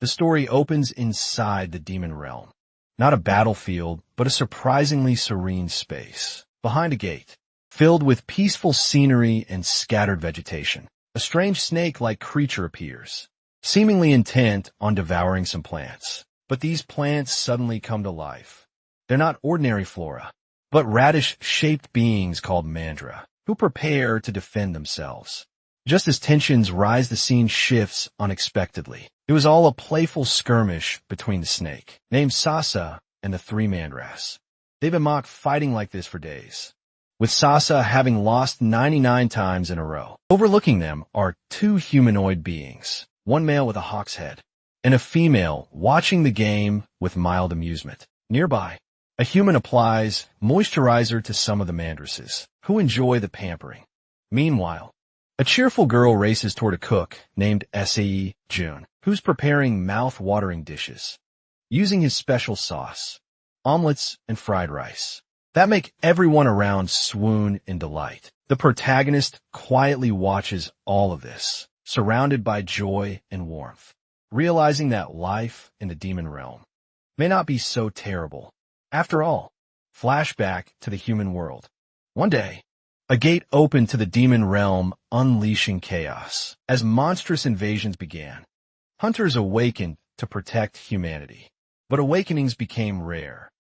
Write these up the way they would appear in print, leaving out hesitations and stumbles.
The story opens inside the demon realm. Not a battlefield, but a surprisingly serene space. Behind a gate, filled with peaceful scenery and scattered vegetation, a strange snake-like creature appears, seemingly intent on devouring some plants. But these plants suddenly come to life. They're not ordinary flora, but radish-shaped beings called Mandra, who prepare to defend themselves. Just as tensions rise, the scene shifts unexpectedly. It was all a playful skirmish between the snake, named Sasa, and the three Mandras. They've been mocked fighting like this for days, with Sasa having lost 99 times in a row. Overlooking them are two humanoid beings, one male with a hawk's head, and a female watching the game with mild amusement. Nearby, a human applies moisturizer to some of the Mandresses, who enjoy the pampering. Meanwhile, a cheerful girl races toward a cook named S.E. June, who's preparing mouth-watering dishes, using his special sauce, omelets and fried rice, that make everyone around swoon in delight. The protagonist quietly watches all of this, surrounded by joy and warmth, realizing that life in the demon realm may not be so terrible. After all, flashback to the human world. One day, a gate opened to the demon realm, unleashing chaos. As monstrous invasions began, hunters awakened to protect humanity. But awakenings became rare,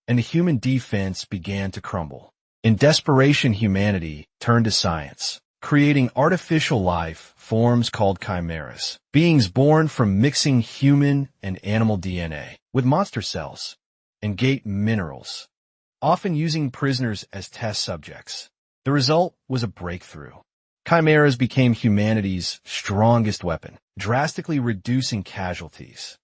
and the human defense began to crumble. In desperation, humanity turned to science, creating artificial life forms called chimeras, beings born from mixing human and animal DNA with monster cells and gate minerals, often using prisoners as test subjects. The result was a breakthrough. Chimeras became humanity's strongest weapon, drastically reducing casualties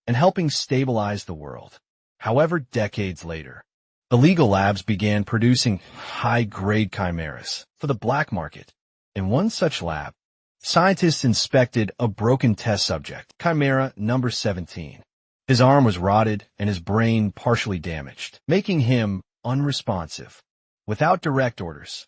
and helping stabilize the world. However, decades later, illegal labs began producing high-grade chimeras for the black market. In one such lab, scientists inspected a broken test subject, Chimera number 17. His arm was rotted and his brain partially damaged, making him unresponsive. Without direct orders,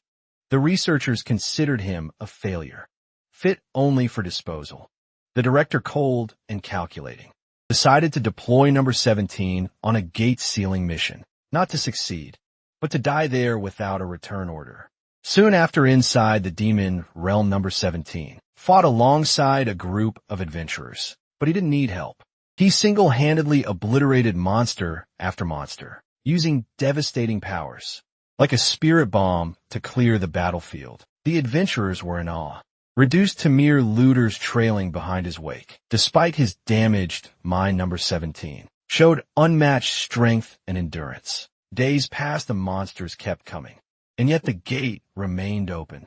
the researchers considered him a failure, fit only for disposal. The director, cold and calculating, decided to deploy number 17 on a gate-sealing mission, not to succeed, but to die there without a return order. Soon after, inside the demon realm, number 17 fought alongside a group of adventurers, but he didn't need help. He single-handedly obliterated monster after monster, using devastating powers, like a spirit bomb, to clear the battlefield. The adventurers were in awe, reduced to mere looters trailing behind his wake. Despite his damaged mind, number 17 showed unmatched strength and endurance. Days passed, the monsters kept coming, and yet the gate remained open.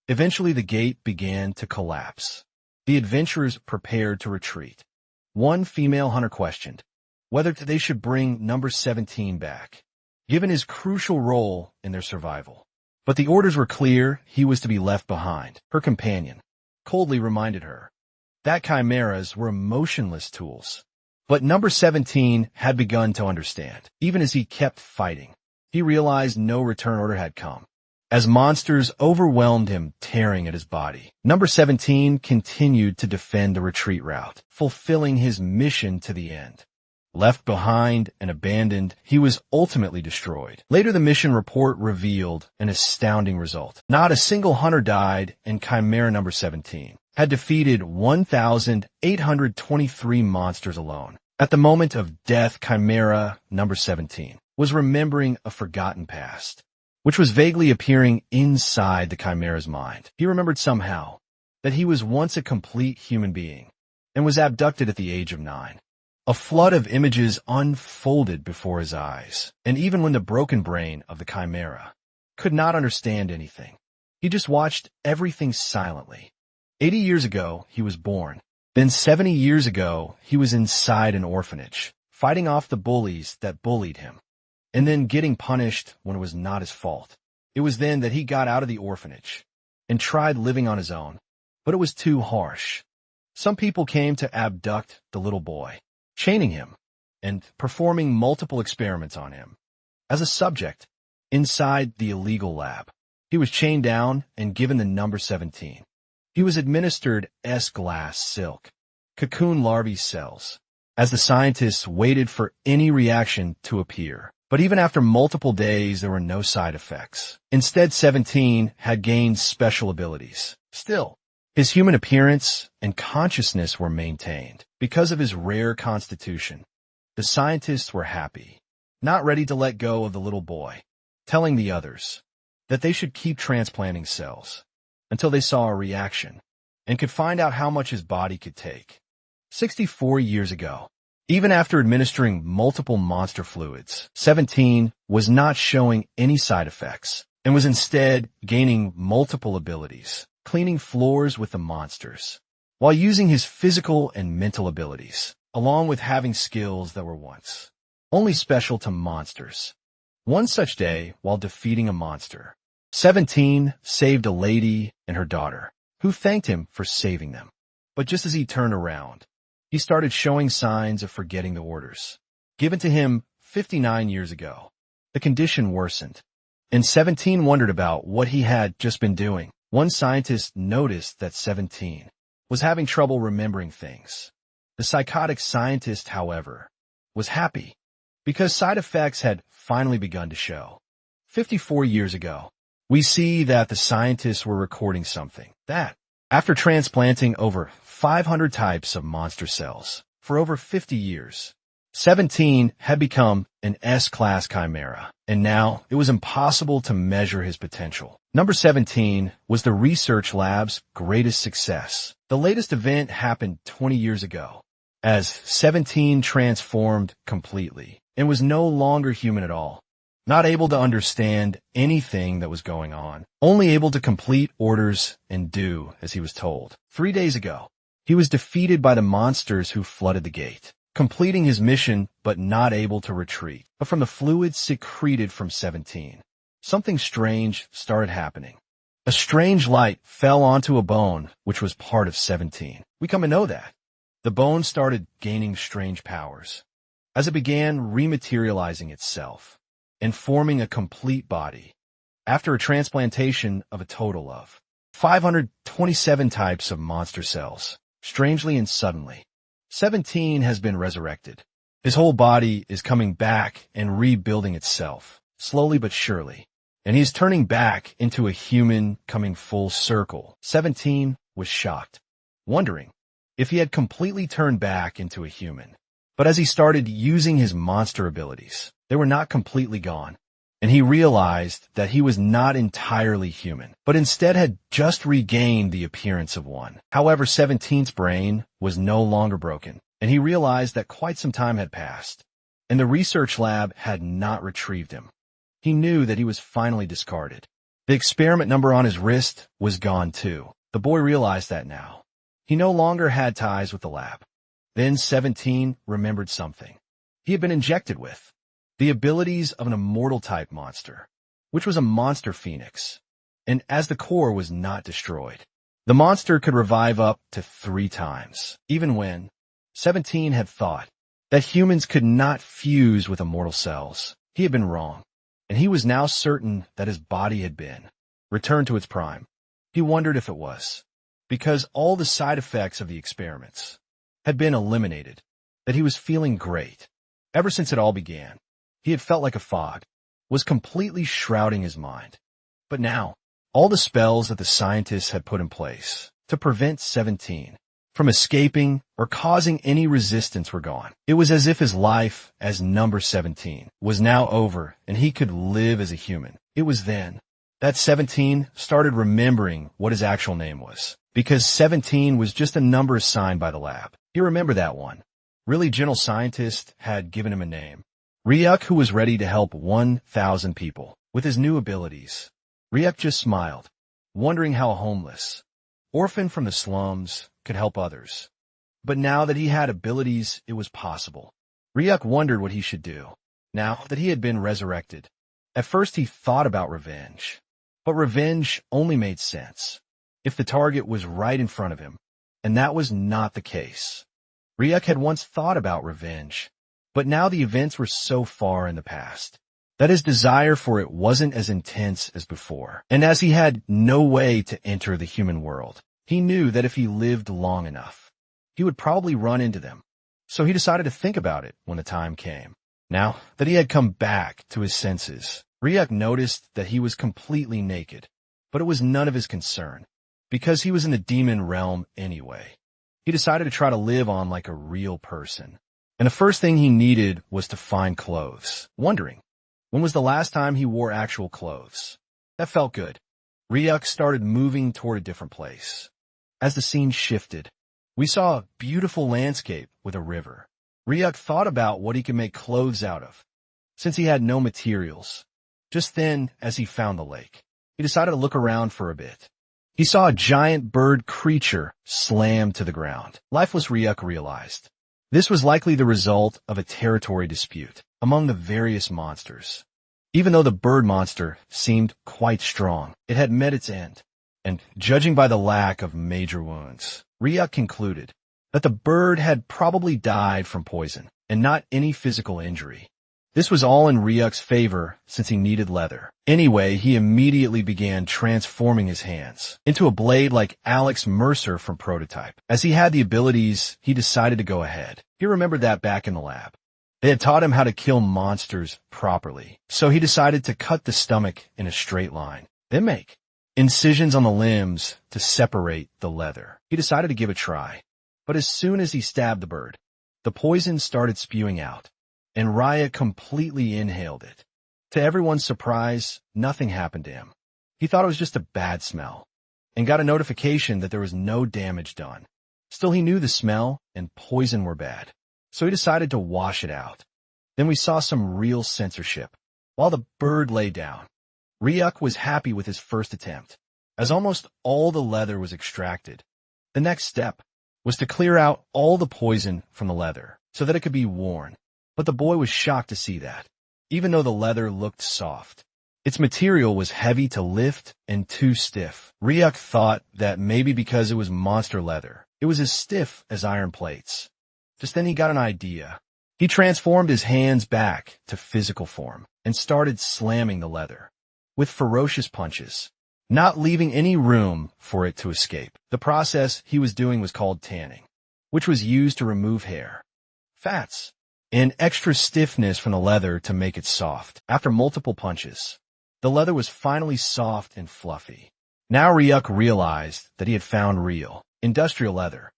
Eventually, the gate began to collapse. The adventurers prepared to retreat. One female hunter questioned whether they should bring number 17 back, given his crucial role in their survival. But the orders were clear: he was to be left behind. Her companion coldly reminded her that chimeras were emotionless tools. But number 17 had begun to understand. Even as he kept fighting, he realized no return order had come. As monsters overwhelmed him, tearing at his body, number 17 continued to defend the retreat route, fulfilling his mission to the end. Left behind and abandoned, he was ultimately destroyed. Later, the mission report revealed an astounding result. Not a single hunter died, and Chimera number 17 had defeated 1,823 monsters alone. At the moment of death, Chimera number 17 was remembering a forgotten past, which was vaguely appearing inside the Chimera's mind. He remembered somehow that he was once a complete human being and was abducted at the age of 9. A flood of images unfolded before his eyes, and even when the broken brain of the Chimera could not understand anything, he just watched everything silently. 80 years ago, he was born. Then 70 years ago, he was inside an orphanage, fighting off the bullies that bullied him, and then getting punished when it was not his fault. It was then that he got out of the orphanage and tried living on his own, but it was too harsh. Some people came to abduct the little boy, chaining him and performing multiple experiments on him. As a subject, inside the illegal lab, he was chained down and given the number 17. He was administered S-glass silk, cocoon larvae cells, as the scientists waited for any reaction to appear. But even after multiple days, there were no side effects. Instead, 17 had gained special abilities. Still, his human appearance and consciousness were maintained. Because of his rare constitution, the scientists were happy, not ready to let go of the little boy, telling the others that they should keep transplanting cells until they saw a reaction and could find out how much his body could take. 64 years ago, even after administering multiple monster fluids, 17 was not showing any side effects and was instead gaining multiple abilities, cleaning floors with the monsters, while using his physical and mental abilities, along with having skills that were once only special to monsters. One such day, while defeating a monster, 17 saved a lady and her daughter, who thanked him for saving them. But just as he turned around, he started showing signs of forgetting the orders given to him 59 years ago. The condition worsened, and 17 wondered about what he had just been doing. One scientist noticed that 17 was having trouble remembering things. The psychotic scientist, however, was happy because side effects had finally begun to show. 54 years ago, we see that the scientists were recording something that, after transplanting over 500 types of monster cells for over 50 years, 17 had become an S-class Chimera, and now it was impossible to measure his potential. Number 17 was the research lab's greatest success. The latest event happened 20 years ago, as 17 transformed completely and was no longer human at all, not able to understand anything that was going on, only able to complete orders and do as he was told. 3 days ago, he was defeated by the monsters who flooded the gate, completing his mission but not able to retreat. But from the fluids secreted from 17, something strange started happening. A strange light fell onto a bone which was part of 17. We come to know that. The bone started gaining strange powers as it began rematerializing itself and forming a complete body after a transplantation of a total of 527 types of monster cells. Strangely and suddenly, 17 has been resurrected. His whole body is coming back and rebuilding itself, slowly but surely, and he is turning back into a human coming full circle. 17 was shocked, wondering if he had completely turned back into a human. But as he started using his monster abilities, they were not completely gone, and he realized that he was not entirely human, but instead had just regained the appearance of one. However, 17's brain was no longer broken, and he realized that quite some time had passed, and the research lab had not retrieved him. He knew that he was finally discarded. The experiment number on his wrist was gone too. The boy realized that now. He no longer had ties with the lab. Then 17 remembered something he had been injected with. The abilities of an immortal-type monster, which was a monster phoenix, and as the core was not destroyed, the monster could revive up to 3 times, even when 17 had thought that humans could not fuse with immortal cells. He had been wrong, and he was now certain that his body had been returned to its prime. He wondered if it was because all the side effects of the experiments had been eliminated, that he was feeling great. Ever since it all began, he had felt like a fog was completely shrouding his mind. But now, all the spells that the scientists had put in place to prevent 17 from escaping or causing any resistance were gone. It was as if his life as number 17 was now over and he could live as a human. It was then that 17 started remembering what his actual name was, because 17 was just a number assigned by the lab. He remembered that one really gentle scientist had given him a name. Ryuk, who was ready to help 1,000 people with his new abilities. Ryuk just smiled, wondering how a homeless orphan from the slums could help others. But now that he had abilities, it was possible. Ryuk wondered what he should do, now that he had been resurrected. At first he thought about revenge, but revenge only made sense if the target was right in front of him, and that was not the case. Ryuk had once thought about revenge, but now the events were so far in the past that his desire for it wasn't as intense as before. And as he had no way to enter the human world, he knew that if he lived long enough, he would probably run into them. So he decided to think about it when the time came. Now that he had come back to his senses, Ryuk noticed that he was completely naked, but it was none of his concern, because he was in the demon realm anyway. He decided to try to live on like a real person. And the first thing he needed was to find clothes, wondering, when was the last time he wore actual clothes? That felt good. Ryuk started moving toward a different place. As the scene shifted, we saw a beautiful landscape with a river. Ryuk thought about what he could make clothes out of, since he had no materials. Just then, as he found the lake, he decided to look around for a bit. He saw a giant bird creature slam to the ground. Lifeless, Ryuk realized. This was likely the result of a territory dispute among the various monsters. Even though the bird monster seemed quite strong, it had met its end. And judging by the lack of major wounds, Ryuk concluded that the bird had probably died from poison and not any physical injury. This was all in Ryuk's favor since he needed leather. Anyway, he immediately began transforming his hands into a blade like Alex Mercer from Prototype. As he had the abilities, he decided to go ahead. He remembered that back in the lab. They had taught him how to kill monsters properly, so he decided to cut the stomach in a straight line, then make incisions on the limbs to separate the leather. He decided to give it a try, but as soon as he stabbed the bird, the poison started spewing out, and Raya completely inhaled it. To everyone's surprise, nothing happened to him. He thought it was just a bad smell, and got a notification that there was no damage done. Still, he knew the smell and poison were bad, so he decided to wash it out. Then we saw some real censorship. While the bird lay down, Ryuk was happy with his first attempt, as almost all the leather was extracted. The next step was to clear out all the poison from the leather so that it could be worn. But the boy was shocked to see that, even though the leather looked soft. Its material was heavy to lift and too stiff. Ryuk thought that maybe because it was monster leather, it was as stiff as iron plates. Just then he got an idea. He transformed his hands back to physical form and started slamming the leather with ferocious punches, not leaving any room for it to escape. The process he was doing was called tanning, which was used to remove hair, fats, and extra stiffness from the leather to make it soft. After multiple punches, the leather was finally soft and fluffy. Now Ryuk realized that he had found real, industrial leather.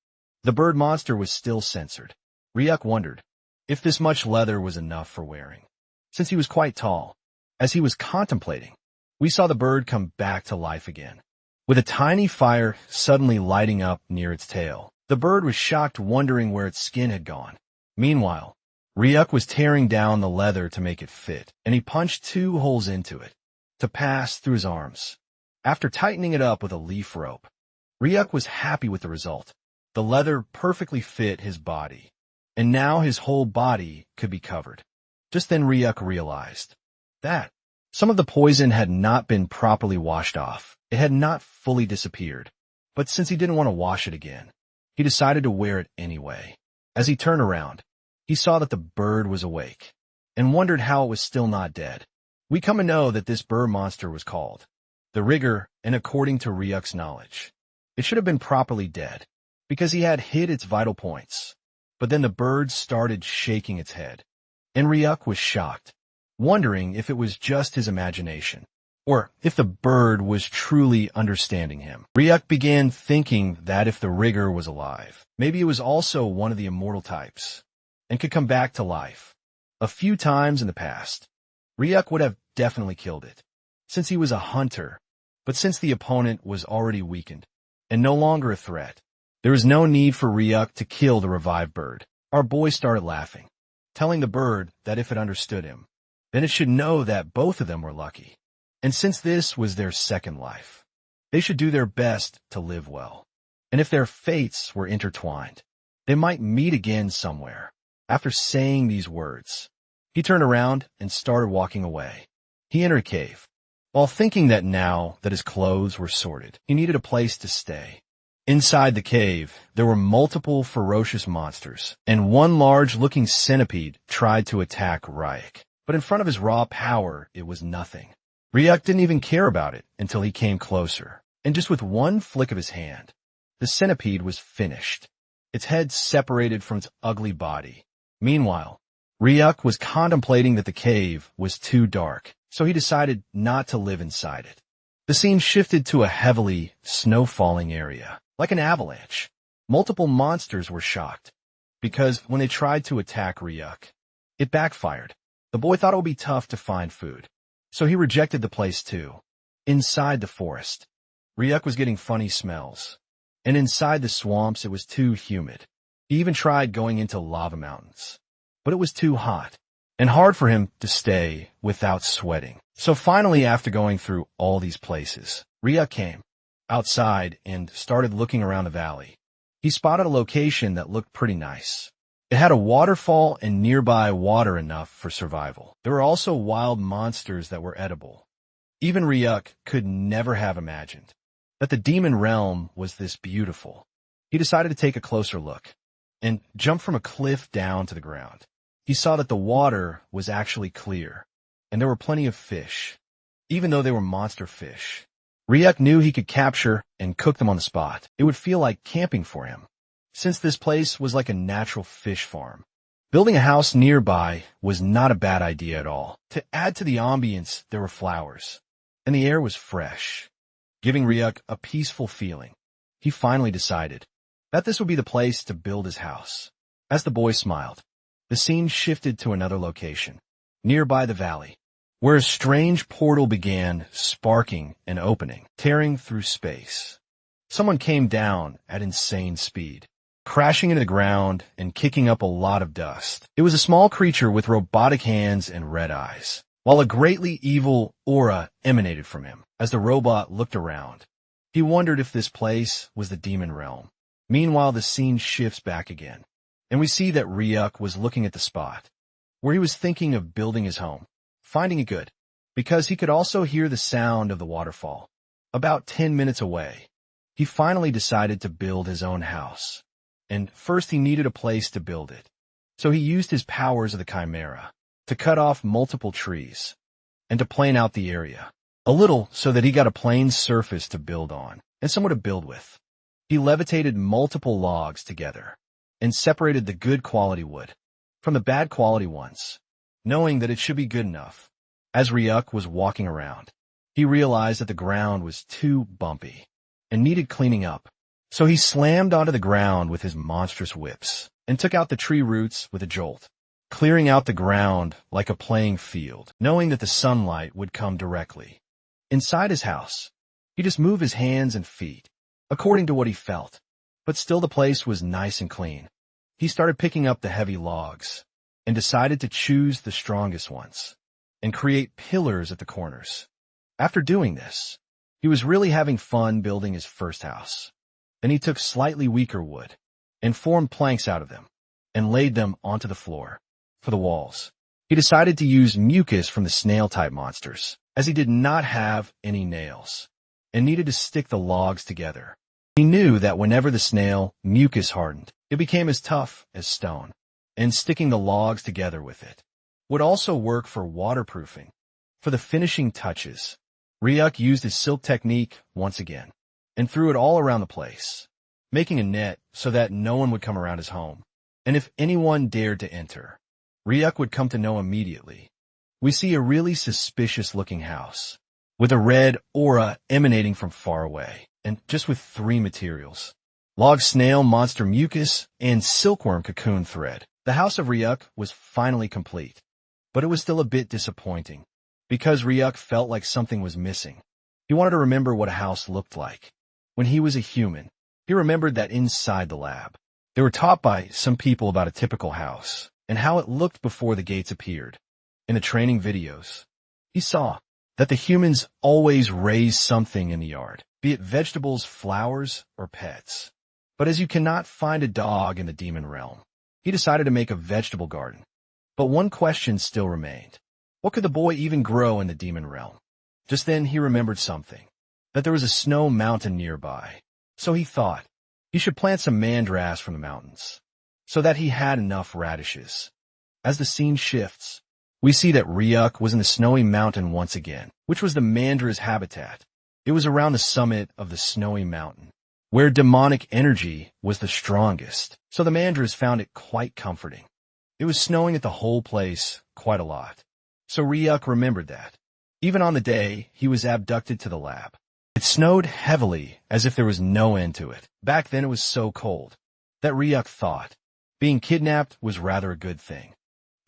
The bird monster was still censored. Ryuk wondered if this much leather was enough for wearing, since he was quite tall. As he was contemplating, we saw the bird come back to life again, with a tiny fire suddenly lighting up near its tail. The bird was shocked, wondering where its skin had gone. Meanwhile, Ryuk was tearing down the leather to make it fit, and he punched 2 holes into it to pass through his arms. After tightening it up with a leaf rope, Ryuk was happy with the result. The leather perfectly fit his body, and now his whole body could be covered. Just then Ryuk realized that some of the poison had not been properly washed off. It had not fully disappeared, but since he didn't want to wash it again, he decided to wear it anyway. As he turned around, he saw that the bird was awake, and wondered how it was still not dead. We come to know that this bird monster was called the Rigger, and according to Ryuk's knowledge, it should have been properly dead, because he had hit its vital points. But then the bird started shaking its head, and Ryuk was shocked, wondering if it was just his imagination, or if the bird was truly understanding him. Ryuk began thinking that if the Rigger was alive, maybe it was also one of the immortal types, and could come back to life. A few times in the past, Ryuk would have definitely killed it, since he was a hunter, but since the opponent was already weakened, and no longer a threat, there was no need for Ryuk to kill the revived bird. Our boy started laughing, telling the bird that if it understood him, then it should know that both of them were lucky. And since this was their second life, they should do their best to live well. And if their fates were intertwined, they might meet again somewhere. After saying these words, he turned around and started walking away. He entered a cave, while thinking that now that his clothes were sorted, he needed a place to stay. Inside the cave, there were multiple ferocious monsters, and one large-looking centipede tried to attack Ryuk. But in front of his raw power, it was nothing. Ryuk didn't even care about it until he came closer, and just with one flick of his hand, the centipede was finished. its head separated from its ugly body. Meanwhile, Ryuk was contemplating that the cave was too dark, so he decided not to live inside it. The scene shifted to a heavily snow-falling area, like an avalanche. Multiple monsters were shocked, because when they tried to attack Ryuk, it backfired. The boy thought it would be tough to find food, so he rejected the place too. Inside the forest, Ryuk was getting funny smells, and inside the swamps it was too humid. He even tried going into lava mountains, but it was too hot, and hard for him to stay without sweating. So finally, after going through all these places, Ryuk came outside and started looking around the valley. He spotted a location that looked pretty nice. It had a waterfall and nearby water enough for survival. There were also wild monsters that were edible. Even Ryuk could never have imagined that the demon realm was this beautiful. He decided to take a closer look and jump from a cliff down to the ground. He saw that the water was actually clear, and there were plenty of fish, even though they were monster fish. Ryuk knew he could capture and cook them on the spot. It would feel like camping for him, since this place was like a natural fish farm. Building a house nearby was not a bad idea at all. To add to the ambience, there were flowers, and the air was fresh, giving Ryuk a peaceful feeling. He finally decided that this would be the place to build his house. As the boy smiled, the scene shifted to another location, nearby the valley, where a strange portal began sparking and opening, tearing through space. Someone came down at insane speed, crashing into the ground and kicking up a lot of dust. It was a small creature with robotic hands and red eyes, while a greatly evil aura emanated from him. As the robot looked around, he wondered if this place was the demon realm. Meanwhile, the scene shifts back again, and we see that Ryuk was looking at the spot where he was thinking of building his home, finding it good, because he could also hear the sound of the waterfall about 10 minutes away. He finally decided to build his own house, and first he needed a place to build it. So he used his powers of the Chimera to cut off multiple trees and to plane out the area a little so that he got a plain surface to build on and somewhere to build with. He levitated multiple logs together and separated the good quality wood from the bad quality ones, knowing that it should be good enough. As Ryuk was walking around, he realized that the ground was too bumpy and needed cleaning up. So he slammed onto the ground with his monstrous whips and took out the tree roots with a jolt, clearing out the ground like a playing field, knowing that the sunlight would come directly. Inside his house, he just moved his hands and feet, according to what he felt, but still the place was nice and clean. He started picking up the heavy logs and decided to choose the strongest ones and create pillars at the corners. After doing this, he was really having fun building his first house. Then he took slightly weaker wood and formed planks out of them and laid them onto the floor. For the walls, he decided to use mucus from the snail-type monsters, as he did not have any nails and needed to stick the logs together. He knew that whenever the snail mucus hardened, it became as tough as stone, and sticking the logs together with it would also work for waterproofing. For the finishing touches, Ryuk used his silk technique once again and threw it all around the place, making a net so that no one would come around his home. And if anyone dared to enter, Ryuk would come to know immediately. We see a really suspicious-looking house, with a red aura emanating from far away, and just with 3 materials: log snail monster mucus and silkworm cocoon thread. The house of Ryuk was finally complete, but it was still a bit disappointing, because Ryuk felt like something was missing. He wanted to remember what a house looked like when he was a human. He remembered that inside the lab, they were taught by some people about a typical house and how it looked before the gates appeared. In the training videos, he saw that the humans always raise something in the yard, be it vegetables, flowers, or pets. But as you cannot find a dog in the demon realm, he decided to make a vegetable garden. But one question still remained. What could the boy even grow in the demon realm? Just then he remembered something, that there was a snow mountain nearby. So he thought he should plant some mandrass from the mountains, so that he had enough radishes. As the scene shifts, we see that Ryuk was in the snowy mountain once again, which was the mandra's habitat. It was around the summit of the snowy mountain, where demonic energy was the strongest, so the Mandras found it quite comforting. It was snowing at the whole place quite a lot, so Ryuk remembered that. Even on the day he was abducted to the lab, it snowed heavily as if there was no end to it. Back then it was so cold that Ryuk thought being kidnapped was rather a good thing.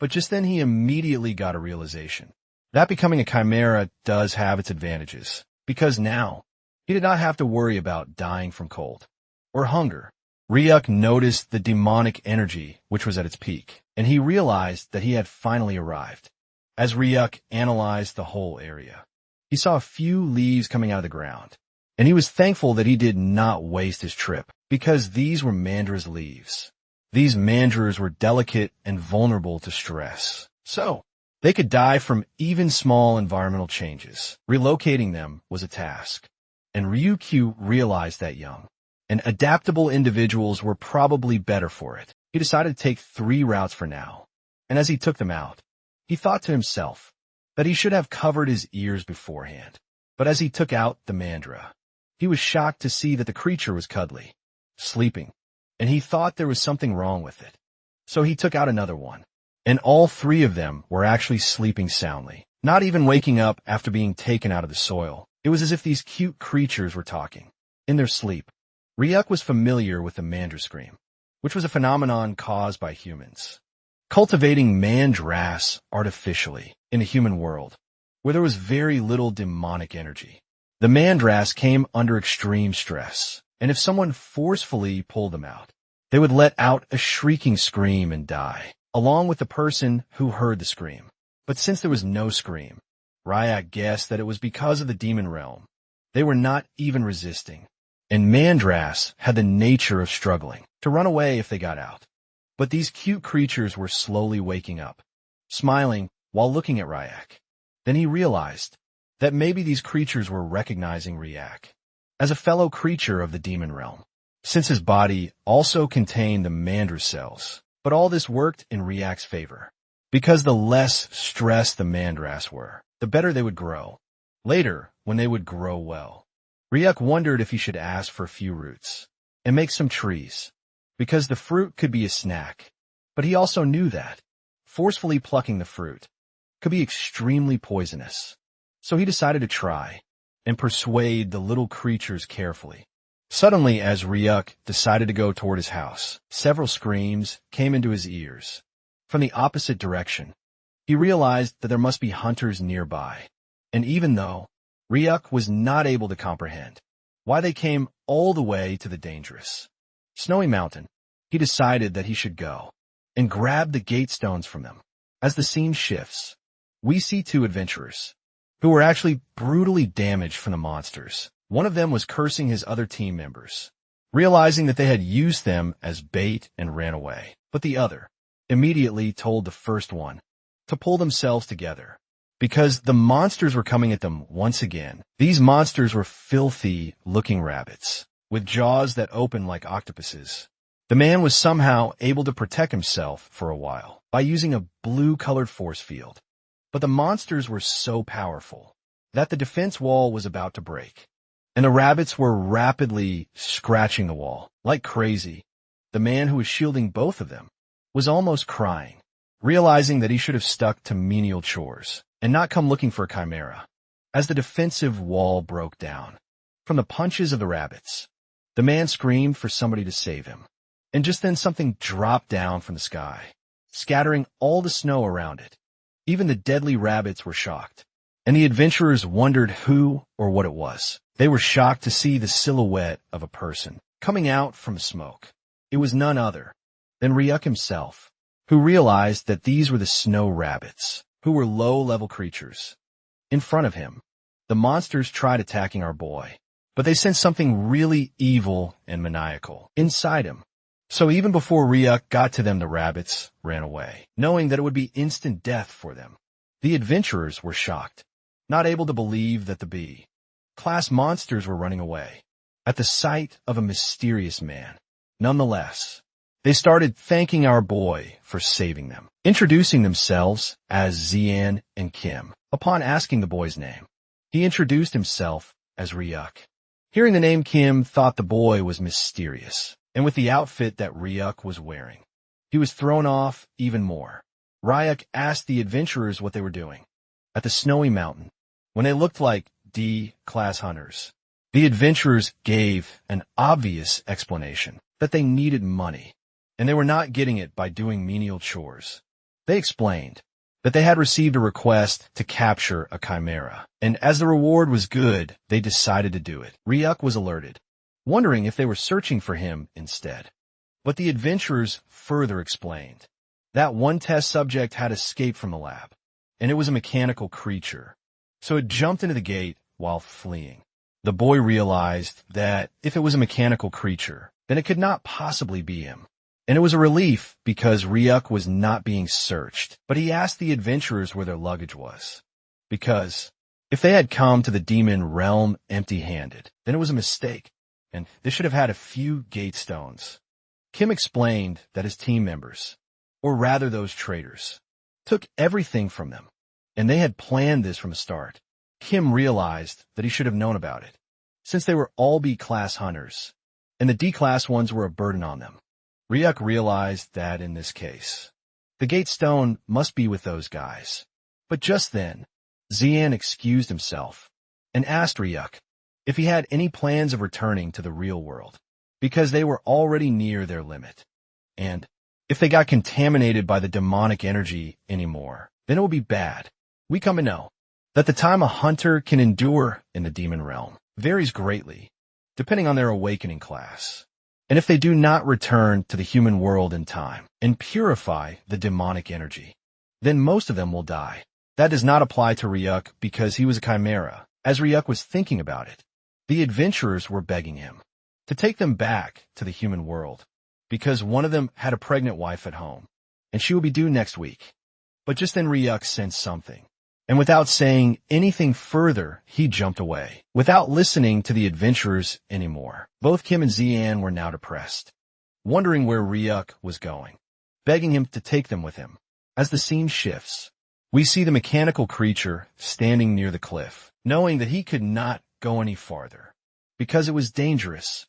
But just then he immediately got a realization that becoming a chimera does have its advantages, because now he did not have to worry about dying from cold or hunger. Ryuk noticed the demonic energy which was at its peak, and he realized that he had finally arrived. As Ryuk analyzed the whole area, he saw a few leaves coming out of the ground, and he was thankful that he did not waste his trip, because these were Mandra's leaves. These Mandras were delicate and vulnerable to stress, so they could die from even small environmental changes. Relocating them was a task, and Ryukyu realized that young and adaptable individuals were probably better for it. He decided to take 3 routes for now, and as he took them out, he thought to himself that he should have covered his ears beforehand. But as he took out the Mandra, he was shocked to see that the creature was cuddly, sleeping, and he thought there was something wrong with it. So he took out another one, and all 3 of them were actually sleeping soundly, not even waking up after being taken out of the soil. It was as if these cute creatures were talking in their sleep. Ryuk was familiar with the Mandra scream, which was a phenomenon caused by humans cultivating Mandras artificially in a human world where there was very little demonic energy. The Mandras came under extreme stress, and if someone forcefully pulled them out, they would let out a shrieking scream and die, along with the person who heard the scream. But since there was no scream, Ryuk guessed that it was because of the demon realm. They were not even resisting, and Mandras had the nature of struggling to run away if they got out. But these cute creatures were slowly waking up, smiling while looking at Ryuk. Then he realized that maybe these creatures were recognizing Ryuk as a fellow creature of the demon realm, since his body also contained the Mandra cells. But all this worked in Ryuk's favor, because the less stressed the Mandras were, the better they would grow. Later, when they would grow well, Ryuk wondered if he should ask for a few roots and make some trees, because the fruit could be a snack. But he also knew that forcefully plucking the fruit could be extremely poisonous. So he decided to try and persuade the little creatures carefully. Suddenly, as Ryuk decided to go toward his house, several screams came into his ears. From the opposite direction, he realized that there must be hunters nearby. And even though Ryuk was not able to comprehend why they came all the way to the dangerous snowy mountain, he decided that he should go and grab the gate stones from them. As the scene shifts, we see 2 adventurers who were actually brutally damaged from the monsters. One of them was cursing his other team members, realizing that they had used them as bait and ran away. But the other immediately told the first one to pull themselves together, because the monsters were coming at them once again. These monsters were filthy-looking rabbits, with jaws that opened like octopuses. The man was somehow able to protect himself for a while by using a blue-colored force field. But the monsters were so powerful that the defense wall was about to break, and the rabbits were rapidly scratching the wall like crazy. The man who was shielding both of them was almost crying, realizing that he should have stuck to menial chores and not come looking for a chimera. As the defensive wall broke down from the punches of the rabbits, the man screamed for somebody to save him. And just then something dropped down from the sky, scattering all the snow around it. Even the deadly rabbits were shocked, and the adventurers wondered who or what it was. They were shocked to see the silhouette of a person coming out from smoke. It was none other than Ryuk himself, who realized that these were the snow rabbits, who were low-level creatures. In front of him, the monsters tried attacking our boy, but they sensed something really evil and maniacal inside him. So even before Ryuk got to them, the rabbits ran away, knowing that it would be instant death for them. The adventurers were shocked, not able to believe that the B-class monsters were running away at the sight of a mysterious man. Nonetheless, they started thanking our boy for saving them, introducing themselves as Zian and Kim. Upon asking the boy's name, he introduced himself as Ryuk. Hearing the name, Kim thought the boy was mysterious, and with the outfit that Ryuk was wearing, he was thrown off even more. Ryuk asked the adventurers what they were doing at the snowy mountain when they looked like D-class hunters. The adventurers gave an obvious explanation that they needed money, and they were not getting it by doing menial chores. They explained that they had received a request to capture a chimera, and as the reward was good, they decided to do it. Ryuk was alerted, wondering if they were searching for him instead. But the adventurers further explained that one test subject had escaped from the lab, and it was a mechanical creature, so it jumped into the gate while fleeing. The boy realized that if it was a mechanical creature, then it could not possibly be him. And it was a relief because Ryuk was not being searched, but he asked the adventurers where their luggage was. Because if they had come to the demon realm empty-handed, then it was a mistake, and they should have had a few gate stones. Kim explained that his team members, or rather those traitors, took everything from them, and they had planned this from the start. Kim realized that he should have known about it, since they were all B-class hunters, and the D-class ones were a burden on them. Ryuk realized that in this case, the gate stone must be with those guys. But just then, Xian excused himself and asked Ryuk if he had any plans of returning to the real world, because they were already near their limit. And if they got contaminated by the demonic energy anymore, then it would be bad. We come to know that the time a hunter can endure in the demon realm varies greatly, depending on their awakening class. And if they do not return to the human world in time and purify the demonic energy, then most of them will die. That does not apply to Ryuk because he was a chimera. As Ryuk was thinking about it, the adventurers were begging him to take them back to the human world because one of them had a pregnant wife at home, and she will be due next week. But just then Ryuk sensed something, and without saying anything further, he jumped away, without listening to the adventurers anymore. Both Kim and Xian were now depressed, wondering where Ryuk was going, begging him to take them with him. As the scene shifts, we see the mechanical creature standing near the cliff, knowing that he could not go any farther, because it was dangerous.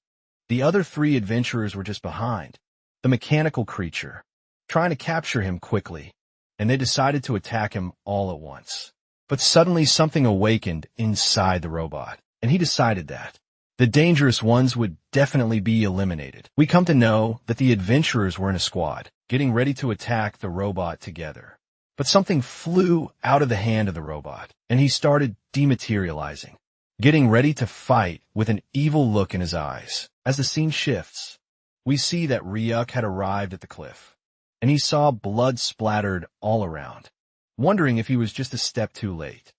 The other three adventurers were just behind the mechanical creature, trying to capture him quickly, and they decided to attack him all at once. But suddenly something awakened inside the robot, and he decided that the dangerous ones would definitely be eliminated. We come to know that the adventurers were in a squad, getting ready to attack the robot together. But something flew out of the hand of the robot, and he started dematerializing, getting ready to fight with an evil look in his eyes. As the scene shifts, we see that Ryuk had arrived at the cliff, and he saw blood splattered all around, wondering if he was just a step too late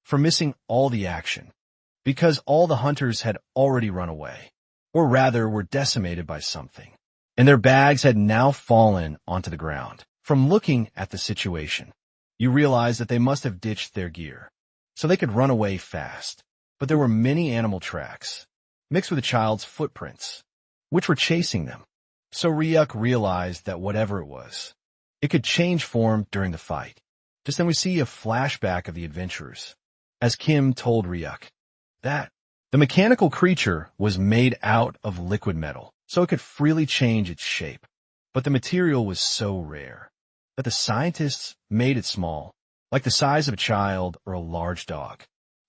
for missing all the action, because all the hunters had already run away, or rather were decimated by something, and their bags had now fallen onto the ground. From looking at the situation, you realize that they must have ditched their gear, so they could run away fast. But there were many animal tracks, mixed with a child's footprints, which were chasing them. So Ryuk realized that whatever it was, it could change form during the fight. Just then we see a flashback of the adventurers, as Kim told Ryuk that the mechanical creature was made out of liquid metal, so it could freely change its shape. But the material was so rare that the scientists made it small, like the size of a child or a large dog.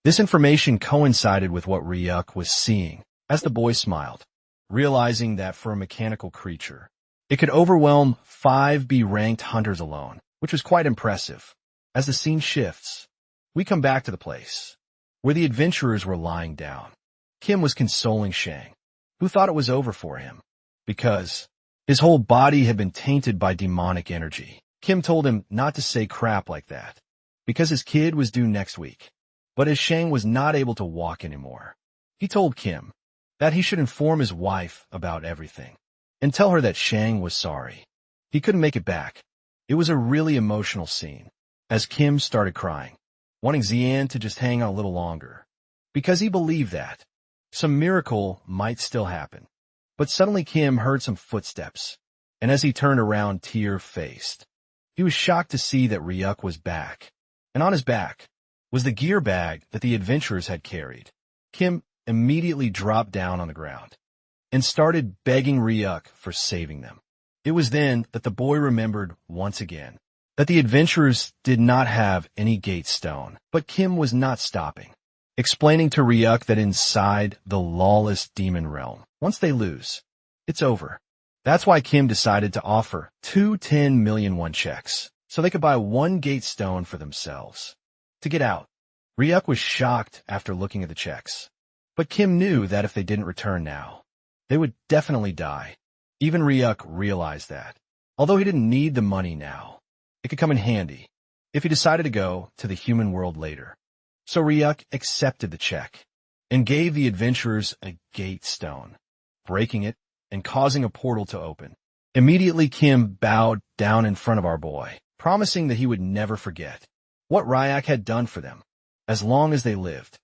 This information coincided with what Ryuk was seeing as the boy smiled, realizing that for a mechanical creature, it could overwhelm 5 B-ranked hunters alone, which was quite impressive. As the scene shifts, we come back to the place where the adventurers were lying down. Kim was consoling Shang, who thought it was over for him, because his whole body had been tainted by demonic energy. Kim told him not to say crap like that, because his kid was due next week. But as Shang was not able to walk anymore, he told Kim that he should inform his wife about everything, and tell her that Shang was sorry. He couldn't make it back. It was a really emotional scene, as Kim started crying, wanting Xian to just hang on a little longer, because he believed that some miracle might still happen. But suddenly Kim heard some footsteps, and as he turned around tear-faced, he was shocked to see that Ryuk was back, and on his back was the gear bag that the adventurers had carried. Kim immediately dropped down on the ground and started begging Ryuk for saving them. It was then that the boy remembered once again that the adventurers did not have any gate stone, but Kim was not stopping, explaining to Ryuk that inside the lawless demon realm, once they lose, it's over. That's why Kim decided to offer 2 10 million won checks, so they could buy 1 gate stone for themselves. To get out, Ryuk was shocked after looking at the checks, but Kim knew that if they didn't return now, they would definitely die. Even Ryuk realized that. Although he didn't need the money now, it could come in handy if he decided to go to the human world later. So Ryuk accepted the check and gave the adventurers a gate stone, breaking it and causing a portal to open. Immediately Kim bowed down in front of our boy, promising that he would never forget what Ryuk had done for them as long as they lived.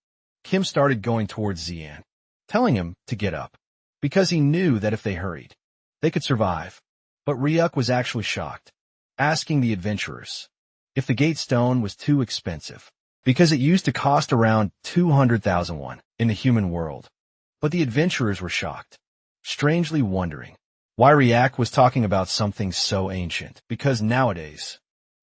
Kim started going towards Zian, telling him to get up, because he knew that if they hurried, they could survive. But Ryuk was actually shocked, asking the adventurers if the gate stone was too expensive, because it used to cost around 200,000 won in the human world. But the adventurers were shocked, strangely wondering why Ryuk was talking about something so ancient, because nowadays,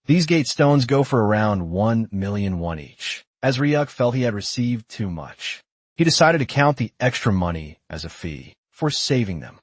these gate stones go for around 1 million won each. As Ryuk felt he had received too much, he decided to count the extra money as a fee for saving them.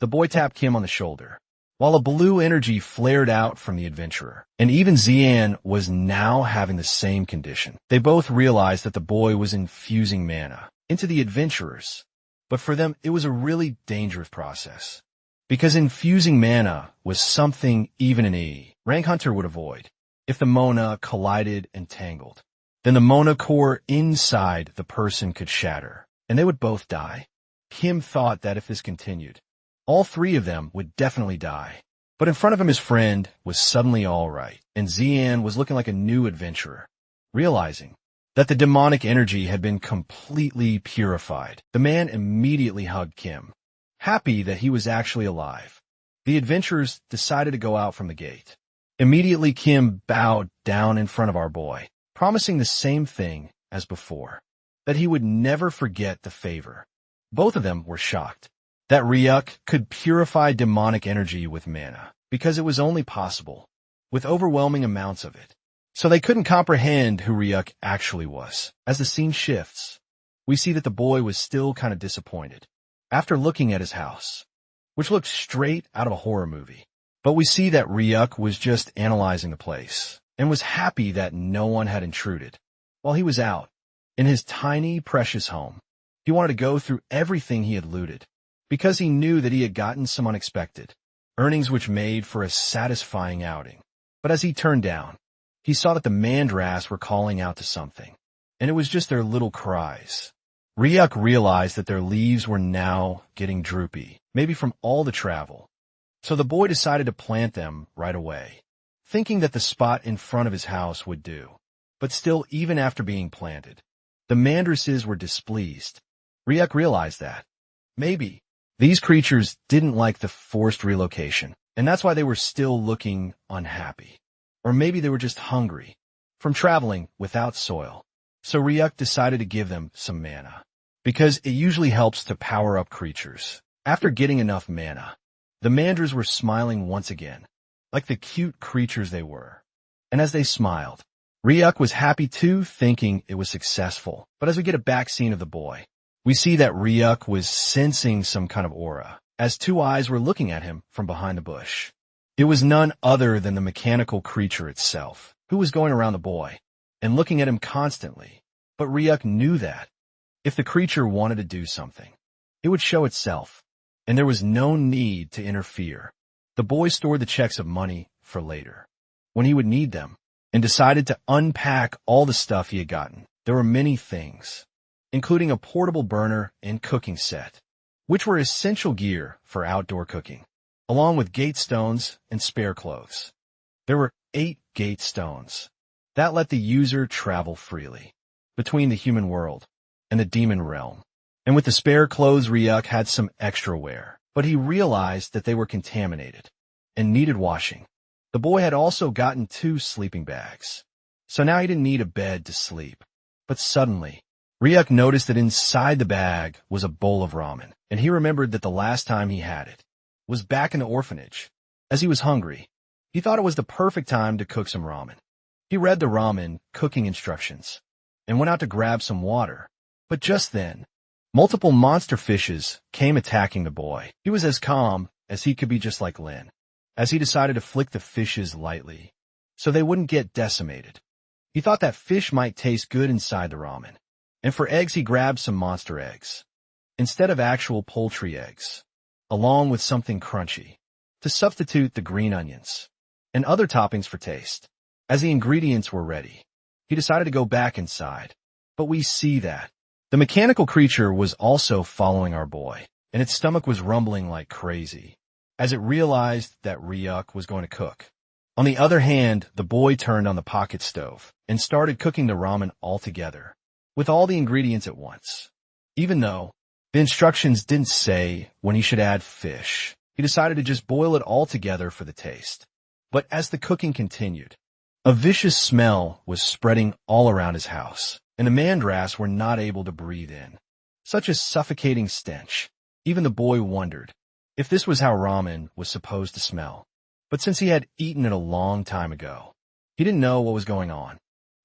The boy tapped Kim on the shoulder, while a blue energy flared out from the adventurer, and even Zian was now having the same condition. They both realized that the boy was infusing mana into the adventurers, but for them it was a really dangerous process, because infusing mana was something even an rank hunter would avoid. If the mana collided and tangled, then the mana core inside the person could shatter, and they would both die. Kim thought that if this continued, all 3 of them would definitely die. But in front of him, his friend was suddenly all right, and Zian was looking like a new adventurer. Realizing that the demonic energy had been completely purified, the man immediately hugged Kim, happy that he was actually alive. The adventurers decided to go out from the gate. Immediately, Kim bowed down in front of our boy, promising the same thing as before, that he would never forget the favor. Both of them were shocked that Ryuk could purify demonic energy with mana, because it was only possible with overwhelming amounts of it. So they couldn't comprehend who Ryuk actually was. As the scene shifts, we see that the boy was still kind of disappointed after looking at his house, which looked straight out of a horror movie. But we see that Ryuk was just analyzing the place and was happy that no one had intruded. While he was out in his tiny, precious home, he wanted to go through everything he had looted, because he knew that he had gotten some unexpected earnings which made for a satisfying outing. But as he turned down, he saw that the Mandras were calling out to something, and it was just their little cries. Ryuk realized that their leaves were now getting droopy, maybe from all the travel. So the boy decided to plant them right away, thinking that the spot in front of his house would do. But still, even after being planted, the Mandrases were displeased. Ryuk realized that maybe these creatures didn't like the forced relocation, and that's why they were still looking unhappy. Or maybe they were just hungry from traveling without soil. So Ryuk decided to give them some mana, because it usually helps to power up creatures. After getting enough mana, the Mandras were smiling once again, like the cute creatures they were. And as they smiled, Ryuk was happy too, thinking it was successful. But as we get a back scene of the boy, we see that Ryuk was sensing some kind of aura, as 2 eyes were looking at him from behind the bush. It was none other than the mechanical creature itself, who was going around the boy and looking at him constantly. But Ryuk knew that if the creature wanted to do something, it would show itself, and there was no need to interfere. The boy stored the checks of money for later, when he would need them, and decided to unpack all the stuff he had gotten. There were many things, including a portable burner and cooking set, which were essential gear for outdoor cooking, along with gate stones and spare clothes. There were 8 gate stones that let the user travel freely between the human world and the demon realm. And with the spare clothes, Ryuk had some extra wear, but he realized that they were contaminated and needed washing. The boy had also gotten 2 sleeping bags, so now he didn't need a bed to sleep. But suddenly, Ryuk noticed that inside the bag was a bowl of ramen, and he remembered that the last time he had it was back in the orphanage. As he was hungry, he thought it was the perfect time to cook some ramen. He read the ramen cooking instructions and went out to grab some water. But just then, multiple monster fishes came attacking the boy. He was as calm as he could be, just like Lin, as he decided to flick the fishes lightly so they wouldn't get decimated. He thought that fish might taste good inside the ramen, and for eggs he grabbed some monster eggs instead of actual poultry eggs, along with something crunchy to substitute the green onions and other toppings for taste. As the ingredients were ready, he decided to go back inside. But we see that the mechanical creature was also following our boy, and its stomach was rumbling like crazy as it realized that Ryuk was going to cook. On the other hand, the boy turned on the pocket stove and started cooking the ramen all together, with all the ingredients at once. Even though the instructions didn't say when he should add fish, he decided to just boil it all together for the taste. But as the cooking continued, a vicious smell was spreading all around his house, and the Mandras were not able to breathe in. Such a suffocating stench. Even the boy wondered if this was how ramen was supposed to smell. But since he had eaten it a long time ago, he didn't know what was going on.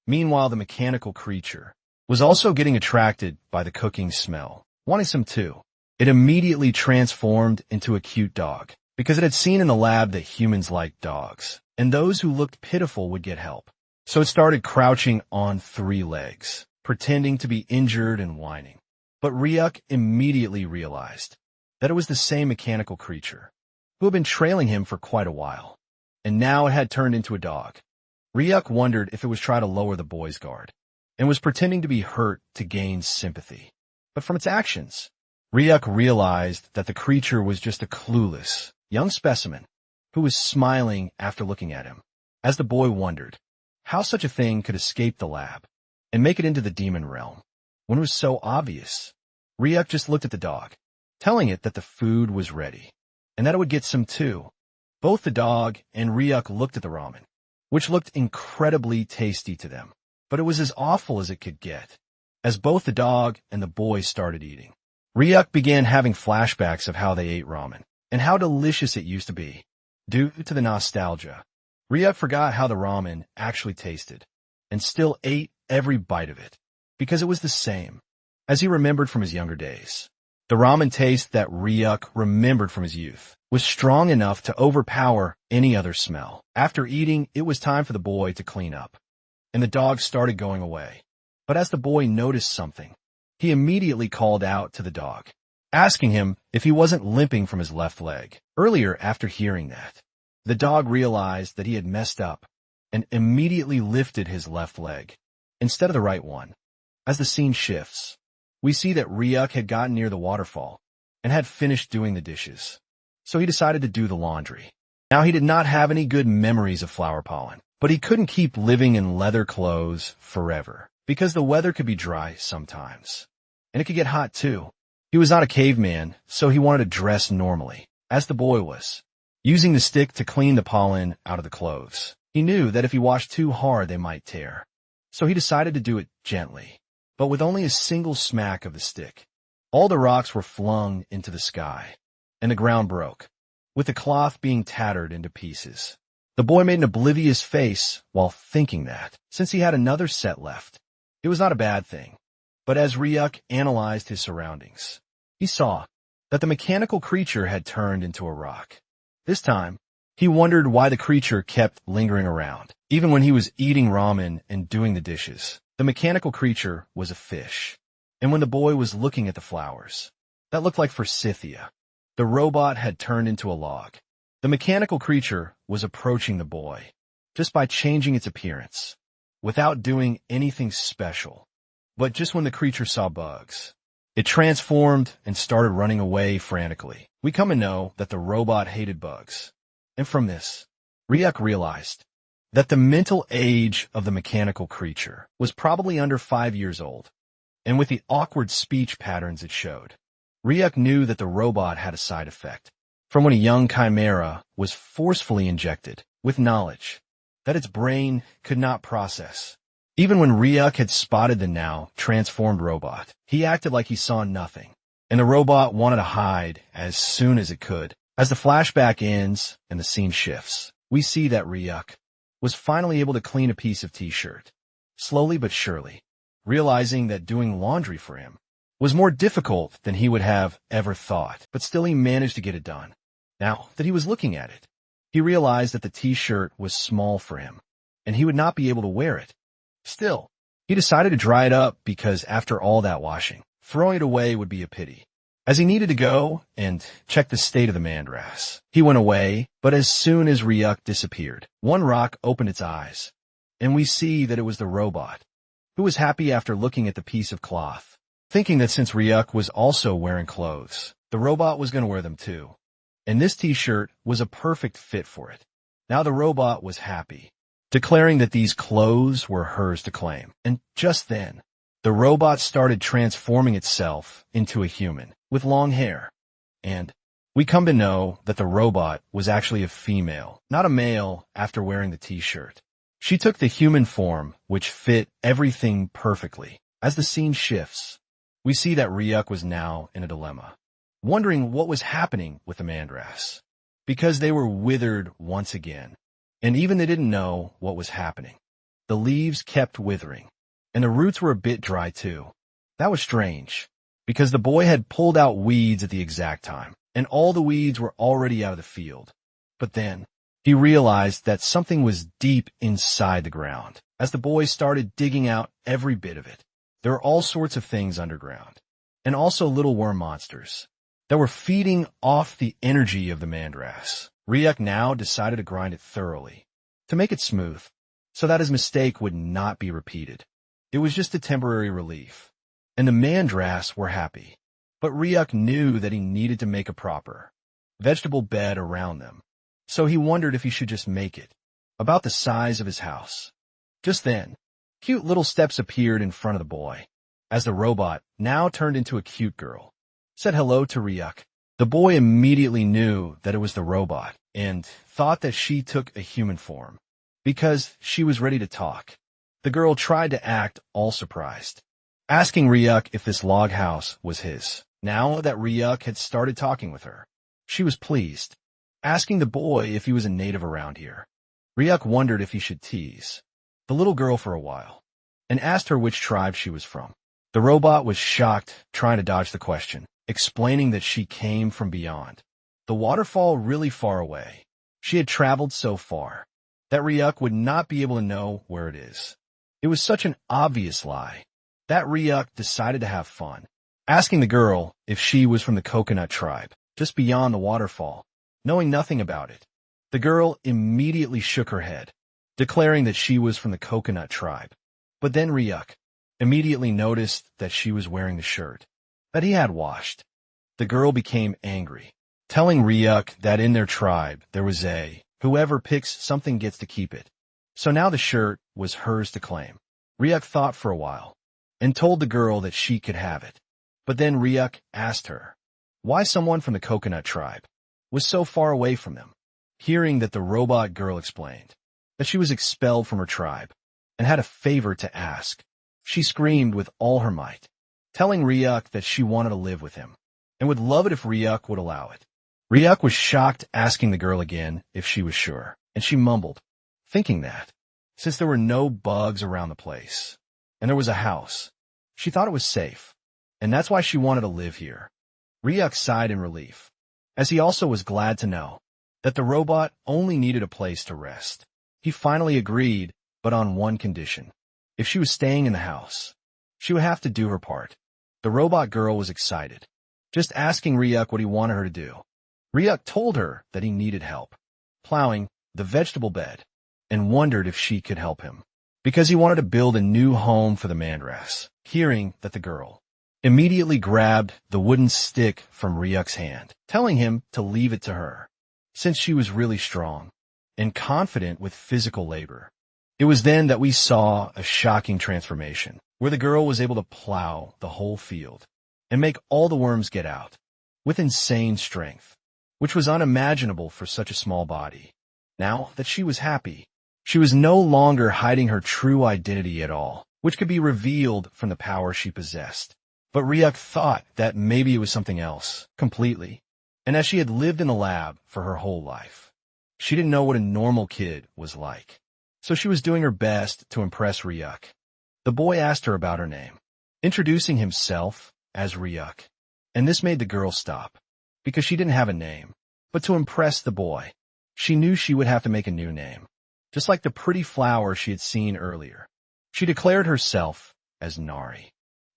Meanwhile, the mechanical creature was also getting attracted by the cooking smell, wanting some too. It immediately transformed into a cute dog, because it had seen in the lab that humans liked dogs, and those who looked pitiful would get help. So it started crouching on 3 legs, pretending to be injured and whining. But Ryuk immediately realized that it was the same mechanical creature who had been trailing him for quite a while, and now it had turned into a dog. Ryuk wondered if it was trying to lower the boy's guard, and was pretending to be hurt to gain sympathy. But from its actions, Ryuk realized that the creature was just a clueless, young specimen who was smiling after looking at him. As the boy wondered how such a thing could escape the lab and make it into the demon realm, when it was so obvious, Ryuk just looked at the dog, telling it that the food was ready, and that it would get some too. Both the dog and Ryuk looked at the ramen, which looked incredibly tasty to them, but it was as awful as it could get. As both the dog and the boy started eating, Ryuk began having flashbacks of how they ate ramen, and how delicious it used to be. Due to the nostalgia, Ryuk forgot how the ramen actually tasted, and still ate every bite of it, because it was the same as he remembered from his younger days. The ramen taste that Ryuk remembered from his youth was strong enough to overpower any other smell. After eating, it was time for the boy to clean up, and the dog started going away. But as the boy noticed something, he immediately called out to the dog, asking him if he wasn't limping from his left leg. Earlier, after hearing that, the dog realized that he had messed up and immediately lifted his left leg instead of the right one. As the scene shifts, we see that Ryuk had gotten near the waterfall and had finished doing the dishes, so he decided to do the laundry. Now he did not have any good memories of flower pollen, but he couldn't keep living in leather clothes forever, because the weather could be dry sometimes, and it could get hot too. He was not a caveman, so he wanted to dress normally, as the boy was, using the stick to clean the pollen out of the clothes. He knew that if he washed too hard they might tear, so he decided to do it gently, but with only a single smack of the stick. All the rocks were flung into the sky, and the ground broke, with the cloth being tattered into pieces. The boy made an oblivious face while thinking that, since he had another set left, it was not a bad thing. But as Ryuk analyzed his surroundings, he saw that the mechanical creature had turned into a rock. This time, he wondered why the creature kept lingering around, even when he was eating ramen and doing the dishes. The mechanical creature was a fish, and when the boy was looking at the flowers that looked like forsythia, the robot had turned into a log. The mechanical creature was approaching the boy just by changing its appearance, without doing anything special. But just when the creature saw bugs, it transformed and started running away frantically. We come to know that the robot hated bugs, and from this, Ryuk realized that the mental age of the mechanical creature was probably under 5 years old, and with the awkward speech patterns it showed, Ryuk knew that the robot had a side effect from when a young Chimera was forcefully injected with knowledge that its brain could not process Even when Ryuk had spotted the now transformed robot, he acted like he saw nothing, and the robot wanted to hide as soon as it could. As the flashback ends and the scene shifts, we see that Ryuk was finally able to clean a piece of t-shirt, slowly but surely, realizing that doing laundry for him was more difficult than he would have ever thought, but still he managed to get it done. Now that he was looking at it, he realized that the t-shirt was small for him, and he would not be able to wear it. Still, he decided to dry it up because after all that washing, throwing it away would be a pity. As he needed to go and check the state of the mandras, he went away, but as soon as Ryuk disappeared, one rock opened its eyes, and we see that it was the robot, who was happy after looking at the piece of cloth, thinking that since Ryuk was also wearing clothes, the robot was going to wear them too. And this t-shirt was a perfect fit for it. Now the robot was happy, declaring that these clothes were hers to claim. And just then, the robot started transforming itself into a human with long hair. And we come to know that the robot was actually a female, not a male, after wearing the t-shirt. She took the human form, which fit everything perfectly. As the scene shifts, we see that Ryuk was now in a dilemma, wondering what was happening with the mandras, because they were withered once again, and even they didn't know what was happening. The leaves kept withering, and the roots were a bit dry too. That was strange, because the boy had pulled out weeds at the exact time, and all the weeds were already out of the field. But then, he realized that something was deep inside the ground. As the boy started digging out every bit of it, there were all sorts of things underground, and also little worm monsters that were feeding off the energy of the mandras. Ryuk now decided to grind it thoroughly, to make it smooth, so that his mistake would not be repeated. It was just a temporary relief, and the mandras were happy. But Ryuk knew that he needed to make a proper vegetable bed around them, so he wondered if he should just make it about the size of his house. Just then, cute little steps appeared in front of the boy, as the robot, now turned into a cute girl, said hello to Ryuk. The boy immediately knew that it was the robot, and thought that she took a human form, because she was ready to talk. The girl tried to act all surprised, asking Ryuk if this log house was his. Now that Ryuk had started talking with her, she was pleased, asking the boy if he was a native around here. Ryuk wondered if he should tease the little girl for a while, and asked her which tribe she was from. The robot was shocked, trying to dodge the question, explaining that she came from beyond the waterfall really far away. She had traveled so far that Ryuk would not be able to know where it is. It was such an obvious lie that Ryuk decided to have fun, asking the girl if she was from the coconut tribe, just beyond the waterfall, knowing nothing about it. The girl immediately shook her head, declaring that she was from the coconut tribe. But then Ryuk immediately noticed that she was wearing the shirt that he had washed. The girl became angry, telling Ryuk that in their tribe there was whoever picks something gets to keep it. So now the shirt was hers to claim. Ryuk thought for a while, and told the girl that she could have it. But then Ryuk asked her why someone from the coconut tribe was so far away from them. Hearing that, the robot girl explained that she was expelled from her tribe and had a favor to ask. She screamed with all her might, telling Ryuk that she wanted to live with him and would love it if Ryuk would allow it. Ryuk was shocked, asking the girl again if she was sure, and she mumbled, thinking that, since there were no bugs around the place, and there was a house, she thought it was safe, and that's why she wanted to live here. Ryuk sighed in relief, as he also was glad to know that the robot only needed a place to rest. He finally agreed, but on one condition. If she was staying in the house, she would have to do her part. The robot girl was excited, just asking Ryuk what he wanted her to do. Ryuk told her that he needed help plowing the vegetable bed, and wondered if she could help him, because he wanted to build a new home for the mandras. Hearing that, the girl immediately grabbed the wooden stick from Ryuk's hand, telling him to leave it to her, since she was really strong and confident with physical labor. It was then that we saw a shocking transformation, where the girl was able to plow the whole field and make all the worms get out with insane strength, which was unimaginable for such a small body. Now that she was happy, She was no longer hiding her true identity at all, which could be revealed from the power she possessed. But Ryuk thought that maybe it was something else, completely. And as she had lived in the lab for her whole life, she didn't know what a normal kid was like. So she was doing her best to impress Ryuk. The boy asked her about her name, introducing himself as Ryuk. And this made the girl stop, because she didn't have a name. But to impress the boy, she knew she would have to make a new name, just like the pretty flower she had seen earlier. She declared herself as Nari.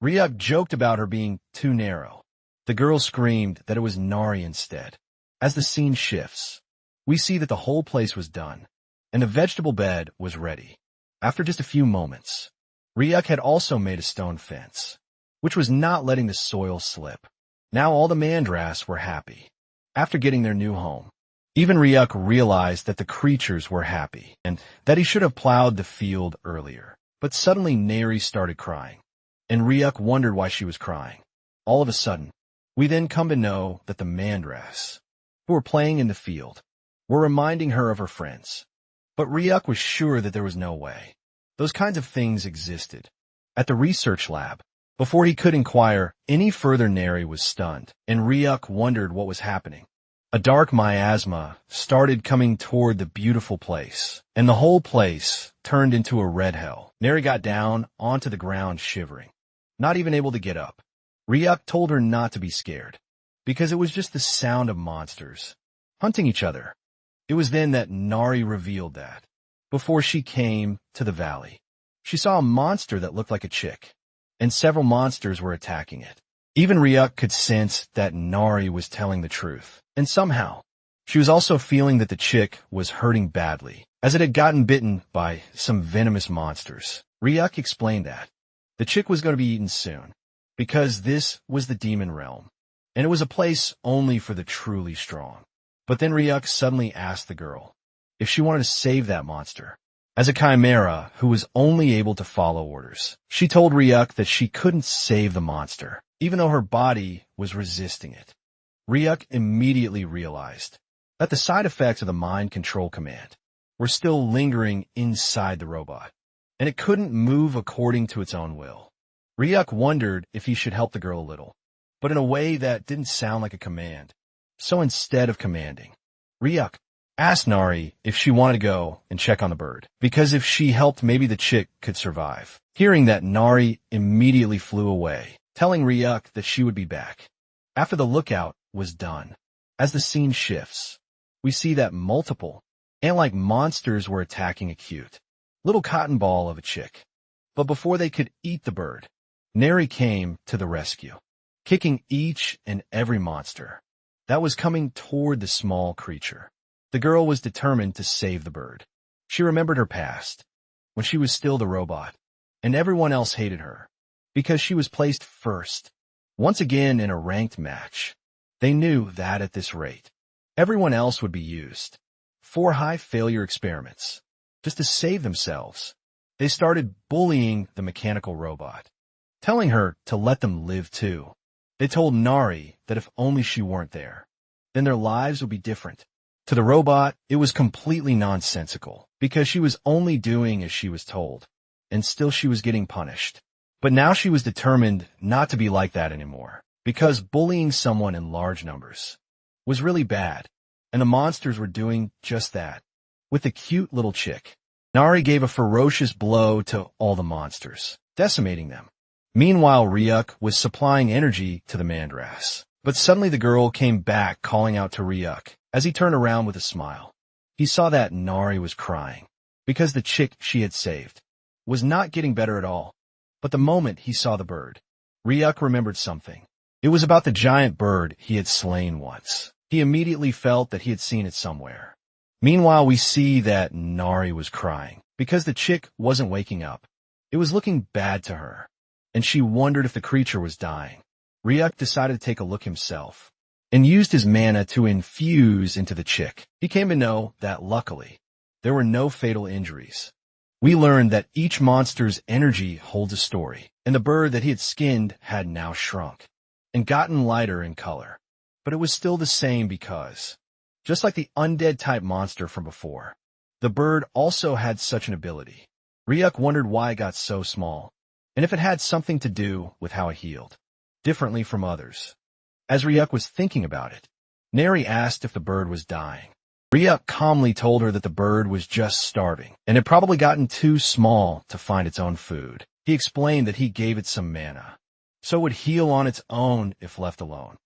Ryuk joked about her being too narrow. The girl screamed that it was Nari instead. As the scene shifts, we see that the whole place was done, and the vegetable bed was ready. After just a few moments, Ryuk had also made a stone fence, which was not letting the soil slip. Now all the Mandras were happy. After getting their new home, even Ryuk realized that the creatures were happy, and that he should have plowed the field earlier. But suddenly Neri started crying, and Ryuk wondered why she was crying. All of a sudden, we then come to know that the Mandras, who were playing in the field, were reminding her of her friends. But Ryuk was sure that there was no way those kinds of things existed. At the research lab, before he could inquire any further, Neri was stunned, and Ryuk wondered what was happening. A dark miasma started coming toward the beautiful place, and the whole place turned into a red hell. Neri got down onto the ground shivering, not even able to get up. Ryuk told her not to be scared, because it was just the sound of monsters hunting each other. It was then that Nari revealed that, before she came to the valley, she saw a monster that looked like a chick, and several monsters were attacking it. Even Ryuk could sense that Nari was telling the truth, and somehow, she was also feeling that the chick was hurting badly, as it had gotten bitten by some venomous monsters. Ryuk explained that the chick was going to be eaten soon, because this was the demon realm, and it was a place only for the truly strong. But then Ryuk suddenly asked the girl if she wanted to save that monster. As a chimera who was only able to follow orders, she told Ryuk that she couldn't save the monster, even though her body was resisting it. Ryuk immediately realized that the side effects of the mind control command were still lingering inside the robot, and it couldn't move according to its own will. Ryuk wondered if he should help the girl a little, but in a way that didn't sound like a command. So instead of commanding, Ryuk asked Nari if she wanted to go and check on the bird, because if she helped, maybe the chick could survive. Hearing that, Nari immediately flew away, telling Ryuk that she would be back after the lookout was done. As the scene shifts, we see that multiple ant-like monsters were attacking a cute little cotton ball of a chick. But before they could eat the bird, Neri came to the rescue, kicking each and every monster that was coming toward the small creature. The girl was determined to save the bird. She remembered her past, when she was still the robot, and everyone else hated her, because she was placed first, once again in a ranked match. They knew that at this rate, everyone else would be used for high-failure experiments, just to save themselves. They started bullying the mechanical robot, telling her to let them live too. They told Nari that if only she weren't there, then their lives would be different. To the robot, it was completely nonsensical, because she was only doing as she was told, and still she was getting punished. But now she was determined not to be like that anymore, because bullying someone in large numbers was really bad, and the monsters were doing just that. With the cute little chick, Nari gave a ferocious blow to all the monsters, decimating them. Meanwhile, Ryuk was supplying energy to the Mandras. But suddenly the girl came back, calling out to Ryuk. As he turned around with a smile, he saw that Nari was crying, because the chick she had saved was not getting better at all. But the moment he saw the bird, Ryuk remembered something. It was about the giant bird he had slain once. He immediately felt that he had seen it somewhere. Meanwhile, we see that Nari was crying, because the chick wasn't waking up. It was looking bad to her, and she wondered if the creature was dying. Ryuk decided to take a look himself, and used his mana to infuse into the chick. He came to know that, luckily, there were no fatal injuries. We learned that each monster's energy holds a story, and the bird that he had skinned had now shrunk and gotten lighter in color. But it was still the same because, just like the undead-type monster from before, The bird also had such an ability. Ryuk wondered why it got so small, and if it had something to do with how it healed, differently from others. As Ryuk was thinking about it, Neri asked if the bird was dying. Ryuk calmly told her that the bird was just starving, and had probably gotten too small to find its own food. He explained that he gave it some mana, so it would heal on its own if left alone.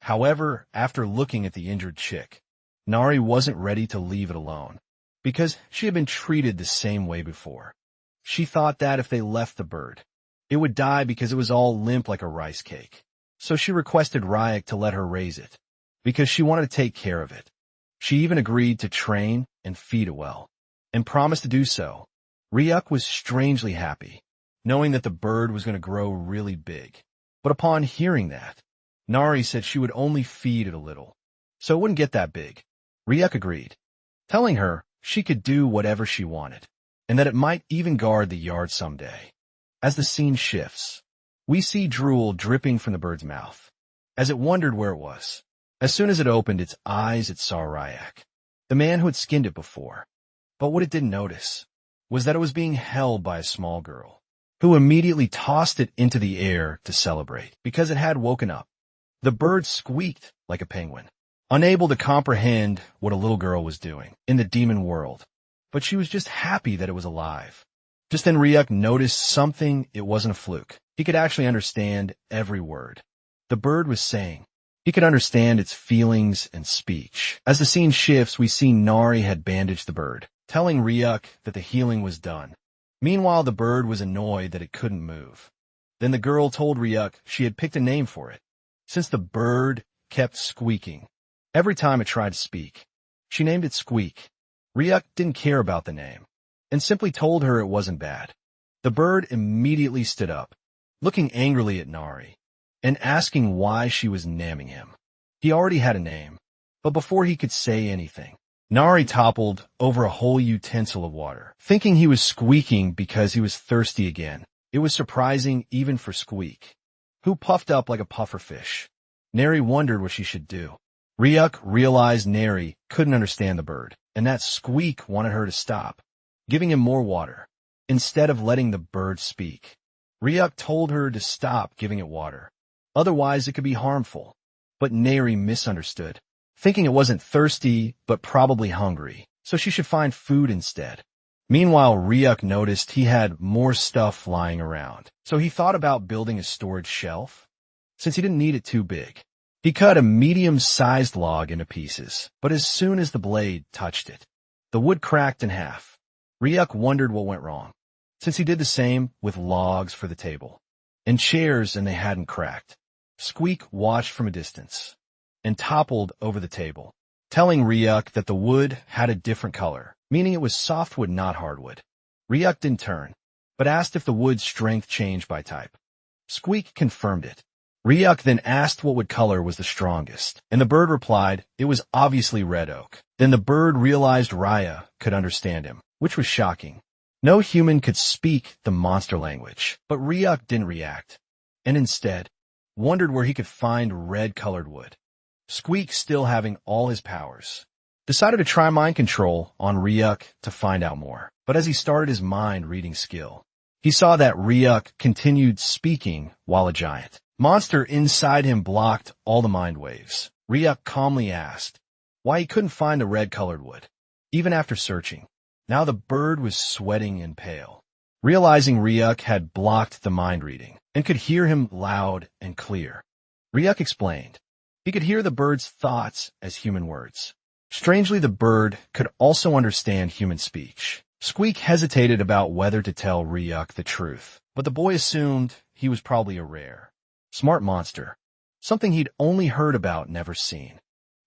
However, after looking at the injured chick, Nari wasn't ready to leave it alone, because she had been treated the same way before. She thought that if they left the bird, it would die because it was all limp like a rice cake. So she requested Ryuk to let her raise it, because she wanted to take care of it. She even agreed to train and feed it well, and promised to do so. Ryuk was strangely happy, knowing that the bird was going to grow really big. But upon hearing that, Nari said she would only feed it a little, so it wouldn't get that big. Ryuk agreed, telling her she could do whatever she wanted, and that it might even guard the yard someday. As the scene shifts, we see drool dripping from the bird's mouth, as it wondered where it was. As soon as it opened its eyes, it saw Ryuk, the man who had skinned it before. But what it didn't notice was that it was being held by a small girl, who immediately tossed it into the air to celebrate, because it had woken up. The bird squeaked like a penguin, unable to comprehend what a little girl was doing in the demon world, but she was just happy that it was alive. Just then Ryuk noticed something. It wasn't a fluke. He could actually understand every word the bird was saying. He could understand its feelings and speech. As the scene shifts, we see Nari had bandaged the bird, telling Ryuk that the healing was done. Meanwhile, the bird was annoyed that it couldn't move. Then the girl told Ryuk she had picked a name for it, since the bird kept squeaking every time it tried to speak. She named it Squeak. Ryuk didn't care about the name, and simply told her it wasn't bad. The bird immediately stood up, looking angrily at Nari, and asking why she was naming him. He already had a name, but before he could say anything, Nari toppled over a whole utensil of water, thinking he was squeaking because he was thirsty again. It was surprising even for Squeak, who puffed up like a puffer fish. Neri wondered what she should do. Ryuk realized Neri couldn't understand the bird, and that Squeak wanted her to stop, giving him more water, instead of letting the bird speak. Ryuk told her to stop giving it water, otherwise it could be harmful. But Neri misunderstood, thinking it wasn't thirsty, but probably hungry, so she should find food instead. Meanwhile, Ryuk noticed he had more stuff lying around, so he thought about building a storage shelf, since he didn't need it too big. He cut a medium-sized log into pieces, but as soon as the blade touched it, the wood cracked in half. Ryuk wondered what went wrong, since he did the same with logs for the table and chairs, and they hadn't cracked. Squeak watched from a distance and toppled over the table, telling Ryuk that the wood had a different color, meaning it was softwood, not hardwood. Ryuk didn't turn, but asked if the wood's strength changed by type. Squeak confirmed it. Ryuk then asked what wood color was the strongest, and the bird replied it was obviously red oak. Then the bird realized Raya could understand him, which was shocking. No human could speak the monster language, but Ryuk didn't react, and instead wondered where he could find red-colored wood. Squeak, still having all his powers, decided to try mind control on Ryuk to find out more. But as he started his mind-reading skill, he saw that Ryuk continued speaking while a giant monster inside him blocked all the mind waves. Ryuk calmly asked why he couldn't find the red-colored wood, even after searching. Now the bird was sweating and pale, realizing Ryuk had blocked the mind reading and could hear him loud and clear. Ryuk explained he could hear the bird's thoughts as human words. Strangely, the bird could also understand human speech. Squeak hesitated about whether to tell Ryuk the truth, but the boy assumed he was probably a rare, smart monster, something he'd only heard about, never seen.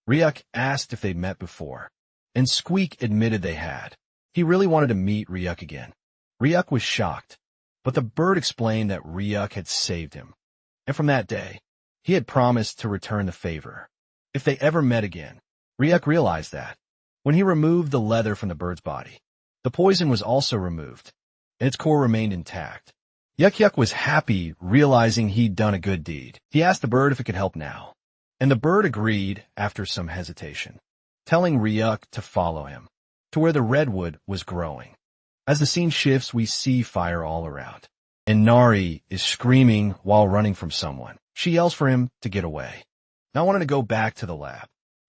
Ryuk asked if they'd met before, and Squeak admitted they had. He really wanted to meet Ryuk again. Ryuk was shocked, but the bird explained that Ryuk had saved him, and from that day, he had promised to return the favor if they ever met again. Ryuk realized that when he removed the leather from the bird's body, the poison was also removed, and its core remained intact. Yuk was happy, realizing he'd done a good deed. He asked the bird if it could help now, and the bird agreed after some hesitation, telling Ryuk to follow him to where the redwood was growing. As the scene shifts, we see fire all around. And Nari is screaming while running from someone. She yells for him to get away, not wanting to go back to the lab.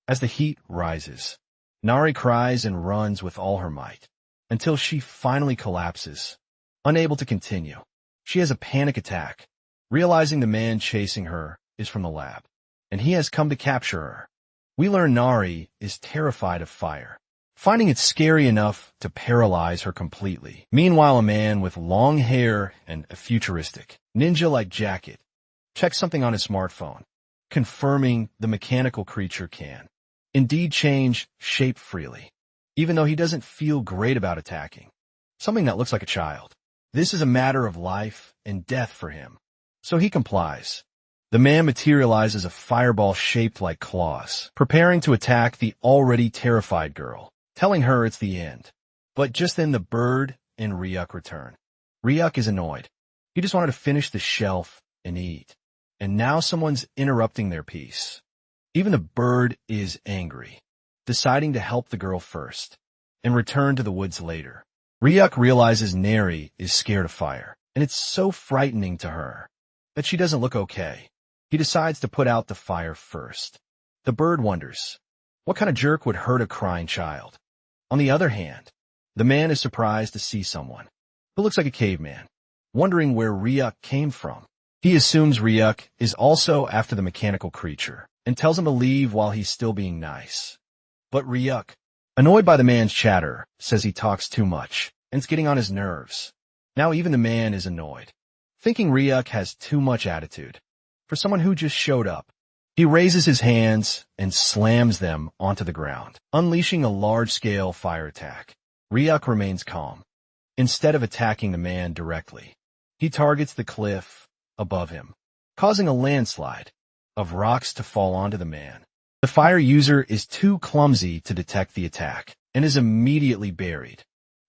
As the heat rises, Nari cries and runs with all her might, until she finally collapses, unable to continue. She has a panic attack, realizing the man chasing her is from the lab, and he has come to capture her. We learn Nari is terrified of fire, finding it scary enough to paralyze her completely. Meanwhile, a man with long hair and a futuristic, ninja-like jacket checks something on his smartphone, confirming the mechanical creature can indeed change shape freely, even though he doesn't feel great about attacking something that looks like a child. This is a matter of life and death for him, so he complies. The man materializes a fireball shaped like claws, preparing to attack the already terrified girl, telling her it's the end. But just then the bird and Ryuk return. Ryuk is annoyed. He just wanted to finish the shelf and eat, and now someone's interrupting their peace. Even the bird is angry, deciding to help the girl first and return to the woods later. Ryuk realizes Neri is scared of fire, and it's so frightening to her that she doesn't look okay. He decides to put out the fire first. The bird wonders, what kind of jerk would hurt a crying child? On the other hand, the man is surprised to see someone who looks like a caveman, wondering where Ryuk came from. He assumes Ryuk is also after the mechanical creature and tells him to leave while he's still being nice. But Ryuk, annoyed by the man's chatter, says he talks too much and it's getting on his nerves. Now even the man is annoyed, thinking Ryuk has too much attitude for someone who just showed up. He raises his hands and slams them onto the ground, unleashing a large-scale fire attack. Ryuk remains calm. Instead of attacking the man directly, he targets the cliff above him, causing a landslide of rocks to fall onto the man. The fire user is too clumsy to detect the attack and is immediately buried.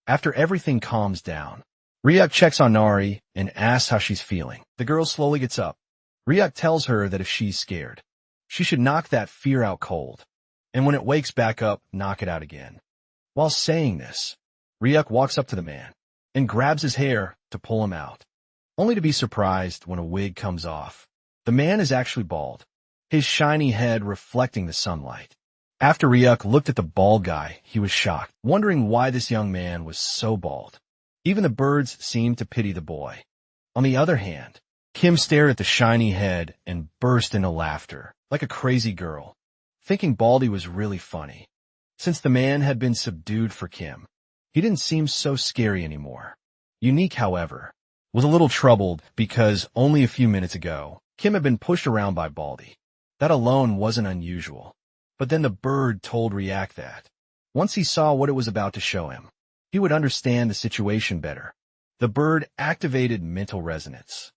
After everything calms down, Ryuk checks on Nari and asks how she's feeling. The girl slowly gets up. Ryuk tells her that if she's scared, she should knock that fear out cold, and when it wakes back up, knock it out again. While saying this, Ryuk walks up to the man and grabs his hair to pull him out, only to be surprised when a wig comes off. The man is actually bald, his shiny head reflecting the sunlight. After Ryuk looked at the bald guy, he was shocked, wondering why this young man was so bald. Even the birds seemed to pity the boy. On the other hand, Kim stared at the shiny head and burst into laughter, like a crazy girl, thinking Baldy was really funny. Since the man had been subdued for Kim, he didn't seem so scary anymore. Unique, however, was a little troubled because only a few minutes ago, Kim had been pushed around by Baldy. That alone wasn't unusual. But then the bird told Ryuk that, once he saw what it was about to show him, he would understand the situation better. The bird activated mental resonance,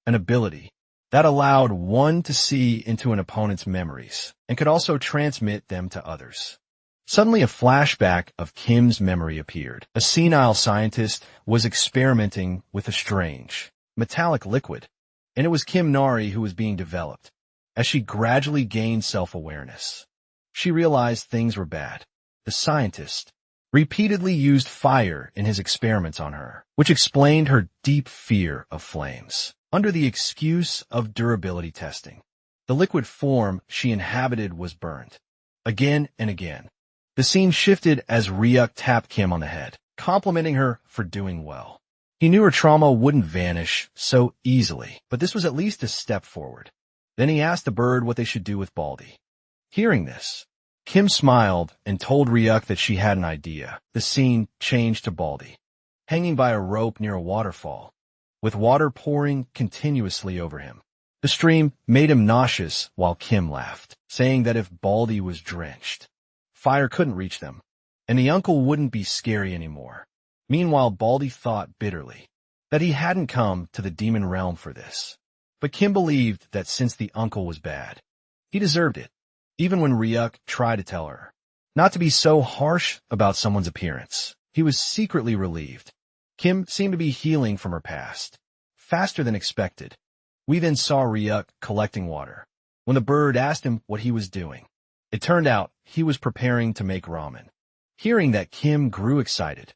an ability that allowed one to see into an opponent's memories and could also transmit them to others. Suddenly a flashback of Kim's memory appeared. A senile scientist was experimenting with a strange, metallic liquid, and it was Kim Nari who was being developed. As she gradually gained self-awareness, she realized things were bad. The scientist repeatedly used fire in his experiments on her, which explained her deep fear of flames. Under the excuse of durability testing, the liquid form she inhabited was burned. Again and again. The scene shifted as Ryuk tapped Kim on the head, complimenting her for doing well. He knew her trauma wouldn't vanish so easily, but this was at least a step forward. Then he asked the bird what they should do with Baldy. Hearing this, Kim smiled and told Ryuk that she had an idea. The scene changed to Baldy, hanging by a rope near a waterfall, with water pouring continuously over him. The stream made him nauseous while Kim laughed, saying that if Baldy was drenched, fire couldn't reach them, and the uncle wouldn't be scary anymore. Meanwhile, Baldy thought bitterly that he hadn't come to the demon realm for this. But Kim believed that since the uncle was bad, he deserved it, even when Ryuk tried to tell her not to be so harsh about someone's appearance. He was secretly relieved. Kim seemed to be healing from her past, faster than expected. We then saw Ryuk collecting water. When the bird asked him what he was doing, it turned out he was preparing to make ramen. Hearing that, Kim grew excited,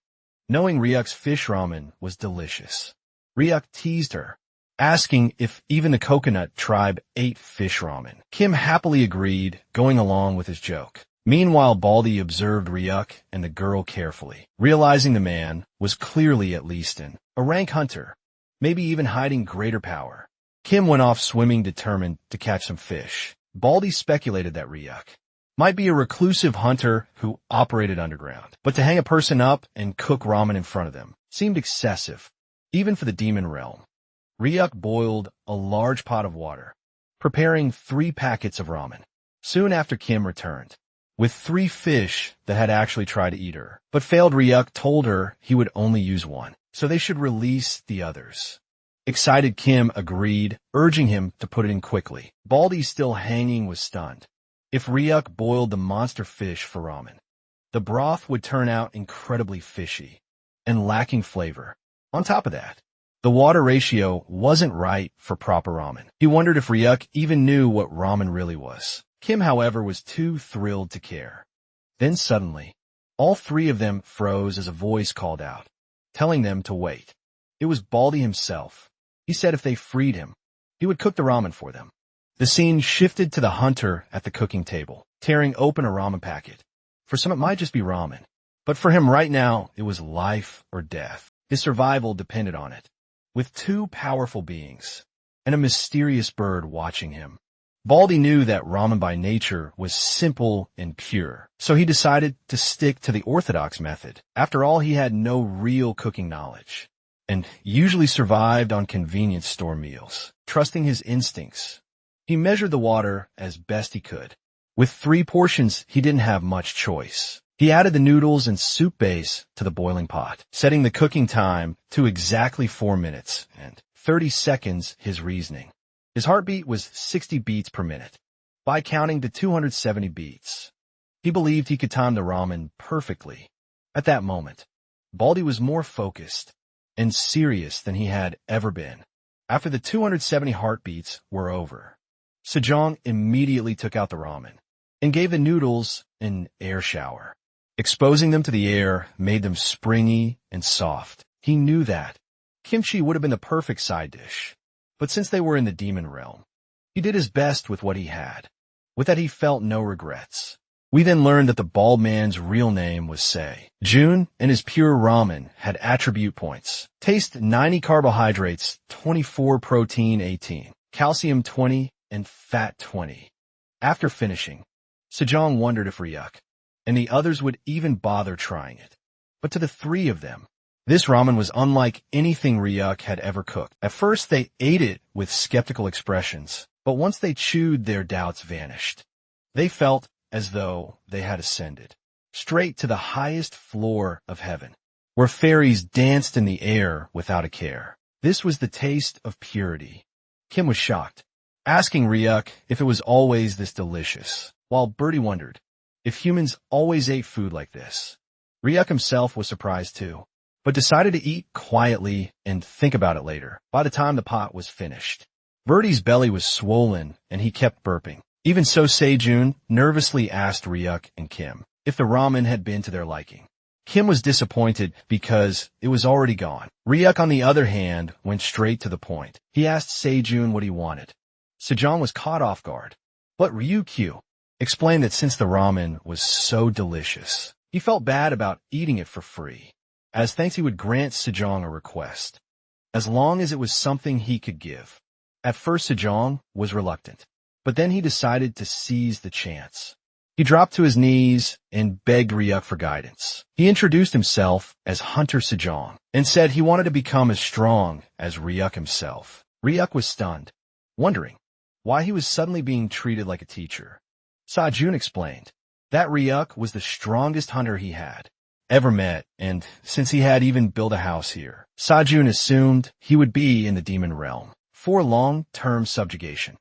knowing Ryuk's fish ramen was delicious. Ryuk teased her, asking if even the coconut tribe ate fish ramen. Kim happily agreed, going along with his joke. Meanwhile, Baldy observed Ryuk and the girl carefully, realizing the man was clearly at least a rank hunter, maybe even hiding greater power. Kim went off swimming, determined to catch some fish. Baldy speculated that Ryuk might be a reclusive hunter who operated underground, but to hang a person up and cook ramen in front of them seemed excessive, even for the demon realm. Ryuk boiled a large pot of water, preparing 3 packets of ramen. Soon after, Kim returned with 3 fish that had actually tried to eat her, but failed. Ryuk told her he would only use 1, so they should release the others. Excited, Kim agreed, urging him to put it in quickly. Baldy, still hanging, was stunned. If Ryuk boiled the monster fish for ramen, the broth would turn out incredibly fishy and lacking flavor. On top of that, the water ratio wasn't right for proper ramen. He wondered if Ryuk even knew what ramen really was. Kim, however, was too thrilled to care. Then suddenly, all 3 of them froze as a voice called out, telling them to wait. It was Baldy himself. He said if they freed him, he would cook the ramen for them. The scene shifted to the hunter at the cooking table, tearing open a ramen packet. For some, it might just be ramen, but for him right now, it was life or death. His survival depended on it. With 2 powerful beings and a mysterious bird watching him, Baldy knew that ramen by nature was simple and pure, so he decided to stick to the orthodox method. After all, he had no real cooking knowledge and usually survived on convenience store meals. Trusting his instincts, he measured the water as best he could. With 3 portions, he didn't have much choice. He added the noodles and soup base to the boiling pot, setting the cooking time to exactly 4 minutes and 30 seconds. His reasoning: his heartbeat was 60 beats per minute. By counting to 270 beats, he believed he could time the ramen perfectly. At that moment, Baldy was more focused and serious than he had ever been. After the 270 heartbeats were over, Sejong immediately took out the ramen and gave the noodles an air shower. Exposing them to the air made them springy and soft. He knew that kimchi would have been the perfect side dish, but since they were in the demon realm, he did his best with what he had. With that, he felt no regrets. We then learned that the bald man's real name was Se Jun, and his pure ramen had attribute points. Taste: 90 carbohydrates, 24 protein, 18 calcium, 20 and fat, 20. After finishing, Sejong wondered if Ryuk and the others would even bother trying it. But to the 3 of them, this ramen was unlike anything Ryuk had ever cooked. At first, they ate it with skeptical expressions, but once they chewed, their doubts vanished. They felt as though they had ascended straight to the highest floor of heaven, where fairies danced in the air without a care. This was the taste of purity. Kim was shocked, asking Ryuk if it was always this delicious, while Birdie wondered if humans always ate food like this. Ryuk himself was surprised too, but decided to eat quietly and think about it later. By the time the pot was finished, Birdie's belly was swollen and he kept burping. Even so, Sejun nervously asked Ryuk and Kim if the ramen had been to their liking. Kim was disappointed because it was already gone. Ryuk, on the other hand, went straight to the point. He asked Sejun what he wanted. Sejong was caught off guard, but Ryukyu explained that since the ramen was so delicious, he felt bad about eating it for free. As thanks, he would grant Sejong a request, as long as it was something he could give. At first, Sejong was reluctant, but then he decided to seize the chance. He dropped to his knees and begged Ryuk for guidance. He introduced himself as Hunter Sejong and said he wanted to become as strong as Ryuk himself. Ryuk was stunned, wondering why he was suddenly being treated like a teacher. Sejun explained that Ryuk was the strongest hunter he had ever met, and since he had even built a house here, Sejun assumed he would be in the demon realm for long-term subjugation.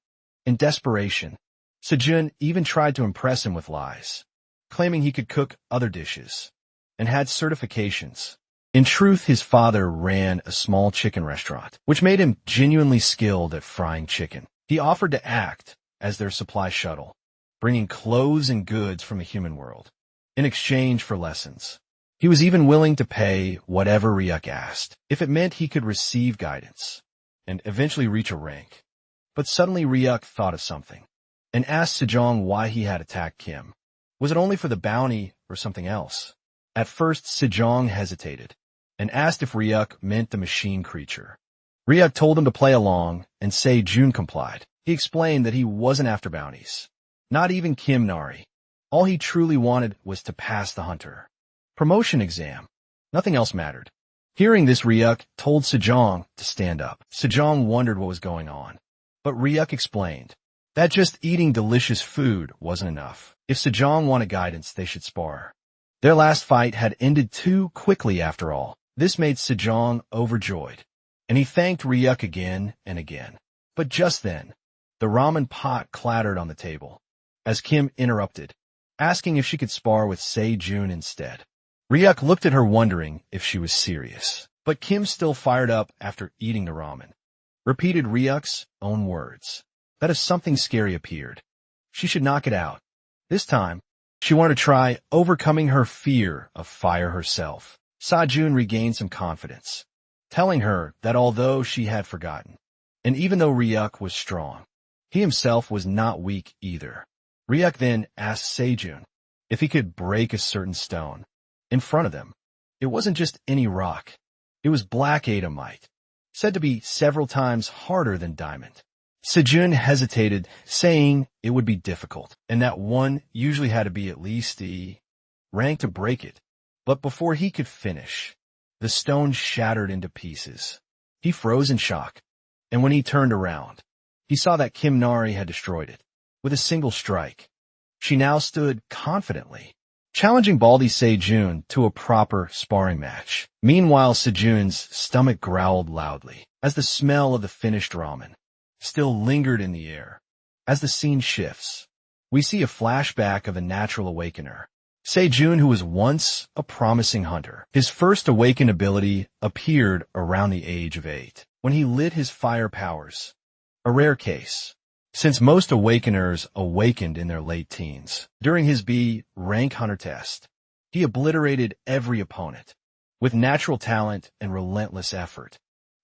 In desperation, Sejun even tried to impress him with lies, claiming he could cook other dishes and had certifications. In truth, his father ran a small chicken restaurant, which made him genuinely skilled at frying chicken. He offered to act as their supply shuttle, bringing clothes and goods from the human world. in exchange for lessons. He was even willing to pay whatever Ryuk asked, if it meant he could receive guidance and eventually reach a rank. But suddenly Ryuk thought of something and asked Sejong why he had attacked Kim. Was it only for the bounty or something else? At first, Sejong hesitated and asked if Ryuk meant the machine creature. Ryuk told him to play along, and Sejun complied. He explained that he wasn't after bounties, not even Kim Nari. All he truly wanted was to pass the hunter promotion exam. Nothing else mattered. Hearing this, Ryuk told Sejong to stand up. Sejong wondered what was going on, but Ryuk explained that just eating delicious food wasn't enough. If Sejong wanted guidance, they should spar. Their last fight had ended too quickly after all. This made Sejong overjoyed, and he thanked Ryuk again and again. But just then, the ramen pot clattered on the table, as Kim interrupted, asking if she could spar with Sejun instead. Ryuk looked at her wondering if she was serious, but Kim, still fired up after eating the ramen, repeated Ryuk's own words, that if something scary appeared, she should knock it out. This time, she wanted to try overcoming her fear of fire herself. Sejun regained some confidence, telling her that although she had forgotten, and even though Ryuk was strong, he himself was not weak either. Ryuk then asked Sejun if he could break a certain stone in front of them. It wasn't just any rock. It was black adamite, said to be several times harder than diamond. Sejun hesitated, saying it would be difficult, and that one usually had to be at least the rank to break it. But before he could finish, the stone shattered into pieces. He froze in shock, and when he turned around, he saw that Kim Nari had destroyed it with a single strike. She now stood confidently, challenging Baldy Sejun to a proper sparring match. Meanwhile, Sejun's stomach growled loudly as the smell of the finished ramen still lingered in the air. As the scene shifts, we see a flashback of a natural awakener, Sejun, who was once a promising hunter. His first awakened ability appeared around the age of 8, when he lit his fire powers, a rare case, since most awakeners awakened in their late teens. During his B rank hunter test, he obliterated every opponent with natural talent and relentless effort.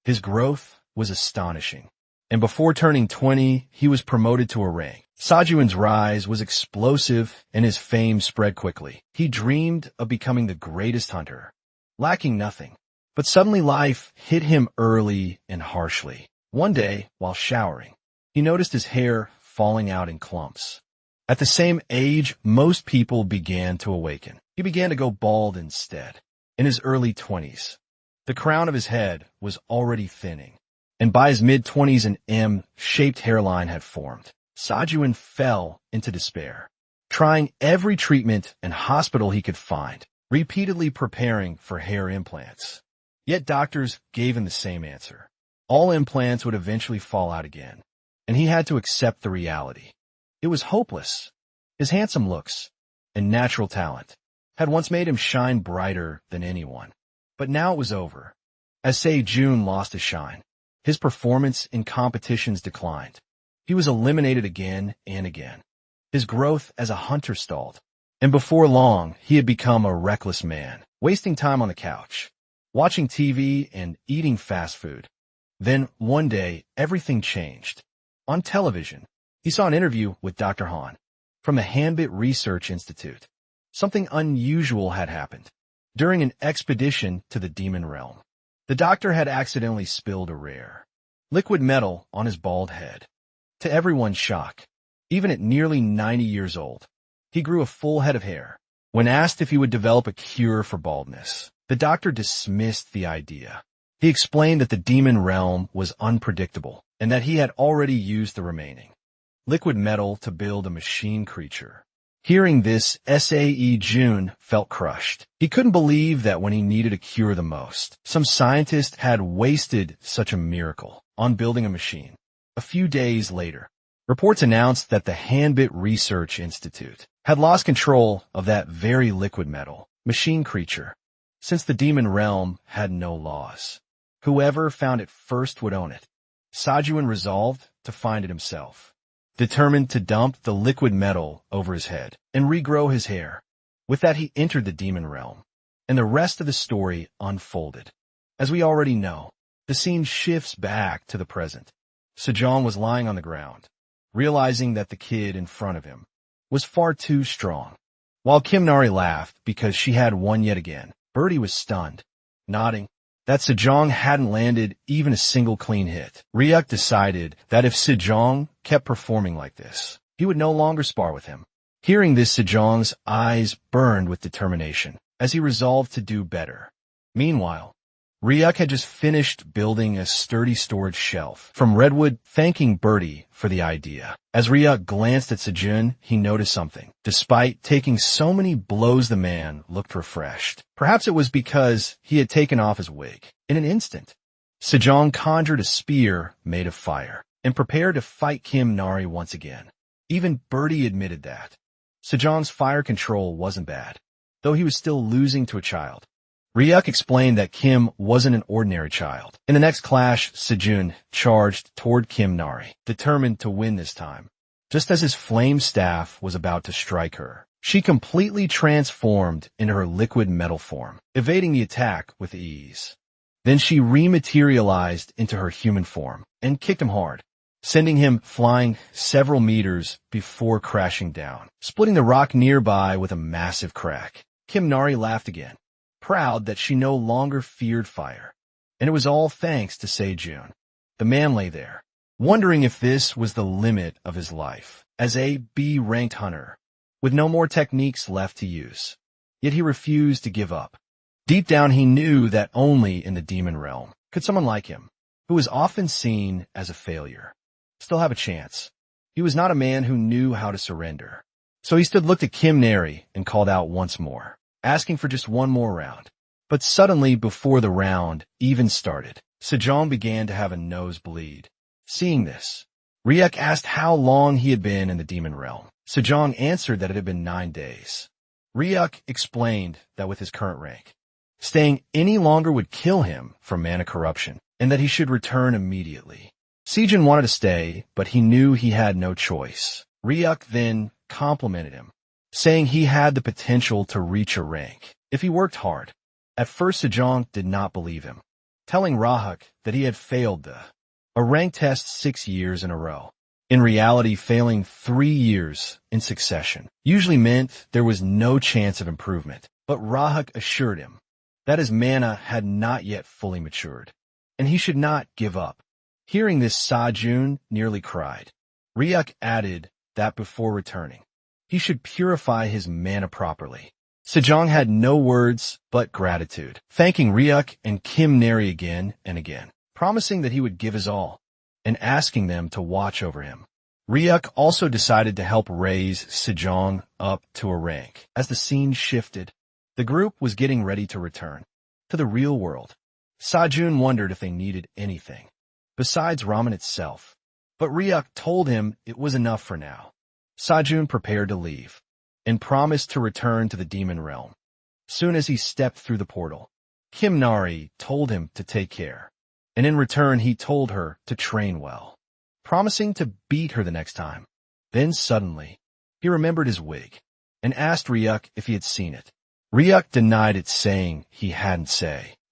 His growth was astonishing, and before turning 20, he was promoted to a rank. Sejun's rise was explosive, and his fame spread quickly. He dreamed of becoming the greatest hunter, lacking nothing. But suddenly life hit him early and harshly. One day, while showering, he noticed his hair falling out in clumps. At the same age, most people began to awaken. He began to go bald instead. In his early 20s, the crown of his head was already thinning, and by his mid-20s an M-shaped hairline had formed. Sejun fell into despair, trying every treatment and hospital he could find, repeatedly preparing for hair implants. Yet doctors gave him the same answer. All implants would eventually fall out again, and he had to accept the reality. It was hopeless. His handsome looks and natural talent had once made him shine brighter than anyone. But now it was over. As Sejun lost his shine, his performance in competitions declined. He was eliminated again and again. His growth as a hunter stalled, and before long, he had become a reckless man, wasting time on the couch, watching TV and eating fast food. Then, one day, everything changed. On television, he saw an interview with Dr. Han from the Hanbit Research Institute. Something unusual had happened. During an expedition to the demon realm, the doctor had accidentally spilled a rare liquid metal on his bald head. To everyone's shock, even at nearly 90 years old, he grew a full head of hair. When asked if he would develop a cure for baldness, the doctor dismissed the idea. He explained that the demon realm was unpredictable and that he had already used the remaining liquid metal to build a machine creature. Hearing this, Sejun felt crushed. He couldn't believe that when he needed a cure the most, some scientist had wasted such a miracle on building a machine. A few days later, reports announced that the Hanbit Research Institute had lost control of that very liquid metal machine creature, since the demon realm had no laws. Whoever found it first would own it. Sejun resolved to find it himself, determined to dump the liquid metal over his head and regrow his hair. With that, he entered the demon realm, and the rest of the story unfolded. As we already know, the scene shifts back to the present. Sejong was lying on the ground, realizing that the kid in front of him was far too strong. While Kim Nari laughed because she had won yet again, Birdie was stunned, nodding that Sejong hadn't landed even a single clean hit. Ryuk decided that if Sejong kept performing like this, he would no longer spar with him. Hearing this, Sejong's eyes burned with determination as he resolved to do better. Meanwhile, Ryuk had just finished building a sturdy storage shelf from redwood, thanking Birdie for the idea. As Ryuk glanced at Sejun, he noticed something. Despite taking so many blows, the man looked refreshed. Perhaps it was because he had taken off his wig. In an instant, Sejong conjured a spear made of fire and prepared to fight Kim Nari once again. Even Birdie admitted that Sejong's fire control wasn't bad, though he was still losing to a child. Ryuk explained that Kim wasn't an ordinary child. In the next clash, Sejun charged toward Kim Nari, determined to win this time. Just as his flame staff was about to strike her, she completely transformed into her liquid metal form, evading the attack with ease. Then she rematerialized into her human form and kicked him hard, sending him flying several meters before crashing down, splitting the rock nearby with a massive crack. Kim Nari laughed again, proud that she no longer feared fire, and it was all thanks to Sejun. The man lay there, wondering if this was the limit of his life as a B-ranked hunter, with no more techniques left to use. Yet he refused to give up. Deep down he knew that only in the demon realm could someone like him, who was often seen as a failure, still have a chance. He was not a man who knew how to surrender. So he looked at Kim Nari and called out once more, asking for just one more round. But suddenly, before the round even started, Sejong began to have a nosebleed. Seeing this, Ryuk asked how long he had been in the demon realm. Sejong answered that it had been 9 days. Ryuk explained that with his current rank, staying any longer would kill him from mana corruption, and that he should return immediately. Sejun wanted to stay, but he knew he had no choice. Ryuk then complimented him, saying he had the potential to reach a rank if he worked hard. At first, Sejong did not believe him, telling Rahak that he had failed a rank test 6 years in a row. In reality, failing 3 years in succession usually meant there was no chance of improvement, but Rahak assured him that his mana had not yet fully matured, and he should not give up. Hearing this, Sejun nearly cried. Ryuk added that before returning, he should purify his mana properly. Sejong had no words but gratitude, thanking Ryuk and Kim Nari again and again, promising that he would give his all, and asking them to watch over him. Ryuk also decided to help raise Sejong up to a rank. As the scene shifted, the group was getting ready to return to the real world. Sejun wondered if they needed anything besides ramen itself, but Ryuk told him it was enough for now. Sejun prepared to leave and promised to return to the demon realm soon as he stepped through the portal. Kim Nari told him to take care, and in return he told her to train well, promising to beat her the next time. Then suddenly, he remembered his wig and asked Ryuk if he had seen it. Ryuk denied it, saying he hadn't.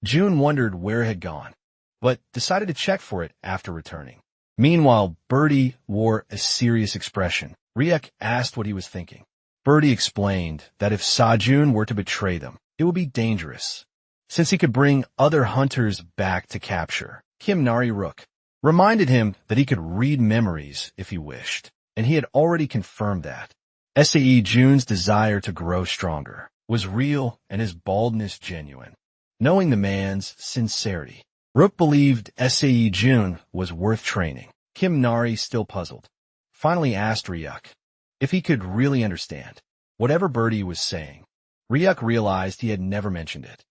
June wondered where it had gone, but decided to check for it after returning. Meanwhile, Birdie wore a serious expression. Ryuk asked what he was thinking. Birdie explained that if Sejun were to betray them, it would be dangerous, since he could bring other hunters back to capture. Kim Nari Rook reminded him that he could read memories if he wished, and he had already confirmed that. June's desire to grow stronger was real and his baldness genuine. Knowing the man's sincerity, Rook believed June was worth training. Kim Nari, still puzzled, finally asked Ryuk if he could really understand whatever Birdie was saying. Ryuk realized he had never mentioned it,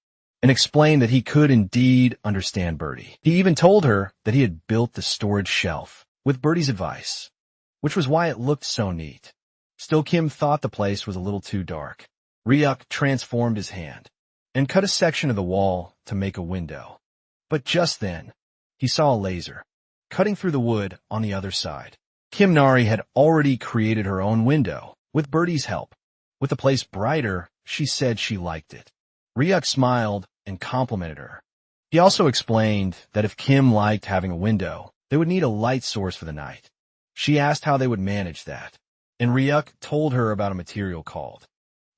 and explained that he could indeed understand Birdie. He even told her that he had built the storage shelf with Birdie's advice, which was why it looked so neat. Still, Kim thought the place was a little too dark. Ryuk transformed his hand and cut a section of the wall to make a window. But just then, he saw a laser cutting through the wood on the other side. Kim Nari had already created her own window with Birdie's help. With the place brighter, she said she liked it. Ryuk smiled and complimented her. He also explained that if Kim liked having a window, they would need a light source for the night. She asked how they would manage that, and Ryuk told her about a material called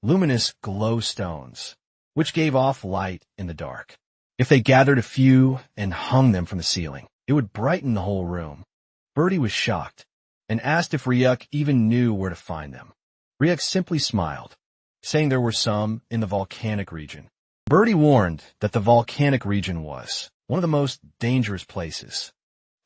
luminous glow stones, which gave off light in the dark. If they gathered a few and hung them from the ceiling, it would brighten the whole room. Birdie was shocked and asked if Ryuk even knew where to find them. Ryuk simply smiled, saying there were some in the volcanic region. Birdie warned that the volcanic region was one of the most dangerous places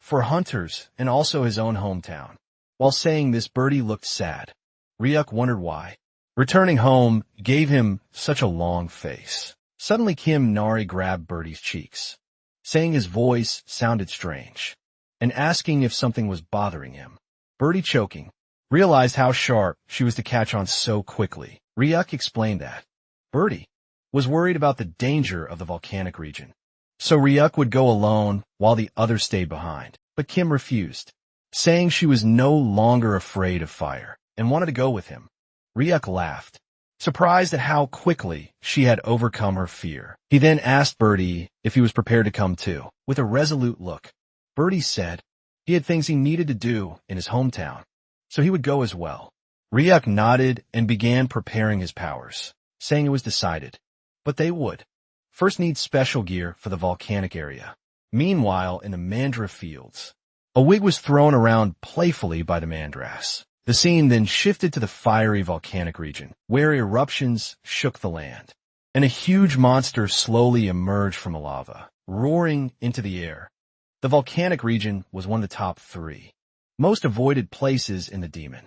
for hunters and also his own hometown. While saying this, Birdie looked sad. Ryuk wondered why. Returning home gave him such a long face. Suddenly Kim Nari grabbed Birdie's cheeks, saying his voice sounded strange, and asking if something was bothering him. Birdie, choking, realized how sharp she was to catch on so quickly. Ryuk explained that Birdie was worried about the danger of the volcanic region, so Ryuk would go alone while the others stayed behind. But Kim refused, saying she was no longer afraid of fire and wanted to go with him. Ryuk laughed, surprised at how quickly she had overcome her fear. He then asked Birdie if he was prepared to come too. With a resolute look, Birdie said he had things he needed to do in his hometown, so he would go as well. Ryuk nodded and began preparing his powers, saying it was decided, but they would first need special gear for the volcanic area. Meanwhile, in the Mandra fields, a wig was thrown around playfully by the Mandras. The scene then shifted to the fiery volcanic region, where eruptions shook the land, and a huge monster slowly emerged from the lava, roaring into the air. The volcanic region was one of the top 3 most avoided places in the demon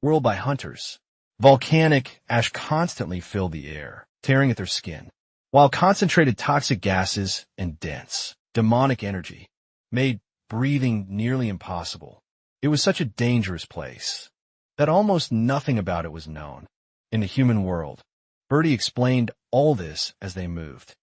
world by hunters. Volcanic ash constantly filled the air, tearing at their skin, while concentrated toxic gases and dense, demonic energy made breathing nearly impossible. It was such a dangerous place that almost nothing about it was known in the human world. Birdie explained all this as they moved,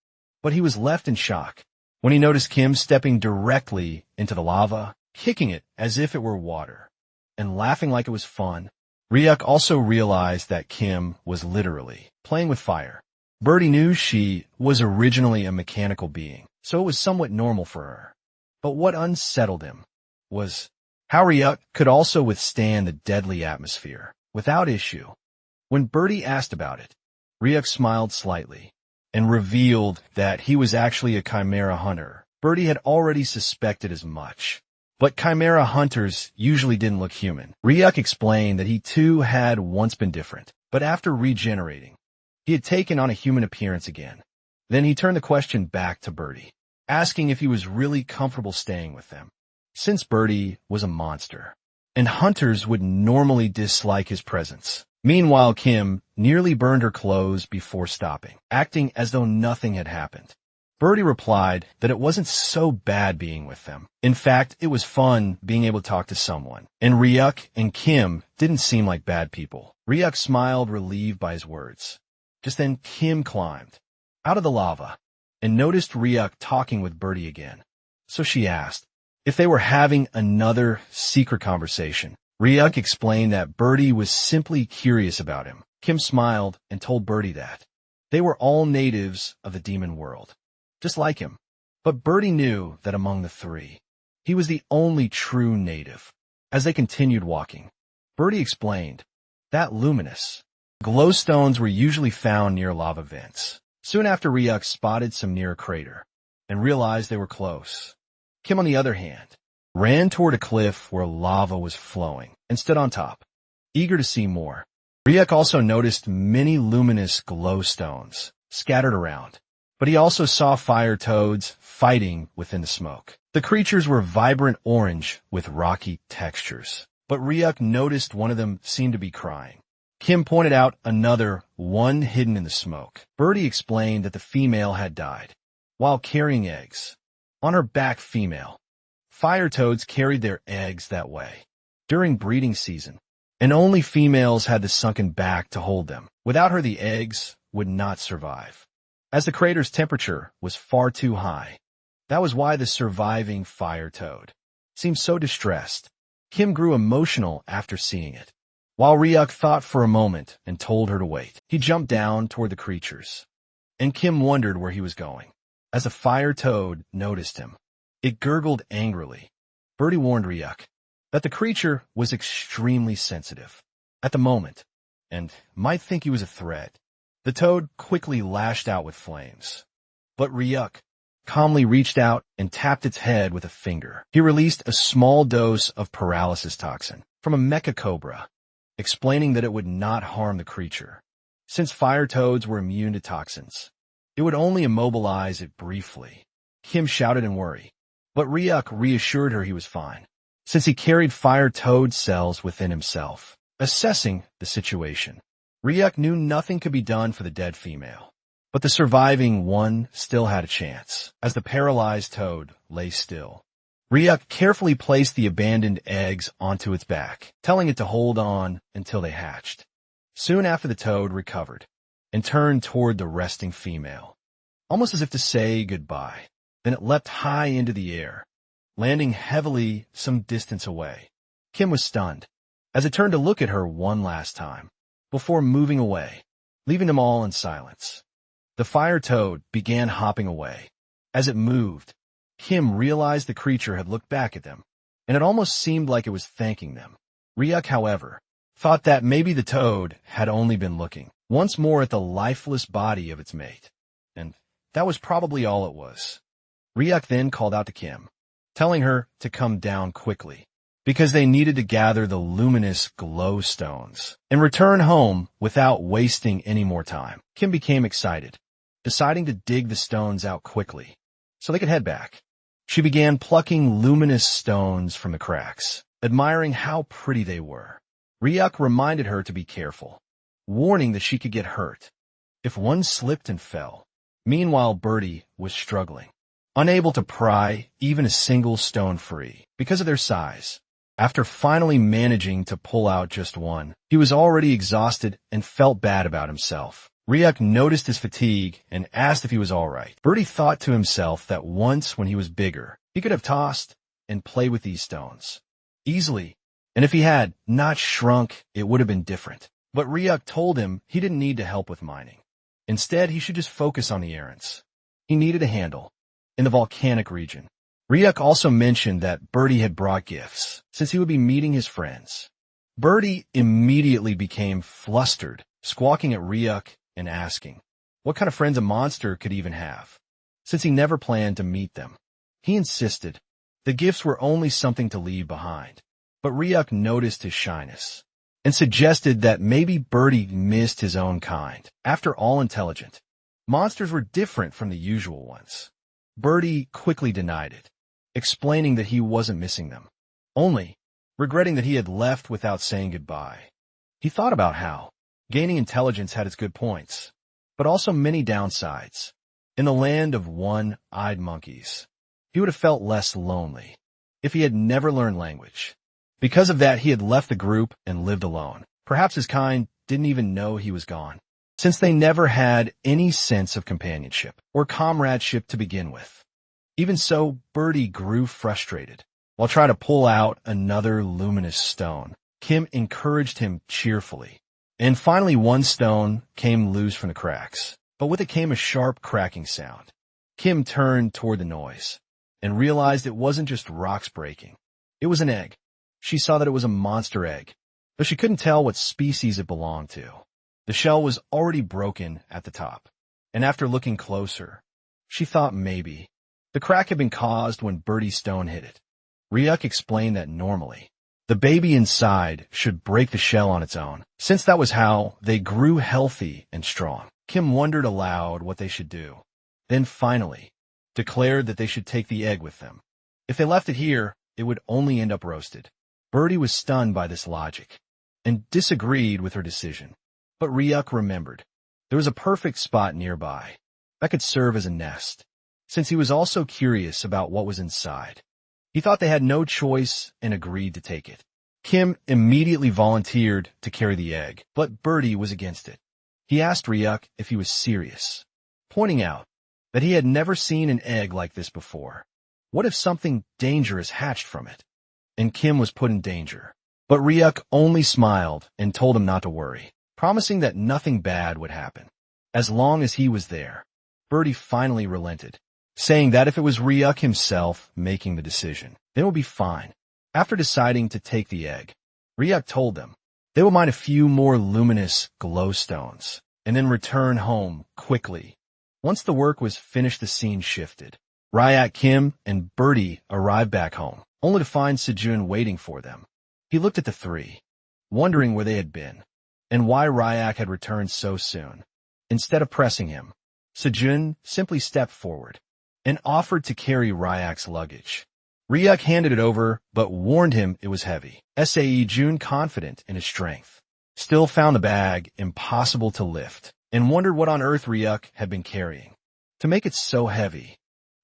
but he was left in shock when he noticed Kim stepping directly into the lava, kicking it as if it were water, and laughing like it was fun. Ryuk also realized that Kim was literally playing with fire. Birdie knew she was originally a mechanical being, so it was somewhat normal for her. But what unsettled him was how Ryuk could also withstand the deadly atmosphere without issue. When Birdie asked about it, Ryuk smiled slightly and revealed that he was actually a Chimera hunter. Birdie had already suspected as much, but Chimera hunters usually didn't look human. Ryuk explained that he too had once been different, but after regenerating, he had taken on a human appearance again. Then he turned the question back to Birdie, asking if he was really comfortable staying with them, since Birdie was a monster, and hunters would normally dislike his presence. Meanwhile, Kim nearly burned her clothes before stopping, acting as though nothing had happened. Birdie replied that it wasn't so bad being with them. In fact, it was fun being able to talk to someone, and Ryuk and Kim didn't seem like bad people. Ryuk smiled, relieved by his words. Just then, Kim climbed out of the lava and noticed Ryuk talking with Birdie again. So she asked if they were having another secret conversation. Ryuk explained that Birdie was simply curious about him. Kim smiled and told Birdie that they were all natives of the demon world, just like him. But Birdie knew that among the 3, he was the only true native. As they continued walking, Birdie explained that luminous glowstones were usually found near lava vents. Soon after, Ryuk spotted some near a crater and realized they were close. Kim, on the other hand, ran toward a cliff where lava was flowing and stood on top, eager to see more. Ryuk also noticed many luminous glowstones scattered around, but he also saw fire toads fighting within the smoke. The creatures were vibrant orange with rocky textures, but Ryuk noticed one of them seemed to be crying. Kim pointed out another one hidden in the smoke. Birdie explained that the female had died while carrying eggs. On her back, female fire toads carried their eggs that way during breeding season, and only females had the sunken back to hold them. Without her, the eggs would not survive, as the crater's temperature was far too high. That was why the surviving fire toad seemed so distressed. Kim grew emotional after seeing it. While Ryuk thought for a moment and told her to wait, he jumped down toward the creatures, and Kim wondered where he was going. As a fire toad noticed him, it gurgled angrily. Birdie warned Ryuk that the creature was extremely sensitive at the moment and might think he was a threat. The toad quickly lashed out with flames, but Ryuk calmly reached out and tapped its head with a finger. He released a small dose of paralysis toxin from a mecha cobra, explaining that it would not harm the creature. Since fire toads were immune to toxins, it would only immobilize it briefly. Kim shouted in worry, but Ryuk reassured her he was fine, since he carried fire toad cells within himself. Assessing the situation, Ryuk knew nothing could be done for the dead female, but the surviving one still had a chance. As the paralyzed toad lay still, Ryuk carefully placed the abandoned eggs onto its back, telling it to hold on until they hatched. Soon after, the toad recovered and turned toward the resting female, almost as if to say goodbye. Then it leapt high into the air, landing heavily some distance away. Kim was stunned as it turned to look at her one last time, before moving away, leaving them all in silence. The fire toad began hopping away. As it moved, Kim realized the creature had looked back at them, and it almost seemed like it was thanking them. Ryuk, however, thought that maybe the toad had only been looking once more at the lifeless body of its mate, and that was probably all it was. Ryuk then called out to Kim, telling her to come down quickly, because they needed to gather the luminous glow stones and return home without wasting any more time. Kim became excited, deciding to dig the stones out quickly so they could head back. She began plucking luminous stones from the cracks, admiring how pretty they were. Ryuk reminded her to be careful, warning that she could get hurt if one slipped and fell. Meanwhile, Birdie was struggling, unable to pry even a single stone free because of their size. After finally managing to pull out just one, he was already exhausted and felt bad about himself. Ryuk noticed his fatigue and asked if he was all right. Birdie thought to himself that once when he was bigger, he could have tossed and played with these stones easily, and if he had not shrunk, it would have been different. But Ryuk told him he didn't need to help with mining. Instead, he should just focus on the errands he needed to handle in the volcanic region. Ryuk also mentioned that Birdie had brought gifts, since he would be meeting his friends. Birdie immediately became flustered, squawking at Ryuk and asking what kind of friends a monster could even have, since he never planned to meet them. He insisted the gifts were only something to leave behind, but Ryuk noticed his shyness and suggested that maybe Birdie missed his own kind. After all, intelligent monsters were different from the usual ones. Birdie quickly denied it, explaining that he wasn't missing them, only regretting that he had left without saying goodbye. He thought about how gaining intelligence had its good points, but also many downsides. In the land of one-eyed monkeys, he would have felt less lonely if he had never learned language. Because of that, he had left the group and lived alone. Perhaps his kind didn't even know he was gone, since they never had any sense of companionship or comradeship to begin with. Even so, Birdie grew frustrated. While trying to pull out another luminous stone, Kim encouraged him cheerfully. And finally, one stone came loose from the cracks, but with it came a sharp cracking sound. Kim turned toward the noise and realized it wasn't just rocks breaking. It was an egg. She saw that it was a monster egg, though she couldn't tell what species it belonged to. The shell was already broken at the top, and after looking closer, she thought maybe the crack had been caused when Birdie's stone hit it. Ryuk explained that normally, the baby inside should break the shell on its own, since that was how they grew healthy and strong. Kim wondered aloud what they should do, then finally declared that they should take the egg with them. If they left it here, it would only end up roasted. Birdie was stunned by this logic and disagreed with her decision. But Ryuk remembered there was a perfect spot nearby that could serve as a nest, since he was also curious about what was inside. He thought they had no choice and agreed to take it. Kim immediately volunteered to carry the egg, but Birdie was against it. He asked Ryuk if he was serious, pointing out that he had never seen an egg like this before. What if something dangerous hatched from it? And Kim was put in danger. But Ryuk only smiled and told him not to worry, promising that nothing bad would happen, as long as he was there. Birdie finally relented, saying that if it was Ryuk himself making the decision, they would be fine. After deciding to take the egg, Ryuk told them they would mine a few more luminous glowstones and then return home quickly. Once the work was finished, the scene shifted. Ryuk, Kim, and Birdie arrived back home, only to find Sejun waiting for them. He looked at the three, wondering where they had been, and why Ryuk had returned so soon. Instead of pressing him, Sejun simply stepped forward and offered to carry Ryuk's luggage. Ryuk handed it over, but warned him it was heavy. Sejun, confident in his strength, still found the bag impossible to lift, and wondered what on earth Ryuk had been carrying to make it so heavy.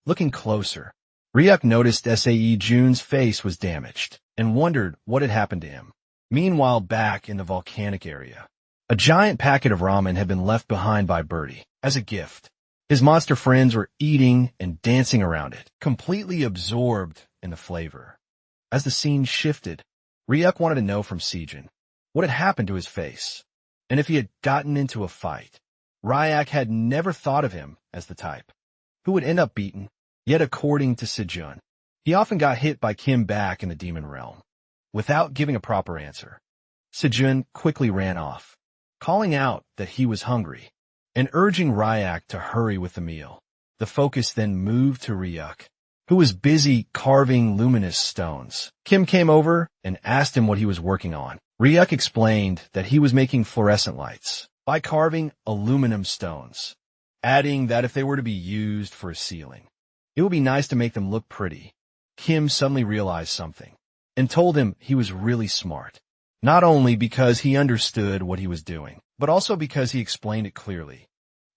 Looking closer, Ryuk noticed Sejun's face was damaged, and wondered what had happened to him. Meanwhile, back in the volcanic area, a giant packet of ramen had been left behind by Birdie as a gift. His monster friends were eating and dancing around it, completely absorbed in the flavor. As the scene shifted, Ryuk wanted to know from Sejun what had happened to his face, and if he had gotten into a fight. Ryuk had never thought of him as the type who would end up beaten, yet according to Sejun, he often got hit by Kim back in the demon realm. Without giving a proper answer, Sejun quickly ran off, calling out that he was hungry, and urging Ryuk to hurry with the meal. The focus then moved to Ryuk, who was busy carving luminous stones. Kim came over and asked him what he was working on. Ryuk explained that he was making fluorescent lights by carving aluminum stones, adding that if they were to be used for a ceiling, it would be nice to make them look pretty. Kim suddenly realized something and told him he was really smart, not only because he understood what he was doing, but also because he explained it clearly.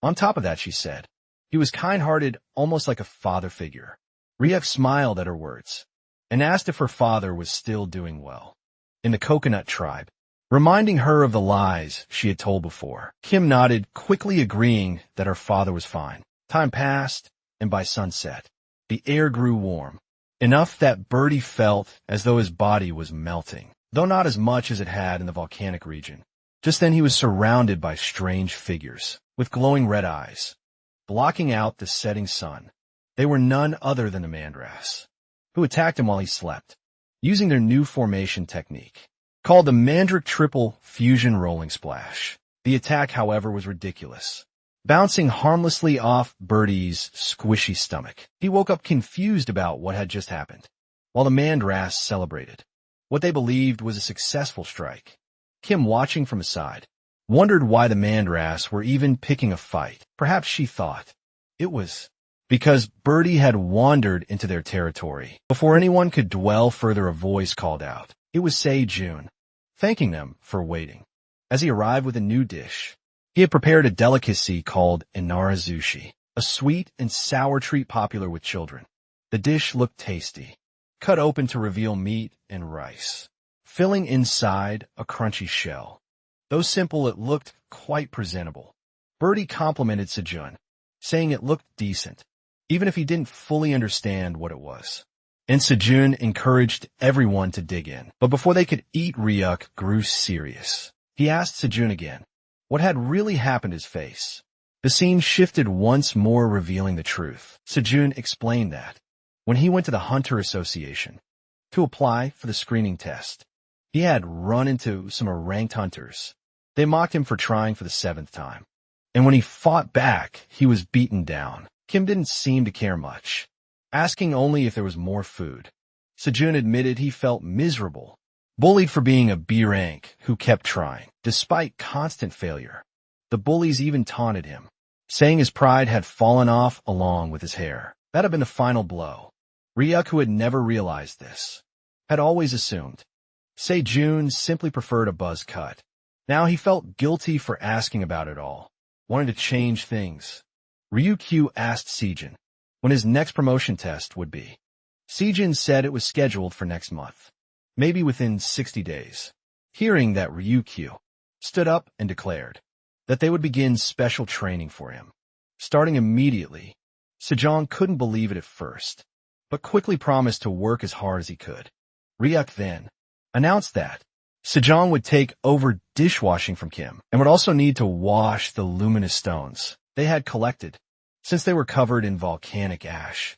On top of that, she said, he was kind-hearted, almost like a father figure. Ryuk smiled at her words and asked if her father was still doing well in the coconut tribe, reminding her of the lies she had told before. Kim nodded, quickly agreeing that her father was fine. Time passed, and by sunset, the air grew warm, enough that Birdie felt as though his body was melting, though not as much as it had in the volcanic region. Just then he was surrounded by strange figures with glowing red eyes, blocking out the setting sun. They were none other than the Mandras, who attacked him while he slept, using their new formation technique, called the Mandrake Triple Fusion Rolling Splash. The attack, however, was ridiculous, bouncing harmlessly off Birdie's squishy stomach. He woke up confused about what had just happened, while the Mandras celebrated what they believed was a successful strike. Kim, watching from aside, wondered why the Mandras were even picking a fight. Perhaps she thought it was because Birdie had wandered into their territory. Before anyone could dwell further, a voice called out. It was Sejun, thanking them for waiting. As he arrived with a new dish, he had prepared a delicacy called inarazushi, a sweet and sour treat popular with children. The dish looked tasty, cut open to reveal meat and rice, filling inside a crunchy shell. Though simple, it looked quite presentable. Birdie complimented Sejun, saying it looked decent, even if he didn't fully understand what it was. And Sejun encouraged everyone to dig in. But before they could eat, Ryuk grew serious. He asked Sejun again what had really happened to his face. The scene shifted once more, revealing the truth. Sejun explained that when he went to the Hunter Association to apply for the screening test, he had run into some ranked hunters. They mocked him for trying for the 7th time, and when he fought back, he was beaten down. Kim didn't seem to care much, asking only if there was more food. Sejun admitted he felt miserable, bullied for being a B rank who kept trying, despite constant failure. The bullies even taunted him, saying his pride had fallen off along with his hair. That had been the final blow. Ryuk, who had never realized this, had always assumed Sejun simply preferred a buzz cut. Now he felt guilty for asking about it all, wanted to change things. Ryukyu asked Sejun when his next promotion test would be. Sejun said it was scheduled for next month, maybe within 60 days. Hearing that, Ryukyu stood up and declared that they would begin special training for him, starting immediately. Sejong couldn't believe it at first, but quickly promised to work as hard as he could. Ryuk then announced that Sejong would take over dishwashing from Kim and would also need to wash the luminous stones they had collected, since they were covered in volcanic ash.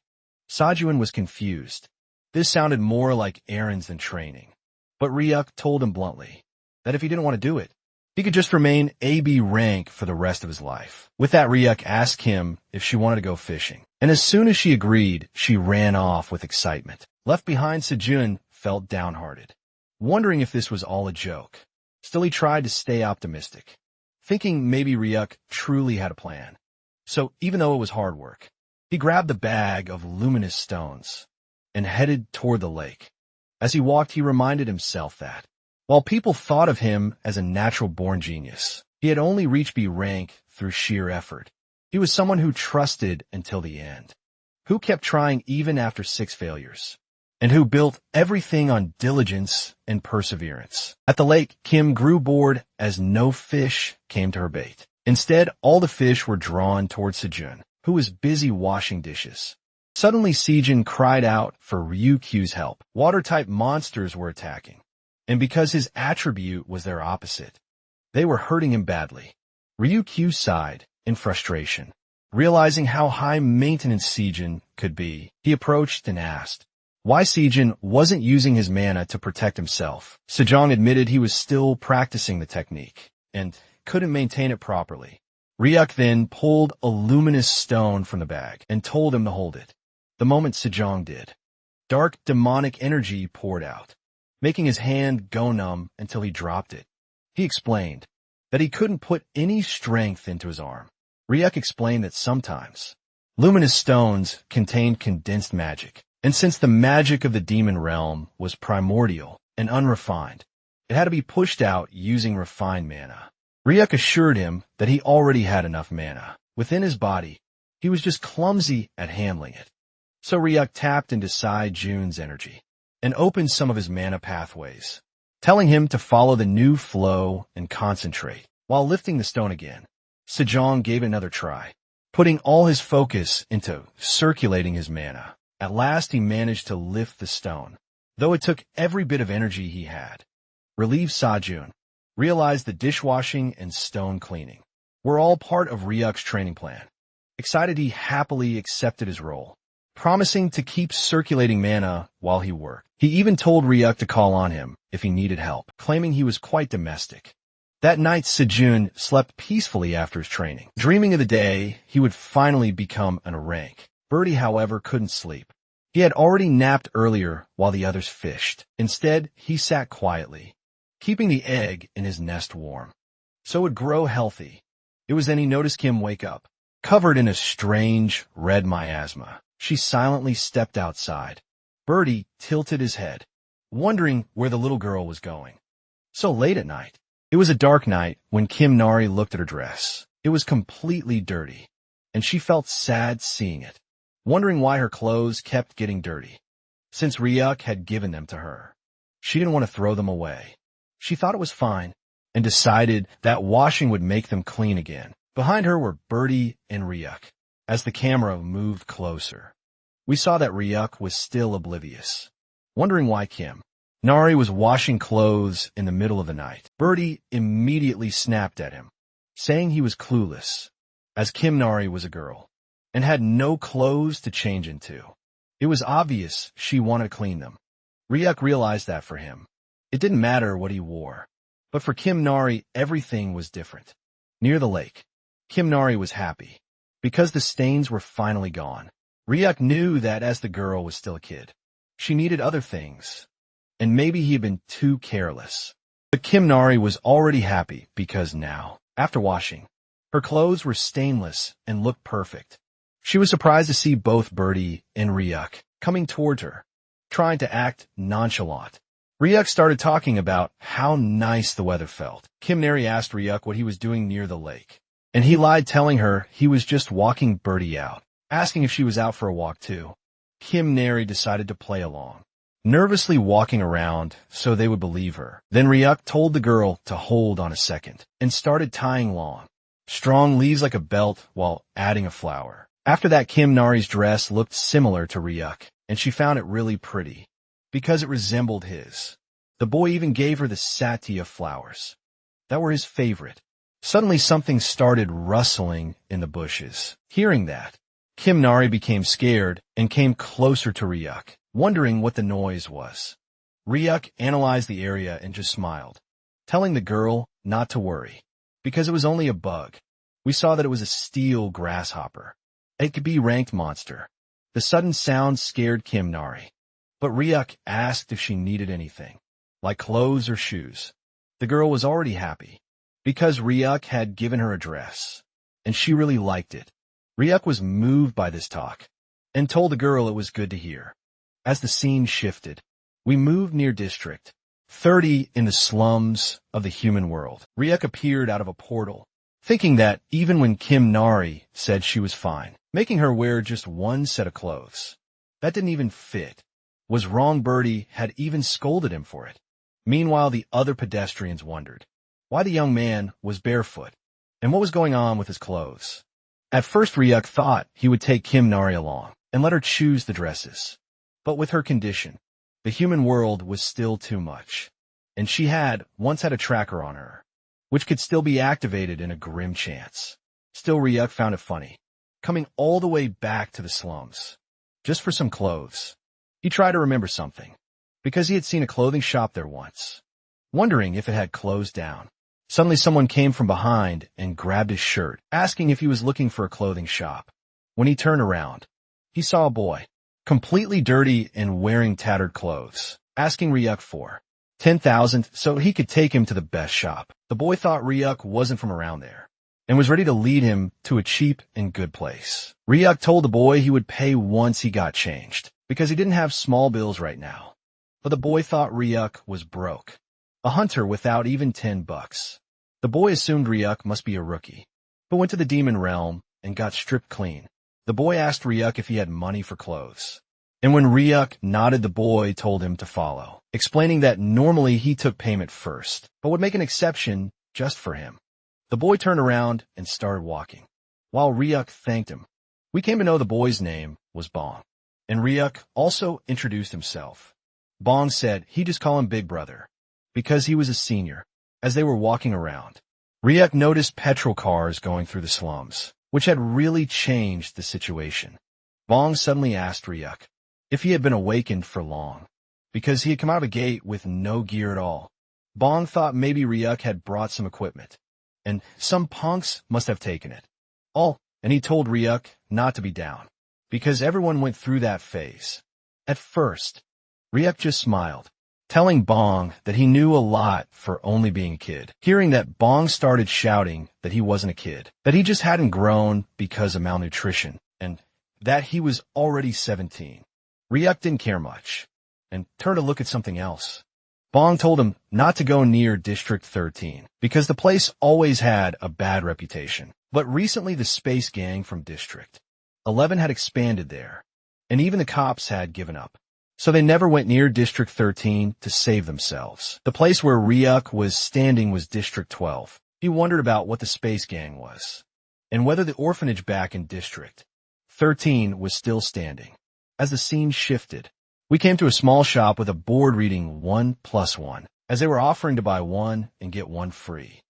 Sejun was confused. This sounded more like errands than training. But Ryuk told him bluntly that if he didn't want to do it, he could just remain AB rank for the rest of his life. With that, Ryuk asked Kim if she wanted to go fishing. And as soon as she agreed, she ran off with excitement. Left behind, Sejun felt downhearted, wondering if this was all a joke. Still, he tried to stay optimistic, thinking maybe Ryuk truly had a plan. So even though it was hard work, he grabbed the bag of luminous stones and headed toward the lake. As he walked, he reminded himself that, while people thought of him as a natural-born genius, he had only reached B rank through sheer effort. He was someone who trusted until the end, who kept trying even after 6 failures, and who built everything on diligence and perseverance. At the lake, Kim grew bored as no fish came to her bait. Instead, all the fish were drawn towards Sejun, who was busy washing dishes. Suddenly, Sejun cried out for Ryukyu's help. Water-type monsters were attacking, and because his attribute was their opposite, they were hurting him badly. Ryukyu sighed in frustration. Realizing how high maintenance Sejun could be, he approached and asked why Sejun wasn't using his mana to protect himself. Sejong admitted he was still practicing the technique and couldn't maintain it properly. Ryuk then pulled a luminous stone from the bag and told him to hold it. The moment Sejong did, dark demonic energy poured out, making his hand go numb until he dropped it. He explained that he couldn't put any strength into his arm. Ryuk explained that sometimes luminous stones contained condensed magic, and since the magic of the demon realm was primordial and unrefined, it had to be pushed out using refined mana. Ryuk assured him that he already had enough mana within his body. He was just clumsy at handling it. So Ryuk tapped into Sejun's energy and opened some of his mana pathways, telling him to follow the new flow and concentrate. While lifting the stone again, Sejong gave it another try, putting all his focus into circulating his mana. At last he managed to lift the stone, though it took every bit of energy he had. Relieved, Sejun realized the dishwashing and stone cleaning were all part of Ryuk's training plan. Excited, he happily accepted his role, promising to keep circulating mana while he worked. He even told Ryuk to call on him if he needed help, claiming he was quite domestic. That night, Sejun slept peacefully after his training, dreaming of the day he would finally become a rank. Birdie, however, couldn't sleep. He had already napped earlier while the others fished. Instead, he sat quietly, keeping the egg in his nest warm, so it would grow healthy. It was then he noticed Kim wake up, covered in a strange red miasma. She silently stepped outside. Birdie tilted his head, wondering where the little girl was going so late at night. It was a dark night when Kim Nari looked at her dress. It was completely dirty, and she felt sad seeing it, wondering why her clothes kept getting dirty, since Ryuk had given them to her. She didn't want to throw them away. She thought it was fine and decided that washing would make them clean again. Behind her were Birdie and Ryuk. As the camera moved closer, we saw that Ryuk was still oblivious, wondering why Kim Nari was washing clothes in the middle of the night. Birdie immediately snapped at him, saying he was clueless, as Kim Nari was a girl and had no clothes to change into. It was obvious she wanted to clean them. Ryuk realized that for him, it didn't matter what he wore, but for Kim Nari, everything was different. Near the lake, Kim Nari was happy because the stains were finally gone. Ryuk knew that as the girl was still a kid, she needed other things, and maybe he had been too careless. But Kim Nari was already happy because now, after washing, her clothes were stainless and looked perfect. She was surprised to see both Birdie and Ryuk coming towards her, trying to act nonchalant. Ryuk started talking about how nice the weather felt. Kim Nari asked Ryuk what he was doing near the lake, and he lied, telling her he was just walking Birdie out, asking if she was out for a walk too. Kim Nari decided to play along, nervously walking around so they would believe her. Then Ryuk told the girl to hold on a second and started tying long, strong leaves like a belt while adding a flower. After that, Kim Nari's dress looked similar to Ryuk, and she found it really pretty because it resembled his. The boy even gave her the satya flowers that were his favorite. Suddenly something started rustling in the bushes. Hearing that, Kimnari became scared and came closer to Ryuk, wondering what the noise was. Ryuk analyzed the area and just smiled, telling the girl not to worry, because it was only a bug. We saw that it was a steel grasshopper. It could be ranked monster. The sudden sound scared Kimnari, but Ryuk asked if she needed anything, like clothes or shoes. The girl was already happy, because Ryuk had given her a dress, and she really liked it. Ryuk was moved by this talk, and told the girl it was good to hear. As the scene shifted, we moved near District 30 in the slums of the human world. Ryuk appeared out of a portal, thinking that even when Kimnari said she was fine, making her wear just one set of clothes that didn't even fit, was wrong. Birdie had even scolded him for it. Meanwhile, the other pedestrians wondered why the young man was barefoot and what was going on with his clothes. At first, Ryuk thought he would take Kimnari along and let her choose the dresses. But with her condition, the human world was still too much, and she had once had a tracker on her, which could still be activated in a grim chance. Still, Ryuk found it funny, coming all the way back to the slums, just for some clothes. He tried to remember something, because he had seen a clothing shop there once, wondering if it had closed down. Suddenly someone came from behind and grabbed his shirt, asking if he was looking for a clothing shop. When he turned around, he saw a boy, completely dirty and wearing tattered clothes, asking Ryuk for 10,000 so he could take him to the best shop. The boy thought Ryuk wasn't from around there, and was ready to lead him to a cheap and good place. Ryuk told the boy he would pay once he got changed, because he didn't have small bills right now. But the boy thought Ryuk was broke, a hunter without even $10. The boy assumed Ryuk must be a rookie, but went to the demon realm and got stripped clean. The boy asked Ryuk if he had money for clothes, and when Ryuk nodded, the boy told him to follow, explaining that normally he took payment first, but would make an exception just for him. The boy turned around and started walking, while Ryuk thanked him. We came to know the boy's name was Bong, and Ryuk also introduced himself. Bong said he'd just call him Big Brother, because he was a senior. As they were walking around, Ryuk noticed petrol cars going through the slums, which had really changed the situation. Bong suddenly asked Ryuk if he had been awakened for long, because he had come out of a gate with no gear at all. Bong thought maybe Ryuk had brought some equipment, and some punks must have taken it. And he told Ryuk not to be down, because everyone went through that phase. At first, Ryuk just smiled, telling Bong that he knew a lot for only being a kid. Hearing that, Bong started shouting that he wasn't a kid, that he just hadn't grown because of malnutrition, and that he was already 17. Ryuk didn't care much, and turned to look at something else. Bong told him not to go near District 13, because the place always had a bad reputation. But recently the space gang from District 11 had expanded there, and even the cops had given up. So they never went near District 13 to save themselves. The place where Ryuk was standing was District 12. He wondered about what the space gang was, and whether the orphanage back in District 13 was still standing. As the scene shifted, we came to a small shop with a board reading 1+1, as they were offering to buy one and get one free,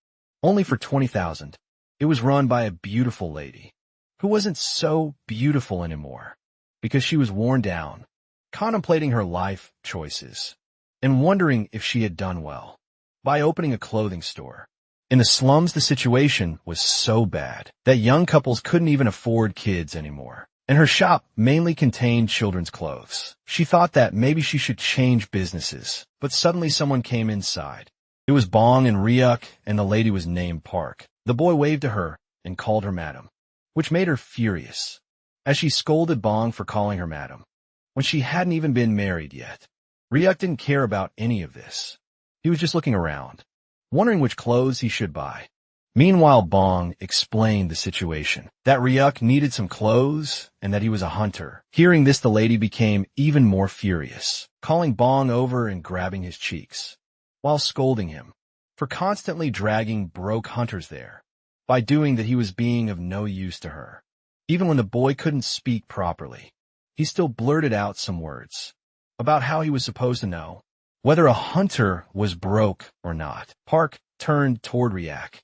only for 20,000. It was run by a beautiful lady, who wasn't so beautiful anymore, because she was worn down, contemplating her life choices, and wondering if she had done well by opening a clothing store. In the slums, the situation was so bad that young couples couldn't even afford kids anymore, and her shop mainly contained children's clothes. She thought that maybe she should change businesses, but suddenly someone came inside. It was Bong and Ryuk, and the lady was named Park. The boy waved to her and called her madam, which made her furious, as she scolded Bong for calling her madam, when she hadn't even been married yet. Ryuk didn't care about any of this. He was just looking around, wondering which clothes he should buy. Meanwhile, Bong explained the situation, that Ryuk needed some clothes and that he was a hunter. Hearing this, the lady became even more furious, calling Bong over and grabbing his cheeks, while scolding him for constantly dragging broke hunters there, by doing that he was being of no use to her. Even when the boy couldn't speak properly, he still blurted out some words about how he was supposed to know whether a hunter was broke or not. Park turned toward Ryak,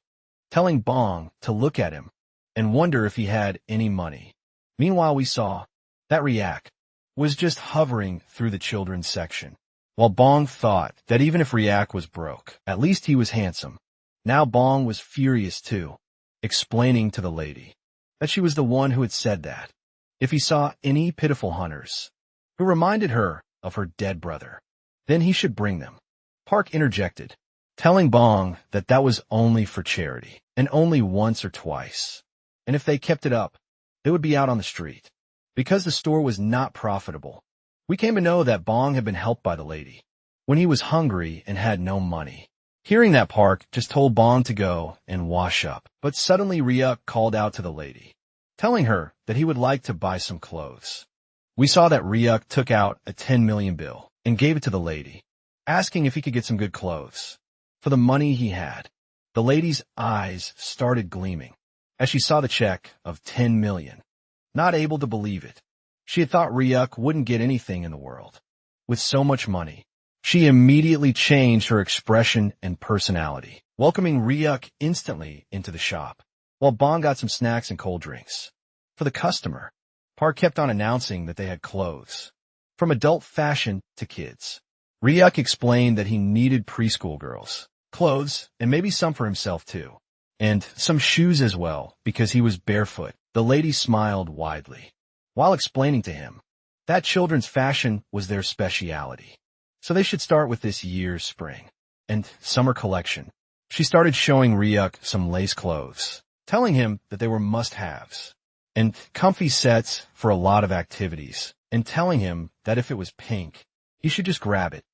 telling Bong to look at him and wonder if he had any money. Meanwhile, we saw that Ryak was just hovering through the children's section, while Bong thought that even if Ryak was broke, at least he was handsome. Now Bong was furious too, explaining to the lady that she was the one who had said that if he saw any pitiful hunters who reminded her of her dead brother, then he should bring them. Park interjected, telling Bong that that was only for charity, and only once or twice, and if they kept it up, they would be out on the street. Because the store was not profitable, we came to know that Bong had been helped by the lady when he was hungry and had no money. Hearing that, Park just told Bong to go and wash up, but suddenly Ryuk called out to the lady, telling her that he would like to buy some clothes. We saw that Ryuk took out a 10 million bill and gave it to the lady, asking if he could get some good clothes for the money he had. The lady's eyes started gleaming as she saw the check of 10 million. Not able to believe it. She had thought Ryuk wouldn't get anything in the world with so much money. She immediately changed her expression and personality, welcoming Ryuk instantly into the shop, while Bong got some snacks and cold drinks. For the customer, Park kept on announcing that they had clothes, from adult fashion to kids. Ryuk explained that he needed preschool girls, clothes, and maybe some for himself too, and some shoes as well, because he was barefoot. The lady smiled widely, while explaining to him that children's fashion was their speciality, so they should start with this year's spring and summer collection. She started showing Ryuk some lace clothes, telling him that they were must-haves and comfy sets for a lot of activities, and telling him that if it was pink, he should just grab it.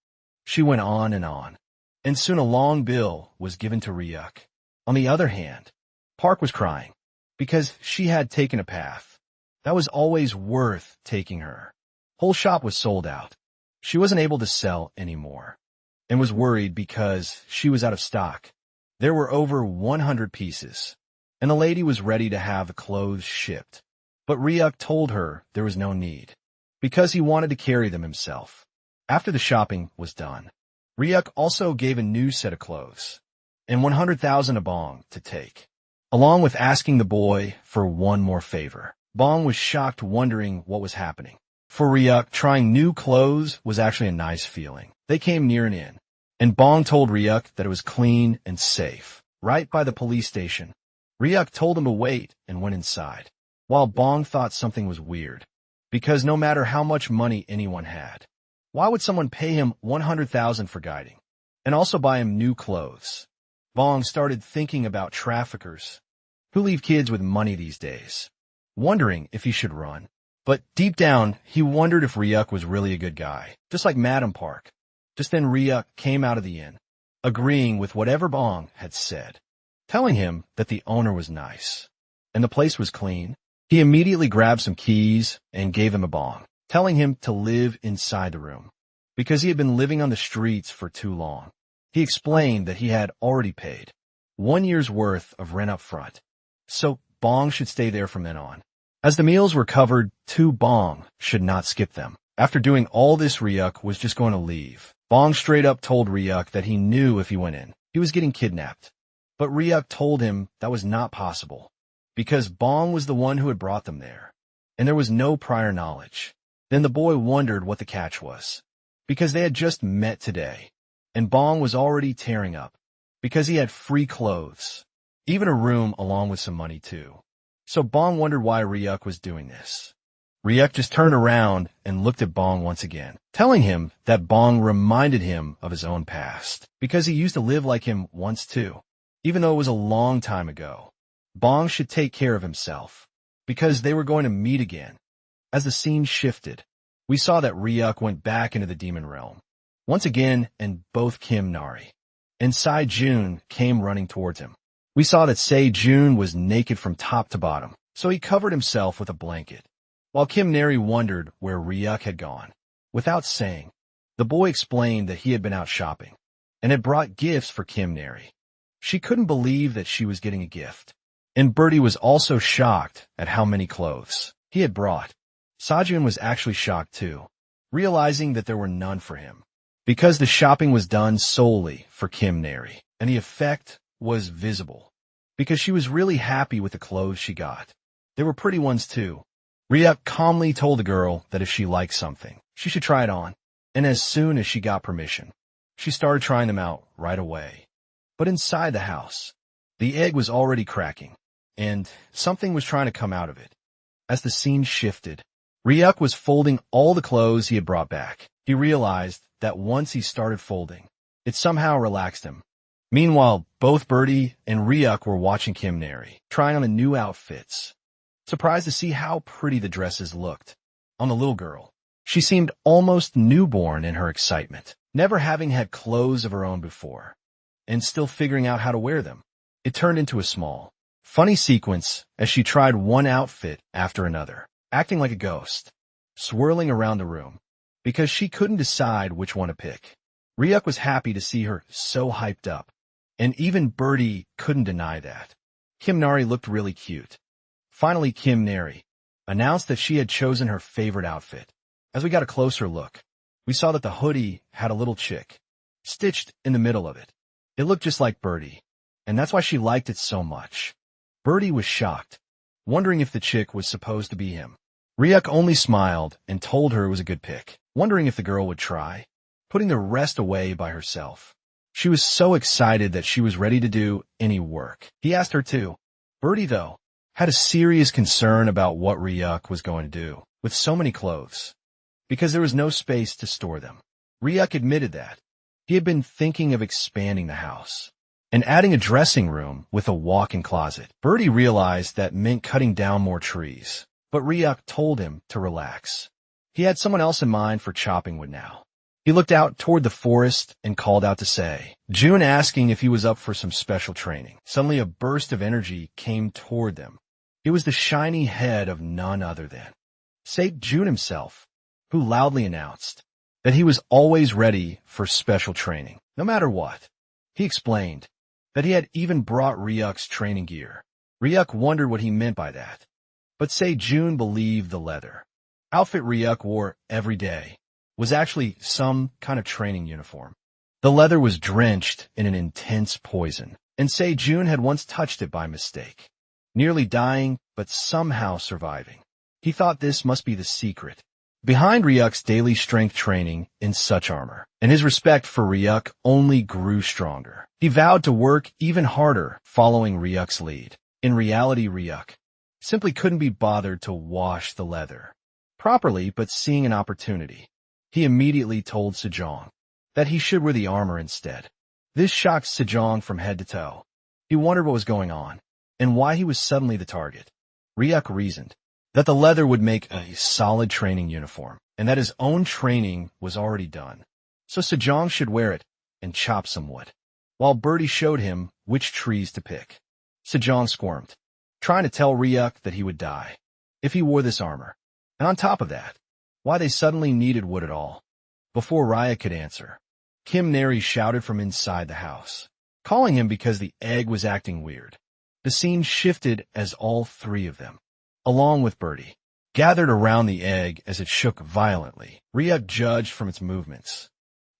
She went on, and soon a long bill was given to Ryuk. On the other hand, Park was crying because she had taken a path that was always worth taking her. Whole shop was sold out. She wasn't able to sell anymore and was worried because she was out of stock. There were over 100 pieces, and the lady was ready to have the clothes shipped. But Ryuk told her there was no need, because he wanted to carry them himself. After the shopping was done, Ryuk also gave a new set of clothes and 100,000 a Bong to take, along with asking the boy for one more favor. Bong was shocked, wondering what was happening. For Ryuk, trying new clothes was actually a nice feeling. They came near an inn, and Bong told Ryuk that it was clean and safe, right by the police station. Ryuk told him to wait and went inside, while Bong thought something was weird, because no matter how much money anyone had, why would someone pay him 100,000 for guiding, and also buy him new clothes? Bong started thinking about traffickers who leave kids with money these days, wondering if he should run. But deep down, he wondered if Ryuk was really a good guy, just like Madam Park. Just then Ryuk came out of the inn, agreeing with whatever Bong had said, telling him that the owner was nice and the place was clean. He immediately grabbed some keys and gave him a Bong, telling him to live inside the room, because he had been living on the streets for too long. He explained that he had already paid 1 year's worth of rent up front, so Bong should stay there from then on. As the meals were covered, 2 Bong should not skip them. After doing all this, Ryuk was just going to leave. Bong straight up told Ryuk that he knew if he went in, he was getting kidnapped. But Ryuk told him that was not possible, because Bong was the one who had brought them there, and there was no prior knowledge. Then the boy wondered what the catch was, because they had just met today, and Bong was already tearing up, because he had free clothes, even a room along with some money too. So Bong wondered why Ryuk was doing this. Ryuk just turned around and looked at Bong once again, telling him that Bong reminded him of his own past, because he used to live like him once too. Even though it was a long time ago, Bong should take care of himself, because they were going to meet again. As the scene shifted, we saw that Ryuk went back into the demon realm once again, and both Kim Nari and Sai Jun came running towards him. We saw that Sai Jun was naked from top to bottom, so he covered himself with a blanket, while Kim Nari wondered where Ryuk had gone. Without saying, the boy explained that he had been out shopping and had brought gifts for Kim Nari. She couldn't believe that she was getting a gift, and Birdie was also shocked at how many clothes he had brought. Sajun was actually shocked too, realizing that there were none for him, because the shopping was done solely for Kim Neri, and the effect was visible, because she was really happy with the clothes she got. They were pretty ones too. Ryuk calmly told the girl that if she liked something, she should try it on, and as soon as she got permission, she started trying them out right away. But inside the house, the egg was already cracking, and something was trying to come out of it. As the scene shifted, Ryuk was folding all the clothes he had brought back. He realized that once he started folding, it somehow relaxed him. Meanwhile, both Birdie and Ryuk were watching Kim Neri, trying on the new outfits, surprised to see how pretty the dresses looked on the little girl. She seemed almost newborn in her excitement, never having had clothes of her own before, and still figuring out how to wear them. It turned into a small, funny sequence as she tried one outfit after another, acting like a ghost, swirling around the room, because she couldn't decide which one to pick. Ryuk was happy to see her so hyped up, and even Birdie couldn't deny that. Kim Neri looked really cute. Finally, Kim Neri announced that she had chosen her favorite outfit. As we got a closer look, we saw that the hoodie had a little chick stitched in the middle of it. It looked just like Birdie, and that's why she liked it so much. Birdie was shocked, wondering if the chick was supposed to be him. Ryuk only smiled and told her it was a good pick, wondering if the girl would try, putting the rest away by herself. She was so excited that she was ready to do any work. He asked her to. Birdie, though, had a serious concern about what Ryuk was going to do with so many clothes, because there was no space to store them. Ryuk admitted that he had been thinking of expanding the house and adding a dressing room with a walk-in closet. Birdie realized that meant cutting down more trees, but Ryuk told him to relax. He had someone else in mind for chopping wood now. He looked out toward the forest and called out to Sei Jun, asking if he was up for some special training. Suddenly a burst of energy came toward them. It was the shiny head of none other than Sei Jun himself, who loudly announced that he was always ready for special training, no matter what. He explained that he had even brought Ryuk's training gear. Ryuk wondered what he meant by that, but Sei Jun believed the leather outfit Ryuk wore every day was actually some kind of training uniform. The leather was drenched in an intense poison, and Sei Jun had once touched it by mistake, nearly dying but somehow surviving. He thought this must be the secret behind Ryuk's daily strength training in such armor, and his respect for Ryuk only grew stronger. He vowed to work even harder following Ryuk's lead. In reality, Ryuk simply couldn't be bothered to wash the leather properly, but seeing an opportunity, he immediately told Sejong that he should wear the armor instead. This shocked Sejong from head to toe. He wondered what was going on and why he was suddenly the target. Ryuk reasoned that the leather would make a solid training uniform, and that his own training was already done, so Sejong should wear it and chop some wood, while Birdie showed him which trees to pick. Sejong squirmed, trying to tell Ryuk that he would die if he wore this armor, and on top of that, why they suddenly needed wood at all. Before Ryuk could answer, Kim Neri shouted from inside the house, calling him because the egg was acting weird. The scene shifted as all three of them, along with Birdie, gathered around the egg as it shook violently. Ryuk judged from its movements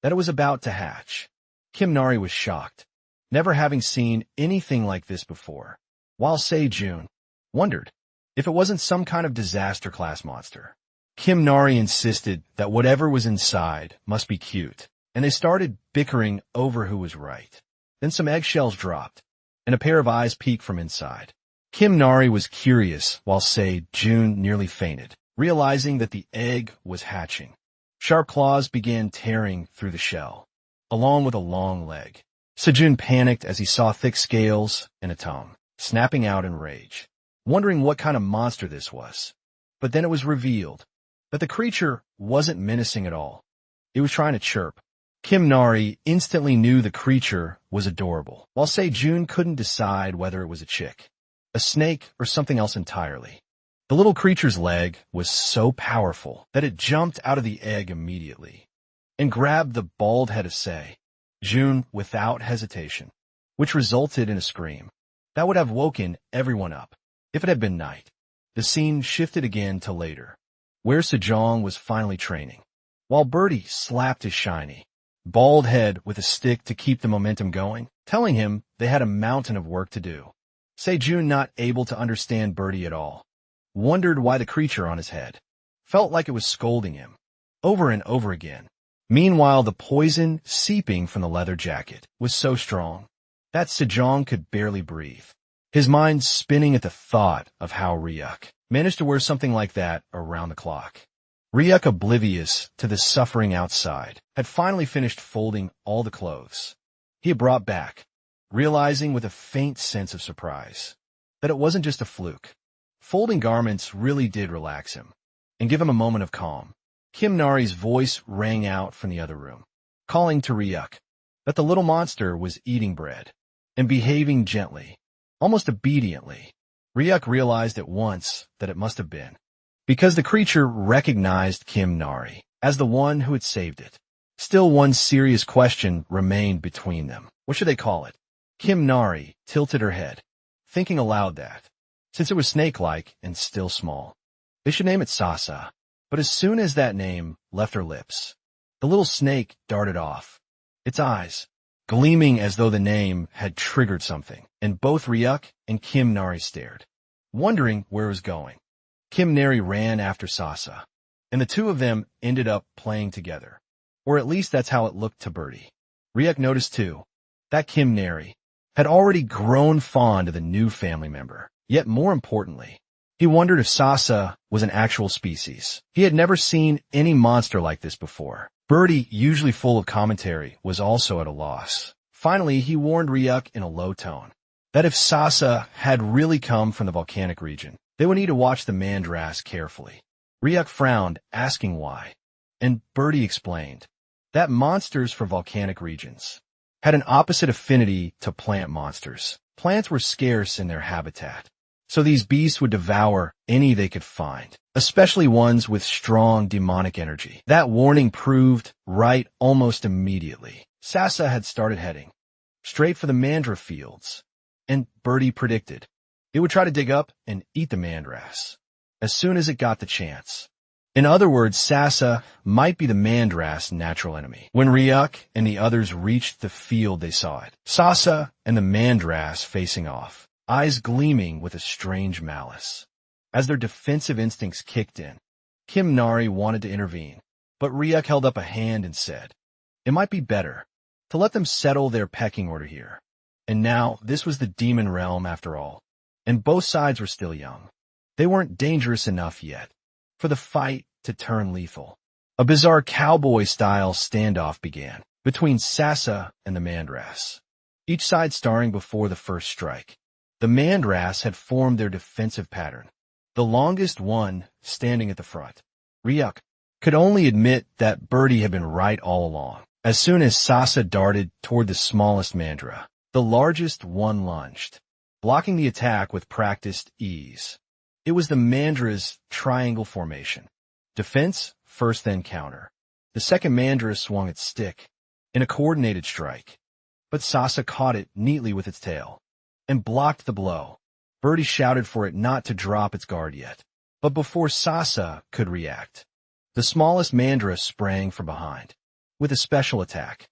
that it was about to hatch. Kim Neri was shocked, never having seen anything like this before, while Sei Jun wondered if it wasn't some kind of disaster class monster. Kim Neri insisted that whatever was inside must be cute, and they started bickering over who was right. Then some eggshells dropped, and a pair of eyes peeked from inside. Kim Neri was curious, while Sei Jun nearly fainted, realizing that the egg was hatching. Sharp claws began tearing through the shell, along with a long leg. Sejun panicked as he saw thick scales and a tongue, snapping out in rage, wondering what kind of monster this was. But then it was revealed that the creature wasn't menacing at all. It was trying to chirp. Kim Neri instantly knew the creature was adorable, while Sei Jun couldn't decide whether it was a chick, a snake, or something else entirely. The little creature's leg was so powerful that it jumped out of the egg immediately and grabbed the bald head of Sei Jun without hesitation, which resulted in a scream that would have woken everyone up if it had been night. The scene shifted again to later, where Sejong was finally training, while Birdie slapped his shiny, bald head with a stick to keep the momentum going, telling him they had a mountain of work to do. Sejun, not able to understand Birdie at all, wondered why the creature on his head felt like it was scolding him over and over again. Meanwhile, the poison seeping from the leather jacket was so strong that Sejong could barely breathe, his mind spinning at the thought of how Ryuk managed to wear something like that around the clock. Ryuk, oblivious to the suffering outside, had finally finished folding all the clothes he had brought back, realizing with a faint sense of surprise that it wasn't just a fluke. Folding garments really did relax him and give him a moment of calm. Kim Nari's voice rang out from the other room, calling to Ryuk that the little monster was eating bread and behaving gently, almost obediently. Ryuk realized at once that it must have been because the creature recognized Kim Nari as the one who had saved it. Still, one serious question remained between them. What should they call it? Kim Nari tilted her head, thinking aloud that, since it was snake-like and still small, they should name it Sasa. But as soon as that name left her lips, the little snake darted off, its eyes gleaming as though the name had triggered something, and both Ryuk and Kim Nari stared, wondering where it was going. Kim Nari ran after Sasa, and the two of them ended up playing together, or at least that's how it looked to Birdie. Ryuk noticed, too, that Kim Nari had already grown fond of the new family member. Yet more importantly, he wondered if Sasa was an actual species. He had never seen any monster like this before. Birdie, usually full of commentary, was also at a loss. Finally, he warned Ryuk in a low tone that if Sasa had really come from the volcanic region, they would need to watch the Mandras carefully. Ryuk frowned, asking why, and Birdie explained that monsters from volcanic regions had an opposite affinity to plant monsters. Plants were scarce in their habitat, so these beasts would devour any they could find, especially ones with strong demonic energy. That warning proved right almost immediately. Sasa had started heading straight for the mandra fields, and Birdie predicted it would try to dig up and eat the mandras as soon as it got the chance. In other words, Sasa might be the mandras' natural enemy. When Ryuk and the others reached the field, they saw it. Sasa and the mandras facing off, eyes gleaming with a strange malice. As their defensive instincts kicked in, Kim Nari wanted to intervene, but Ryuk held up a hand and said, it might be better to let them settle their pecking order here. And now, this was the demon realm after all, and both sides were still young. They weren't dangerous enough yet for the fight to turn lethal. A bizarre cowboy-style standoff began between Sasa and the Mandras, each side starring before the first strike. The Mandras had formed their defensive pattern, the longest one standing at the front. Ryuk could only admit that Birdie had been right all along. As soon as Sasa darted toward the smallest Mandra, the largest one lunged, blocking the attack with practiced ease. It was the Mandra's triangle formation. Defense, first then counter. The second Mandra swung its stick in a coordinated strike, but Sasa caught it neatly with its tail and blocked the blow. Birdie shouted for it not to drop its guard yet, but before Sasa could react, the smallest Mandra sprang from behind with a special attack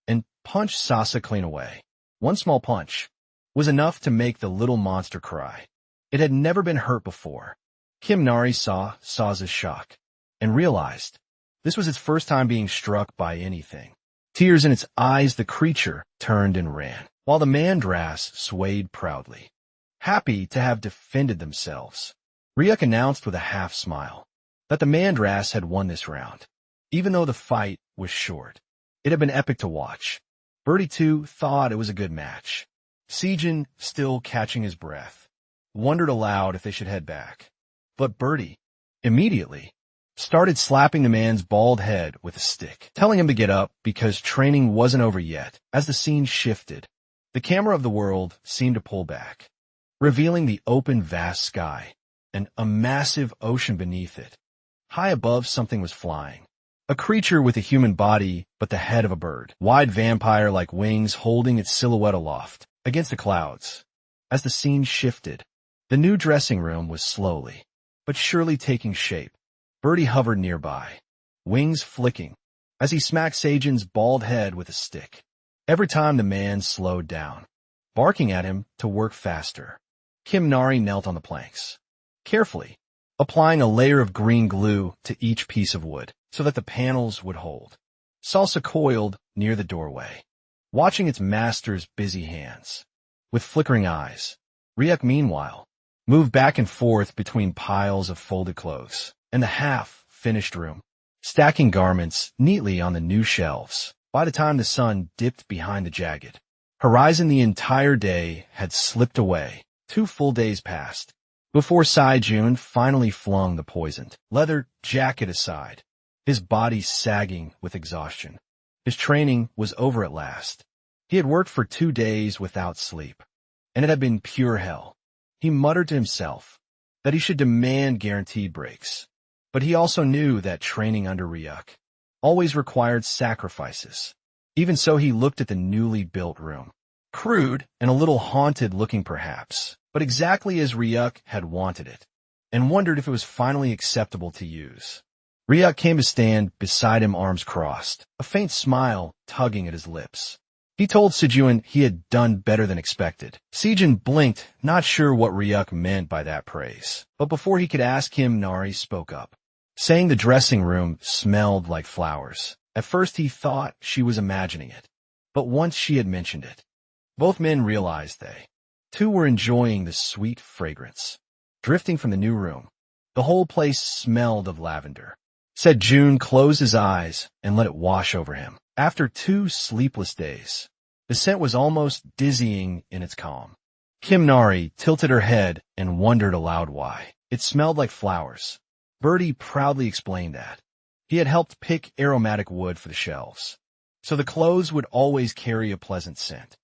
and punched Sasa clean away. One small punch was enough to make the little monster cry. It had never been hurt before. Kim Nari saw Sasa's shock and realized this was its first time being struck by anything. Tears in its eyes, the creature turned and ran, while the Mandras swayed proudly, happy to have defended themselves. Ryuk announced with a half-smile that the Mandras had won this round. Even though the fight was short, it had been epic to watch. Birdie, too, thought it was a good match. Sejun, still catching his breath, wondered aloud if they should head back. But Birdie immediately started slapping the man's bald head with a stick, telling him to get up because training wasn't over yet. As the scene shifted, the camera of the world seemed to pull back, revealing the open, vast sky and a massive ocean beneath it. High above, something was flying. A creature with a human body but the head of a bird, wide vampire-like wings holding its silhouette aloft against the clouds. As the scene shifted, the new dressing room was slowly but surely taking shape. Birdie hovered nearby, wings flicking as he smacked Seijin's bald head with a stick. Every time the man slowed down, barking at him to work faster. Nari knelt on the planks, carefully, applying a layer of green glue to each piece of wood so that the panels would hold. Salsa coiled near the doorway, watching its master's busy hands. With flickering eyes, Ryuk, meanwhile, moved back and forth between piles of folded clothes and the half-finished room, stacking garments neatly on the new shelves. By the time the sun dipped behind the jagged horizon, the entire day had slipped away. 2 full days passed before Saijun finally flung the poisoned leather jacket aside, his body sagging with exhaustion. His training was over at last. He had worked for 2 days without sleep, and it had been pure hell. He muttered to himself that he should demand guaranteed breaks, but he also knew that training under Ryuk always required sacrifices. Even so, he looked at the newly built room, crude and a little haunted looking perhaps, but exactly as Ryuk had wanted it, and wondered if it was finally acceptable to use. Ryuk came to stand beside him, arms crossed, a faint smile tugging at his lips. He told Seijun he had done better than expected. Seijun blinked, not sure what Ryuk meant by that praise, but before he could ask him, Nari spoke up, saying the dressing room smelled like flowers. At first he thought she was imagining it, but once she had mentioned it, both men realized they, too, were enjoying the sweet fragrance drifting from the new room. The whole place smelled of lavender. Seijun closed his eyes and let it wash over him. After 2 sleepless days, the scent was almost dizzying in its calm. Nari tilted her head and wondered aloud why. It smelled like flowers. Birdie proudly explained that he had helped pick aromatic wood for the shelves, so the clothes would always carry a pleasant scent.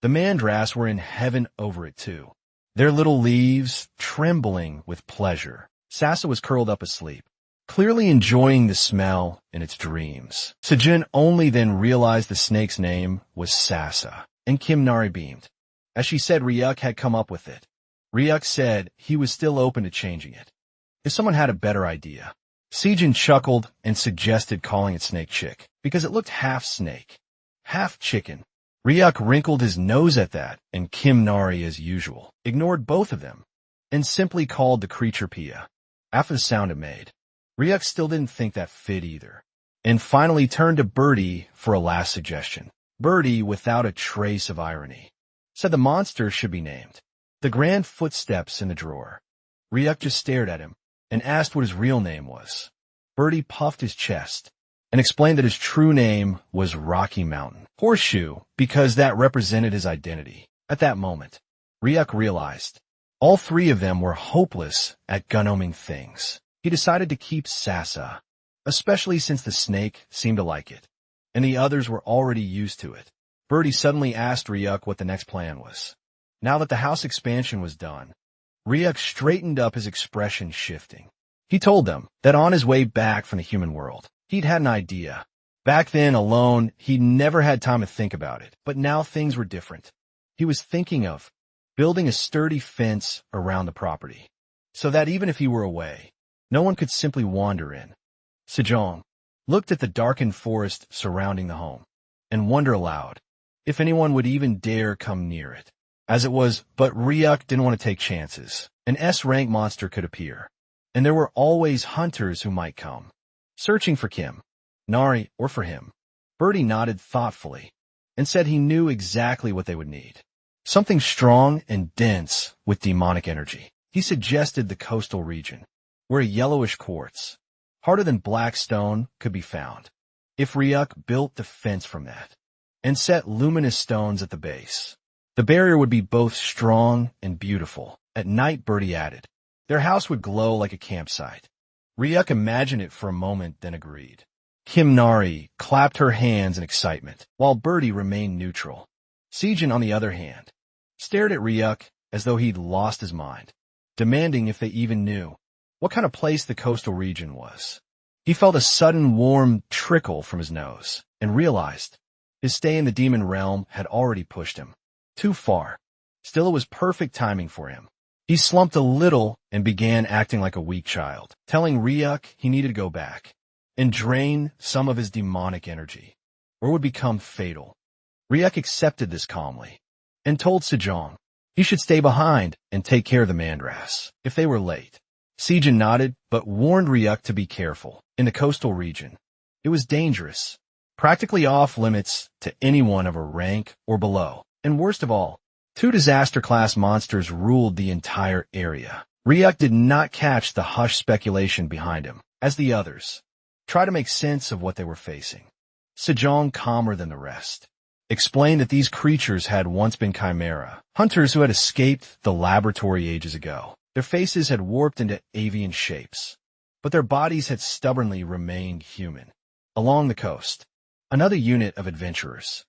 The mandras were in heaven over it too, their little leaves trembling with pleasure. Sasa was curled up asleep, clearly enjoying the smell in its dreams. Seijun only then realized the snake's name was Sasa, and Nari beamed as she said Ryuk had come up with it. Ryuk said he was still open to changing it if someone had a better idea. Seijun chuckled and suggested calling it Snake Chick because it looked half snake, half chicken. Ryuk wrinkled his nose at that, and Nari, as usual, ignored both of them and simply called the creature Pia after the sound it made. Ryuk still didn't think that fit either, and finally turned to Birdie for a last suggestion. Birdie, without a trace of irony, said the monster should be named The Grand Footsteps in the Drawer. Ryuk just stared at him and asked what his real name was. Birdie puffed his chest and explained that his true name was Rocky Mountain Horseshoe because that represented his identity. At that moment, Ryuk realized all 3 of them were hopeless at gunnoming things. He decided to keep Sasa, especially since the snake seemed to like it, and the others were already used to it. Birdie suddenly asked Ryuk what the next plan was. Now that the house expansion was done, Ryuk straightened up, his expression shifting. He told them that on his way back from the human world, he'd had an idea. Back then, alone, he'd never had time to think about it, but now things were different. He was thinking of building a sturdy fence around the property, so that even if he were away, no one could simply wander in. Sejong looked at the darkened forest surrounding the home and wondered aloud if anyone would even dare come near it. As it was, but Ryuk didn't want to take chances. An S-rank monster could appear, and there were always hunters who might come, searching for Nari, or for him. Birdie nodded thoughtfully and said he knew exactly what they would need. Something strong and dense with demonic energy. He suggested the coastal region, where a yellowish quartz, harder than black stone, could be found. If Ryuk built the fence from that, and set luminous stones at the base, the barrier would be both strong and beautiful. At night, Birdie added, their house would glow like a campsite. Ryuk imagined it for a moment, then agreed. Nari clapped her hands in excitement, while Birdie remained neutral. Seijun, on the other hand, stared at Ryuk as though he'd lost his mind, demanding if they even knew what kind of place the coastal region was. He felt a sudden warm trickle from his nose and realized his stay in the demon realm had already pushed him too far. Still, it was perfect timing for him. He slumped a little and began acting like a weak child, telling Ryuk he needed to go back. and drain some of his demonic energy, or would become fatal. Ryuk accepted this calmly and told Sejong he should stay behind and take care of the Mandras if they were late. Sejong nodded but warned Ryuk to be careful. In the coastal region, it was dangerous, practically off limits to anyone of a rank or below. And worst of all, 2 disaster-class monsters ruled the entire area. Ryuk did not catch the hushed speculation behind him, as the others tried to make sense of what they were facing. Sejong, calmer than the rest, explained that these creatures had once been Chimera, hunters who had escaped the laboratory ages ago. Their faces had warped into avian shapes, but their bodies had stubbornly remained human. Along the coast, another unit of adventurers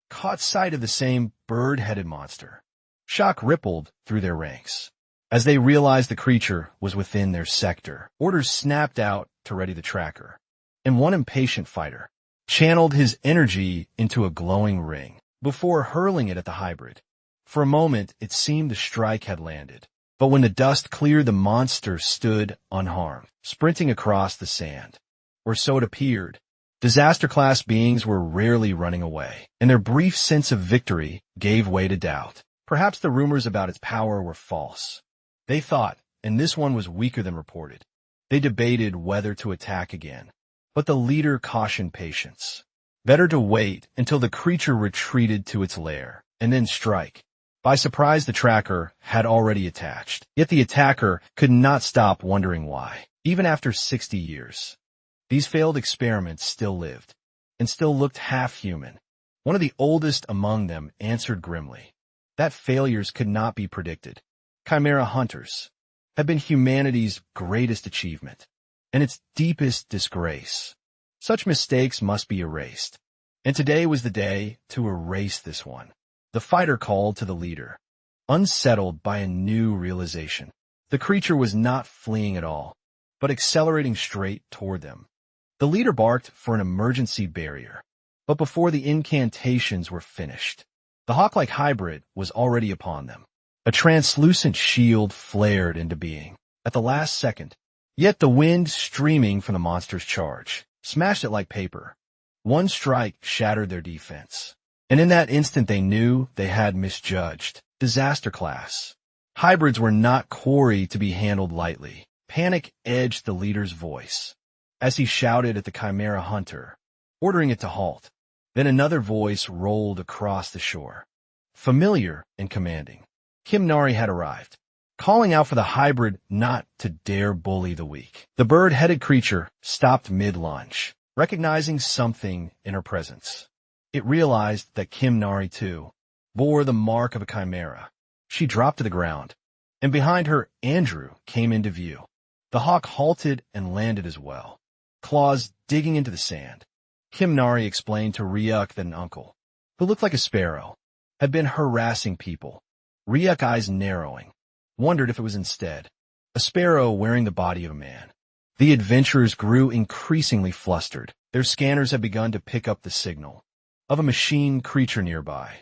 caught sight of the same bird-headed monster. Shock rippled through their ranks. As they realized the creature was within their sector, orders snapped out to ready the tracker, and one impatient fighter channeled his energy into a glowing ring before hurling it at the hybrid. For a moment, it seemed the strike had landed, but when the dust cleared, the monster stood unharmed, sprinting across the sand. Or so it appeared. Disaster-class beings were rarely running away, and their brief sense of victory gave way to doubt. Perhaps the rumors about its power were false. They thought, and this one was weaker than reported. They debated whether to attack again, but the leader cautioned patience. Better to wait until the creature retreated to its lair, and then strike. By surprise, the tracker had already attached, yet the attacker could not stop wondering why. Even after 60 years, these failed experiments still lived, and still looked half-human. One of the oldest among them answered grimly that failures could not be predicted. Chimera hunters have been humanity's greatest achievement, and its deepest disgrace. Such mistakes must be erased, and today was the day to erase this one. The fighter called to the leader, unsettled by a new realization. The creature was not fleeing at all, but accelerating straight toward them. The leader barked for an emergency barrier, but before the incantations were finished, the hawk-like hybrid was already upon them. A translucent shield flared into being at the last second, yet the wind streaming from the monster's charge smashed it like paper. One strike shattered their defense, and in that instant they knew they had misjudged. Disaster class. Hybrids were not quarry to be handled lightly. Panic edged the leader's voice as he shouted at the Chimera hunter, ordering it to halt. Then another voice rolled across the shore, familiar and commanding. Kimnari had arrived, calling out for the hybrid not to dare bully the weak. The bird-headed creature stopped mid-lunge, recognizing something in her presence. It realized that Kimnari, too, bore the mark of a chimera. She dropped to the ground, and behind her, Andrew came into view. The hawk halted and landed as well, claws digging into the sand. Kimnari explained to Ryuk that an uncle, who looked like a sparrow, had been harassing people. Ryuk, eyes narrowing, wondered if it was instead a sparrow wearing the body of a man. The adventurers grew increasingly flustered. Their scanners had begun to pick up the signal of a machine creature nearby.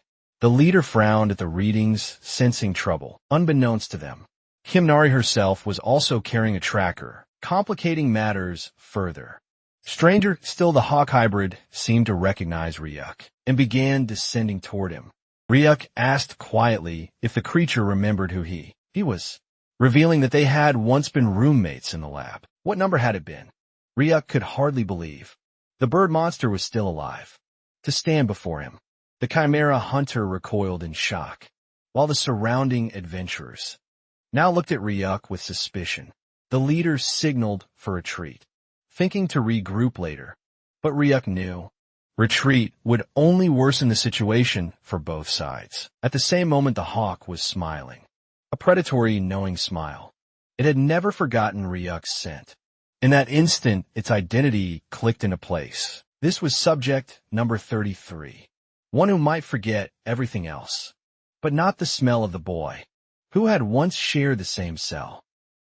The leader frowned at the readings, sensing trouble. Unbeknownst to them, Kimnari herself was also carrying a tracker, complicating matters further. Stranger still, the hawk hybrid seemed to recognize Ryuk and began descending toward him. Ryuk asked quietly if the creature remembered who he was, revealing that they had once been roommates in the lab. What number had it been? Ryuk could hardly believe. The bird monster was still alive, to stand before him. The Chimera hunter recoiled in shock, while the surrounding adventurers now looked at Ryuk with suspicion. The leader signaled for retreat, thinking to regroup later, but Ryuk knew retreat would only worsen the situation for both sides. At the same moment, the hawk was smiling, a predatory, knowing smile. It had never forgotten Ryuk's scent. In that instant, its identity clicked into place. This was subject number 33, one who might forget everything else, but not the smell of the boy, who had once shared the same cell.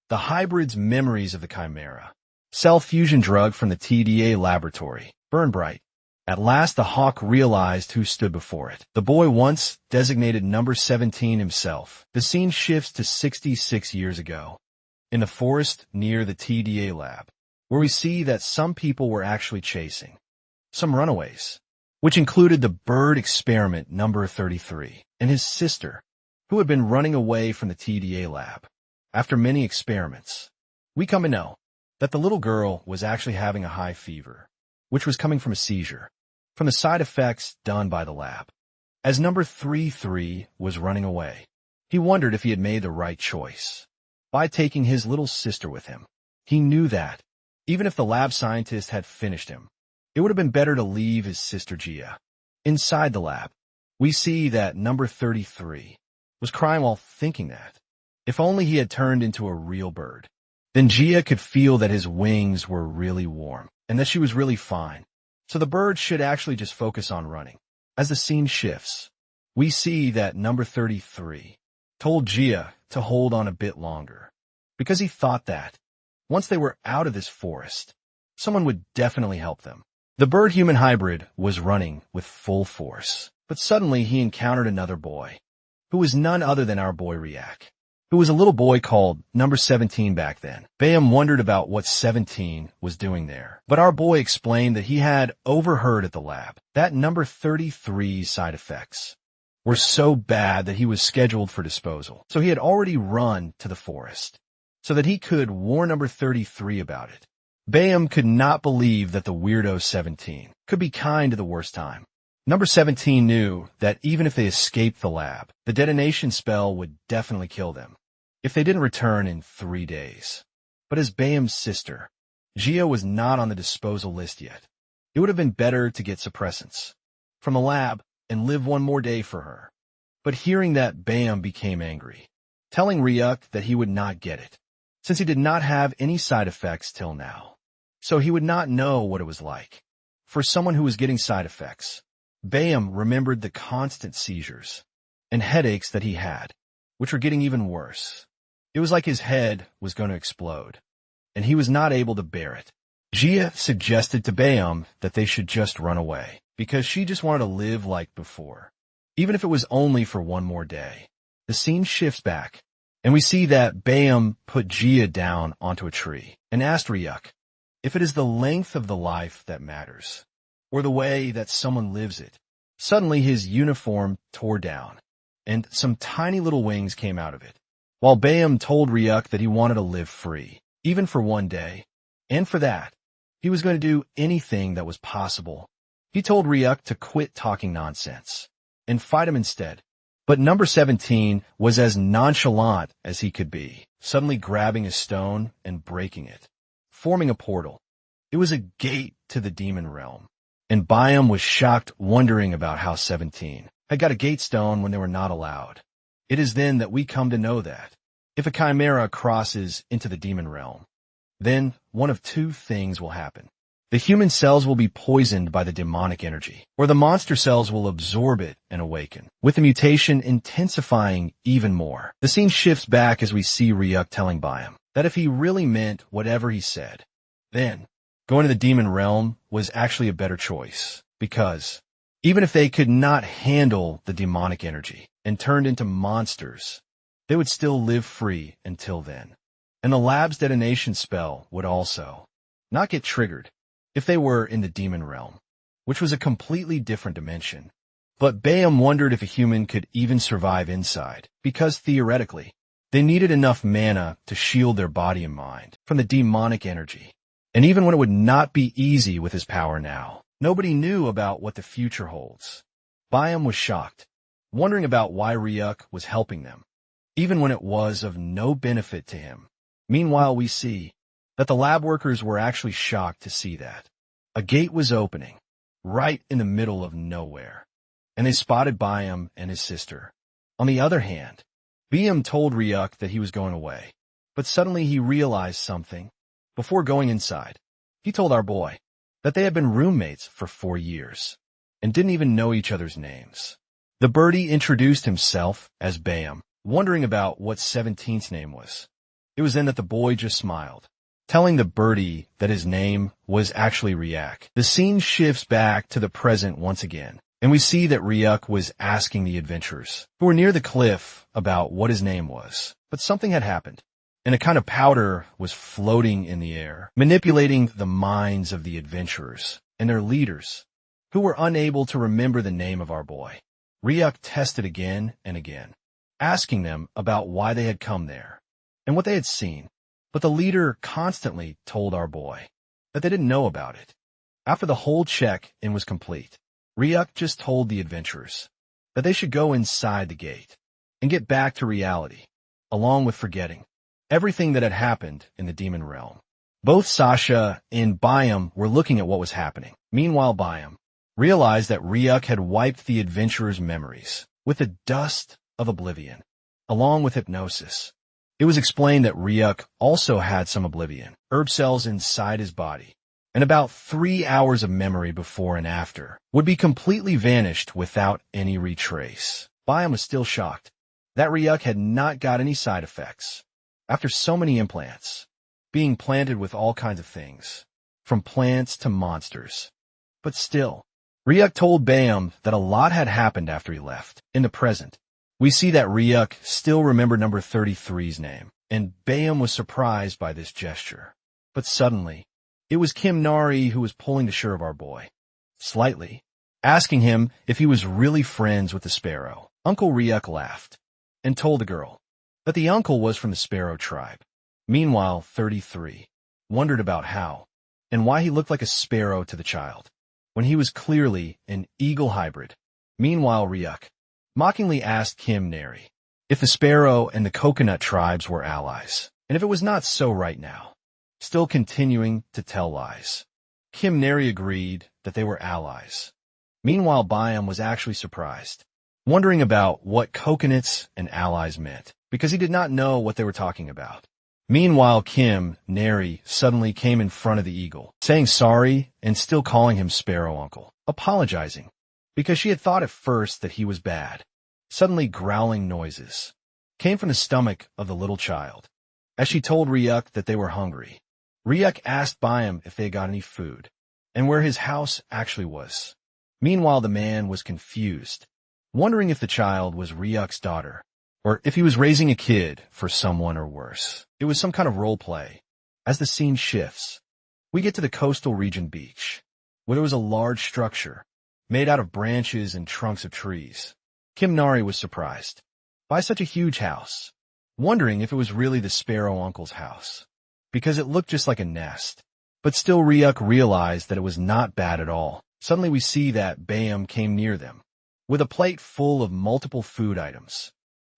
The hybrid's memories of the Chimera, cell fusion drug from the TDA laboratory, burned bright. At last the hawk realized who stood before it. The boy once designated number 17 himself. The scene shifts to 66 years ago, in the forest near the TDA lab. where we see that some people were actually chasing some runaways, which included the bird experiment number 33 and his sister, who had been running away from the TDA lab. After many experiments, we come to know that the little girl was actually having a high fever, which was coming from a seizure, from the side effects done by the lab. As number 33 was running away, he wondered if he had made the right choice by taking his little sister with him. He knew that, even if the lab scientist had finished him, it would have been better to leave his sister Gia. Inside the lab, we see that number 33 was crying while thinking that, if only he had turned into a real bird, then Gia could feel that his wings were really warm and that she was really fine. So the bird should actually just focus on running. As the scene shifts, we see that number 33 told Gia to hold on a bit longer because he thought that, once they were out of this forest, someone would definitely help them. The bird-human hybrid was running with full force, but suddenly he encountered another boy, who was none other than our boy Riak, who was a little boy called number 17 back then. Bayam wondered about what 17 was doing there, but our boy explained that he had overheard at the lab that number 33's side effects were so bad that he was scheduled for disposal. So he had already run to the forest so that he could warn number 33 about it. Bayam could not believe that the weirdo 17 could be kind to the worst time. Number 17 knew that even if they escaped the lab, the detonation spell would definitely kill them if they didn't return in 3 days. But as Bayam's sister, Gia was not on the disposal list yet. It would have been better to get suppressants from the lab and live one more day for her. But hearing that, Bayam became angry, telling Ryuk that he would not get it, since he did not have any side effects till now. So he would not know what it was like for someone who was getting side effects. Bayam remembered the constant seizures and headaches that he had, which were getting even worse. It was like his head was going to explode, and he was not able to bear it. Gia suggested to Bayam that they should just run away, because she just wanted to live like before, even if it was only for one more day. The scene shifts back, and we see that Bayam put Gia down onto a tree and asked Ryuk if it is the length of the life that matters, or the way that someone lives it. Suddenly his uniform tore down, and some tiny little wings came out of it, while Bayam told Ryuk that he wanted to live free, even for one day, and for that, he was going to do anything that was possible. He told Ryuk to quit talking nonsense and fight him instead. But number 17 was as nonchalant as he could be, suddenly grabbing a stone and breaking it, forming a portal. It was a gate to the demon realm, and Bayam was shocked, wondering about how 17 had got a gate stone when they were not allowed. It is then that we come to know that if a chimera crosses into the demon realm, then one of two things will happen. The human cells will be poisoned by the demonic energy, or the monster cells will absorb it and awaken, with the mutation intensifying even more. The scene shifts back as we see Ryuk telling Bayam that if he really meant whatever he said, then going to the demon realm was actually a better choice, because even if they could not handle the demonic energy and turned into monsters, they would still live free until then. And the lab's detonation spell would also not get triggered if they were in the demon realm, which was a completely different dimension. But Bayam wondered if a human could even survive inside, because theoretically, they needed enough mana to shield their body and mind from the demonic energy. And even when it would not be easy with his power now, nobody knew about what the future holds. Bayam was shocked, wondering about why Ryuk was helping them, even when it was of no benefit to him. Meanwhile, we see that the lab workers were actually shocked to see that a gate was opening right in the middle of nowhere, and they spotted Bayam and his sister. On the other hand, Bayam told Ryuk that he was going away, but suddenly he realized something. Before going inside, he told our boy that they had been roommates for 4 years and didn't even know each other's names. The birdie introduced himself as Bayam, wondering about what 17's name was. It was then that the boy just smiled, telling the birdie that his name was actually Ryuk. The scene shifts back to the present once again, and we see that Ryuk was asking the adventurers who were near the cliff about what his name was. But something had happened. and a kind of powder was floating in the air, manipulating the minds of the adventurers and their leaders, who were unable to remember the name of our boy. Ryuk tested again and again, asking them about why they had come there and what they had seen, but the leader constantly told our boy that they didn't know about it. After the whole check-in was complete, Ryuk just told the adventurers that they should go inside the gate and get back to reality, along with forgetting everything that had happened in the demon realm. Both Sasha and Byam were looking at what was happening. Meanwhile, Byam realized that Ryuk had wiped the adventurers' memories with the dust of oblivion, along with hypnosis. It was explained that Ryuk also had some oblivion, herb cells inside his body, and about 3 hours of memory before and after would be completely vanished without any retrace. Byam was still shocked that Ryuk had not got any side effects. After so many implants, being planted with all kinds of things, from plants to monsters. But still, Ryuk told Byam that a lot had happened after he left. In the present, we see that Ryuk still remembered number 33's name, and Byam was surprised by this gesture. But suddenly, it was Chimera who was pulling the shirt of our boy, slightly, asking him if he was really friends with the sparrow. Uncle Ryuk laughed and told the girl that the uncle was from the sparrow tribe. Meanwhile, 33 wondered about how and why he looked like a sparrow to the child, when he was clearly an eagle hybrid. Meanwhile, Ryuk mockingly asked Chimera if the sparrow and the coconut tribes were allies, and if it was not so right now, still continuing to tell lies. Chimera agreed that they were allies. Meanwhile, Byam was actually surprised, wondering about what coconuts and allies meant, because he did not know what they were talking about. Meanwhile, Chimera suddenly came in front of the eagle, saying sorry and still calling him Sparrow Uncle, apologizing, because she had thought at first that he was bad. Suddenly growling noises came from the stomach of the little child, as she told Ryuk that they were hungry. Ryuk asked Byam if they had got any food, and where his house actually was. Meanwhile, the man was confused, wondering if the child was Ryuk's daughter, or if he was raising a kid for someone or worse. It was some kind of role play. As the scene shifts, we get to the coastal region beach, where there was a large structure made out of branches and trunks of trees. Chimera was surprised by such a huge house, wondering if it was really the Sparrow Uncle's house, because it looked just like a nest. But still, Ryuk realized that it was not bad at all. Suddenly we see that Byam came near them, with a plate full of multiple food items.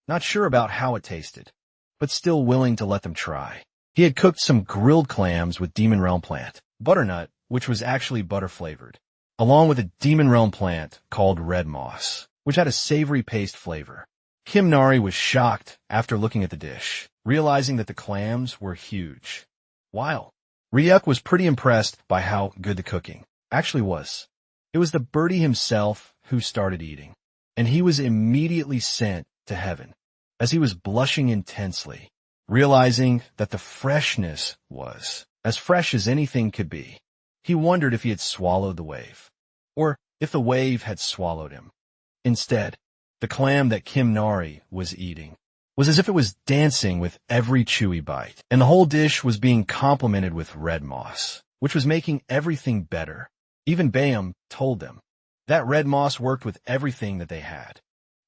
Not sure about how it tasted, but still willing to let them try. He had cooked some grilled clams with Demon Realm plant, butternut, which was actually butter-flavored, along with a Demon Realm plant called red moss, which had a savory paste flavor. Chimera was shocked after looking at the dish, realizing that the clams were huge. While Ryuk was pretty impressed by how good the cooking actually was. It was the birdie himself who started eating, and he was immediately sent to heaven, as he was blushing intensely, realizing that the freshness was as fresh as anything could be. He wondered if he had swallowed the wave, or if the wave had swallowed him. Instead, the clam that Chimera was eating was as if it was dancing with every chewy bite, and the whole dish was being complemented with red moss, which was making everything better. Even Byam told them that red moss worked with everything that they had.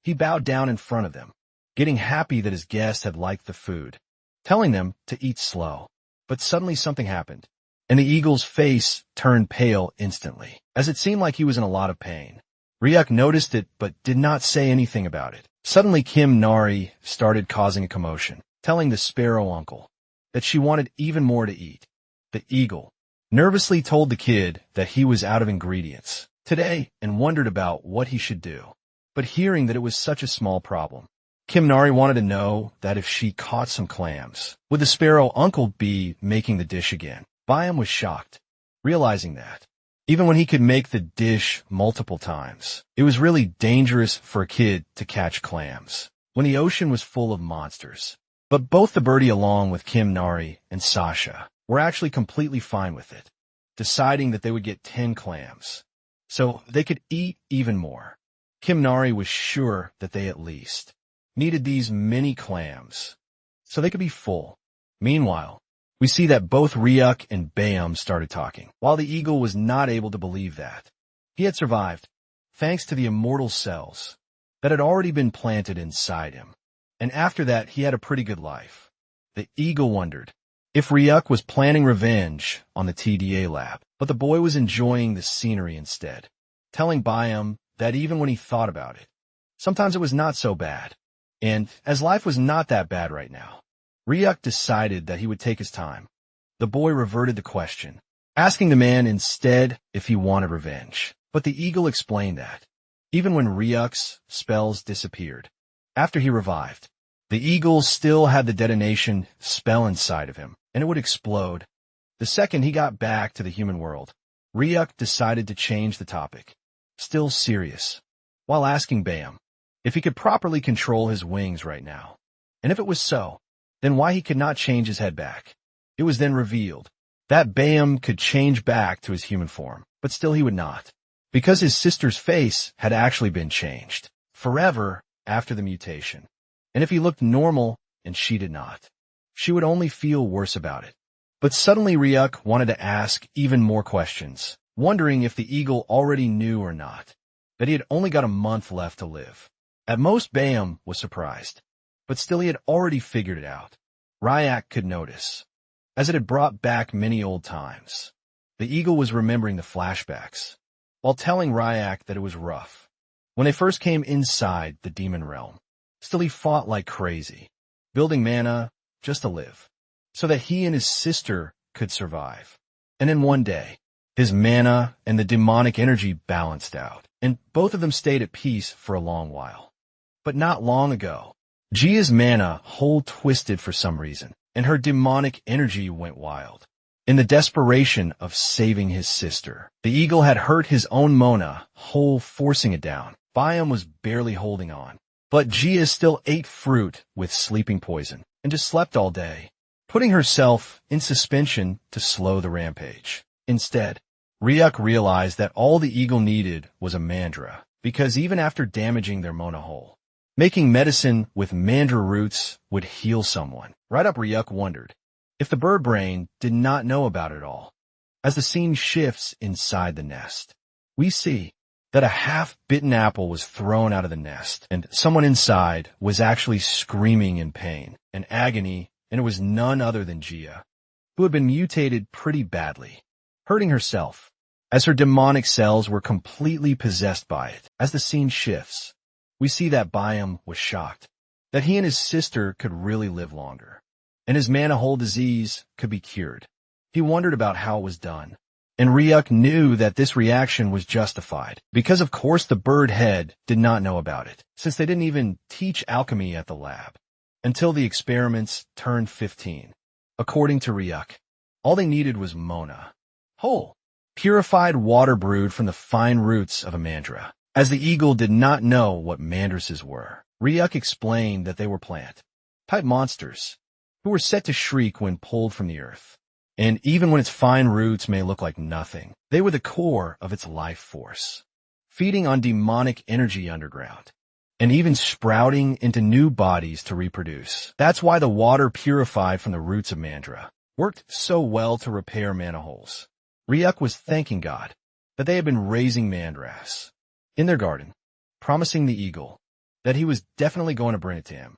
He bowed down in front of them, getting happy that his guest had liked the food, telling them to eat slow. But suddenly something happened, and the eagle's face turned pale instantly, as it seemed like he was in a lot of pain. Ryuk noticed it but did not say anything about it. Suddenly Chimera started causing a commotion, telling the Sparrow Uncle that she wanted even more to eat. The eagle nervously told the kid that he was out of ingredients today and wondered about what he should do. But hearing that it was such a small problem, Chimera wanted to know that if she caught some clams, would the Sparrow Uncle be making the dish again? Byam was shocked, realizing that even when he could make the dish multiple times, it was really dangerous for a kid to catch clams when the ocean was full of monsters. But both the birdie along with Chimera and Sasha were actually completely fine with it, deciding that they would get 10 clams, so they could eat even more. Chimera was sure that they at least needed these many clams, so they could be full. Meanwhile, we see that both Ryuk and Bayam started talking, while the eagle was not able to believe that. He had survived, thanks to the immortal cells that had already been planted inside him. And after that, he had a pretty good life. The eagle wondered if Ryuk was planning revenge on the TDA lab, but the boy was enjoying the scenery instead, telling Bayam that even when he thought about it, sometimes it was not so bad. And as life was not that bad right now, Ryuk decided that he would take his time. The boy reverted the question, asking the man instead if he wanted revenge. But the eagle explained that, even when Ryuk's spells disappeared, after he revived, the eagle still had the detonation spell inside of him, and it would explode. The second he got back to the human world, Ryuk decided to change the topic, still serious, while asking Bayam if he could properly control his wings right now. And if it was so, then why he could not change his head back. It was then revealed that Bayam could change back to his human form, but still he would not, because his sister's face had actually been changed forever after the mutation. And if he looked normal and she did not, she would only feel worse about it. But suddenly Ryuk wanted to ask even more questions, wondering if the eagle already knew or not, that he had only got a month left to live. At most, Bayam was surprised, but still he had already figured it out. Ryuk could notice, as it had brought back many old times. The eagle was remembering the flashbacks, while telling Ryuk that it was rough when they first came inside the demon realm. Still he fought like crazy, building mana just to live, so that he and his sister could survive. And then one day, his mana and the demonic energy balanced out, and both of them stayed at peace for a long while. But not long ago, Jia's mana hole twisted for some reason, and her demonic energy went wild. In the desperation of saving his sister, the eagle had hurt his own mana hole, forcing it down. Bayam was barely holding on, but Jia still ate fruit with sleeping poison and just slept all day, putting herself in suspension to slow the rampage. Instead, Ryuk realized that all the eagle needed was a mandra, because even after damaging their mana hole, making medicine with mandra roots would heal someone. Right up, Ryuk wondered if the bird brain did not know about it all. As the scene shifts inside the nest, we see that a half-bitten apple was thrown out of the nest, and someone inside was actually screaming in pain and agony, and it was none other than Jia, who had been mutated pretty badly, hurting herself, as her demonic cells were completely possessed by it. As the scene shifts, we see that Bayam was shocked that he and his sister could really live longer, and his mana hole disease could be cured. He wondered about how it was done, and Ryuk knew that this reaction was justified, because of course the bird head did not know about it, since they didn't even teach alchemy at the lab, until the experiments turned 15. According to Ryuk, all they needed was Mona, whole, purified water brewed from the fine roots of a mandra. As the eagle did not know what mandrases were, Ryuk explained that they were plant-type monsters who were set to shriek when pulled from the earth. And even when its fine roots may look like nothing, they were the core of its life force, feeding on demonic energy underground, and even sprouting into new bodies to reproduce. That's why the water purified from the roots of mandra worked so well to repair mana holes. Ryuk was thanking God that they had been raising mandras in their garden, promising the eagle that he was definitely going to bring it to him.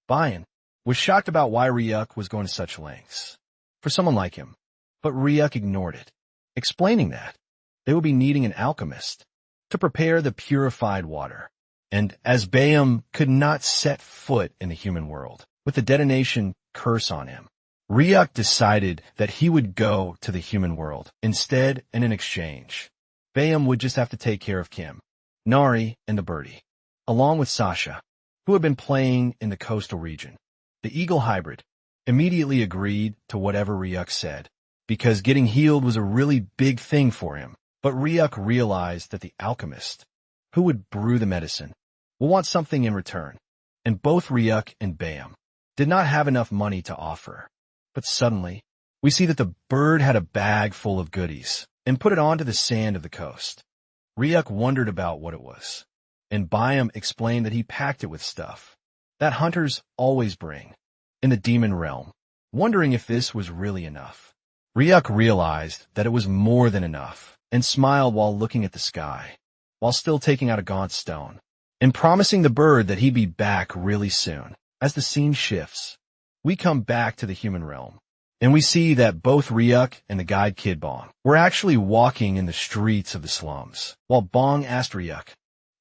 Bayam was shocked about why Ryuk was going to such lengths for someone like him, but Ryuk ignored it, explaining that they would be needing an alchemist to prepare the purified water. And as Bayam could not set foot in the human world with the detonation curse on him, Ryuk decided that he would go to the human world instead, and in exchange, Bayam would just have to take care of Kim, Nari, and the birdie, along with Sasha, who had been playing in the coastal region. The eagle hybrid immediately agreed to whatever Ryuk said, because getting healed was a really big thing for him. But Ryuk realized that the alchemist, who would brew the medicine, will want something in return, and both Ryuk and Bayam did not have enough money to offer. But suddenly, we see that the bird had a bag full of goodies and put it onto the sand of the coast. Ryuk wondered about what it was, and Bayam explained that he packed it with stuff that hunters always bring in the demon realm wondering if this was really enough. Ryuk realized that it was more than enough, and smiled while looking at the sky, while still taking out a gaunt stone, and promising the bird that he'd be back really soon. As the scene shifts, we come back to the human realm, and we see that both Ryuk and the guide Kid Bong were actually walking in the streets of the slums, while Bong asked Ryuk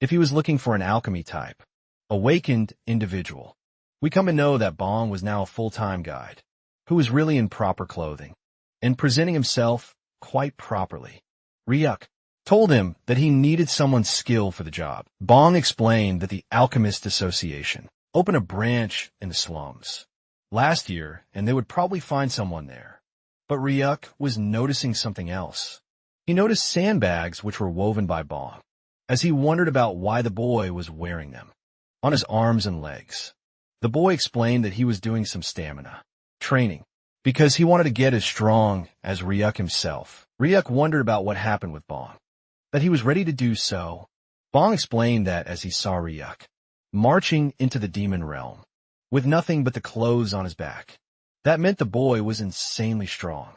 if he was looking for an alchemy type, awakened individual. We come to know that Bong was now a full-time guide, who was really in proper clothing, and presenting himself quite properly. Ryuk told him that he needed someone skilled for the job. Bong explained that the Alchemist Association opened a branch in the slums last year, and they would probably find someone there. But Ryuk was noticing something else. He noticed sandbags which were woven by Bong, as he wondered about why the boy was wearing them on his arms and legs. The boy explained that he was doing some stamina training because he wanted to get as strong as Ryuk himself. Ryuk wondered about what happened with Bong, that he was ready to do so. Bong explained that as he saw Ryuk marching into the demon realm with nothing but the clothes on his back, that meant the boy was insanely strong,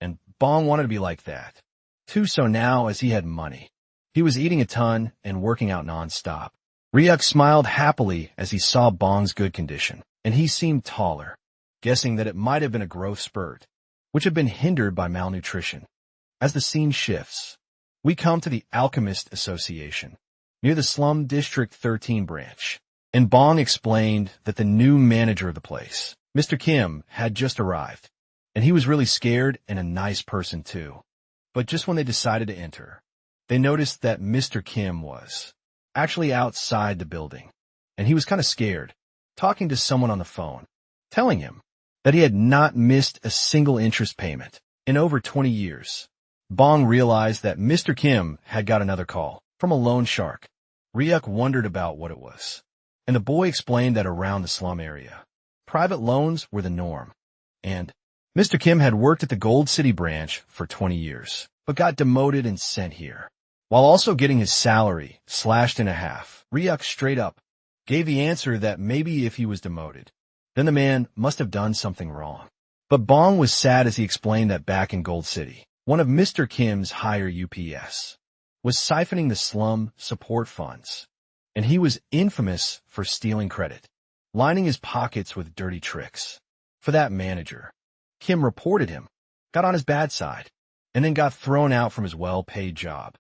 and Bong wanted to be like that too. So now, as he had money, he was eating a ton and working out non-stop. Ryuk smiled happily as he saw Bong's good condition, and he seemed taller, guessing that it might have been a growth spurt, which had been hindered by malnutrition. As the scene shifts, we come to the Alchemist Association, near the Slum District 13 branch, and Bong explained that the new manager of the place, Mr. Kim, had just arrived, and he was really scared and a nice person too. But just when they decided to enter, they noticed that Mr. Kim was actually outside the building, and he was kind of scared, talking to someone on the phone, telling him that he had not missed a single interest payment in over 20 years. Bong realized that Mr. Kim had got another call from a loan shark. Ryuk wondered about what it was, and the boy explained that around the slum area, private loans were the norm, and Mr. Kim had worked at the Gold City branch for 20 years, but got demoted and sent here, while also getting his salary slashed in half. Ryuk straight up gave the answer that maybe if he was demoted, then the man must have done something wrong. But Bong was sad as he explained that back in Gold City, one of Mr. Kim's higher UPS was siphoning the slum support funds, and he was infamous for stealing credit, lining his pockets with dirty tricks. For that manager, Kim reported him, got on his bad side, and then got thrown out from his well-paid job.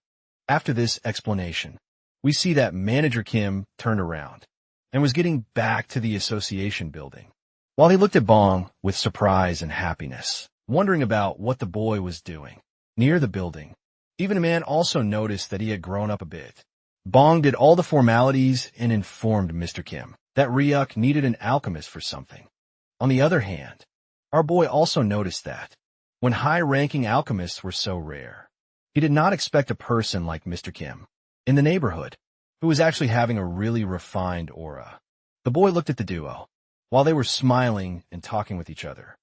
After this explanation, we see that manager Kim turned around and was getting back to the association building, while he looked at Bong with surprise and happiness, wondering about what the boy was doing. Near the building, even a man also noticed that he had grown up a bit. Bong did all the formalities and informed Mr. Kim that Ryuk needed an alchemist for something. On the other hand, our boy also noticed that, when high-ranking alchemists were so rare, he did not expect a person like Mr. Kim in the neighborhood, who was actually having a really refined aura. The boy looked at the duo, while they were smiling and talking with each other.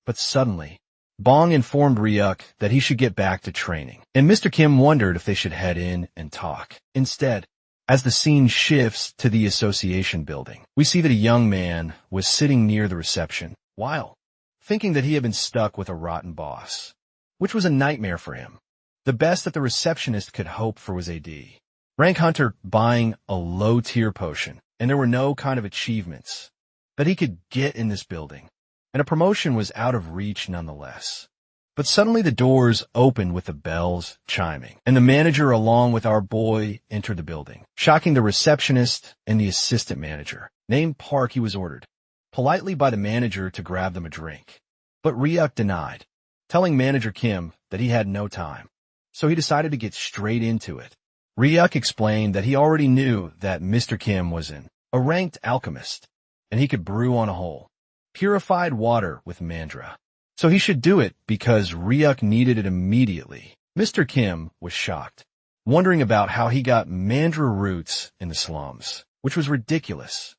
But suddenly, Bong informed Ryuk that he should get back to training, and Mr. Kim wondered if they should head in and talk. Instead, as the scene shifts to the association building, we see that a young man was sitting near the reception, while thinking that he had been stuck with a rotten boss, which was a nightmare for him. The best that the receptionist could hope for was a rank hunter buying a low-tier potion, and there were no kind of achievements that he could get in this building, and a promotion was out of reach nonetheless. But suddenly the doors opened with the bells chiming, and the manager along with our boy entered the building, shocking the receptionist and the assistant manager, named Park. He was ordered politely by the manager to grab them a drink, but Ryuk denied, telling manager Kim that he had no time, so he decided to get straight into it. Ryuk explained that he already knew that Mr. Kim was a ranked alchemist, and he could brew on a whole purified water with mandra, so he should do it because Ryuk needed it immediately. Mr. Kim was shocked, wondering about how he got mandra roots in the slums, which was ridiculous.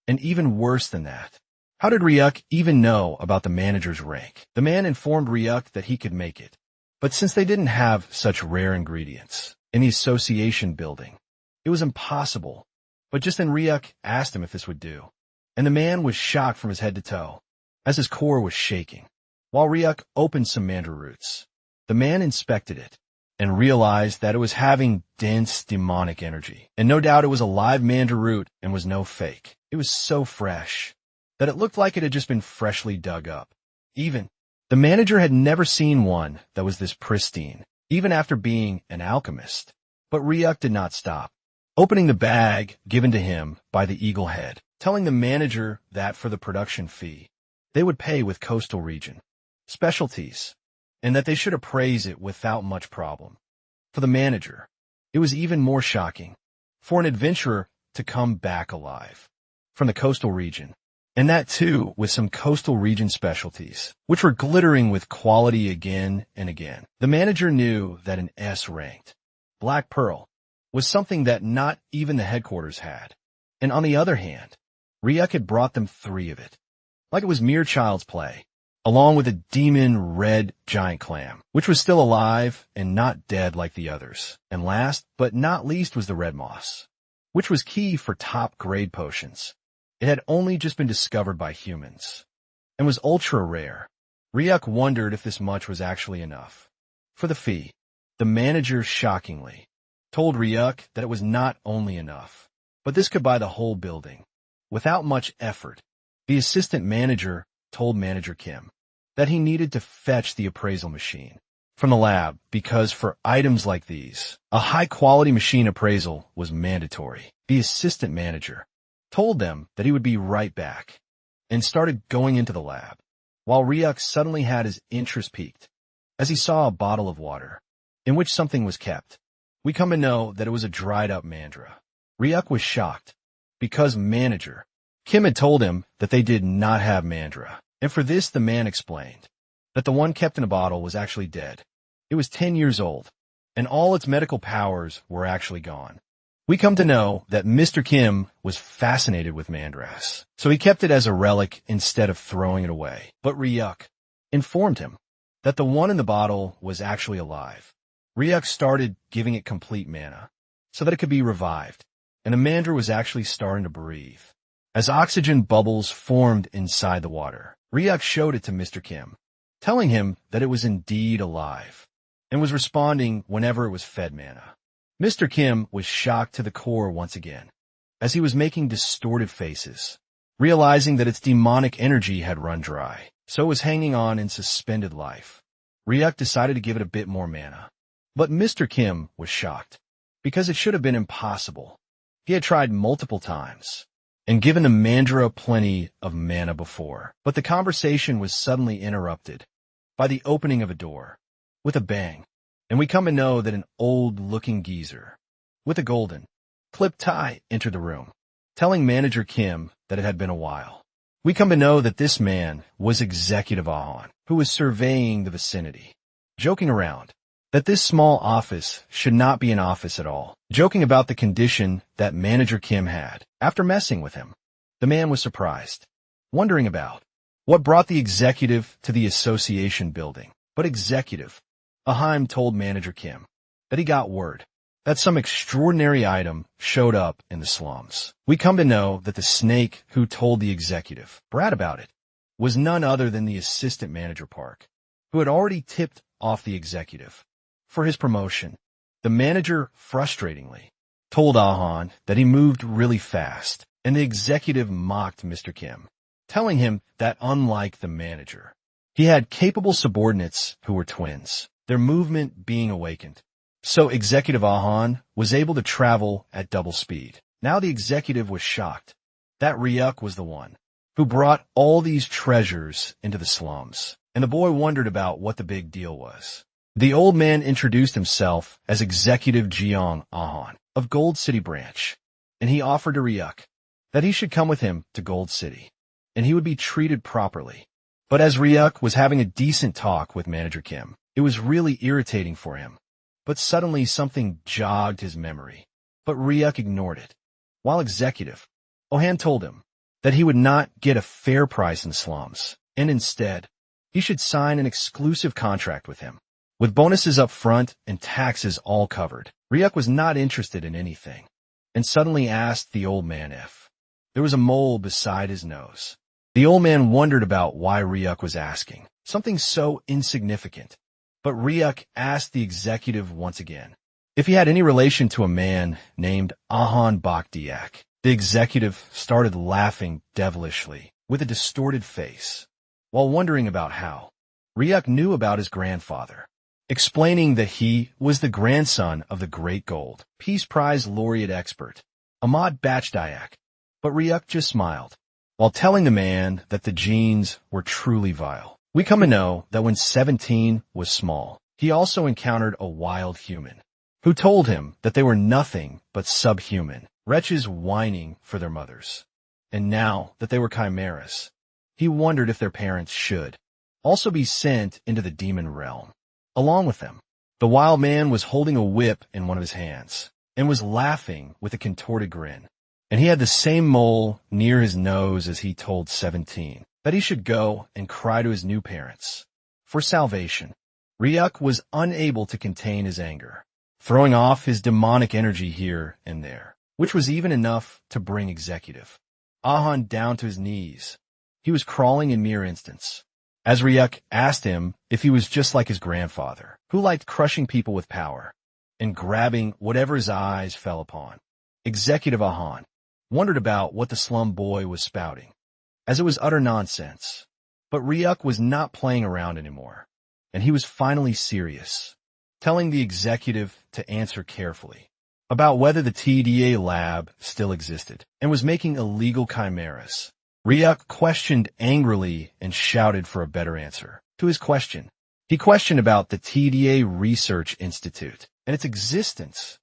And even worse than that, how did Ryuk even know about the manager's rank? The man informed Ryuk that he could make it, but since they didn't have such rare ingredients in the association building, it was impossible. But just then Ryuk asked him if this would do, and the man was shocked from his head to toe, as his core was shaking. While Ryuk opened some mandra roots, the man inspected it and realized that it was having dense demonic energy. And no doubt it was a live mandra root and was no fake. It was so fresh that it looked like it had just been freshly dug up. Even the manager had never seen one that was this pristine, even after being an alchemist. But Ryuk did not stop, opening the bag given to him by the Eagle Head, telling the manager that for the production fee, they would pay with coastal region specialties, and that they should appraise it without much problem. For the manager, it was even more shocking for an adventurer to come back alive from the coastal region, and that too with some coastal region specialties, which were glittering with quality again and again. The manager knew that an S-ranked Black Pearl was something that not even the headquarters had. And on the other hand, Ryuk had brought them 3 of it, like it was mere child's play, along with a demon red giant clam, which was still alive and not dead like the others. And last but not least was the red moss, which was key for top-grade potions. It had only just been discovered by humans and was ultra-rare. Ryuk wondered if this much was actually enough. For the fee, the manager shockingly told Ryuk that it was not only enough, but this could buy the whole building. Without much effort, the assistant manager told Manager Kim that he needed to fetch the appraisal machine from the lab because for items like these, a high-quality machine appraisal was mandatory. The assistant manager told them that he would be right back and started going into the lab, while Ryuk suddenly had his interest piqued as he saw a bottle of water in which something was kept. We come to know that it was a dried-up mandra. Ryuk was shocked because Manager Kim had told him that they did not have mandra, and for this the man explained that the one kept in a bottle was actually dead. It was 10 years old, and all its medical powers were actually gone. We come to know that Mr. Kim was fascinated with mandras, so he kept it as a relic instead of throwing it away. But Ryuk informed him that the one in the bottle was actually alive. Ryuk started giving it complete mana so that it could be revived, and the mandra was actually starting to breathe as oxygen bubbles formed inside the water. Ryuk showed it to Mr. Kim, telling him that it was indeed alive and was responding whenever it was fed mana. Mr. Kim was shocked to the core once again as he was making distorted faces, realizing that its demonic energy had run dry, so it was hanging on in suspended life. Ryuk decided to give it a bit more mana, but Mr. Kim was shocked because it should have been impossible. He had tried multiple times and given the mandra plenty of mana before, but the conversation was suddenly interrupted by the opening of a door with a bang, and we come to know that an old-looking geezer with a golden clip tie entered the room, telling Manager Kim that it had been a while. We come to know that this man was Executive Ahon, who was surveying the vicinity, joking around that this small office should not be an office at all, joking about the condition that Manager Kim had. After messing with him, the man was surprised, wondering about what brought the executive to the association building. But Executive Ahim told Manager Kim that he got word that some extraordinary item showed up in the slums. We come to know that the snake who told the executive Brad about it was none other than the assistant manager Park, who had already tipped off the executive for his promotion. The manager frustratingly told Ahon that he moved really fast, and the executive mocked Mr. Kim, telling him that unlike the manager, he had capable subordinates who were twins, their movement being awakened. So Executive Ahon was able to travel at double speed. Now the executive was shocked that Ryuk was the one who brought all these treasures into the slums, and the boy wondered about what the big deal was. The old man introduced himself as Executive Jeong Ahon of Gold City Branch, and he offered to Ryuk that he should come with him to Gold City, and he would be treated properly. But as Ryuk was having a decent talk with Manager Kim, it was really irritating for him. But suddenly something jogged his memory, but Ryuk ignored it. While Executive Ohan told him that he would not get a fair price in slums, and instead, he should sign an exclusive contract with him, with bonuses up front and taxes all covered. Ryuk was not interested in anything, and suddenly asked the old man if there was a mole beside his nose. The old man wondered about why Ryuk was asking. Something so insignificant. But Ryuk asked the executive once again if he had any relation to a man named Ahon Bakdiak. The executive started laughing devilishly with a distorted face, while wondering about how Ryuk knew about his grandfather, explaining that he was the grandson of the Great Gold Peace Prize laureate expert, Ahmad Bakdiak. But Ryuk just smiled, while telling the man that the genes were truly vile. We come to know that when 17 was small, he also encountered a wild human, who told him that they were nothing but subhuman, wretches whining for their mothers. And now that they were chimeras, he wondered if their parents should also be sent into the demon realm along with them. The wild man was holding a whip in one of his hands and was laughing with a contorted grin. And he had the same mole near his nose as he told 17 that he should go and cry to his new parents for salvation. Ryuk was unable to contain his anger, throwing off his demonic energy here and there, which was even enough to bring Executive Ahon down to his knees. He was crawling in mere instants, as Ryuk asked him if he was just like his grandfather, who liked crushing people with power and grabbing whatever his eyes fell upon. Executive Ahon wondered about what the slum boy was spouting, as it was utter nonsense. But Ryuk was not playing around anymore, and he was finally serious, telling the executive to answer carefully about whether the TDA lab still existed and was making illegal chimeras. Ryuk questioned angrily and shouted for a better answer to his question. He questioned about the TDA Research Institute and its existence,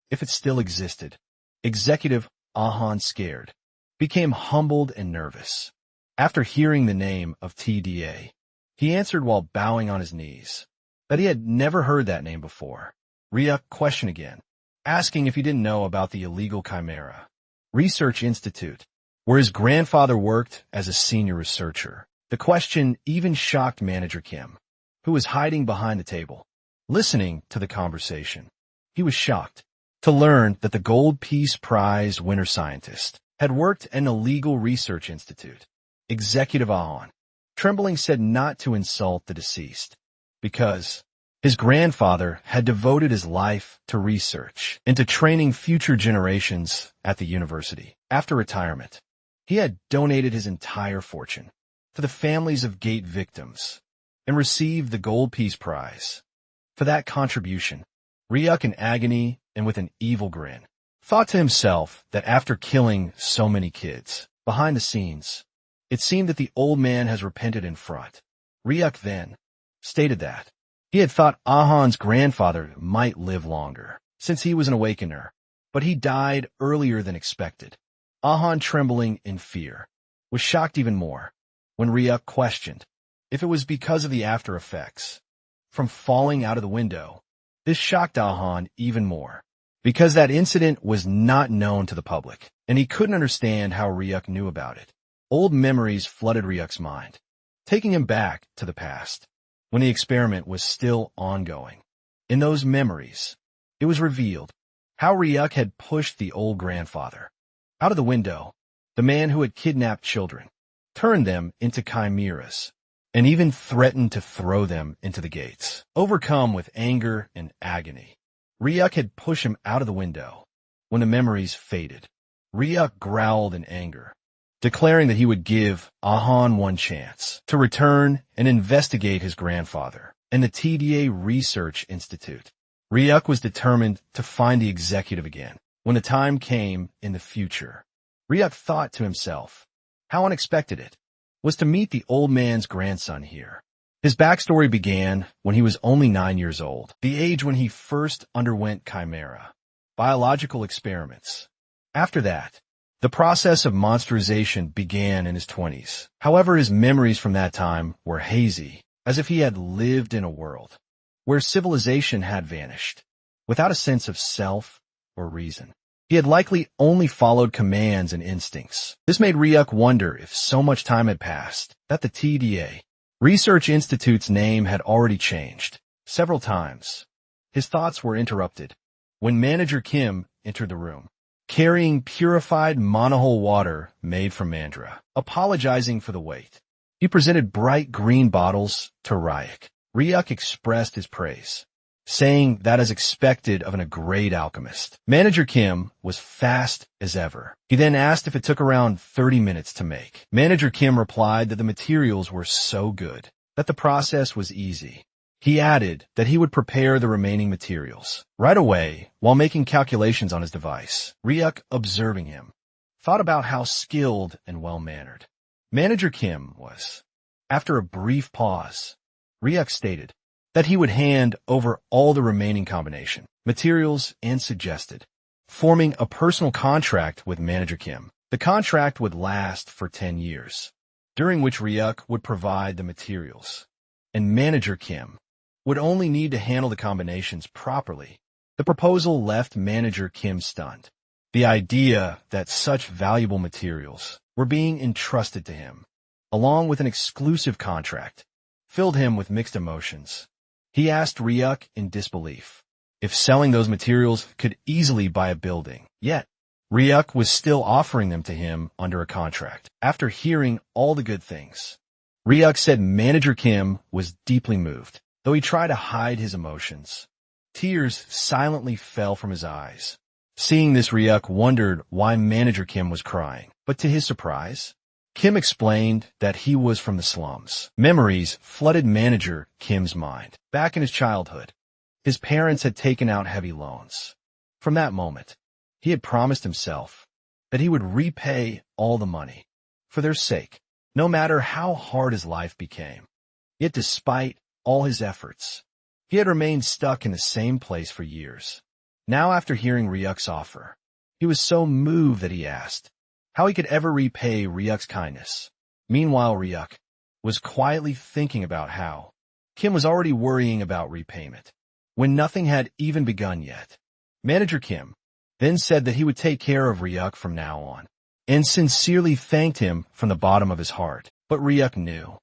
if it still existed. Executive Ahon, scared, became humbled and nervous. After hearing the name of TDA, he answered while bowing on his knees that he had never heard that name before. Ryuk questioned again, asking if he didn't know about the illegal Chimera Research Institute, where his grandfather worked as a senior researcher. The question even shocked Manager Kim, who was hiding behind the table, listening to the conversation. He was shocked to learn that the Gold Peace Prize winner scientist had worked at an illegal research institute. Executive Ahon, trembling, said not to insult the deceased, because his grandfather had devoted his life to research and to training future generations at the university. After retirement, he had donated his entire fortune to the families of Gate victims and received the Gold Peace Prize. For that contribution, Ryuk, in agony and with an evil grin, thought to himself that after killing so many kids behind the scenes, it seemed that the old man has repented in front. Ryuk then stated that he had thought Ahon's grandfather might live longer, since he was an awakener, but he died earlier than expected. Ahon, trembling in fear, was shocked even more when Ryuk questioned if it was because of the after effects from falling out of the window. This shocked Ahon even more, because that incident was not known to the public, and he couldn't understand how Ryuk knew about it. Old memories flooded Ryuk's mind, taking him back to the past, when the experiment was still ongoing. In those memories, it was revealed how Ryuk had pushed the old grandfather out of the window, the man who had kidnapped children, turned them into chimeras, and even threatened to throw them into the gates. Overcome with anger and agony, Ryuk had pushed him out of the window. When the memories faded, Ryuk growled in anger, declaring that he would give Ahon one chance to return and investigate his grandfather and the TDA Research Institute. Ryuk was determined to find the executive again when the time came in the future. Ryuk thought to himself how unexpected it was to meet the old man's grandson here. His backstory began when he was only 9 years old, the age when he first underwent chimera biological experiments. After that, the process of monsterization began in his 20s. However, his memories from that time were hazy, as if he had lived in a world where civilization had vanished, without a sense of self or reason. He had likely only followed commands and instincts. This made Ryuk wonder if so much time had passed that the TDA Research Institute's name had already changed several times. His thoughts were interrupted when Manager Kim entered the room. carrying purified monohull water made from Manhwa. Apologizing for the wait, he presented bright green bottles to Ryuk. Ryuk expressed his praise, saying that as expected of a great alchemist. Manager Kim was fast as ever. He then asked if it took around 30 minutes to make. Manager Kim replied that the materials were so good that the process was easy. He added that he would prepare the remaining materials right away while making calculations on his device. Ryuk, observing him, thought about how skilled and well-mannered Manager Kim was. After a brief pause, Ryuk stated that he would hand over all the remaining combination materials and suggested forming a personal contract with Manager Kim. The contract would last for 10 years, during which Ryuk would provide the materials, and Manager Kim would only need to handle the combinations properly. The proposal left Manager Kim stunned. The idea that such valuable materials were being entrusted to him, along with an exclusive contract, filled him with mixed emotions. He asked Ryuk in disbelief if selling those materials could easily buy a building. Yet, Ryuk was still offering them to him under a contract. After hearing all the good things, Ryuk said Manager Kim was deeply moved. Though he tried to hide his emotions, tears silently fell from his eyes. Seeing this, Ryuk wondered why Manager Kim was crying. But to his surprise, Kim explained that he was from the slums. Memories flooded Manager Kim's mind. Back in his childhood, his parents had taken out heavy loans. From that moment, he had promised himself that he would repay all the money for their sake, no matter how hard his life became. Yet despite all his efforts, he had remained stuck in the same place for years. Now, after hearing Ryuk's offer, he was so moved that he asked how he could ever repay Ryuk's kindness. Meanwhile, Ryuk was quietly thinking about how Kim was already worrying about repayment, when nothing had even begun yet. Manager Kim then said that he would take care of Ryuk from now on, and sincerely thanked him from the bottom of his heart. But Ryuk knew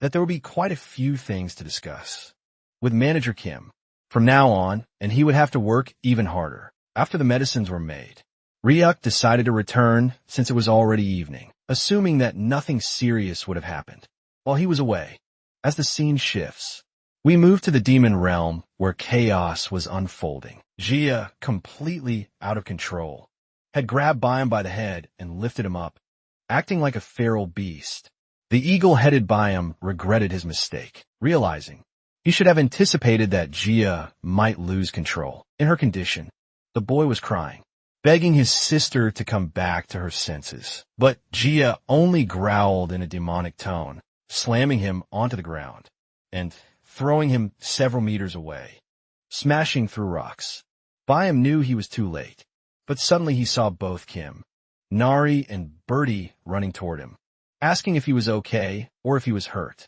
that there would be quite a few things to discuss with Manager Kim from now on, and he would have to work even harder. After the medicines were made, Ryuk decided to return since it was already evening, assuming that nothing serious would have happened while he was away. As the scene shifts, we move to the demon realm where chaos was unfolding. Jia, completely out of control, had grabbed Byam by the head and lifted him up, acting like a feral beast. The eagle-headed Byam regretted his mistake, realizing he should have anticipated that Jia might lose control. In her condition, the boy was crying, begging his sister to come back to her senses. But Jia only growled in a demonic tone, slamming him onto the ground and throwing him several meters away, smashing through rocks. Byam knew he was too late, but suddenly he saw both Kim, Nari, and Birdie running toward him, asking if he was okay or if he was hurt.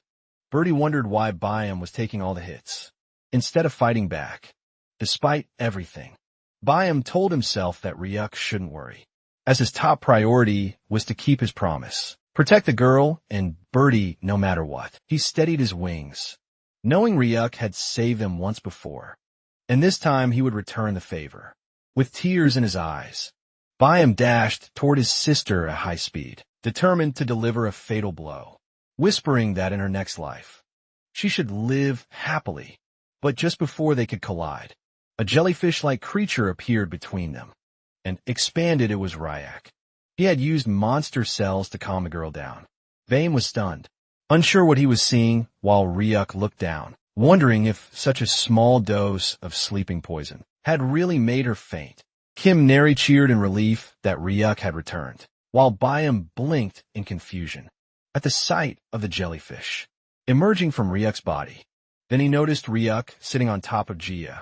Birdie wondered why Byam was taking all the hits, instead of fighting back. Despite everything, Byam told himself that Ryuk shouldn't worry, as his top priority was to keep his promise, protect the girl and Birdie no matter what. He steadied his wings, knowing Ryuk had saved them once before, and this time he would return the favor. With tears in his eyes, Byam dashed toward his sister at high speed, determined to deliver a fatal blow, whispering that in her next life, she should live happily. But just before they could collide, a jellyfish-like creature appeared between them, and expanded. It was Ryuk. He had used monster cells to calm the girl down. Byam was stunned, unsure what he was seeing, while Ryuk looked down, wondering if such a small dose of sleeping poison had really made her faint. Kim Neri cheered in relief that Ryuk had returned, while Byam blinked in confusion at the sight of the jellyfish emerging from Ryuk's body. Then he noticed Ryuk sitting on top of Jia,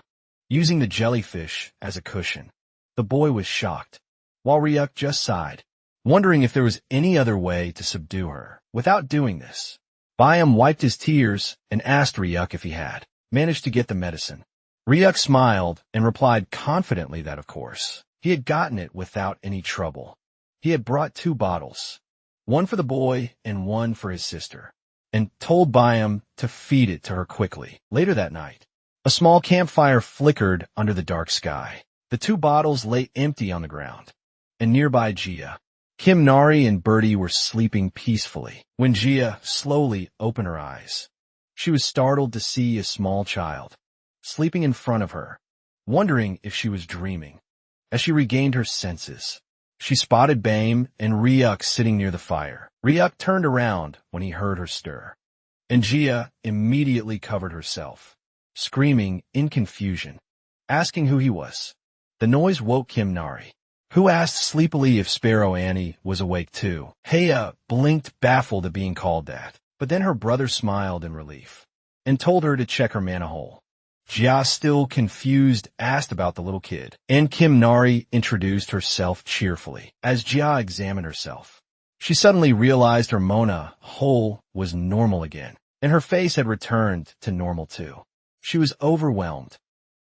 using the jellyfish as a cushion. The boy was shocked, while Ryuk just sighed, wondering if there was any other way to subdue her without doing this. Byam wiped his tears and asked Ryuk if he had managed to get the medicine. Ryuk smiled and replied confidently that, of course, he had gotten it without any trouble. He had brought 2 bottles, one for the boy and one for his sister, and told Byam to feed it to her quickly. Later that night, a small campfire flickered under the dark sky. The 2 bottles lay empty on the ground, and nearby Jia. Kim Nari and Birdie were sleeping peacefully when Jia slowly opened her eyes. She was startled to see a small child sleeping in front of her, wondering if she was dreaming. As she regained her senses, she spotted Bame and Ryuk sitting near the fire. Ryuk turned around when he heard her stir, and Jia immediately covered herself, screaming in confusion, asking who he was. The noise woke Kim Nari, who asked sleepily if Sparrow Annie was awake too. Heya blinked, baffled at being called that, but then her brother smiled in relief and told her to check her mana hole. Jia, still confused, asked about the little kid, and Kim Nari introduced herself cheerfully. As Jia examined herself, she suddenly realized her mana hole was normal again, and her face had returned to normal too. She was overwhelmed,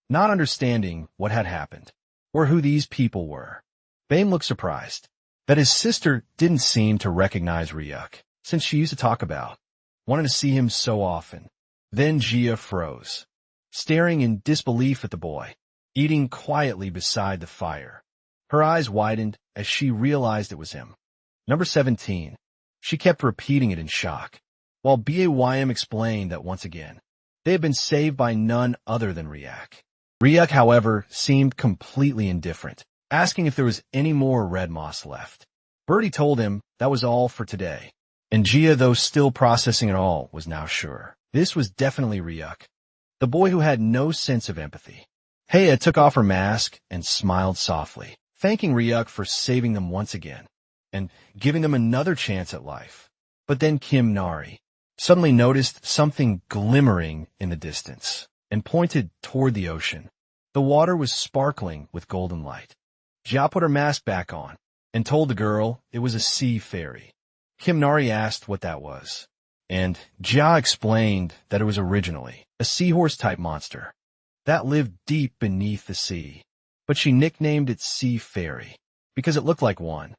not understanding what had happened or who these people were. Bame looked surprised that his sister didn't seem to recognize Ryuk, since she used to talk about wanting to see him so often. Then Jia froze, staring in disbelief at the boy, eating quietly beside the fire. Her eyes widened as she realized it was him. Number 17. She kept repeating it in shock, while BAYM explained that once again, they had been saved by none other than Ryuk. Ryuk, however, seemed completely indifferent, asking if there was any more red moss left. Birdie told him that was all for today, and Jia, though still processing it all, was now sure this was definitely Ryuk, the boy who had no sense of empathy. Heya took off her mask and smiled softly, thanking Ryuk for saving them once again and giving them another chance at life. But then Kim Nari suddenly noticed something glimmering in the distance and pointed toward the ocean. The water was sparkling with golden light. Jia put her mask back on and told the girl it was a sea fairy. Kim Nari asked what that was, and Jia explained that it was originally a seahorse-type monster that lived deep beneath the sea, but she nicknamed it Sea Fairy because it looked like one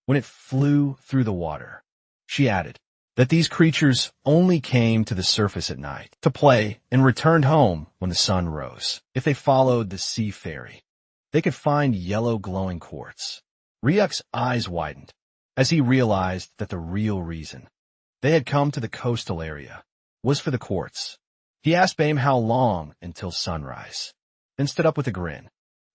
when it flew through the water. She added that these creatures only came to the surface at night to play and returned home when the sun rose. If they followed the Sea Fairy, they could find yellow glowing quartz. Ryuk's eyes widened as he realized that the real reason they had come to the coastal area was for the quartz. He asked Bame how long until sunrise, then stood up with a grin,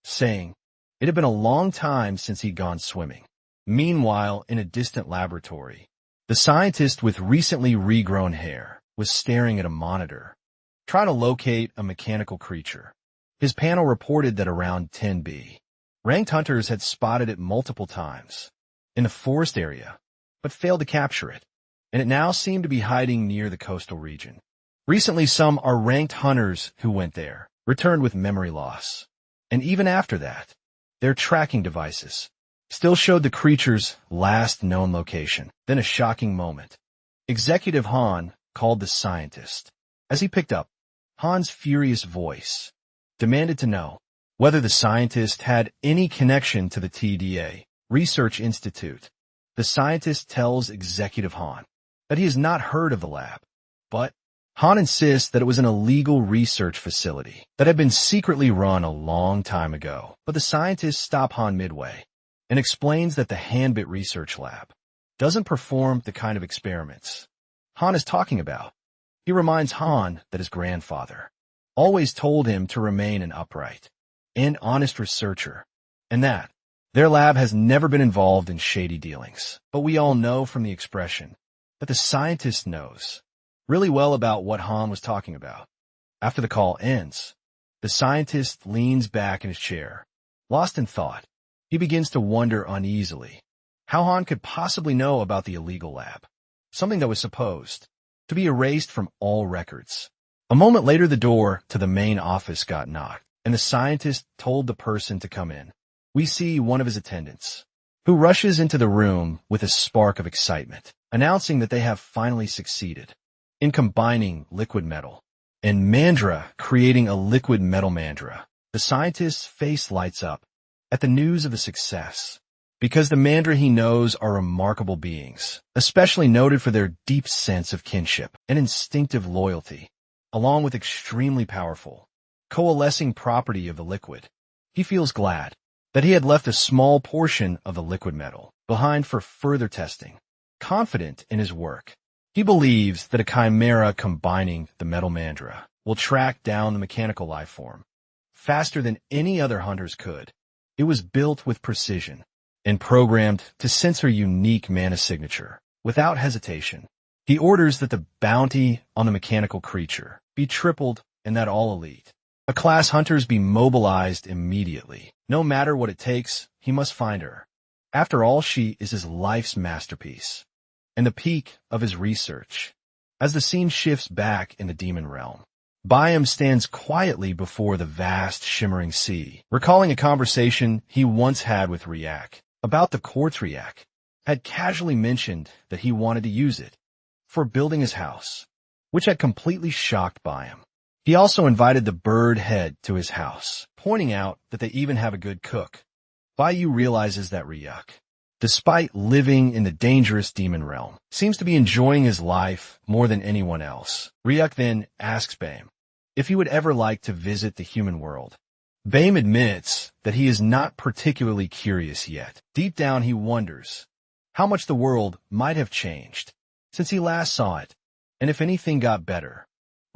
saying it had been a long time since he'd gone swimming. Meanwhile, in a distant laboratory, the scientist with recently regrown hair was staring at a monitor, trying to locate a mechanical creature. His panel reported that around 10B, ranked hunters had spotted it multiple times in the forest area, but failed to capture it, and it now seemed to be hiding near the coastal region. Recently, some ranked hunters who went there returned with memory loss, and even after that, their tracking devices still showed the creature's last known location. Then a shocking moment. Executive Han called the scientist. As he picked up, Han's furious voice demanded to know whether the scientist had any connection to the TDA Research Institute. The scientist tells Executive Han that he has not heard of the lab, but Han insists that it was an illegal research facility that had been secretly run a long time ago. But the scientist stops Han midway and explains that the Hanbit Research Lab doesn't perform the kind of experiments Han is talking about. He reminds Han that his grandfather always told him to remain an upright and honest researcher, and that their lab has never been involved in shady dealings. But we all know from the expression that the scientist knows really well about what Han was talking about. After the call ends, the scientist leans back in his chair, lost in thought. He begins to wonder uneasily how Han could possibly know about the illegal lab, something that was supposed to be erased from all records. A moment later, the door to the main office got knocked, and the scientist told the person to come in. We see one of his attendants, who rushes into the room with a spark of excitement, announcing that they have finally succeeded in combining liquid metal and Mandra, creating a liquid metal Mandra. The scientist's face lights up at the news of the success, because the Mandra he knows are remarkable beings, especially noted for their deep sense of kinship and instinctive loyalty, along with extremely powerful, coalescing property of the liquid. He feels glad that he had left a small portion of the liquid metal behind for further testing. Confident in his work, he believes that a chimera combining the metal mandra will track down the mechanical life form faster than any other hunters could. It was built with precision and programmed to sense her unique mana signature. Without hesitation, he orders that the bounty on the mechanical creature be tripled and that all elite A-class hunters be mobilized immediately. No matter what it takes, he must find her. After all, she is his life's masterpiece and the peak of his research. As the scene shifts back in the demon realm, Byam stands quietly before the vast, shimmering sea, recalling a conversation he once had with Ryak about the quartz. Ryak had casually mentioned that he wanted to use it for building his house, which had completely shocked Byam. He also invited the bird head to his house, pointing out that they even have a good cook. Bayu realizes that Ryak, despite living in the dangerous demon realm, seems to be enjoying his life more than anyone else. Ryak then asks Bame if he would ever like to visit the human world. Bame admits that he is not particularly curious yet. Deep down, he wonders how much the world might have changed since he last saw it, and if anything got better.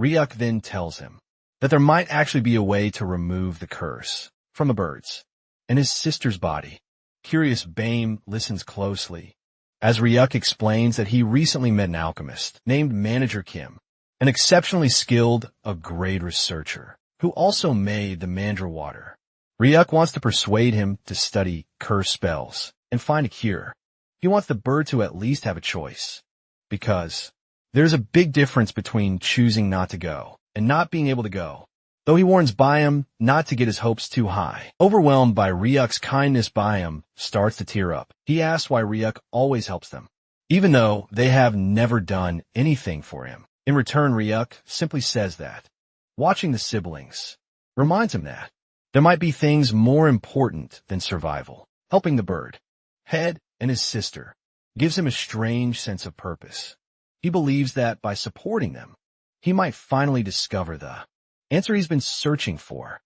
Ryak then tells him that there might actually be a way to remove the curse from the birds and his sister's body. Curious, Bame listens closely as Ryak explains that he recently met an alchemist named Manager Kim, an exceptionally skilled, a great researcher, who also made the mandra water. Ryak wants to persuade him to study curse spells and find a cure. He wants the bird to at least have a choice, because there's a big difference between choosing not to go and not being able to go. Though he warns Byam not to get his hopes too high. Overwhelmed by Ryuk's kindness, Byam starts to tear up. He asks why Ryuk always helps them, even though they have never done anything for him. In return, Ryuk simply says that watching the siblings reminds him that there might be things more important than survival. Helping the bird head and his sister gives him a strange sense of purpose. He believes that by supporting them, he might finally discover the answer he's been searching for.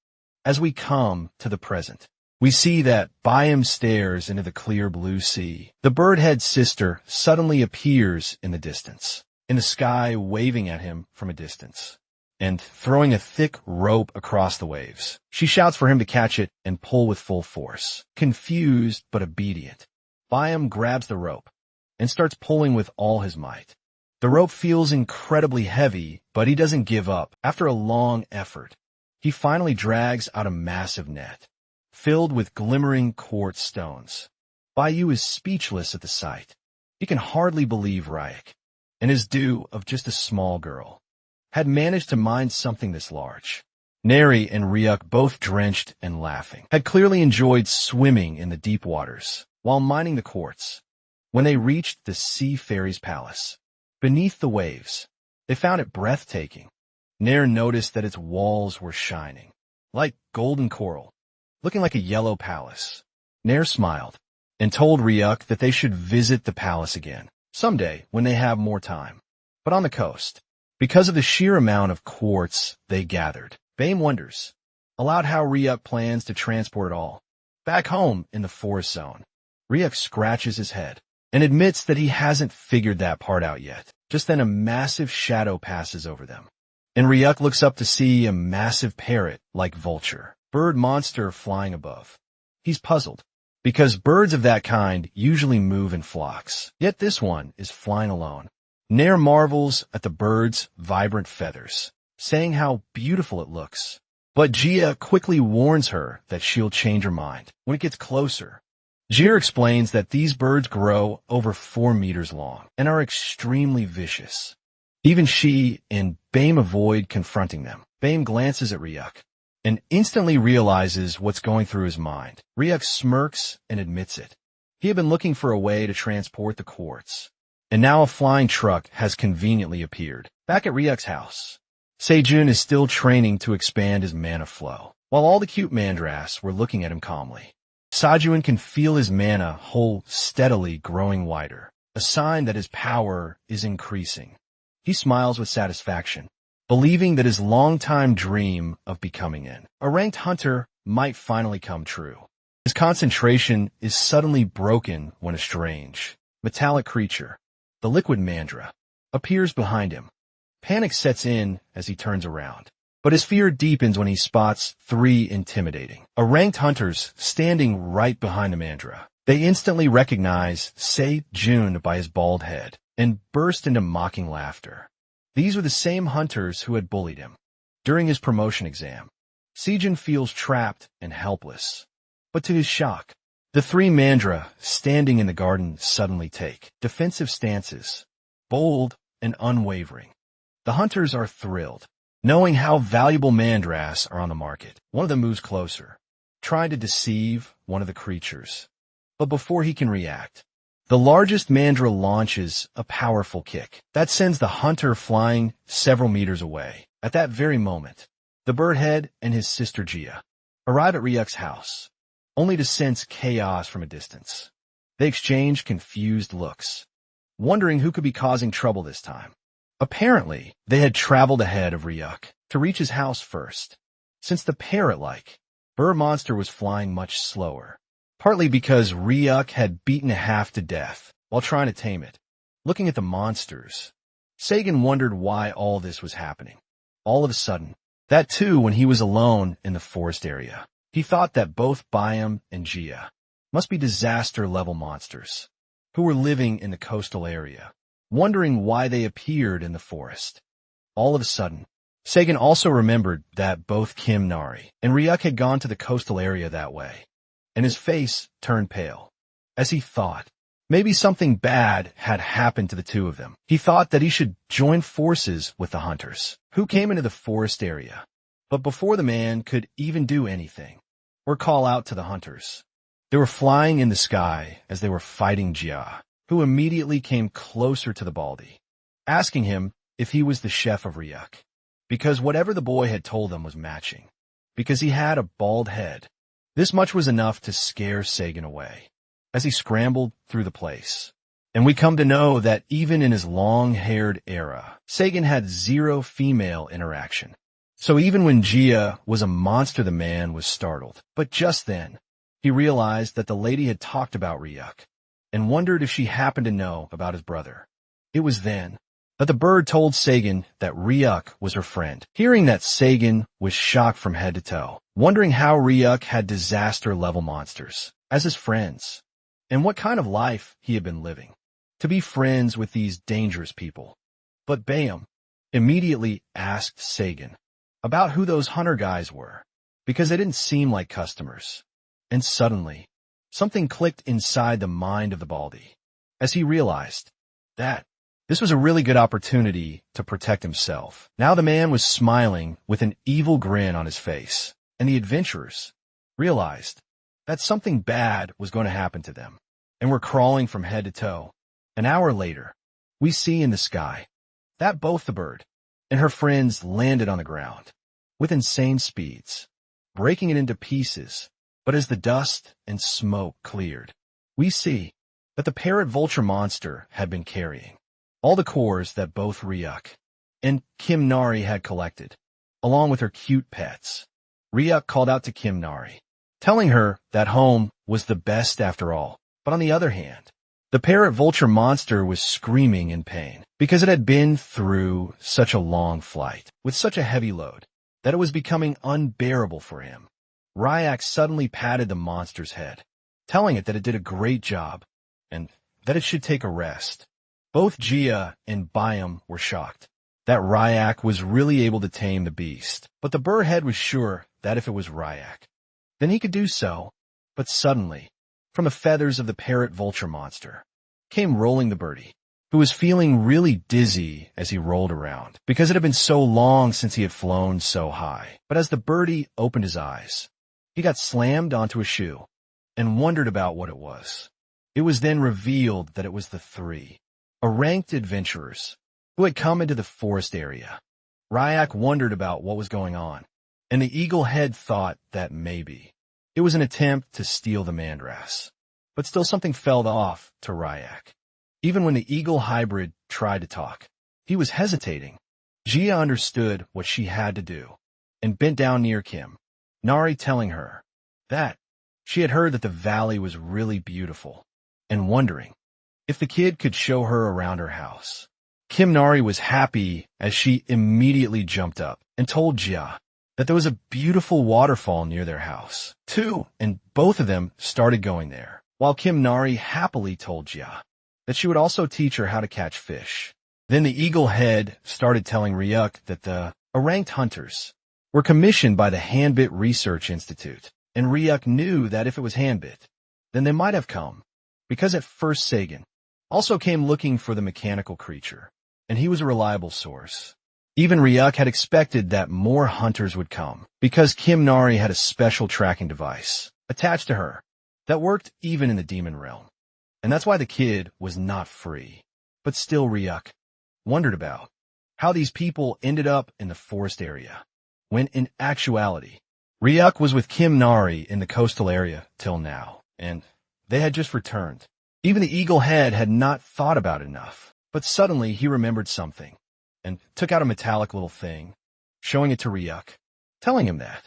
As we come to the present, we see that Byam stares into the clear blue sea. The bird-head sister suddenly appears in the distance, in the sky, waving at him from a distance and throwing a thick rope across the waves. She shouts for him to catch it and pull with full force. Confused but obedient, Byam grabs the rope and starts pulling with all his might. The rope feels incredibly heavy, but he doesn't give up. After a long effort, he finally drags out a massive net, filled with glimmering quartz stones. Bayu is speechless at the sight. He can hardly believe Ryak, and his due of just a small girl, had managed to mine something this large. Neri and Ryak, both drenched and laughing, had clearly enjoyed swimming in the deep waters while mining the quartz. When they reached the Sea Fairy's palace, beneath the waves, they found it breathtaking. Nair noticed that its walls were shining, like golden coral, looking like a yellow palace. Nair smiled and told Ryak that they should visit the palace again, someday when they have more time. But on the coast, because of the sheer amount of quartz they gathered, Bame wonders aloud how Ryak plans to transport it all back home in the forest zone. Ryak scratches his head and admits that he hasn't figured that part out yet. Just then a massive shadow passes over them, and Ryak looks up to see a massive parrot-like vulture, bird monster flying above. He's puzzled, because birds of that kind usually move in flocks, yet this one is flying alone. Nair marvels at the bird's vibrant feathers, saying how beautiful it looks. But Jia quickly warns her that she'll change her mind when it gets closer. Jir explains that these birds grow over 4 meters long and are extremely vicious. Even she and Bame avoid confronting them. Bame glances at Ryak and instantly realizes what's going through his mind. Ryak smirks and admits it. He had been looking for a way to transport the quartz, and now a flying truck has conveniently appeared. Back at Ryak's house, Sejun is still training to expand his mana flow, while all the cute mandras were looking at him calmly. Sajuin can feel his mana hole steadily growing wider, a sign that his power is increasing. He smiles with satisfaction, believing that his long-time dream of becoming a ranked hunter might finally come true. His concentration is suddenly broken when a strange, metallic creature, the liquid mandra, appears behind him. Panic sets in as he turns around, but his fear deepens when he spots three intimidating, ranked hunters standing right behind the mandra. They instantly recognize Se-jun by his bald head and burst into mocking laughter. These were the same hunters who had bullied him during his promotion exam. Se-jun feels trapped and helpless. But to his shock, the three mandra standing in the garden suddenly take defensive stances, bold and unwavering. The hunters are thrilled, knowing how valuable mandras are on the market. One of them moves closer, trying to deceive one of the creatures. But before he can react, the largest mandra launches a powerful kick that sends the hunter flying several meters away. At that very moment, the birdhead and his sister Gia arrive at Ryuk's house, only to sense chaos from a distance. They exchange confused looks, wondering who could be causing trouble this time. Apparently, they had traveled ahead of Ryuk to reach his house first, since the parrot-like bird monster was flying much slower, partly because Ryuk had beaten a half to death while trying to tame it. Looking at the monsters, Sagan wondered why all this was happening. All of a sudden, that too when he was alone in the forest area. He thought that both Byam and Gia must be disaster-level monsters who were living in the coastal area, wondering why they appeared in the forest. All of a sudden, Sagan also remembered that both Kim Nari and Ryuk had gone to the coastal area that way, and his face turned pale, as he thought maybe something bad had happened to the two of them. He thought that he should join forces with the hunters, who came into the forest area. But before the man could even do anything, or call out to the hunters, they were flying in the sky as they were fighting Jia, who immediately came closer to the baldy, asking him if he was the chef of Ryuk, because whatever the boy had told them was matching, because he had a bald head. This much was enough to scare Sagan away, as he scrambled through the place. And we come to know that even in his long-haired era, Sagan had zero female interaction. So even when Gia was a monster, the man was startled. But just then, he realized that the lady had talked about Ryuk, and wondered if she happened to know about his brother. It was then that the bird told Sagan that Ryuk was her friend. Hearing that, Sagan was shocked from head to toe, wondering how Ryuk had disaster-level monsters as his friends, and what kind of life he had been living to be friends with these dangerous people. But Bayam immediately asked Sagan about who those hunter guys were, because they didn't seem like customers. And suddenly, something clicked inside the mind of the baldy, as he realized that this was a really good opportunity to protect himself. Now the man was smiling with an evil grin on his face, and the adventurers realized that something bad was going to happen to them, and were crawling from head to toe. An hour later, we see in the sky that both the bird and her friends landed on the ground with insane speeds, breaking it into pieces. But as the dust and smoke cleared, we see that the parrot-vulture monster had been carrying all the cores that both Ryuk and Kim Nari had collected, along with her cute pets. Ryuk called out to Kim Nari, telling her that home was the best after all. But on the other hand, the parrot-vulture monster was screaming in pain because it had been through such a long flight with such a heavy load that it was becoming unbearable for him. Ryuk suddenly patted the monster's head, telling it that it did a great job and that it should take a rest. Both Gia and Byam were shocked that Ryuk was really able to tame the beast, but the birdhead was sure that if it was Ryuk, then he could do so. But suddenly, from the feathers of the parrot-vulture monster, came rolling the birdie, who was feeling really dizzy as he rolled around, because it had been so long since he had flown so high. But as the birdie opened his eyes, he got slammed onto a shoe and wondered about what it was. It was then revealed that it was the three ranked adventurers who had come into the forest area. Ryuk wondered about what was going on, and the eagle head thought that maybe it was an attempt to steal the mandras. But still something fell off to Ryuk. Even when the eagle hybrid tried to talk, he was hesitating. Gia understood what she had to do and bent down near Kim Nari, telling her that She had heard that the valley was really beautiful, and wondering if the kid could show her around her house. Kim Nari was happy as she immediately jumped up and told Jia that there was a beautiful waterfall near their house, too, and both of them started going there, while Kim Nari happily told Jia that she would also teach her how to catch fish. Then the eagle head started telling Ryuk that the ranked hunters were commissioned by the Handbit Research Institute, and Ryuk knew that if it was Handbit, then they might have come, because at first Sagan also came looking for the mechanical creature, and he was a reliable source. Even Ryuk had expected that more hunters would come, because Kim Nari had a special tracking device attached to her that worked even in the demon realm. And that's why the kid was not free. But still Ryuk wondered about how these people ended up in the forest area, when in actuality, Ryuk was with Kim Nari in the coastal area till now, and they had just returned. Even the eagle head had not thought about it enough, but suddenly he remembered something, and took out a metallic little thing, showing it to Ryuk, telling him that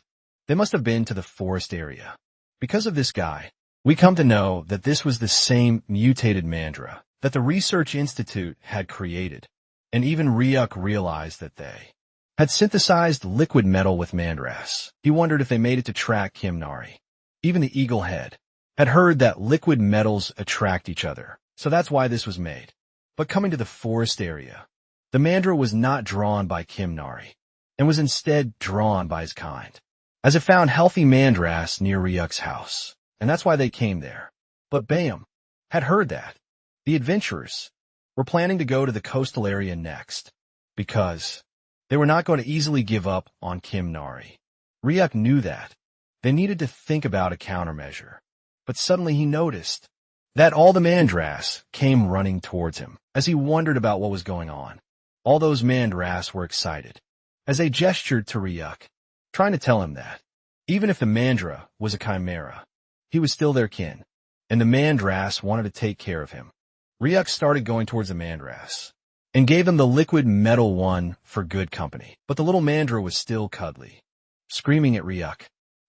they must have been to the forest area. Because of this guy, we come to know that this was the same mutated Mandra that the Research Institute had created, and even Ryuk realized that they had synthesized liquid metal with Mandras. He wondered if they made it to track Kim Nari. Even the eagle head had heard that liquid metals attract each other, so that's why this was made. But coming to the forest area, the Mandra was not drawn by Kim Nari, and was instead drawn by his kind, as it found healthy Mandras near Ryuk's house, and that's why they came there. But Bayam had heard that the adventurers were planning to go to the coastal area next, because they were not going to easily give up on Kim Nari. Ryuk knew that they needed to think about a countermeasure, but suddenly he noticed that all the Mandras came running towards him as he wondered about what was going on. All those Mandras were excited as they gestured to Ryuk, trying to tell him that even if the Mandra was a chimera, he was still their kin, and the Mandras wanted to take care of him. Ryuk started going towards the Mandras and gave them the liquid metal one for good company, but the little Mandra was still cuddly, screaming at Ryuk,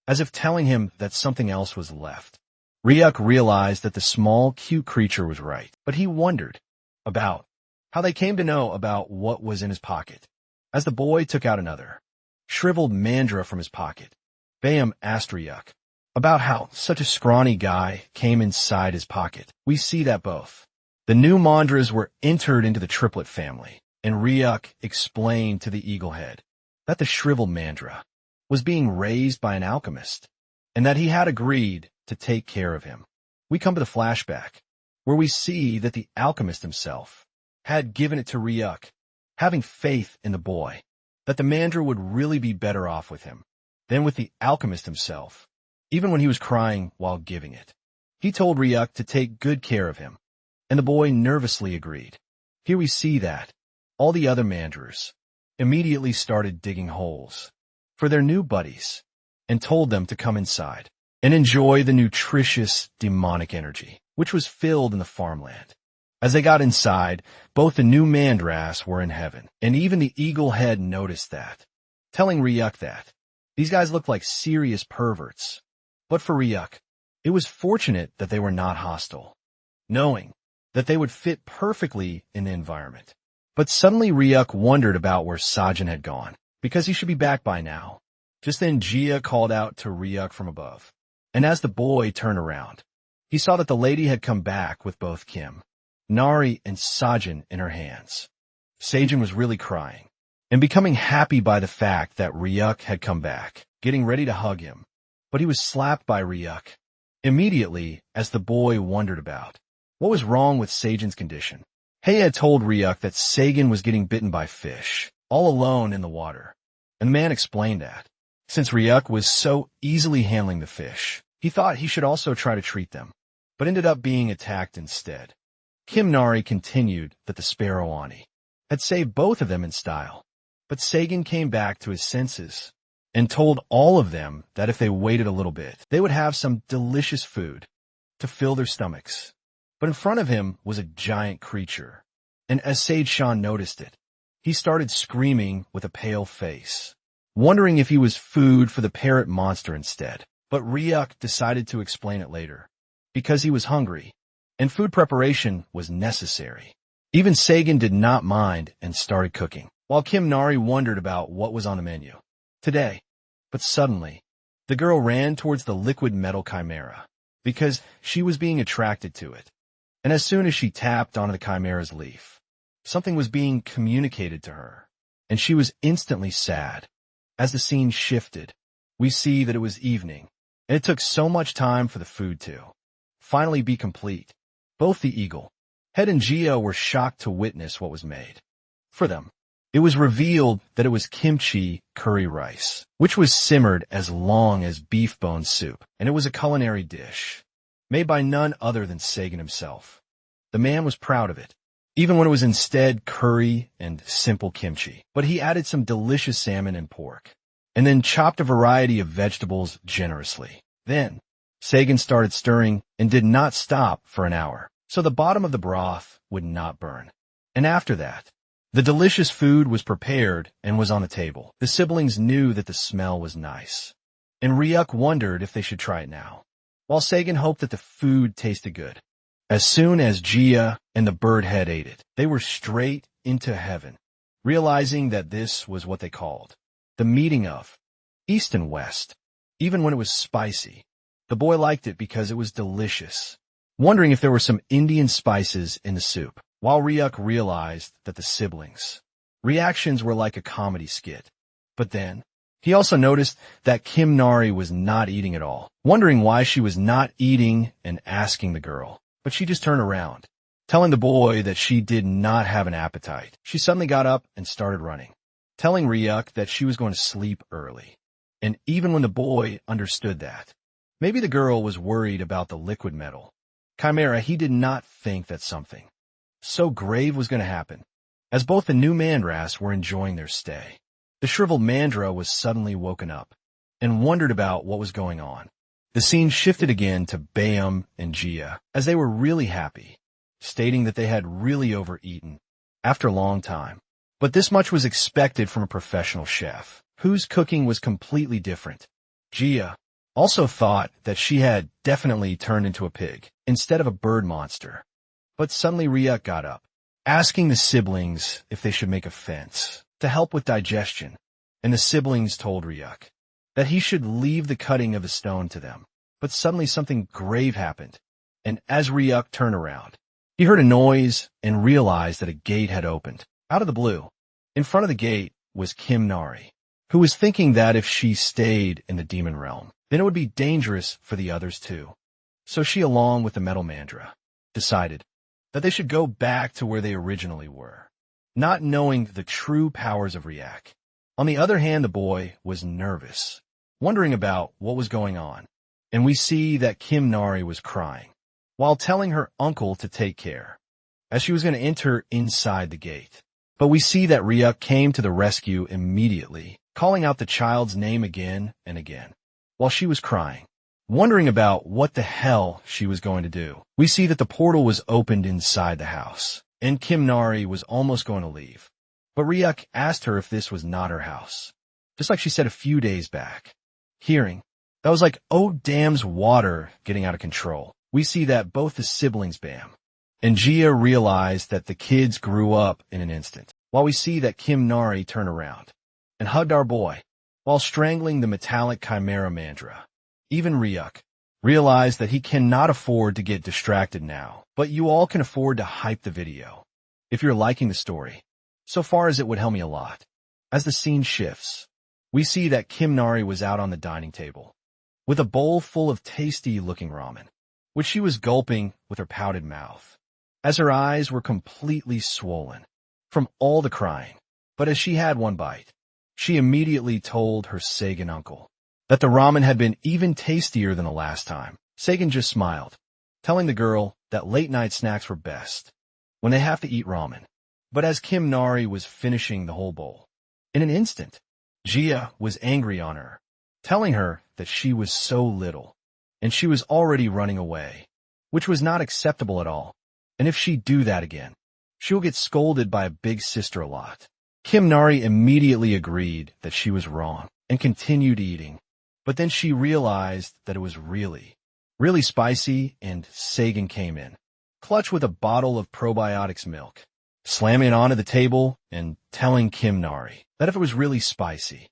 as if telling him that something else was left. Ryuk realized that the small, cute creature was right, but he wondered about how they came to know about what was in his pocket. As the boy took out another shriveled Mandra from his pocket, Bayam asked Ryuk about how such a scrawny guy came inside his pocket. We see that both the new Mandras were entered into the triplet family, and Ryuk explained to the eagle head that the shriveled Mandra was being raised by an alchemist, and that he had agreed to take care of him. We come to the flashback, where we see that the alchemist himself had given it to Ryuk, having faith in the boy, that the Mandra would really be better off with him than with the alchemist himself, even when he was crying while giving it. He told Ryuk to take good care of him, and the boy nervously agreed. Here we see that all the other Mandras immediately started digging holes for their new buddies and told them to come inside and enjoy the nutritious demonic energy, which was filled in the farmland. As they got inside, both the new Mandras were in heaven, and even the eagle head noticed that, telling Ryuk that these guys looked like serious perverts. But for Ryuk, it was fortunate that they were not hostile, knowing that they would fit perfectly in the environment. But suddenly Ryuk wondered about where Sajin had gone, because he should be back by now. Just then Jia called out to Ryuk from above, and as the boy turned around, he saw that the lady had come back with both Kim Nari and Sajin in her hands. Sajin was really crying and becoming happy by the fact that Ryuk had come back, getting ready to hug him. But he was slapped by Ryuk immediately as the boy wondered about what was wrong with Sajin's condition. Hei had told Ryuk that Sagan was getting bitten by fish, all alone in the water, and the man explained that since Ryuk was so easily handling the fish, he thought he should also try to treat them, but ended up being attacked instead. Kim Nari continued that the Sparrow Ani had saved both of them in style, but Sagan came back to his senses and told all of them that if they waited a little bit, they would have some delicious food to fill their stomachs. But in front of him was a giant creature, and as Sage Shan noticed it, he started screaming with a pale face, wondering if he was food for the parrot monster instead. But Ryuk decided to explain it later, because he was hungry, and food preparation was necessary. Even Sagan did not mind and started cooking, while Kim Nari wondered about what was on the menu today. But suddenly, the girl ran towards the liquid metal chimera, because she was being attracted to it. And as soon as she tapped onto the chimera's leaf, something was being communicated to her, and she was instantly sad. As the scene shifted, we see that it was evening, and it took so much time for the food to finally be complete. Both the eagle, Head and Gia were shocked to witness what was made. For them, it was revealed that it was kimchi curry rice, which was simmered as long as beef bone soup, and it was a culinary dish made by none other than Sagan himself. The man was proud of it, even when it was instead curry and simple kimchi. But he added some delicious salmon and pork, and then chopped a variety of vegetables generously. Then, Sagan started stirring and did not stop for an hour, so the bottom of the broth would not burn. And after that, the delicious food was prepared and was on the table. The siblings knew that the smell was nice, and Ryuk wondered if they should try it now, while Sagan hoped that the food tasted good. As soon as Gia and the bird head ate it, they were straight into heaven, realizing that this was what they called the meeting of East and West. Even when it was spicy, the boy liked it because it was delicious, wondering if there were some Indian spices in the soup, while Ryuk realized that the siblings' reactions were like a comedy skit. But then, he also noticed that Kim Nari was not eating at all, wondering why she was not eating and asking the girl. But she just turned around, telling the boy that she did not have an appetite. She suddenly got up and started running, telling Ryuk that she was going to sleep early. And even when the boy understood that, maybe the girl was worried about the liquid metal chimera, he did not think that something so grave was going to happen. As both the new Mandras were enjoying their stay, the shriveled Mandra was suddenly woken up and wondered about what was going on. The scene shifted again to Bayam and Gia, as they were really happy, stating that they had really overeaten after a long time. But this much was expected from a professional chef, whose cooking was completely different. Gia also thought that she had definitely turned into a pig instead of a bird monster. But suddenly Ryuk got up, asking the siblings if they should make a fence to help with digestion, and the siblings told Ryuk that he should leave the cutting of the stone to them. But suddenly something grave happened, and as Ryuk turned around, he heard a noise and realized that a gate had opened. Out of the blue, in front of the gate was Kim Nari, who was thinking that if she stayed in the demon realm, then it would be dangerous for the others too. So she, along with the metal mandra, decided that they should go back to where they originally were, not knowing the true powers of Ryuk. On the other hand, the boy was nervous, wondering about what was going on, and we see that Kim Nari was crying, while telling her uncle to take care, as she was going to enter inside the gate. But we see that Ryuk came to the rescue immediately, calling out the child's name again and again, while she was crying, wondering about what the hell she was going to do. We see that the portal was opened inside the house, and Kim Nari was almost going to leave. But Ryuk asked her if this was not her house, just like she said a few days back. Hearing, that was like, oh damn's water getting out of control. We see that both the siblings Bam and Gia realized that the kids grew up in an instant, while we see that Kim Nari turned around and hugged our boy, while strangling the metallic chimera mandra. Even Ryuk realized that he cannot afford to get distracted now, but you all can afford to hype the video if you're liking the story so far, as it would help me a lot. As the scene shifts, we see that Kim Nari was out on the dining table with a bowl full of tasty-looking ramen, which she was gulping with her pouted mouth, as her eyes were completely swollen from all the crying. But as she had one bite, she immediately told her Sagan uncle that the ramen had been even tastier than the last time. Sagan just smiled, telling the girl that late-night snacks were best when they have to eat ramen. But as Kim Nari was finishing the whole bowl, in an instant, Gia was angry on her, telling her that she was so little, and she was already running away, which was not acceptable at all. And if she'd do that again, she will get scolded by a big sister a lot. Kim Nari immediately agreed that she was wrong and continued eating, But then she realized that it was really spicy, and Sagan came in, clutch with a bottle of probiotics milk, slamming it onto the table and telling Kim Nari that if it was really spicy,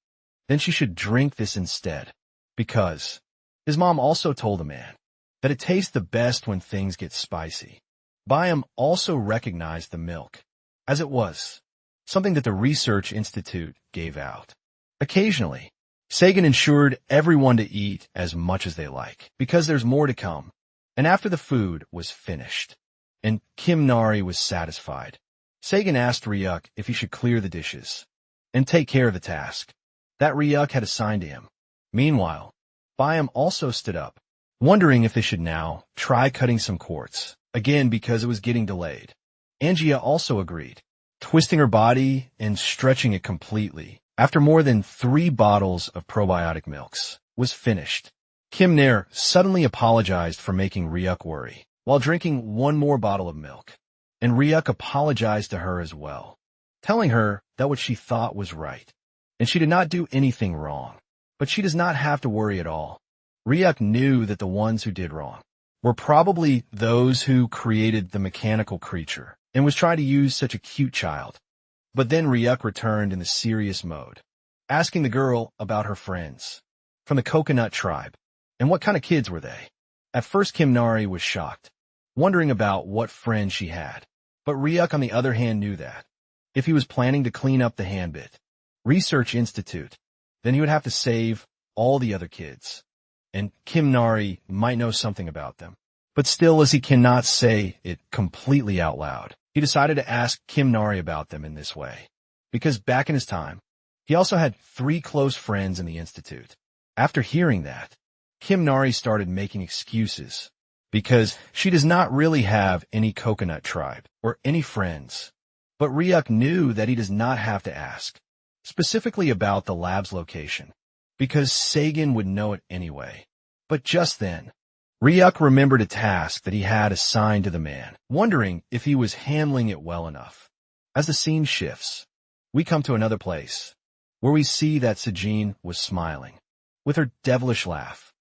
then she should drink this instead, because his mom also told the man that it tastes the best when things get spicy. Byam also recognized the milk, as it was something that the Research Institute gave out. Occasionally, Sagan ensured everyone to eat as much as they like, because there's more to come. And after the food was finished, and Kim Nari was satisfied, Sagan asked Ryuk if he should clear the dishes and take care of the task that Ryuk had assigned to him. Meanwhile, Byam also stood up, wondering if they should now try cutting some quartz, again because it was getting delayed. Angia also agreed, twisting her body and stretching it completely. After more than 3 bottles of probiotic milks was finished, Kim Nair suddenly apologized for making Ryuk worry while drinking 1 more bottle of milk. And Ryuk apologized to her as well, telling her that what she thought was right, and she did not do anything wrong. But she does not have to worry at all. Ryuk knew that the ones who did wrong were probably those who created the mechanical creature and was trying to use such a cute child. But then Ryuk returned in the serious mode, asking the girl about her friends from the coconut tribe and what kind of kids were they. At first Kim Nari was shocked, wondering about what friends she had. But Ryuk on the other hand knew that if he was planning to clean up the Handbit Research Institute, then he would have to save all the other kids, and Kim Nari might know something about them. But still, as he cannot say it completely out loud, he decided to ask Kim Nari about them in this way, because back in his time, he also had 3 close friends in the Institute. After hearing that, Kim Nari started making excuses, because she does not really have any coconut tribe or any friends. But Ryuk knew that he does not have to ask, specifically about the lab's location, because Sagan would know it anyway. But just then, Ryuk remembered a task that he had assigned to the man, wondering if he was handling it well enough. As the scene shifts, we come to another place, where we see that Sejin was smiling, with her devilish laugh,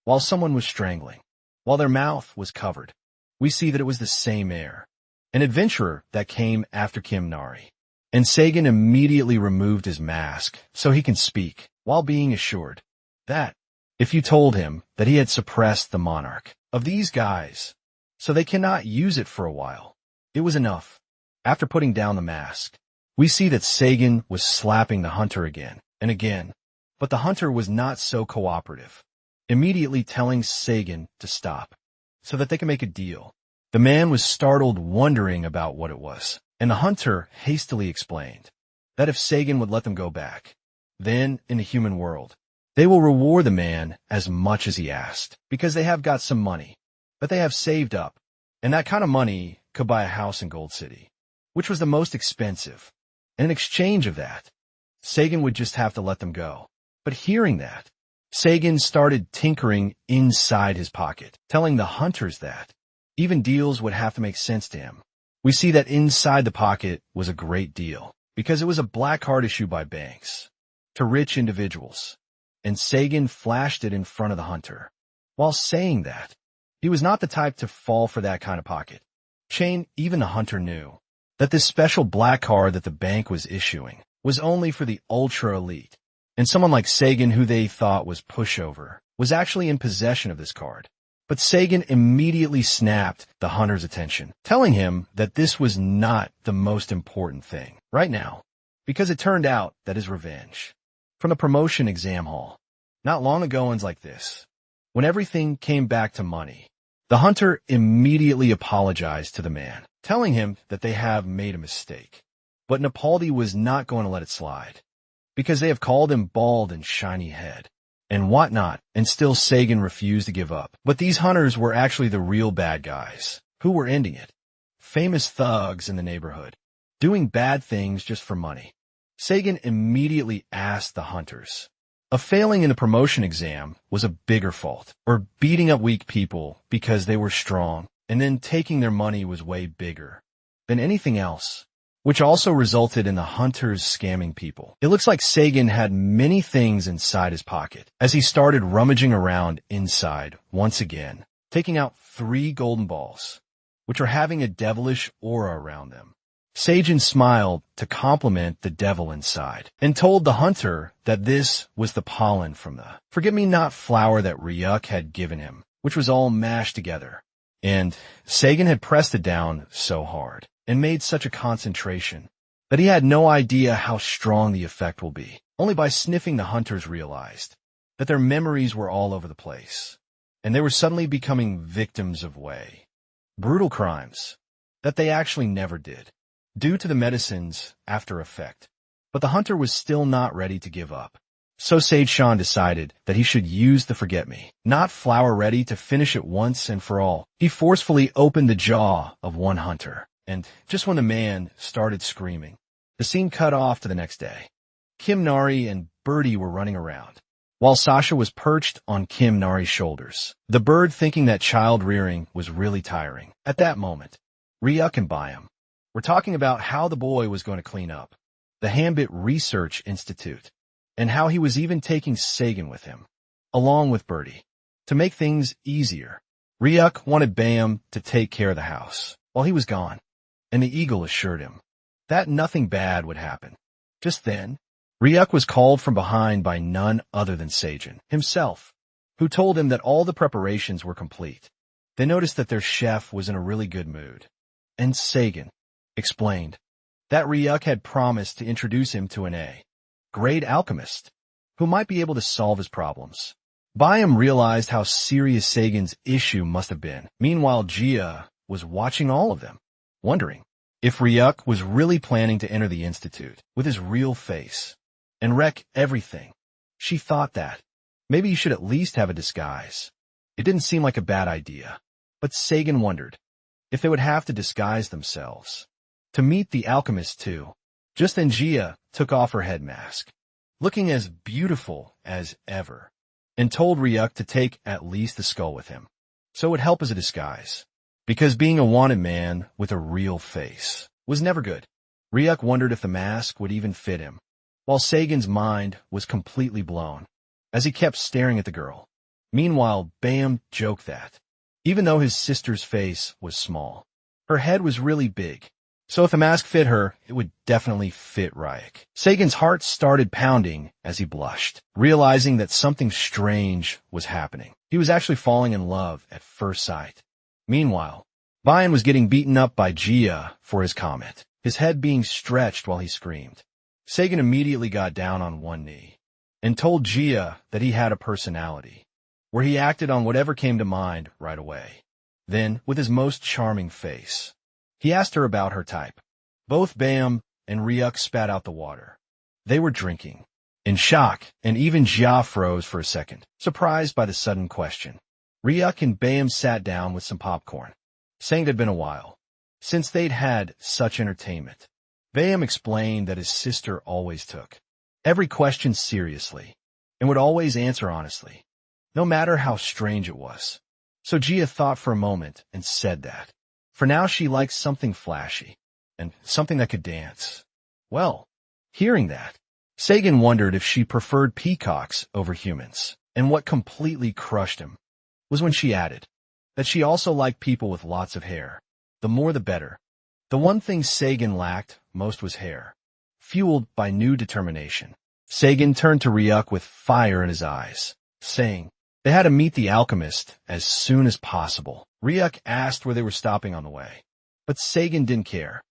while someone was strangling, while their mouth was covered. We see that it was the same heir, an adventurer that came after Kim Nari. And Sagan immediately removed his mask so he can speak, while being assured that if you told him that he had suppressed the monarch of these guys, so they cannot use it for a while, it was enough. After putting down the mask, we see that Sagan was slapping the hunter again and again, but the hunter was not so cooperative, immediately telling Sagan to stop so that they can make a deal. The man was startled, wondering about what it was, and the hunter hastily explained that if Sagan would let them go back, then in the human world, they will reward the man as much as he asked, because they have got some money that they have saved up, and that kind of money could buy a house in Gold City, which was the most expensive. And in exchange of that, Sagan would just have to let them go. But hearing that, Sagan started tinkering inside his pocket, telling the hunters that even deals would have to make sense to him. We see that inside the pocket was a great deal, because it was a black card issued by banks to rich individuals, and Sagan flashed it in front of the hunter. While saying that, he was not the type to fall for that kind of pocket. Even the hunter knew that this special black card that the bank was issuing was only for the ultra-elite, and someone like Sagan, who they thought was pushover, was actually in possession of this card. But Sagan immediately snapped the hunter's attention, telling him that this was not the most important thing right now, because it turned out that his revenge from the promotion exam hall, not long ago and like this, when everything came back to money, the hunter immediately apologized to the man, telling him that they have made a mistake. But Nepaldi was not going to let it slide, because they have called him bald and shiny head and whatnot, and still Sagan refused to give up. But these hunters were actually the real bad guys who were ending it. Famous thugs in the neighborhood, doing bad things just for money. Sagan immediately asked the hunters if failing in the promotion exam was a bigger fault, or beating up weak people because they were strong, and then taking their money was way bigger than anything else. which also resulted in the hunters scamming people. It looks like Sagan had many things inside his pocket as he started rummaging around inside once again, taking out 3 golden balls, which are having a devilish aura around them. Sagan smiled to compliment the devil inside and told the hunter that this was the pollen from the forget-me-not flower that Ryuk had given him, which was all mashed together. And Sagan had pressed it down so hard and made such a concentration that he had no idea how strong the effect will be. Only by sniffing the hunters realized that their memories were all over the place, and they were suddenly becoming victims of brutal crimes that they actually never did, due to the medicine's after effect. But the hunter was still not ready to give up. So Sage-chan decided that he should use the forget-me-not flower ready to finish it once and for all. He forcefully opened the jaw of one hunter, and just when the man started screaming, the scene cut off to the next day. Kim Nari and Birdie were running around, while Sasha was perched on Kim Nari's shoulders, the bird thinking that child rearing was really tiring. At that moment, Ryuk and Byam were talking about how the boy was going to clean up the Hambit Research Institute, and how he was even taking Sagan with him, along with Birdie, to make things easier. Ryuk wanted Bam to take care of the house while he was gone, and the eagle assured him that nothing bad would happen. Just then, Ryuk was called from behind by none other than Sagan himself, who told him that all the preparations were complete. They noticed that their chef was in a really good mood, and Sagan explained that Ryuk had promised to introduce him to an A-grade alchemist who might be able to solve his problems. Byam realized how serious Sagan's issue must have been. Meanwhile, Gia was watching all of them, wondering if Ryuk was really planning to enter the institute with his real face and wreck everything. She thought that maybe he should at least have a disguise. It didn't seem like a bad idea, but Sagan wondered if they would have to disguise themselves to meet the alchemist too. Just then Gia took off her head mask, looking as beautiful as ever, and told Ryuk to take at least the skull with him, so it would help as a disguise, because being a wanted man with a real face was never good. Ryuk wondered if the mask would even fit him, while Sagan's mind was completely blown as he kept staring at the girl. Meanwhile, Bam joked that, even though his sister's face was small, her head was really big, so if the mask fit her, it would definitely fit Ryuk. Sagan's heart started pounding as he blushed, realizing that something strange was happening. He was actually falling in love at first sight. Meanwhile, Byam was getting beaten up by Gia for his comment, his head being stretched while he screamed. Sagan immediately got down on one knee and told Gia that he had a personality, where he acted on whatever came to mind right away. Then, with his most charming face, he asked her about her type. Both Bam and Ryuk spat out the water they were drinking, in shock, and even Jia froze for a second, surprised by the sudden question. Ryuk and Bam sat down with some popcorn, saying it had been a while since they'd had such entertainment. Bam explained that his sister always took every question seriously and would always answer honestly, no matter how strange it was. So Gia thought for a moment and said that for now she liked something flashy and something that could dance. Well, hearing that, Sagan wondered if she preferred peacocks over humans, and what completely crushed him was when she added that she also liked people with lots of hair. The more the better. The one thing Sagan lacked most was hair, fueled by new determination. Sagan turned to Ryuk with fire in his eyes, saying they had to meet the alchemist as soon as possible. Ryuk asked where they were stopping on the way, but Sagan didn't care.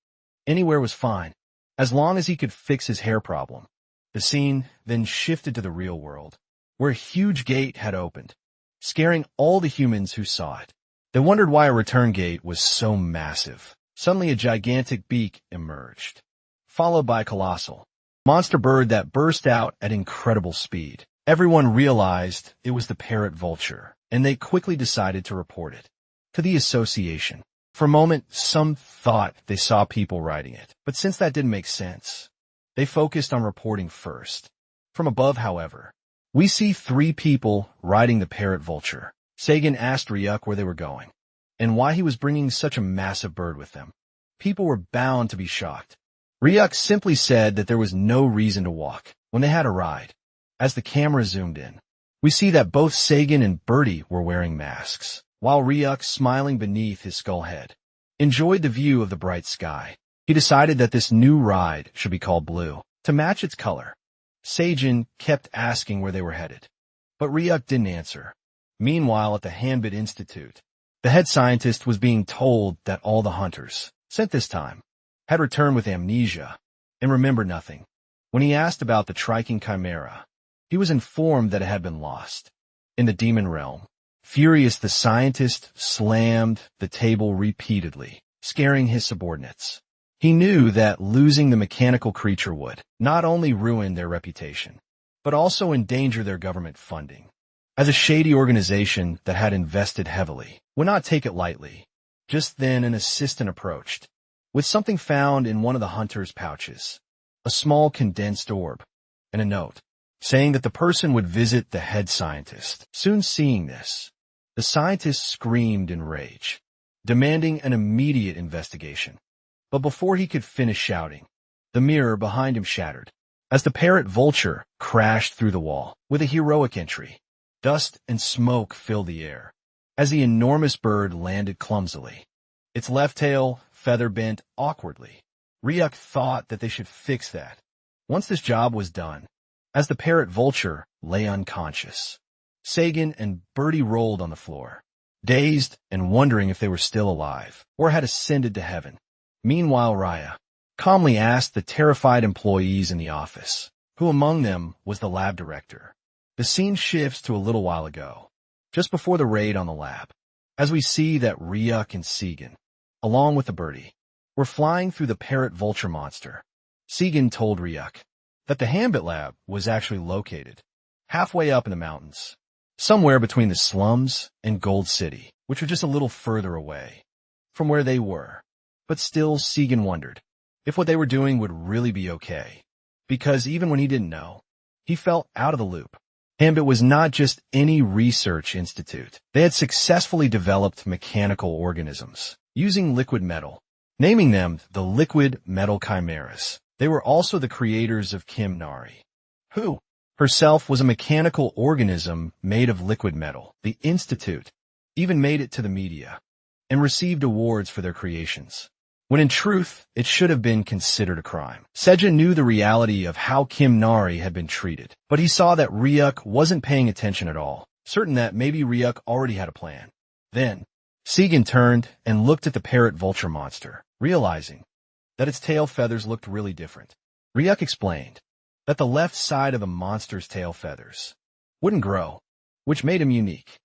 Anywhere was fine, as long as he could fix his hair problem. The scene then shifted to the real world, where a huge gate had opened, scaring all the humans who saw it. They wondered why a return gate was so massive. Suddenly a gigantic beak emerged, followed by a colossal monster bird that burst out at incredible speed. Everyone realized it was the parrot vulture, and they quickly decided to report it to the association. For a moment, some thought they saw people riding it, but since that didn't make sense, they focused on reporting first. From above, however, we see 3 people riding the parrot vulture. Sagan asked Ryuk where they were going, and why he was bringing such a massive bird with them. People were bound to be shocked Ryuk simply said that there was no reason to walk when they had a ride. As the camera zoomed in, we see that both Sagan and Birdie were wearing masks, while Ryuk, smiling beneath his skull head, enjoyed the view of the bright sky. He decided that this new ride should be called Blue, to match its color. Sagan kept asking where they were headed, but Ryuk didn't answer. Meanwhile, at the Hanbit Institute, the head scientist was being told that all the hunters, sent this time, had returned with amnesia and remembered nothing. When he asked about the Triking Chimera, he was informed that it had been lost. In the demon realm, furious, the scientist slammed the table repeatedly, scaring his subordinates. He knew that losing the mechanical creature would not only ruin their reputation, but also endanger their government funding. As a shady organization that had invested heavily would not take it lightly. Just then an assistant approached, with something found in one of the hunter's pouches, a small condensed orb, and a note, saying that the person would visit the head scientist. Soon seeing this, the scientist screamed in rage, demanding an immediate investigation. But before he could finish shouting, the mirror behind him shattered, as the parrot vulture crashed through the wall with a heroic entry. Dust and smoke filled the air as the enormous bird landed clumsily, its left tail feather bent awkwardly. Ryuk thought that they should fix that once this job was done. As the parrot vulture lay unconscious, Sagan and Birdie rolled on the floor, dazed and wondering if they were still alive or had ascended to heaven. Meanwhile, Raya calmly asked the terrified employees in the office, who among them was the lab director. The scene shifts to a little while ago, just before the raid on the lab, as we see that Ryuk and Sagan, along with the birdie, were flying through the parrot vulture monster. Sagan told Ryuk that the Hanbit lab was actually located halfway up in the mountains, somewhere between the slums and Gold City, which was just a little further away from where they were. But still, Sagan wondered if what they were doing would really be okay, because even when he didn't know, he felt out of the loop. Hanbit was not just any research institute. They had successfully developed mechanical organisms using liquid metal, naming them the liquid metal chimeras. They were also the creators of Chimera, who herself was a mechanical organism made of liquid metal. The institute even made it to the media and received awards for their creations, when in truth it should have been considered a crime. Seja knew the reality of how Chimera had been treated, but he saw that Ryuk wasn't paying attention at all, certain that maybe Ryuk already had a plan. Then, Sagan turned and looked at the parrot vulture monster, realizing that its tail feathers looked really different. Ryuk explained that the left side of the monster's tail feathers wouldn't grow, which made him unique.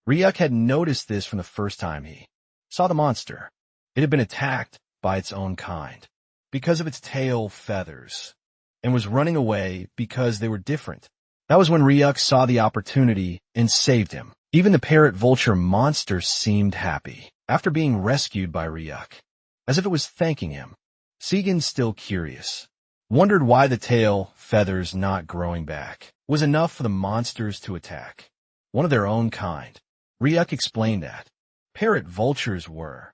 Ryuk had noticed this from the first time he saw the monster. It had been attacked by its own kind because of its tail feathers and was running away because they were different. That was when Ryuk saw the opportunity and saved him. Even the parrot vulture monster seemed happy after being rescued by Ryuk, as if it was thanking him. Sagan, still curious, wondered why the tail feathers not growing back was enough for the monsters to attack one of their own kind. Ryuk explained that parrot vultures were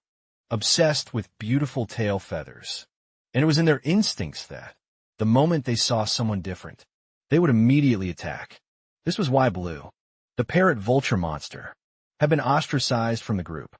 obsessed with beautiful tail feathers, and it was in their instincts that the moment they saw someone different, they would immediately attack. This was why Blue, the parrot vulture monster, had been ostracized from the group.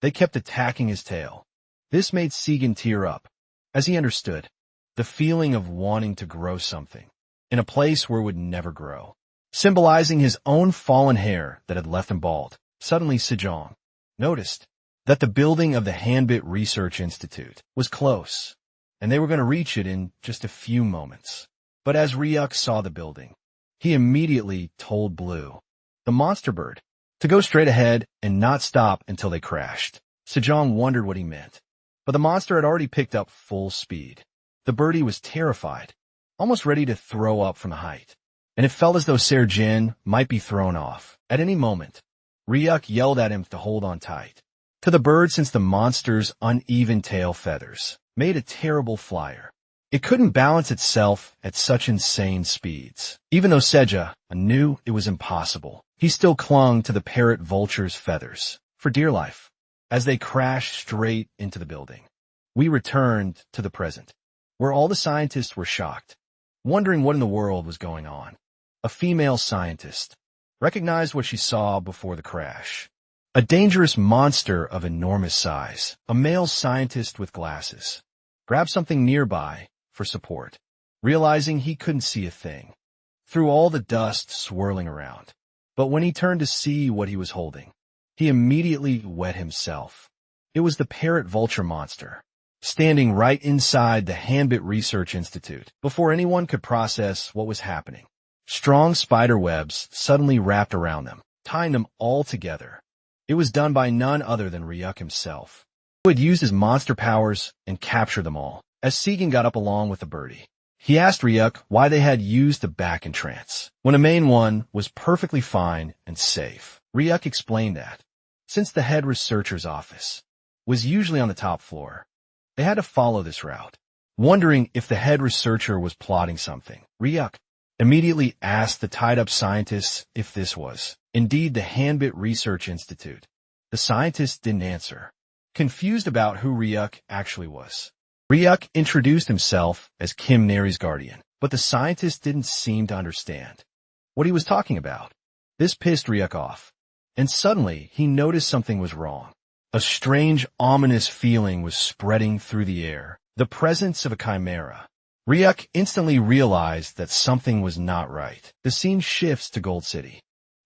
They kept attacking his tail. This made Sagan tear up, as he understood the feeling of wanting to grow something in a place where it would never grow, symbolizing his own fallen hair that had left him bald. Suddenly, Sejong noticed that the building of the Hanbit Research Institute was close, and they were going to reach it in just a few moments. But as Ryuk saw the building, he immediately told Blue, the monster bird, to go straight ahead and not stop until they crashed. Sejong wondered what he meant, but the monster had already picked up full speed. The birdie was terrified, almost ready to throw up from the height, and it felt as though Serjin might be thrown off at any moment. Ryuk yelled at him to hold on tight to the bird, since the monster's uneven tail feathers made a terrible flyer. It couldn't balance itself at such insane speeds. Even though Seja knew it was impossible, he still clung to the parrot vulture's feathers for dear life. As they crashed straight into the building, we returned to the present. where all the scientists were shocked, wondering what in the world was going on. A female scientist recognized what she saw before the crash. A dangerous monster of enormous size. A male scientist with glasses grabbed something nearby for support, realizing he couldn't see a thing through all the dust swirling around. But when he turned to see what he was holding, he immediately wet himself. It was the parrot vulture monster, standing right inside the Hanbit Research Institute. Before anyone could process what was happening, strong spider webs suddenly wrapped around them, tying them all together. It was done by none other than Ryuk himself, who had used his monster powers and captured them all. As Segan got up along with the birdie, he asked Ryuk why they had used the back entrance, when a main one was perfectly fine and safe. Ryuk explained that, since the head researcher's office was usually on the top floor, they had to follow this route. Wondering if the head researcher was plotting something, Ryuk immediately asked the tied-up scientists if this was indeed the Hanbit Research Institute. The scientists didn't answer, confused about who Ryuk actually was. Ryuk introduced himself as Kim Neri's guardian, but the scientists didn't seem to understand what he was talking about. This pissed Ryuk off, and suddenly he noticed something was wrong. A strange, ominous feeling was spreading through the air, the presence of a chimera. Ryuk instantly realized that something was not right. The scene shifts to Gold City,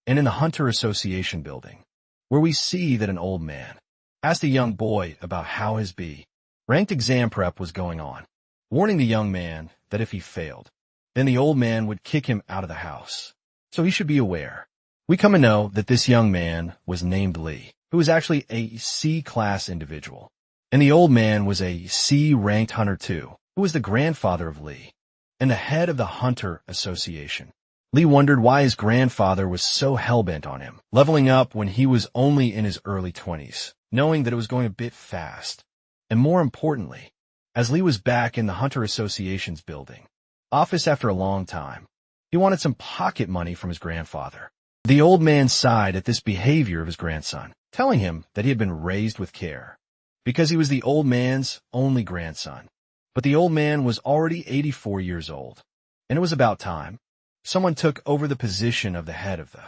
and in the Hunter Association building, where we see that an old man asked a young boy about how his ranked exam prep was going on, warning the young man that if he failed, then the old man would kick him out of the house. So he should be aware. We come to know that this young man was named Lee, who was actually a C-class individual, and the old man was a C-ranked hunter too, who was the grandfather of Lee and the head of the Hunter Association. Lee wondered why his grandfather was so hell-bent on him, leveling up when he was only in his early 20s, knowing that it was going a bit fast. And more importantly, as Lee was back in the Hunter Association's building office after a long time, he wanted some pocket money from his grandfather. The old man sighed at this behavior of his grandson, telling him that he had been raised with care, because he was the old man's only grandson. But the old man was already 84 years old, and it was about time someone took over the position of the head of the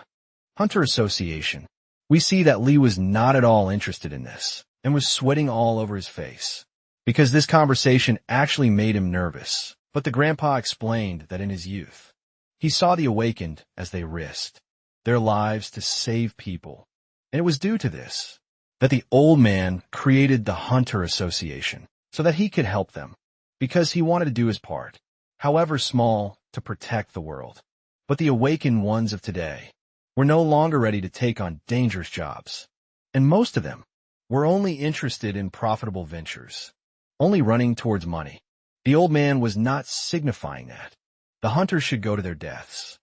Hunter Association. We see that Lee was not at all interested in this, and was sweating all over his face, because this conversation actually made him nervous. But the grandpa explained that in his youth, he saw the awakened as they risked their lives to save people, and it was due to this that the old man created the Hunter Association, so that he could help them, because he wanted to do his part, however small, to protect the world. But the awakened ones of today were no longer ready to take on dangerous jobs, and most of them were only interested in profitable ventures, only running towards money. The old man was not signifying that the hunters should go to their deaths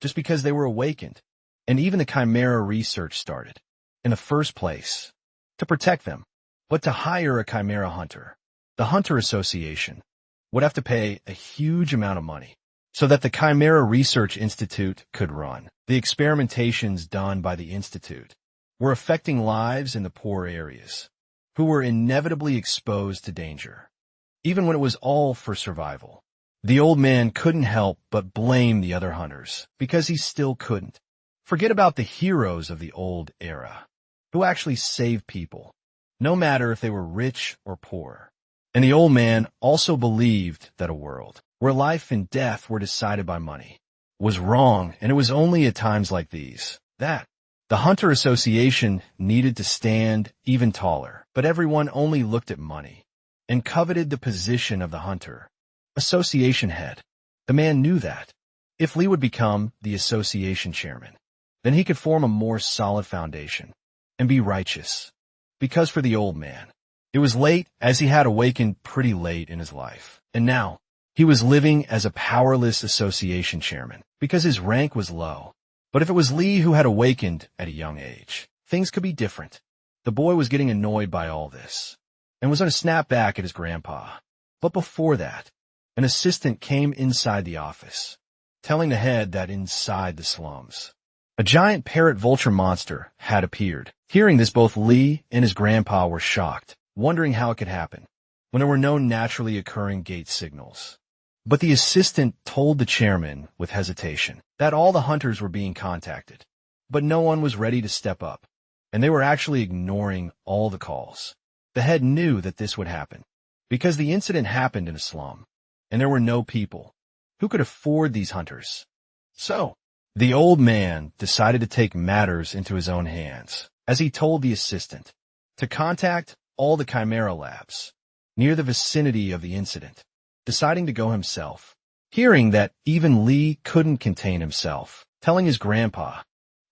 just because they were awakened, and even the Chimera research started, in the first place, to protect them. But to hire a Chimera hunter, the Hunter Association would have to pay a huge amount of money so that the Chimera Research Institute could run. The experimentations done by the Institute were affecting lives in the poor areas, who were inevitably exposed to danger, even when it was all for survival. The old man couldn't help but blame the other hunters, because he still couldn't forget about the heroes of the old era, who actually saved people, no matter if they were rich or poor. And the old man also believed that a world where life and death were decided by money was wrong, and it was only at times like these that the Hunter Association needed to stand even taller. But everyone only looked at money and coveted the position of the Hunter Association head. The man knew that if Lee would become the association chairman, then he could form a more solid foundation and be righteous. Because for the old man, it was late, as he had awakened pretty late in his life, and now he was living as a powerless association chairman because his rank was low. But if it was Lee who had awakened at a young age, things could be different. The boy was getting annoyed by all this and was going to snap back at his grandpa. But before that, an assistant came inside the office, telling the head that inside the slums, a giant parrot vulture monster had appeared. Hearing this, both Lee and his grandpa were shocked, wondering how it could happen. when there were no naturally occurring gate signals. But the assistant told the chairman with hesitation that all the hunters were being contacted, but no one was ready to step up, and they were actually ignoring all the calls. The head knew that this would happen, because the incident happened in a slum, and there were no people who could afford these hunters. So, the old man decided to take matters into his own hands, as he told the assistant to contact all the Chimera labs near the vicinity of the incident, deciding to go himself. Hearing that even Lee couldn't contain himself, telling his grandpa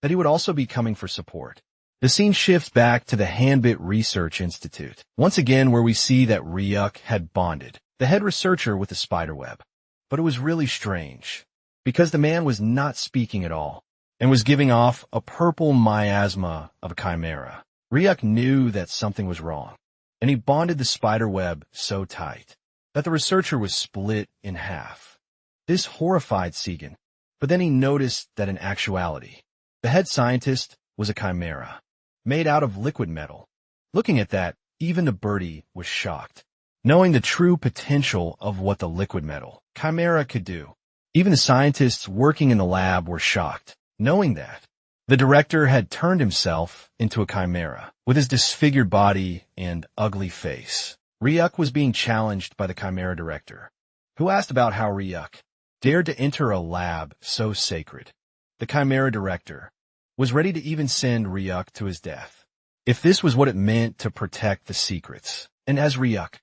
that he would also be coming for support. The scene shifts back to the Hanbit Research Institute, once again where we see that Ryuk had bonded the head researcher with the spiderweb. But it was really strange, because the man was not speaking at all, and was giving off a purple miasma of a chimera. Ryuk knew that something was wrong, and he bonded the spiderweb so tight that the researcher was split in half. This horrified Segan, but then he noticed that in actuality, the head scientist was a chimera, made out of liquid metal. Looking at that, even the birdie was shocked, knowing the true potential of what the liquid metal chimera could do. Even the scientists working in the lab were shocked, knowing that the director had turned himself into a chimera, with his disfigured body and ugly face. Ryuk was being challenged by the chimera director, who asked about how Ryuk dared to enter a lab so sacred. The chimera director was ready to even send Ryuk to his death, if this was what it meant to protect the secrets. And as Ryuk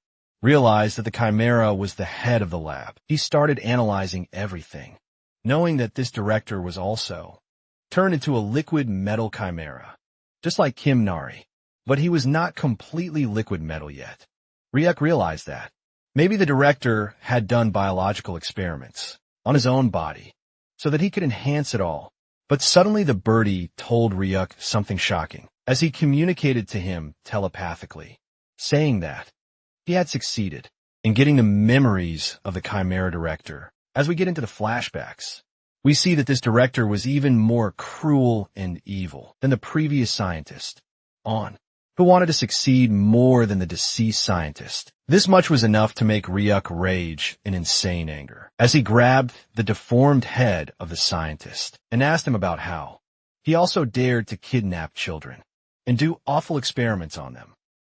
realized that the chimera was the head of the lab, he started analyzing everything, knowing that this director was also turned into a liquid metal chimera, just like Kim Nari. But he was not completely liquid metal yet. Ryuk realized that maybe the director had done biological experiments on his own body so that he could enhance it all. But suddenly the birdie told Ryuk something shocking as he communicated to him telepathically, saying that he had succeeded in getting the memories of the chimera director. As we get into the flashbacks, we see that this director was even more cruel and evil than the previous scientist, who wanted to succeed more than the deceased scientist. This much was enough to make Ryuk rage in insane anger, as he grabbed the deformed head of the scientist and asked him about how he also dared to kidnap children and do awful experiments on them,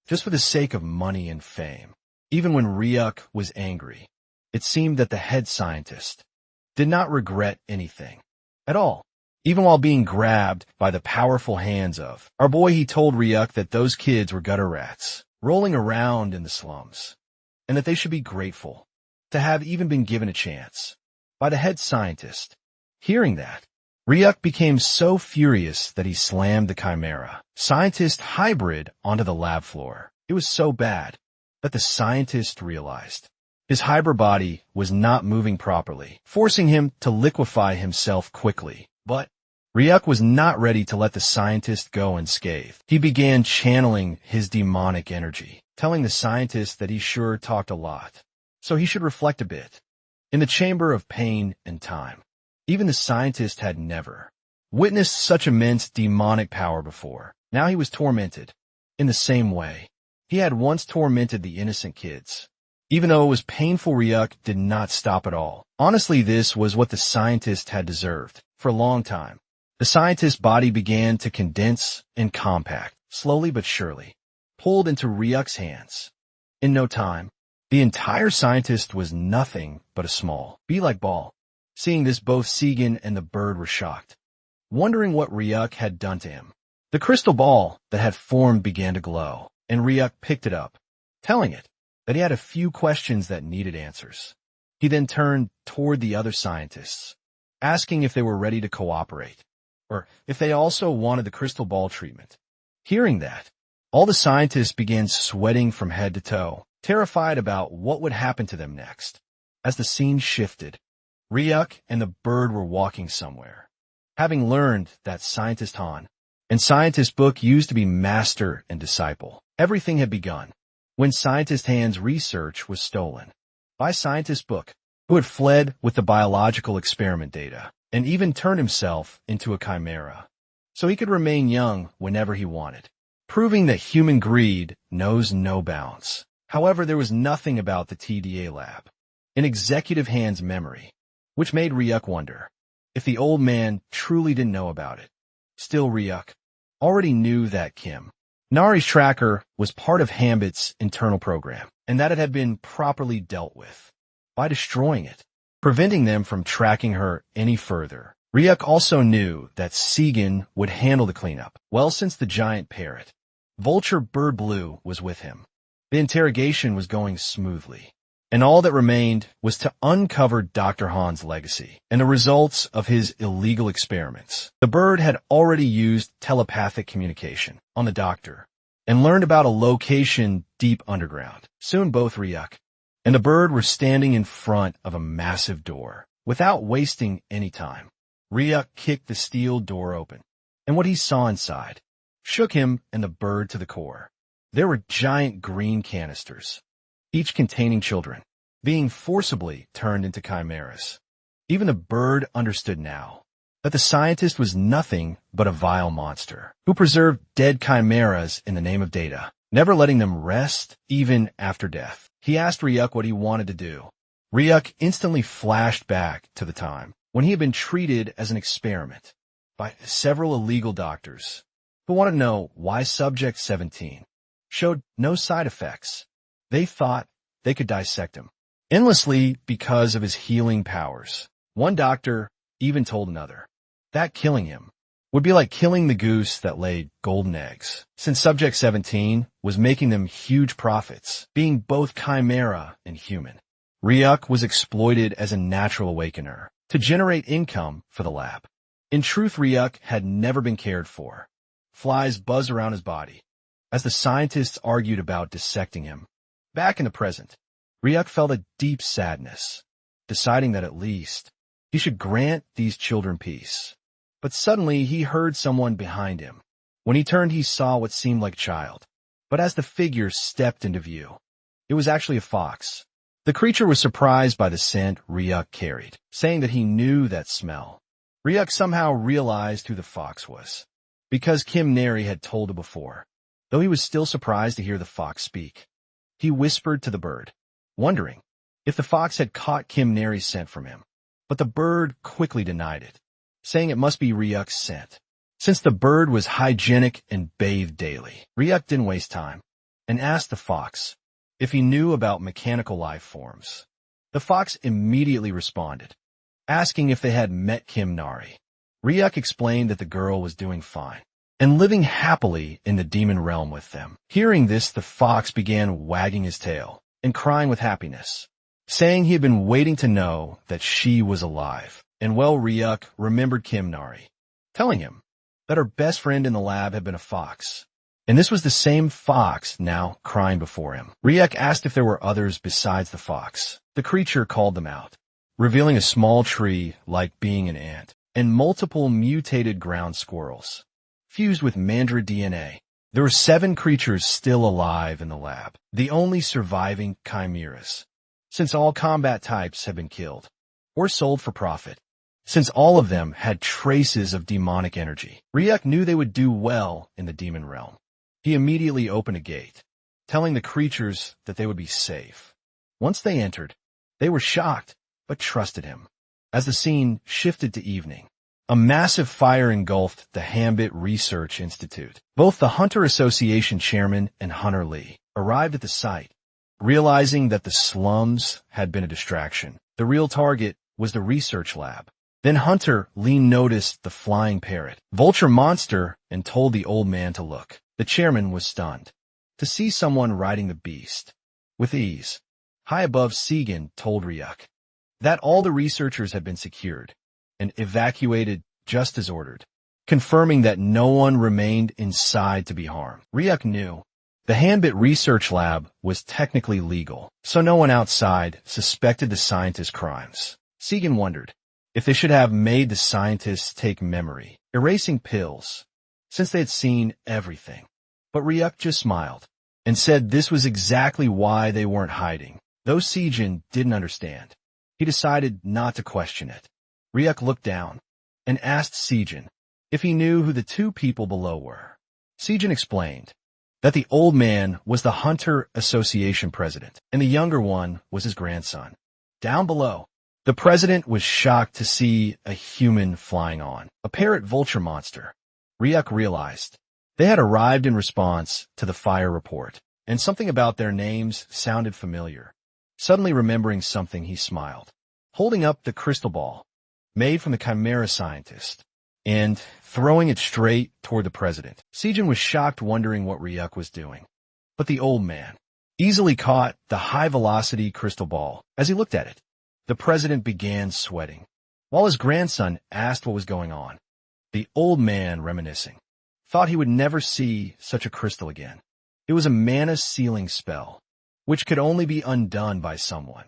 just for the sake of money and fame. Even when Ryuk was angry, it seemed that the head scientist did not regret anything at all. Even while being grabbed by the powerful hands of our boy, he told Ryuk that those kids were gutter rats, rolling around in the slums, and that they should be grateful to have even been given a chance by the head scientist. Hearing that, Ryuk became so furious that he slammed the chimera scientist hybrid onto the lab floor. It was so bad that the scientist realized his hybrid body was not moving properly, forcing him to liquefy himself quickly. But Ryuk was not ready to let the scientist go unscathed. He began channeling his demonic energy, telling the scientist that he sure talked a lot, so he should reflect a bit. In the chamber of pain and time, even the scientist had never witnessed such immense demonic power before. Now he was tormented in the same way he had once tormented the innocent kids. Even though it was painful, Ryuk did not stop at all. Honestly, this was what the scientist had deserved for a long time. The scientist's body began to condense and compact, slowly but surely, pulled into Ryuk's hands. In no time, the entire scientist was nothing but a small, bee-like ball. Seeing this, both Segan and the bird were shocked, wondering what Ryuk had done to him. The crystal ball that had formed began to glow, and Ryuk picked it up, telling it that he had a few questions that needed answers. He then turned toward the other scientists, asking if they were ready to cooperate, or if they also wanted the crystal ball treatment. Hearing that, all the scientists began sweating from head to toe, terrified about what would happen to them next. As the scene shifted, Ryuk and the bird were walking somewhere, having learned that Scientist Han and Scientist Book used to be master and disciple. Everything had begun when Scientist Han's research was stolen by Scientist Book, who had fled with the biological experiment data and even turned himself into a chimera, so he could remain young whenever he wanted, proving that human greed knows no bounds. However, there was nothing about the TDA lab, in Executive Hand's memory, which made Ryuk wonder if the old man truly didn't know about it. Still, Ryuk already knew that Kim Nari's tracker was part of Hambit's internal program, and that it had been properly dealt with by destroying it, preventing them from tracking her any further. Ryuk also knew that Segan would handle the cleanup well, since the giant parrot, Vulture Bird Blue, was with him. The interrogation was going smoothly, and all that remained was to uncover Dr. Han's legacy and the results of his illegal experiments. The bird had already used telepathic communication on the doctor and learned about a location deep underground. Soon both Ryuk and the bird were standing in front of a massive door. Without wasting any time, Ryuk kicked the steel door open, and what he saw inside shook him and the bird to the core. There were giant green canisters, each containing children, being forcibly turned into chimeras. Even the bird understood now that the scientist was nothing but a vile monster who preserved dead chimeras in the name of data, never letting them rest even after death. He asked Ryuk what he wanted to do. Ryuk instantly flashed back to the time when he had been treated as an experiment by several illegal doctors who wanted to know why Subject 17 showed no side effects. They thought they could dissect him endlessly because of his healing powers. One doctor even told another that killing him would be like killing the goose that laid golden eggs, since Subject 17 was making them huge profits, being both chimera and human. Ryuk was exploited as a natural awakener to generate income for the lab. In truth, Ryuk had never been cared for. Flies buzzed around his body as the scientists argued about dissecting him. Back in the present, Ryuk felt a deep sadness, deciding that at least he should grant these children peace. But suddenly he heard someone behind him. When he turned, he saw what seemed like a child. But as the figure stepped into view, it was actually a fox. The creature was surprised by the scent Ryuk carried, saying that he knew that smell. Ryuk somehow realized who the fox was, because Kim Nari had told him before. Though he was still surprised to hear the fox speak, he whispered to the bird, wondering if the fox had caught Kim Nari's scent from him. But the bird quickly denied it, saying it must be Ryuk's scent, since the bird was hygienic and bathed daily. Ryuk didn't waste time and asked the fox if he knew about mechanical life forms. The fox immediately responded, asking if they had met Kim Nari. Ryuk explained that the girl was doing fine and living happily in the demon realm with them. Hearing this, the fox began wagging his tail and crying with happiness, saying he had been waiting to know that she was alive. And well, Ryuk remembered Kim Nari, telling him that her best friend in the lab had been a fox, and this was the same fox now crying before him. Ryuk asked if there were others besides the fox. The creature called them out, revealing a small tree like being an ant, and multiple mutated ground squirrels, fused with Mandra DNA. There were 7 creatures still alive in the lab, the only surviving chimeras, since all combat types had been killed or sold for profit. Since all of them had traces of demonic energy, Ryuk knew they would do well in the demon realm. He immediately opened a gate, telling the creatures that they would be safe. Once they entered, they were shocked, but trusted him. As the scene shifted to evening, a massive fire engulfed the Hambit Research Institute. Both the Hunter Association chairman and Hunter Lee arrived at the site, realizing that the slums had been a distraction. The real target was the research lab. Then Hunter Lee noticed the flying parrot, Vulture Monster, and told the old man to look. The chairman was stunned to see someone riding the beast with ease. High above, Segan told Ryuk that all the researchers had been secured and evacuated just as ordered, confirming that no one remained inside to be harmed. Ryuk knew the Hambit Research Lab was technically legal, so no one outside suspected the scientists' crimes. Segan wondered if they should have made the scientists take memory, erasing pills, since they had seen everything. But Ryuk just smiled and said this was exactly why they weren't hiding. Though Segan didn't understand, he decided not to question it. Ryuk looked down and asked Segan if he knew who the 2 people below were. Segan explained that the old man was the Hunter Association president, and the younger one was his grandson. Down below, the president was shocked to see a human flying on, a parrot vulture monster. Ryuk realized they had arrived in response to the fire report, and something about their names sounded familiar. Suddenly remembering something, he smiled, holding up the crystal ball, made from the Chimera scientist, and throwing it straight toward the president. Sejin was shocked, wondering what Ryuk was doing. But the old man easily caught the high-velocity crystal ball. As he looked at it, the president began sweating, while his grandson asked what was going on. The old man, reminiscing, thought he would never see such a crystal again. It was a mana sealing spell, which could only be undone by someone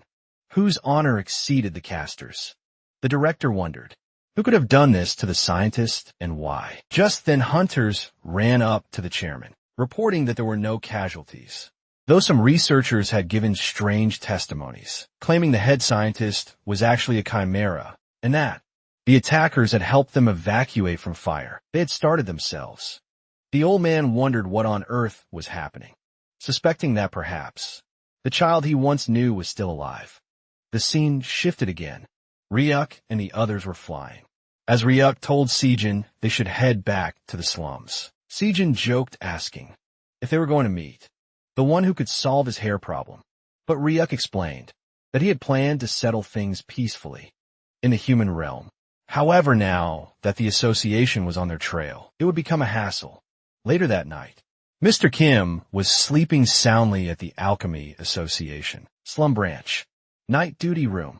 whose honor exceeded the caster's. The director wondered who could have done this to the scientist and why. Just then, hunters ran up to the chairman, reporting that there were no casualties, though some researchers had given strange testimonies, claiming the head scientist was actually a chimera, and that the attackers had helped them evacuate from fire they had started themselves. The old man wondered what on earth was happening, suspecting that perhaps the child he once knew was still alive. The scene shifted again. Ryuk and the others were flying. As Ryuk told Sejin they should head back to the slums, Sejin joked, asking if they were going to meet the one who could solve his hair problem. But Ryuk explained that he had planned to settle things peacefully in the human realm. However, now that the association was on their trail, it would become a hassle. Later that night, Mr. Kim was sleeping soundly at the Alchemy Association slum branch night duty room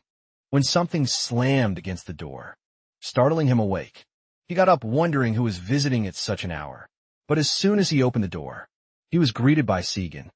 when something slammed against the door, startling him awake. He got up, wondering who was visiting at such an hour. But as soon as he opened the door, he was greeted by Sejin,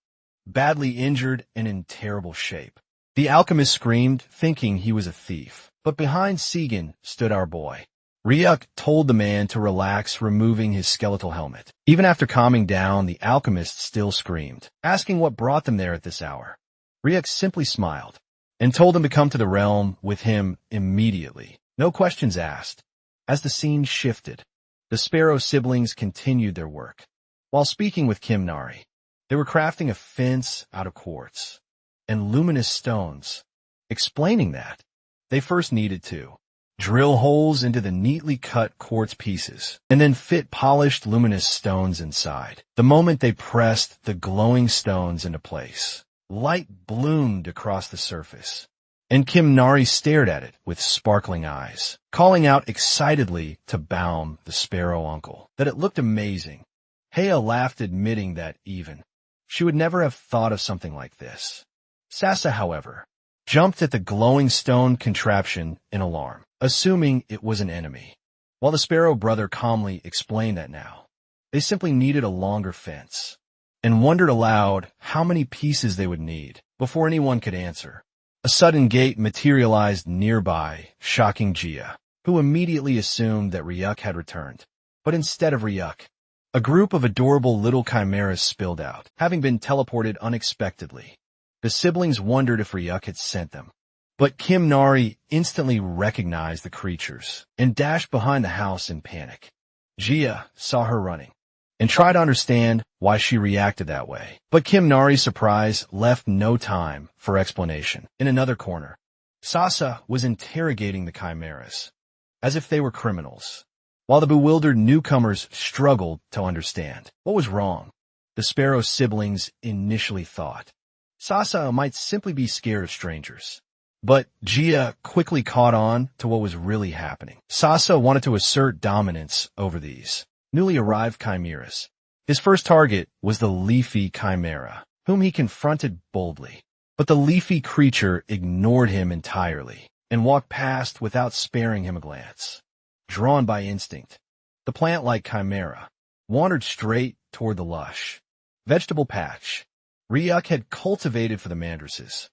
badly injured and in terrible shape. The alchemist screamed, thinking he was a thief. But behind Sejin stood our boy. Ryuk told the man to relax, removing his skeletal helmet. Even after calming down, the alchemist still screamed, asking what brought them there at this hour. Ryuk simply smiled and told them to come to the realm with him immediately. No questions asked. As the scene shifted, the Sparrow siblings continued their work. While speaking with Kim Nari, they were crafting a fence out of quartz and luminous stones, explaining that they first needed to drill holes into the neatly cut quartz pieces and then fit polished luminous stones inside. The moment they pressed the glowing stones into place, light bloomed across the surface, and Kim Nari stared at it with sparkling eyes, calling out excitedly to Baum, the Sparrow uncle, that it looked amazing. Hea laughed, admitting that even she would never have thought of something like this. Sasa, however, jumped at the glowing stone contraption in alarm, assuming it was an enemy, while the Sparrow brother calmly explained that now they simply needed a longer fence, and wondered aloud how many pieces they would need before anyone could answer. A sudden gate materialized nearby, shocking Jia, who immediately assumed that Ryuk had returned. But instead of Ryuk, a group of adorable little chimeras spilled out, having been teleported unexpectedly. The siblings wondered if Ryuk had sent them. But Kim Nari instantly recognized the creatures and dashed behind the house in panic. Jia saw her running and tried to understand why she reacted that way. But Kim Nari's surprise left no time for explanation. In another corner, Sasa was interrogating the chimeras as if they were criminals, while the bewildered newcomers struggled to understand what was wrong. The Sparrow siblings initially thought Sasa might simply be scared of strangers. But Jia quickly caught on to what was really happening. Sasa wanted to assert dominance over these newly arrived chimeras. His first target was the leafy chimera, whom he confronted boldly. But the leafy creature ignored him entirely and walked past without sparing him a glance. Drawn by instinct, the plant-like chimera wandered straight toward the lush vegetable patch Ryuk had cultivated for the mandresses.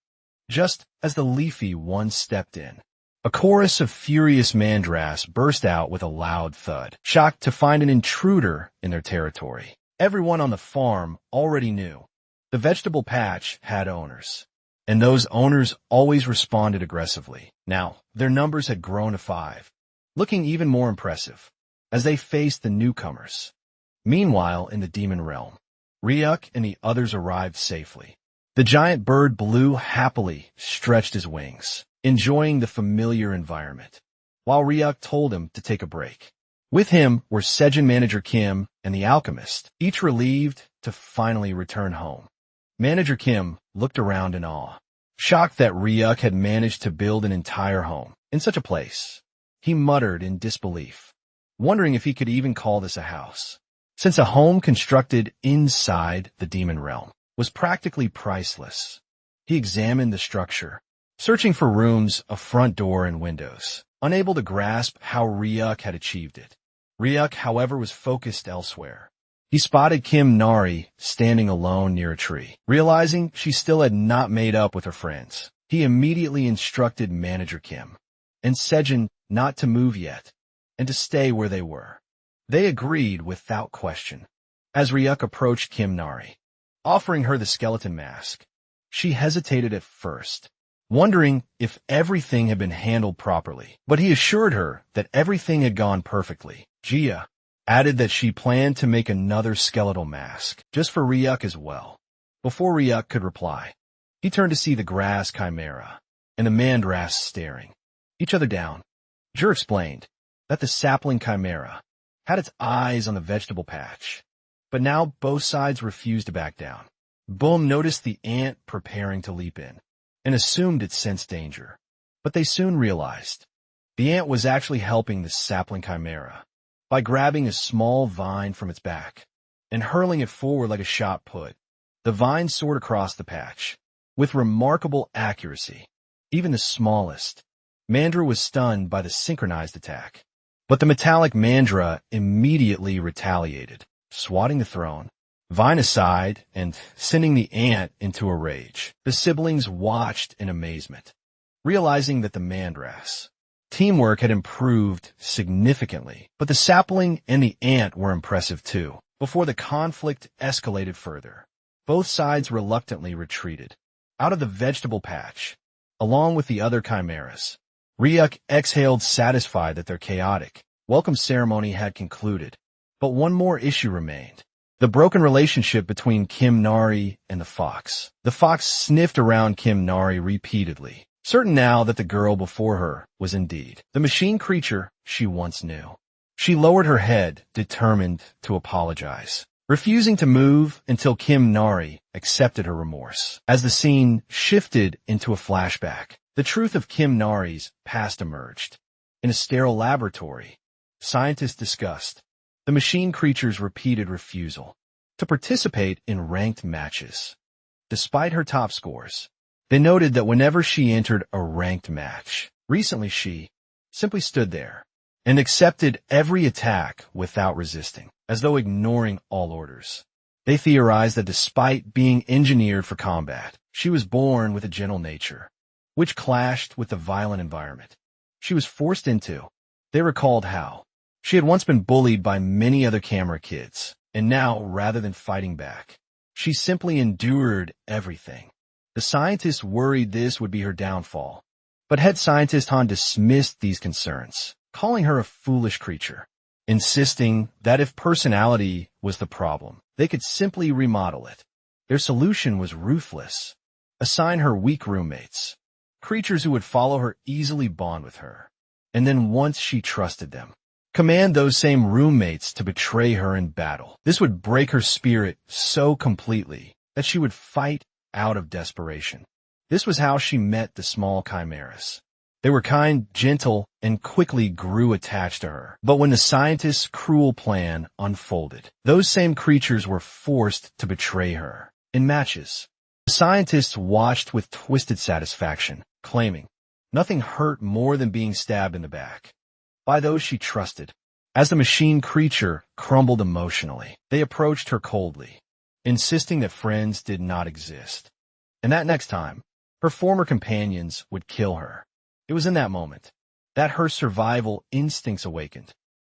Just as the leafy one stepped in, a chorus of furious mandras burst out with a loud thud, shocked to find an intruder in their territory. Everyone on the farm already knew the vegetable patch had owners, and those owners always responded aggressively. Now, their numbers had grown to 5, looking even more impressive as they faced the newcomers. Meanwhile, in the demon realm, Ryuk and the others arrived safely. The giant bird blew happily, stretched his wings, enjoying the familiar environment, while Ryuk told him to take a break. With him were Sejin Manager Kim and the alchemist, each relieved to finally return home. Manager Kim looked around in awe, shocked that Ryuk had managed to build an entire home in such a place. He muttered in disbelief, wondering if he could even call this a house, since a home constructed inside the demon realm was practically priceless. He examined the structure, searching for rooms, a front door, and windows, unable to grasp how Ryuk had achieved it. Ryuk, however, was focused elsewhere. He spotted Kim Nari standing alone near a tree. Realizing she still had not made up with her friends, he immediately instructed Manager Kim and Sejin not to move yet and to stay where they were. They agreed without question. As Ryuk approached Kim Nari, offering her the skeleton mask, she hesitated at first, wondering if everything had been handled properly, but he assured her that everything had gone perfectly. Jia added that she planned to make another skeletal mask, just for Ryuk as well. Before Ryuk could reply, he turned to see the grass Chimera and the Mandras staring each other down. Jur explained that the sapling Chimera had its eyes on the vegetable patch, but now both sides refused to back down. Boom noticed the ant preparing to leap in and assumed it sensed danger, but they soon realized the ant was actually helping the sapling Chimera by grabbing a small vine from its back and hurling it forward like a shot put. The vine soared across the patch with remarkable accuracy. Even the smallest Mandra was stunned by the synchronized attack, but the metallic Mandra immediately retaliated, swatting the thrown vine aside and sending the ant into a rage. The siblings watched in amazement, realizing that the Mandras teamwork had improved significantly, but the sapling and the ant were impressive too. Before the conflict escalated further, both sides reluctantly retreated out of the vegetable patch, along with the other chimeras. Ryuk exhaled, satisfied that their chaotic welcome ceremony had concluded, but one more issue remained: the broken relationship between Kim Nari and the fox. The fox sniffed around Kim Nari repeatedly, certain now that the girl before her was indeed the machine creature she once knew. She lowered her head, determined to apologize, refusing to move until Kim Nari accepted her remorse. As the scene shifted into a flashback, the truth of Kim Nari's past emerged. In a sterile laboratory, scientists discussed the machine creature's repeated refusal to participate in ranked matches. Despite her top scores, they noted that whenever she entered a ranked match, recently she simply stood there and accepted every attack without resisting, as though ignoring all orders. They theorized that despite being engineered for combat, she was born with a gentle nature, which clashed with the violent environment she was forced into. They recalled how she had once been bullied by many other camera kids, and now, rather than fighting back, she simply endured everything. The scientists worried this would be her downfall, but head scientist Han dismissed these concerns, calling her a foolish creature, insisting that if personality was the problem, they could simply remodel it. Their solution was ruthless: assign her weak roommates, creatures who would follow her, easily bond with her, and then once she trusted them, command those same roommates to betray her in battle. This would break her spirit so completely that she would fight out of desperation. This was how she met the small chimeras. They were kind, gentle, and quickly grew attached to her. But when the scientists' cruel plan unfolded, those same creatures were forced to betray her in matches. The scientists watched with twisted satisfaction, claiming nothing hurt more than being stabbed in the back by those she trusted. As the machine creature crumbled emotionally, they approached her coldly, insisting that friends did not exist, and that next time, her former companions would kill her. It was in that moment that her survival instincts awakened,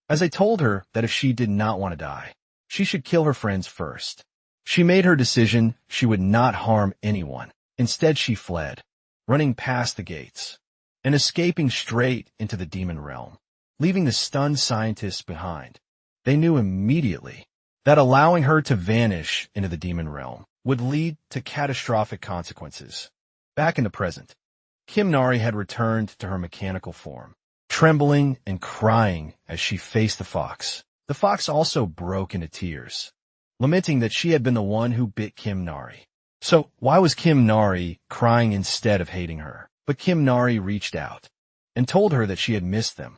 as they told her that if she did not want to die, she should kill her friends first. She made her decision. She would not harm anyone. Instead, she fled, running past the gates and escaping straight into the demon realm, leaving the stunned scientists behind. They knew immediately that allowing her to vanish into the demon realm would lead to catastrophic consequences. Back in the present, Kim Nari had returned to her mechanical form, trembling and crying as she faced the fox. The fox also broke into tears, lamenting that she had been the one who bit Kim Nari. So why was Kim Nari crying instead of hating her? But Kim Nari reached out and told her that she had missed them,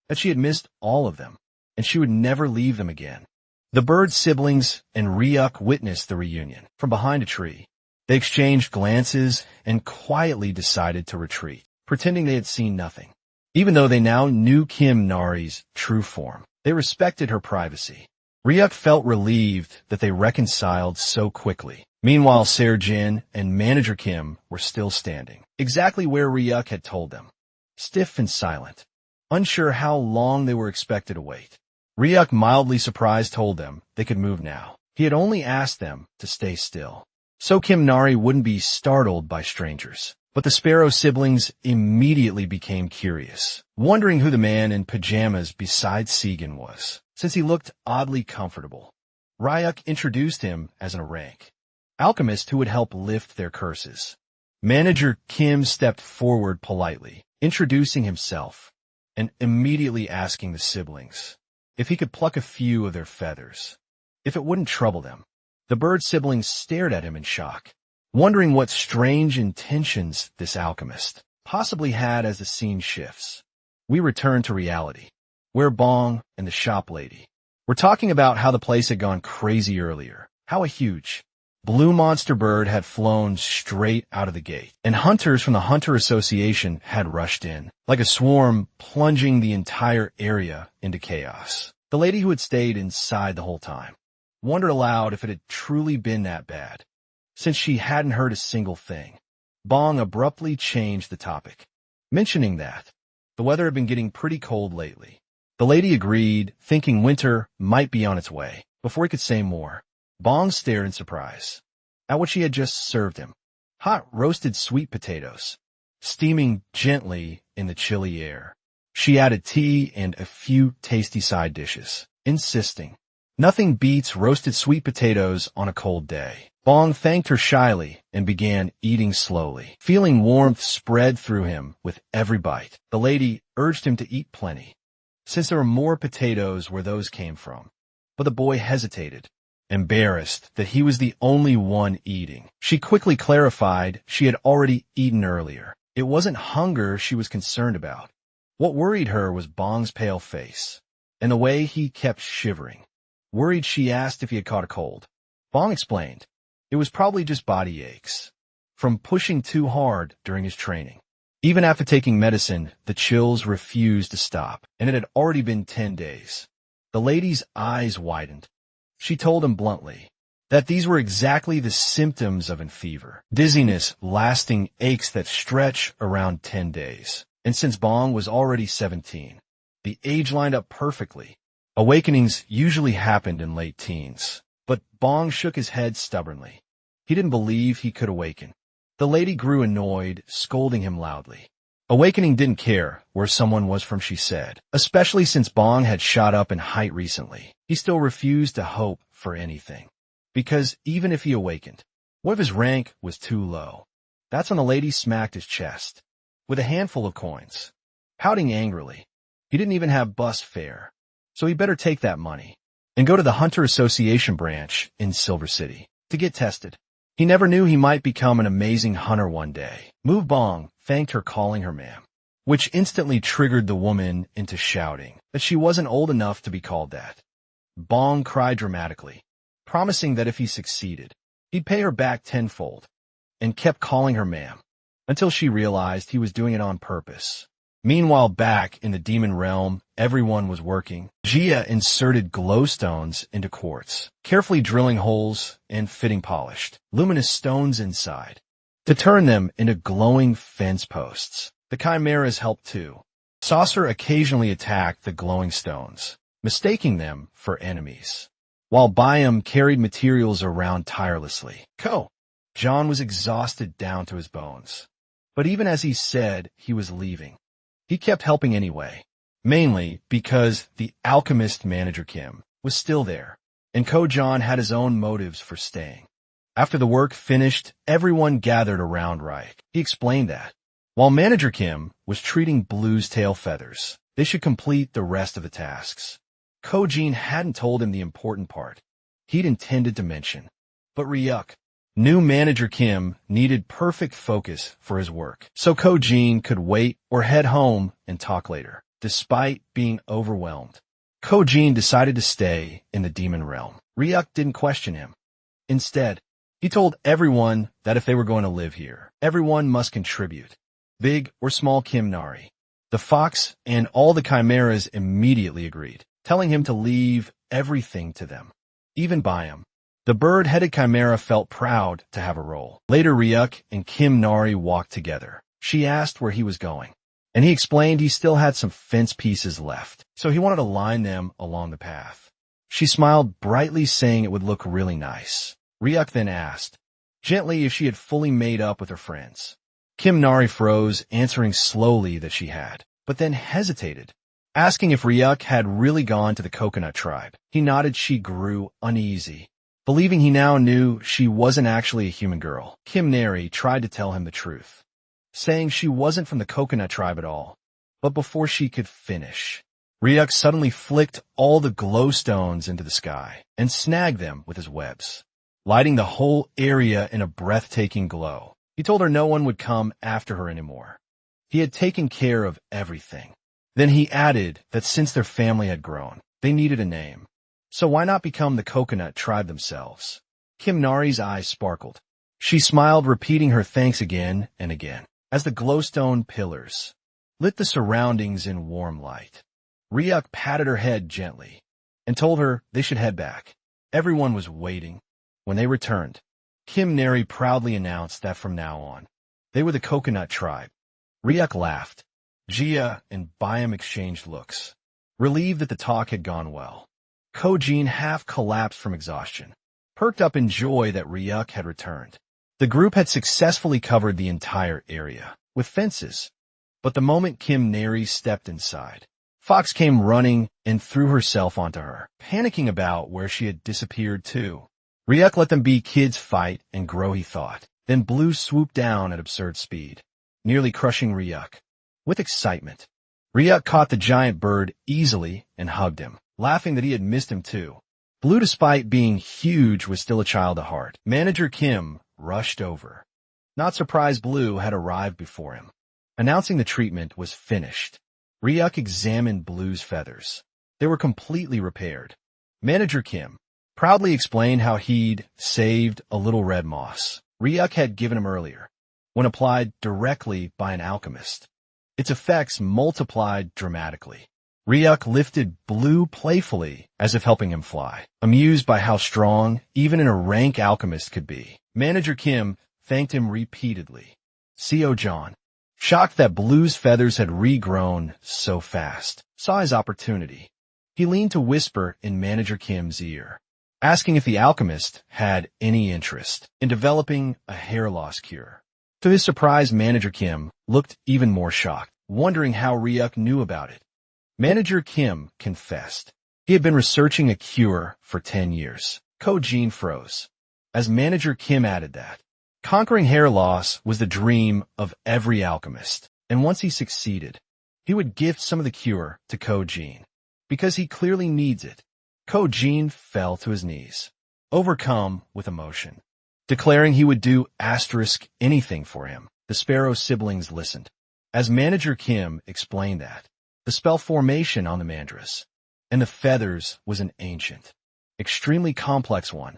that she had missed all of them, and she would never leave them again. The bird siblings and Ryuk witnessed the reunion from behind a tree. They exchanged glances and quietly decided to retreat, pretending they had seen nothing. Even though they now knew Kim Nari's true form, they respected her privacy. Ryuk felt relieved that they reconciled so quickly. Meanwhile, Serjin and Manager Kim were still standing, exactly where Ryuk had told them, stiff and silent, unsure how long they were expected to wait. Ryuk, mildly surprised, told them they could move now. He had only asked them to stay still, so Kim Nari wouldn't be startled by strangers. But the Sparrow siblings immediately became curious, wondering who the man in pajamas beside Segan was, since he looked oddly comfortable. Ryuk introduced him as an rank alchemist who would help lift their curses. Manager Kim stepped forward politely, introducing himself, and immediately asking the siblings if he could pluck a few of their feathers, if it wouldn't trouble them. The bird siblings stared at him in shock, wondering what strange intentions this alchemist possibly had. As the scene shifts, we return to reality, where Bong and the shop lady were talking about how the place had gone crazy earlier, how a huge blue monster bird had flown straight out of the gate, and hunters from the Hunter Association had rushed in, like a swarm, plunging the entire area into chaos. The lady who had stayed inside the whole time wondered aloud if it had truly been that bad, since she hadn't heard a single thing. Bong abruptly changed the topic, mentioning that the weather had been getting pretty cold lately. The lady agreed, thinking winter might be on its way. Before he could say more, Bong stared in surprise at what she had just served him. Hot roasted sweet potatoes, steaming gently in the chilly air. She added tea and a few tasty side dishes, insisting, "Nothing beats roasted sweet potatoes on a cold day." Bong thanked her shyly and began eating slowly, feeling warmth spread through him with every bite. The lady urged him to eat plenty, since there were more potatoes where those came from. But the boy hesitated, embarrassed that he was the only one eating. She quickly clarified she had already eaten earlier. It wasn't hunger she was concerned about. What worried her was Bong's pale face and the way he kept shivering. Worried, she asked if he had caught a cold. Bong explained it was probably just body aches from pushing too hard during his training. Even after taking medicine, the chills refused to stop, and it had already been 10 days. The lady's eyes widened. She told him bluntly that these were exactly the symptoms of a fever. Dizziness, lasting aches that stretch around 10 days. And since Bong was already 17, the age lined up perfectly. Awakenings usually happened in late teens, but Bong shook his head stubbornly. He didn't believe he could awaken. The lady grew annoyed, scolding him loudly. Awakening didn't care where someone was from, she said, especially since Bong had shot up in height recently. He still refused to hope for anything, because even if he awakened, what if his rank was too low? That's when the lady smacked his chest with a handful of coins, pouting angrily. He didn't even have bus fare, so he better take that money and go to the Hunter Association branch in Silver City to get tested. He never knew he might become an amazing hunter one day. Move Bong thanked her, calling her ma'am, which instantly triggered the woman into shouting that she wasn't old enough to be called that. Bong cried dramatically, promising that if he succeeded, he'd pay her back tenfold, and kept calling her ma'am until she realized he was doing it on purpose. Meanwhile, back in the demon realm, everyone was working. Jia inserted glowstones into quartz, carefully drilling holes and fitting polished, luminous stones inside to turn them into glowing fence posts. The chimeras helped too. Saucer occasionally attacked the glowing stones, mistaking them for enemies, while Byam carried materials around tirelessly. John was exhausted down to his bones, but even as he said he was leaving, he kept helping anyway, mainly because the alchemist Manager Kim was still there, and Ko-John had his own motives for staying. After the work finished, everyone gathered around Ryuk. He explained that, while Manager Kim was treating Blue's tail feathers, they should complete the rest of the tasks. Ko-Jin hadn't told him the important part he'd intended to mention. But Ryuk knew Manager Kim needed perfect focus for his work, so Ko-Jin could wait or head home and talk later. Despite being overwhelmed, Ko-Jin decided to stay in the demon realm. Ryuk didn't question him. Instead, he told everyone that if they were going to live here, everyone must contribute, big or small Kimnari. The fox and all the chimeras immediately agreed, telling him to leave everything to them, even Byam. The bird-headed chimera felt proud to have a role. Later, Ryuk and Kimnari walked together. She asked where he was going, and he explained he still had some fence pieces left, so he wanted to line them along the path. She smiled brightly, saying it would look really nice. Ryuk then asked, gently, if she had fully made up with her friends. Kimnari froze, answering slowly that she had, but then hesitated, asking if Ryuk had really gone to the coconut tribe. He nodded. She grew uneasy, believing he now knew she wasn't actually a human girl. Kimnari tried to tell him the truth, saying she wasn't from the coconut tribe at all. But before she could finish, Ryuk suddenly flicked all the glowstones into the sky and snagged them with his webs, lighting the whole area in a breathtaking glow. He told her no one would come after her anymore. He had taken care of everything. Then he added that since their family had grown, they needed a name. So why not become the coconut tribe themselves? Kimnari's eyes sparkled. She smiled, repeating her thanks again and again, as the glowstone pillars lit the surroundings in warm light. Ryuk patted her head gently and told her they should head back. Everyone was waiting. When they returned, Kimnari proudly announced that from now on, they were the coconut tribe. Ryuk laughed. Jia and Byam exchanged looks, relieved that the talk had gone well. Ko-Jin half collapsed from exhaustion, perked up in joy that Ryuk had returned. The group had successfully covered the entire area with fences, but the moment Kimnari stepped inside, Fox came running and threw herself onto her, panicking about where she had disappeared to. Ryuk let them be kids fight and grow, he thought. Then Blue swooped down at absurd speed, nearly crushing Ryuk. With excitement, Ryuk caught the giant bird easily and hugged him, laughing that he had missed him too. Blue, despite being huge, was still a child at heart. Manager Kim rushed over. Not surprised, Blue had arrived before him, announcing the treatment was finished. Ryuk examined Blue's feathers. They were completely repaired. Manager Kim proudly explained how he'd saved a little red moss Ryuk had given him earlier, when applied directly by an alchemist. Its effects multiplied dramatically. Ryuk lifted Blue playfully, as if helping him fly, amused by how strong even an rank alchemist could be. Manager Kim thanked him repeatedly. Seo-John, shocked that Blue's feathers had regrown so fast, saw his opportunity. He leaned to whisper in Manager Kim's ear, asking if the alchemist had any interest in developing a hair loss cure. To his surprise, Manager Kim looked even more shocked, wondering how Ryuk knew about it. Manager Kim confessed he had been researching a cure for 10 years. Ko-Jin froze, as Manager Kim added that conquering hair loss was the dream of every alchemist, and once he succeeded, he would gift some of the cure to Ko-Jin, because he clearly needs it. Ko-Jin fell to his knees, overcome with emotion, declaring he would do anything for him. The Sparrow siblings listened, as Manager Kim explained that the spell formation on the mandras and the feathers was an ancient, extremely complex one.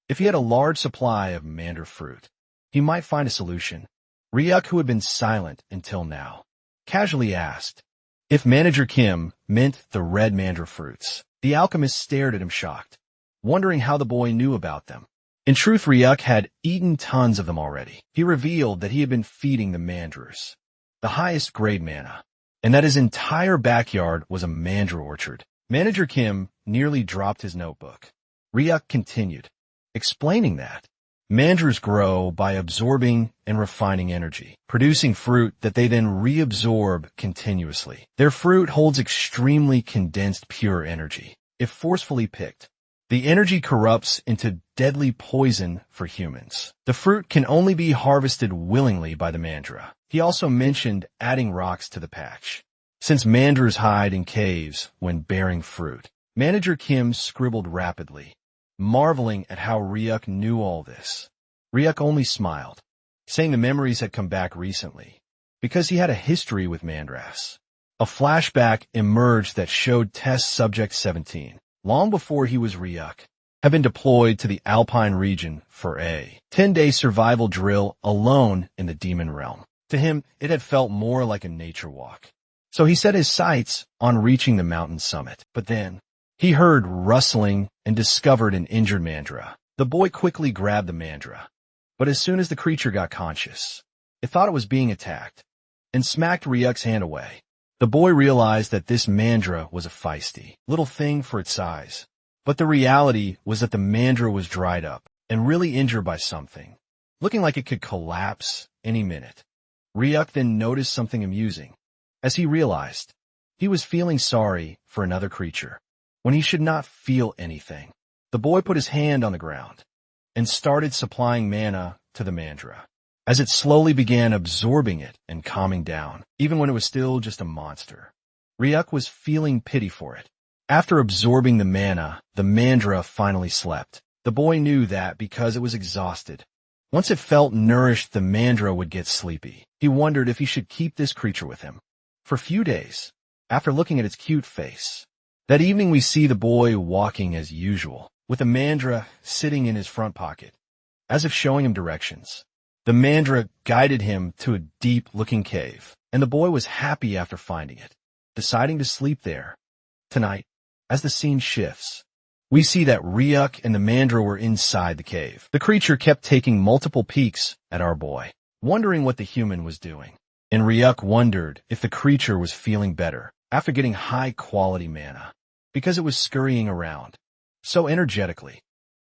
If he had a large supply of mandra fruit, he might find a solution. Ryuk, who had been silent until now, casually asked if Manager Kim meant the red mandra fruits. The alchemist stared at him shocked, wondering how the boy knew about them. In truth, Ryuk had eaten tons of them already. He revealed that he had been feeding the mandras, the highest grade mana, and that his entire backyard was a mandra orchard. Manager Kim nearly dropped his notebook. Ryuk continued, explaining that mandras grow by absorbing and refining energy, producing fruit that they then reabsorb continuously. Their fruit holds extremely condensed pure energy. If forcefully picked, The energy corrupts into deadly poison for humans. The fruit can only be harvested willingly by the mandra. He also mentioned adding rocks to the patch, since mandras hide in caves when bearing fruit. Manager Kim scribbled rapidly, marveling at how Ryuk knew all this. Ryuk only smiled, saying the memories had come back recently, because he had a history with mandras. A flashback emerged that showed Test Subject 17, long before he was Ryuk, had been deployed to the Alpine region for a 10-day survival drill alone in the demon realm. To him, it had felt more like a nature walk. So he set his sights on reaching the mountain summit. But then, he heard rustling and discovered an injured mandra. The boy quickly grabbed the mandra, but as soon as the creature got conscious, it thought it was being attacked and smacked Ryuk's hand away. The boy realized that this mandra was a feisty little thing for its size, but the reality was that the mandra was dried up and really injured by something, looking like it could collapse any minute. Ryuk then noticed something amusing, as he realized he was feeling sorry for another creature when he should not feel anything. The boy put his hand on the ground and started supplying mana to the mandra, as it slowly began absorbing it and calming down, even when it was still just a monster. Ryuk was feeling pity for it. After absorbing the mana, the mandra finally slept. The boy knew that because it was exhausted. Once it felt nourished, the mandra would get sleepy. He wondered if he should keep this creature with him for a few days, after looking at its cute face. That evening we see the boy walking as usual, with the mandra sitting in his front pocket, as if showing him directions. The mandra guided him to a deep-looking cave, and the boy was happy after finding it, deciding to sleep there. Tonight, as the scene shifts, we see that Ryuk and the mandra were inside the cave. The creature kept taking multiple peeks at our boy, wondering what the human was doing. And Ryuk wondered if the creature was feeling better after getting high-quality mana, because it was scurrying around so energetically.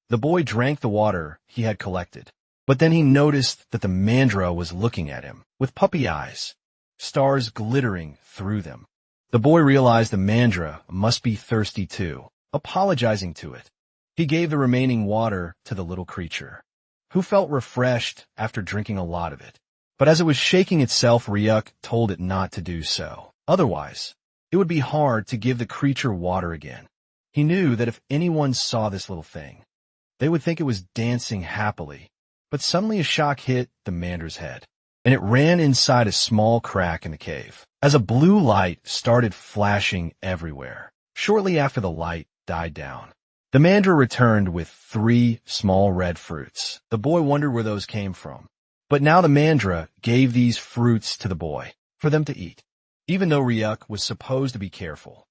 The boy drank the water he had collected, but then he noticed that the mandra was looking at him with puppy eyes, stars glittering through them. The boy realized the mandra must be thirsty too. Apologizing to it, he gave the remaining water to the little creature, who felt refreshed after drinking a lot of it. But as it was shaking itself, Ryuk told it not to do so. Otherwise, it would be hard to give the creature water again. He knew that if anyone saw this little thing, they would think it was dancing happily. But suddenly a shock hit the mandra's head, and it ran inside a small crack in the cave, as a blue light started flashing everywhere. Shortly after the light died down, the mandra returned with 3 small red fruits. The boy wondered where those came from, but now the mandra gave these fruits to the boy for them to eat. Even though Ryuk was supposed to be careful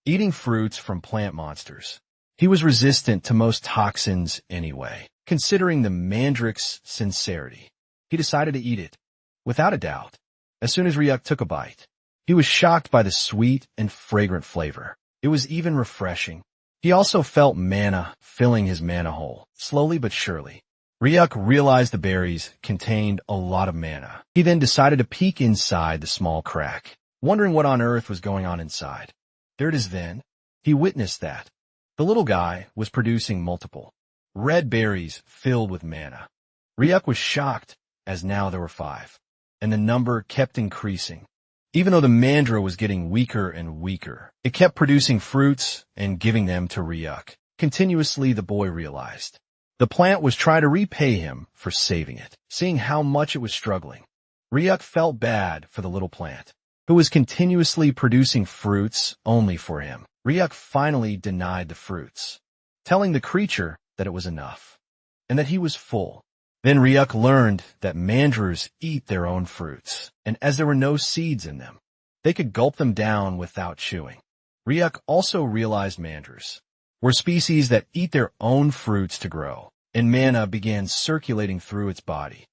eating fruits from plant monsters, he was resistant to most toxins anyway. Considering the mandrake's sincerity, he decided to eat it, without a doubt. As soon as Ryuk took a bite, he was shocked by the sweet and fragrant flavor. It was even refreshing. He also felt mana filling his mana hole, slowly but surely. Ryuk realized the berries contained a lot of mana. He then decided to peek inside the small crack, wondering what on earth was going on inside. There it is then. He witnessed that the little guy was producing multiple red berries filled with mana. Ryuk was shocked, as now there were 5, and the number kept increasing. Even though the mandra was getting weaker and weaker, it kept producing fruits and giving them to Ryuk. Continuously, the boy realized the plant was trying to repay him for saving it. Seeing how much it was struggling, Ryuk felt bad for the little plant, who was continuously producing fruits only for him. Ryuk finally denied the fruits, telling the creature that it was enough, and that he was full. Then Ryuk learned that mandras eat their own fruits, and as there were no seeds in them, they could gulp them down without chewing. Ryuk also realized mandras were species that eat their own fruits to grow, and mana began circulating through its body.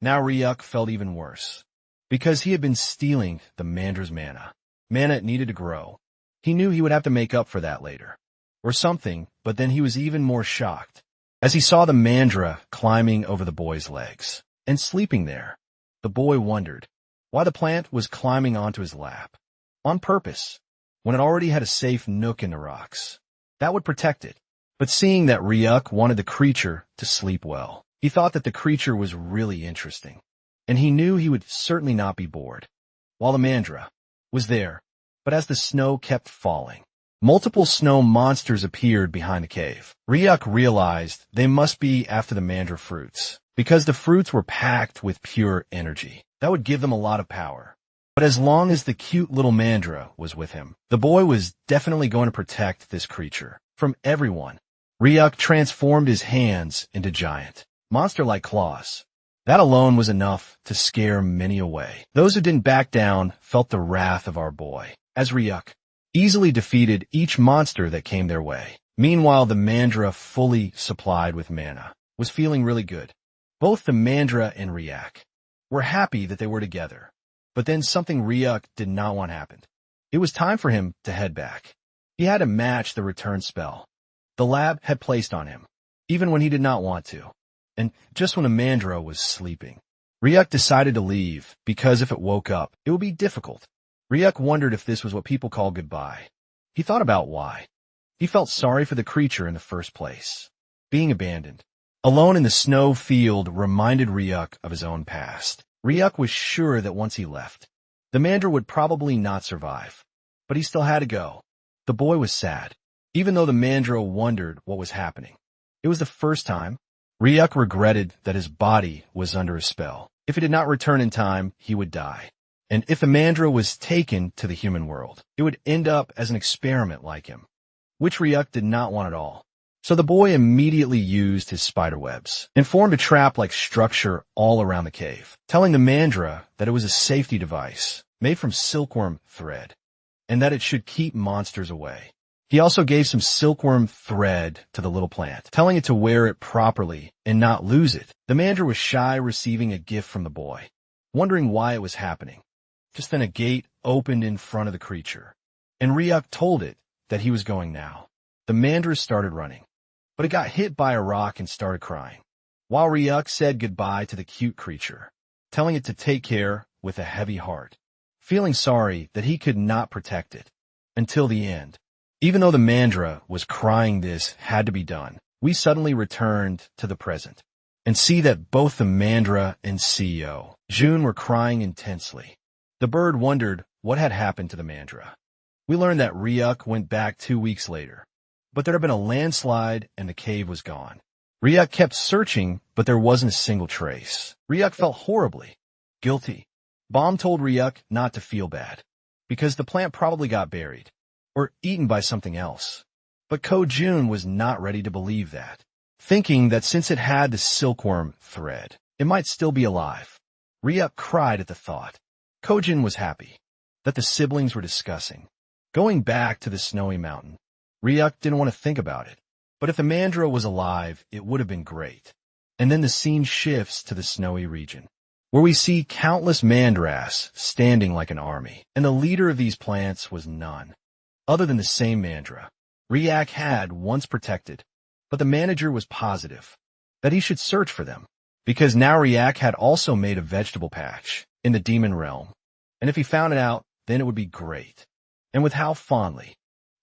Now Ryuk felt even worse, because he had been stealing the mandra's mana it needed to grow. He knew he would have to make up for that later, or something, but then he was even more shocked as he saw the mandra climbing over the boy's legs and sleeping there. The boy wondered why the plant was climbing onto his lap, on purpose, when it already had a safe nook in the rocks that would protect it. But seeing that Ryuk wanted the creature to sleep well, he thought that the creature was really interesting, and he knew he would certainly not be bored. While the Mandra was there, but as the snow kept falling, multiple snow monsters appeared behind the cave. Ryuk realized they must be after the Mandra fruits, because the fruits were packed with pure energy. That would give them a lot of power. But as long as the cute little Mandra was with him, the boy was definitely going to protect this creature from everyone. Ryuk transformed his hands into giant, monster-like claws. That alone was enough to scare many away. Those who didn't back down felt the wrath of our boy, as Ryuk easily defeated each monster that came their way. Meanwhile, the Mandra, fully supplied with mana, was feeling really good. Both the Mandra and Ryuk were happy that they were together. But then something Ryuk did not want happened. It was time for him to head back. He had to match the return spell the lab had placed on him, even when he did not want to. And just when the Mandra was sleeping, Ryuk decided to leave, because if it woke up, it would be difficult. Ryuk wondered if this was what people call goodbye. He thought about why. He felt sorry for the creature in the first place. Being abandoned, alone in the snow field, reminded Ryuk of his own past. Ryuk was sure that once he left, the Mandra would probably not survive. But he still had to go. The boy was sad, even though the Mandra wondered what was happening. It was the first time. Ryuk regretted that his body was under a spell. If he did not return in time, he would die. And if the Mandra was taken to the human world, it would end up as an experiment like him, which Ryuk did not want at all. So the boy immediately used his spiderwebs and formed a trap-like structure all around the cave, telling the Mandra that it was a safety device made from silkworm thread, and that it should keep monsters away. He also gave some silkworm thread to the little plant, telling it to wear it properly and not lose it. The Mandra was shy receiving a gift from the boy, wondering why it was happening. Just then a gate opened in front of the creature, and Ryuk told it that he was going now. The Mandra started running, but it got hit by a rock and started crying, while Ryuk said goodbye to the cute creature, telling it to take care with a heavy heart, feeling sorry that he could not protect it until the end. Even though the Mandra was crying this had to be done, we suddenly returned to the present and see that both the Mandra and CEO Jun were crying intensely. The bird wondered what had happened to the Mandra. We learned that Ryuk went back 2 weeks later, but there had been a landslide and the cave was gone. Ryuk kept searching, but there wasn't a single trace. Ryuk felt horribly guilty. Bomb told Ryuk not to feel bad, because the plant probably got buried or eaten by something else. But Ko-jun was not ready to believe that, thinking that since it had the silkworm thread, it might still be alive. Ryuk cried at the thought. Ko-jun was happy that the siblings were discussing going back to the snowy mountain. Ryuk didn't want to think about it, but if the Mandra was alive, it would have been great. And then the scene shifts to the snowy region, where we see countless Mandras standing like an army, and the leader of these plants was none other than the same Mandra Ryuk had once protected. But the manager was positive that he should search for them, because now Ryuk had also made a vegetable patch in the demon realm, and if he found it out, then it would be great. And with how fondly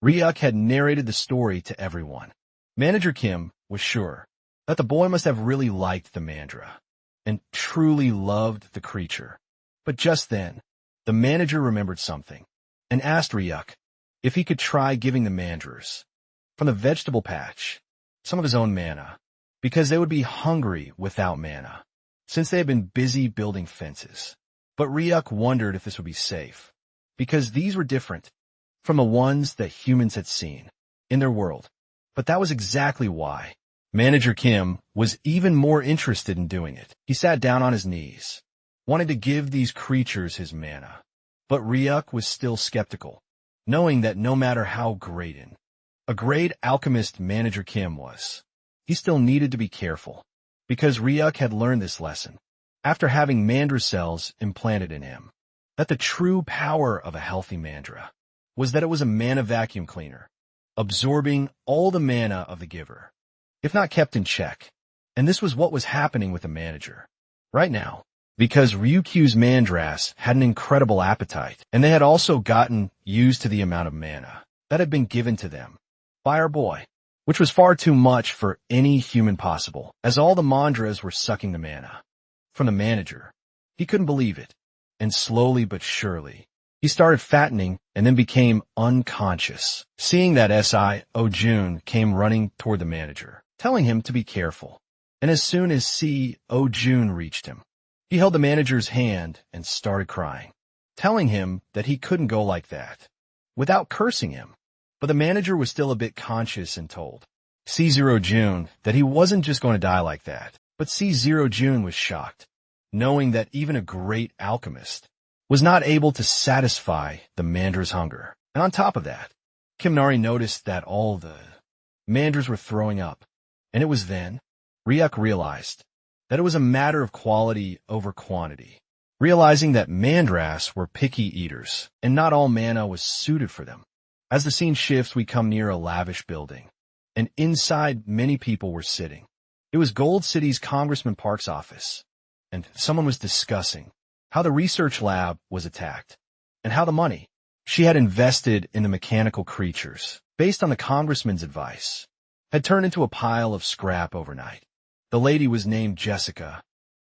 Ryuk had narrated the story to everyone, Manager Kim was sure that the boy must have really liked the Mandra and truly loved the creature. But just then, the manager remembered something and asked Ryuk if he could try giving the Mandras from the vegetable patch some of his own mana, because they would be hungry without mana, since they had been busy building fences. But Ryuk wondered if this would be safe, because these were different from the ones that humans had seen in their world. But that was exactly why Manager Kim was even more interested in doing it. He sat down on his knees, wanted to give these creatures his mana. But Ryuk was still skeptical, knowing that no matter how great a great alchemist Manager Kim was, he still needed to be careful, because Ryuk had learned this lesson after having Mandra cells implanted in him, that the true power of a healthy Mandra was that it was a mana vacuum cleaner, absorbing all the mana of the giver, if not kept in check. And this was what was happening with the manager right now, because Ryukyu's Mandras had an incredible appetite, and they had also gotten used to the amount of mana that had been given to them by our boy. which was far too much for any human possible, as all the mandras were sucking the mana from the manager. He couldn't believe it, and slowly but surely, he started fattening and then became unconscious. Seeing that Si Jun came running toward the manager, telling him to be careful. And as soon as Si Jun reached him, he held the manager's hand and started crying, telling him that he couldn't go like that, without cursing him. But the manager was still a bit conscious and told C0 Jun that he wasn't just going to die like that. But C0 Jun was shocked, knowing that even a great alchemist was not able to satisfy the mandra's hunger. And on top of that, Kimnari noticed that all the mandras were throwing up. And it was then Ryuk realized that it was a matter of quality over quantity, realizing that mandras were picky eaters, and not all mana was suited for them. As the scene shifts, we come near a lavish building, and inside many people were sitting. It was Gold City's Congressman Park's office, and someone was discussing how the research lab was attacked, and how the money she had invested in the mechanical creatures, based on the congressman's advice, had turned into a pile of scrap overnight. The lady was named Jessica,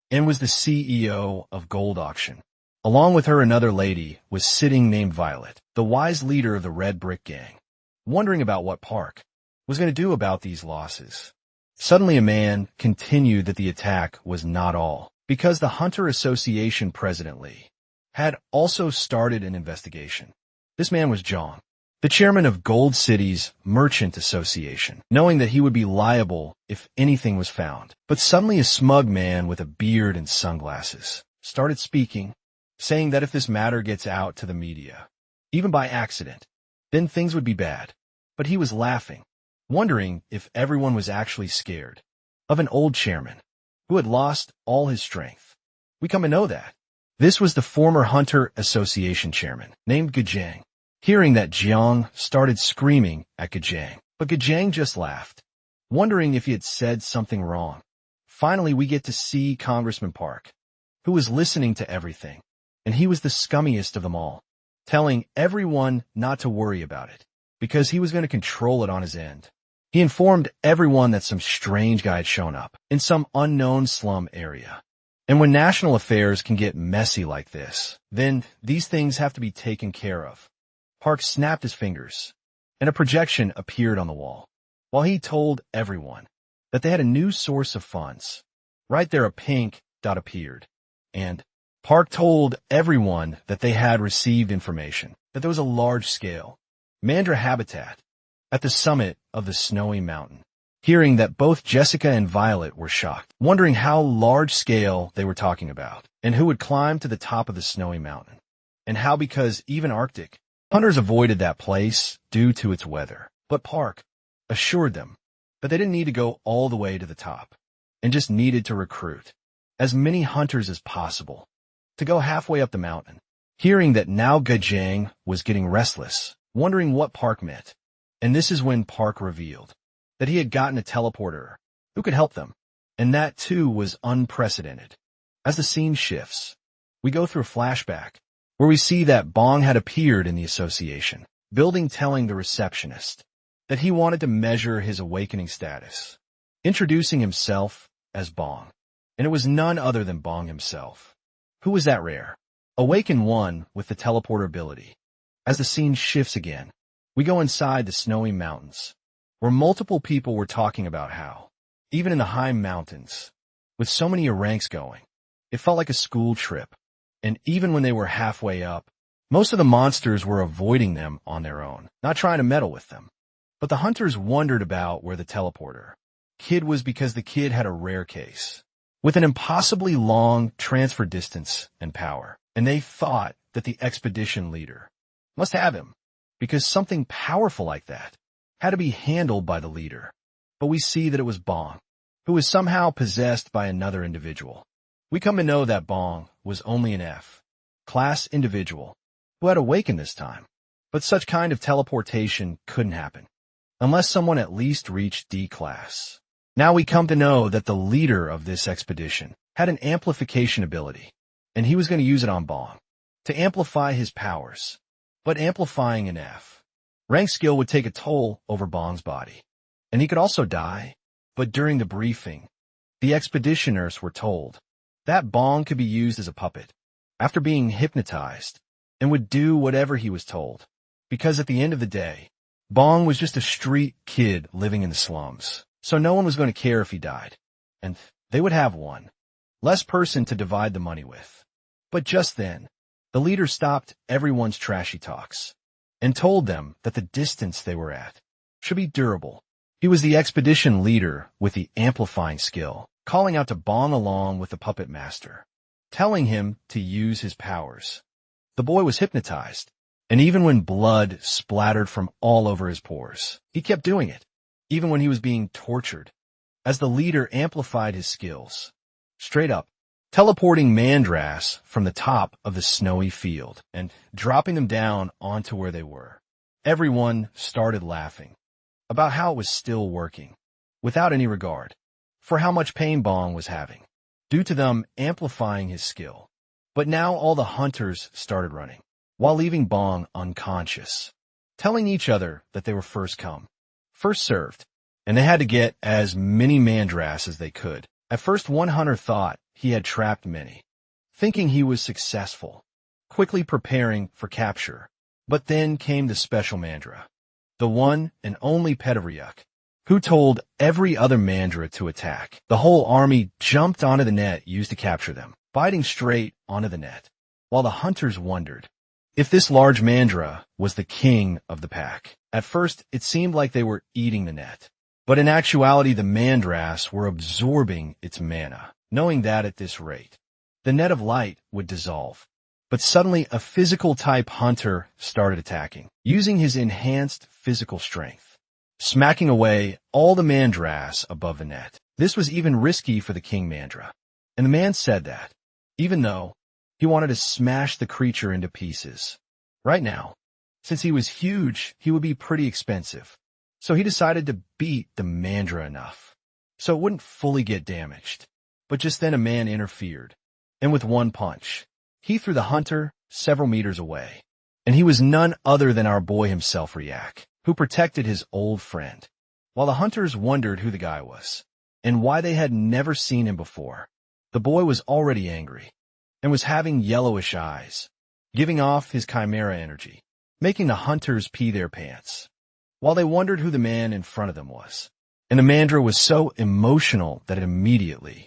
and was the CEO of Gold Auction. Along with her, another lady was sitting named Violet, the wise leader of the Red Brick Gang, wondering about what Park was going to do about these losses. Suddenly a man continued that the attack was not all, because the Hunter Association President Lee had also started an investigation. This man was Jong, the chairman of Gold City's Merchant Association, knowing that he would be liable if anything was found. But suddenly a smug man with a beard and sunglasses started speaking, saying that if this matter gets out to the media, even by accident, then things would be bad. But he was laughing, wondering if everyone was actually scared of an old chairman who had lost all his strength. We come to know that this was the former Hunter Association chairman, named Gajang. Hearing that, Jiang started screaming at Gajang, but Gajang just laughed, wondering if he had said something wrong. Finally, we get to see Congressman Park, who was listening to everything, and he was the scummiest of them all, telling everyone not to worry about it, because he was going to control it on his end. He informed everyone that some strange guy had shown up in some unknown slum area. And when national affairs can get messy like this, then these things have to be taken care of. Park snapped his fingers, and a projection appeared on the wall, while he told everyone that they had a new source of funds. Right there, a pink dot appeared, and Park told everyone that they had received information that there was a large-scale mandra habitat at the summit of the snowy mountain. Hearing that, both Jessica and Violet were shocked, wondering how large-scale they were talking about, and who would climb to the top of the snowy mountain, and how, because even Arctic hunters avoided that place due to its weather. But Park assured them that they didn't need to go all the way to the top, and just needed to recruit as many hunters as possible to go halfway up the mountain. Hearing that, now Gajang was getting restless, wondering what Park meant. And this is when Park revealed that he had gotten a teleporter who could help them, and that too was unprecedented. As the scene shifts, we go through a flashback where we see that Bong had appeared in the association building, telling the receptionist that he wanted to measure his awakening status, introducing himself as Bong. And it was none other than Bong himself. Who was that rare awakened one with the teleporter ability? As the scene shifts again, we go inside the snowy mountains, where multiple people were talking about how, even in the high mountains, with so many ranks going, it felt like a school trip. And even when they were halfway up, most of the monsters were avoiding them on their own, not trying to meddle with them. But the hunters wondered about where the teleporter kid was, because the kid had a rare case with an impossibly long transfer distance and power. And they thought that the expedition leader must have him, because something powerful like that had to be handled by the leader. But we see that it was Bong, who was somehow possessed by another individual. We come to know that Bong was only an F-class individual who had awakened this time. But such kind of teleportation couldn't happen unless someone at least reached D-class. Now we come to know that the leader of this expedition had an amplification ability, and he was going to use it on Bong to amplify his powers. But amplifying an F rank skill would take a toll over Bong's body, and he could also die. But during the briefing, the expeditioners were told that Bong could be used as a puppet after being hypnotized and would do whatever he was told. Because at the end of the day, Bong was just a street kid living in the slums, so no one was going to care if he died. And they would have one less person to divide the money with. But just then, the leader stopped everyone's trashy talks and told them that the distance they were at should be durable. He was the expedition leader with the amplifying skill, calling out to Bong along with the puppet master, telling him to use his powers. The boy was hypnotized, and even when blood splattered from all over his pores, he kept doing it, even when he was being tortured, as the leader amplified his skills. Straight up, teleporting Mandras from the top of the snowy field and dropping them down onto where they were. Everyone started laughing about how it was still working, without any regard for how much pain Bong was having, due to them amplifying his skill. But now all the hunters started running, while leaving Bong unconscious, telling each other that they were first come, first served, and they had to get as many Mandras as they could. At first, one hunter thought he had trapped many, thinking he was successful, quickly preparing for capture. But then came the special Mandra, the one and only Petaryuk, who told every other Mandra to attack. The whole army jumped onto the net used to capture them, biting straight onto the net, while the hunters wondered if this large Mandra was the king of the pack. At first, it seemed like they were eating the net, but in actuality the Mandras were absorbing its mana, knowing that at this rate, the net of light would dissolve. But suddenly a physical-type hunter started attacking, using his enhanced physical strength, smacking away all the Mandras above the net. This was even risky for the King Mandra, and the man said that, even though he wanted to smash the creature into pieces. Right now, since he was huge, he would be pretty expensive, so he decided to beat the Mandra enough so it wouldn't fully get damaged. But just then a man interfered, and with one punch, he threw the hunter several meters away. And he was none other than our boy himself, Ryak, who protected his old friend. While the hunters wondered who the guy was, and why they had never seen him before, the boy was already angry, and was having yellowish eyes, giving off his Chimera energy, making the hunters pee their pants, while they wondered who the man in front of them was. And the Mandra was so emotional that it immediately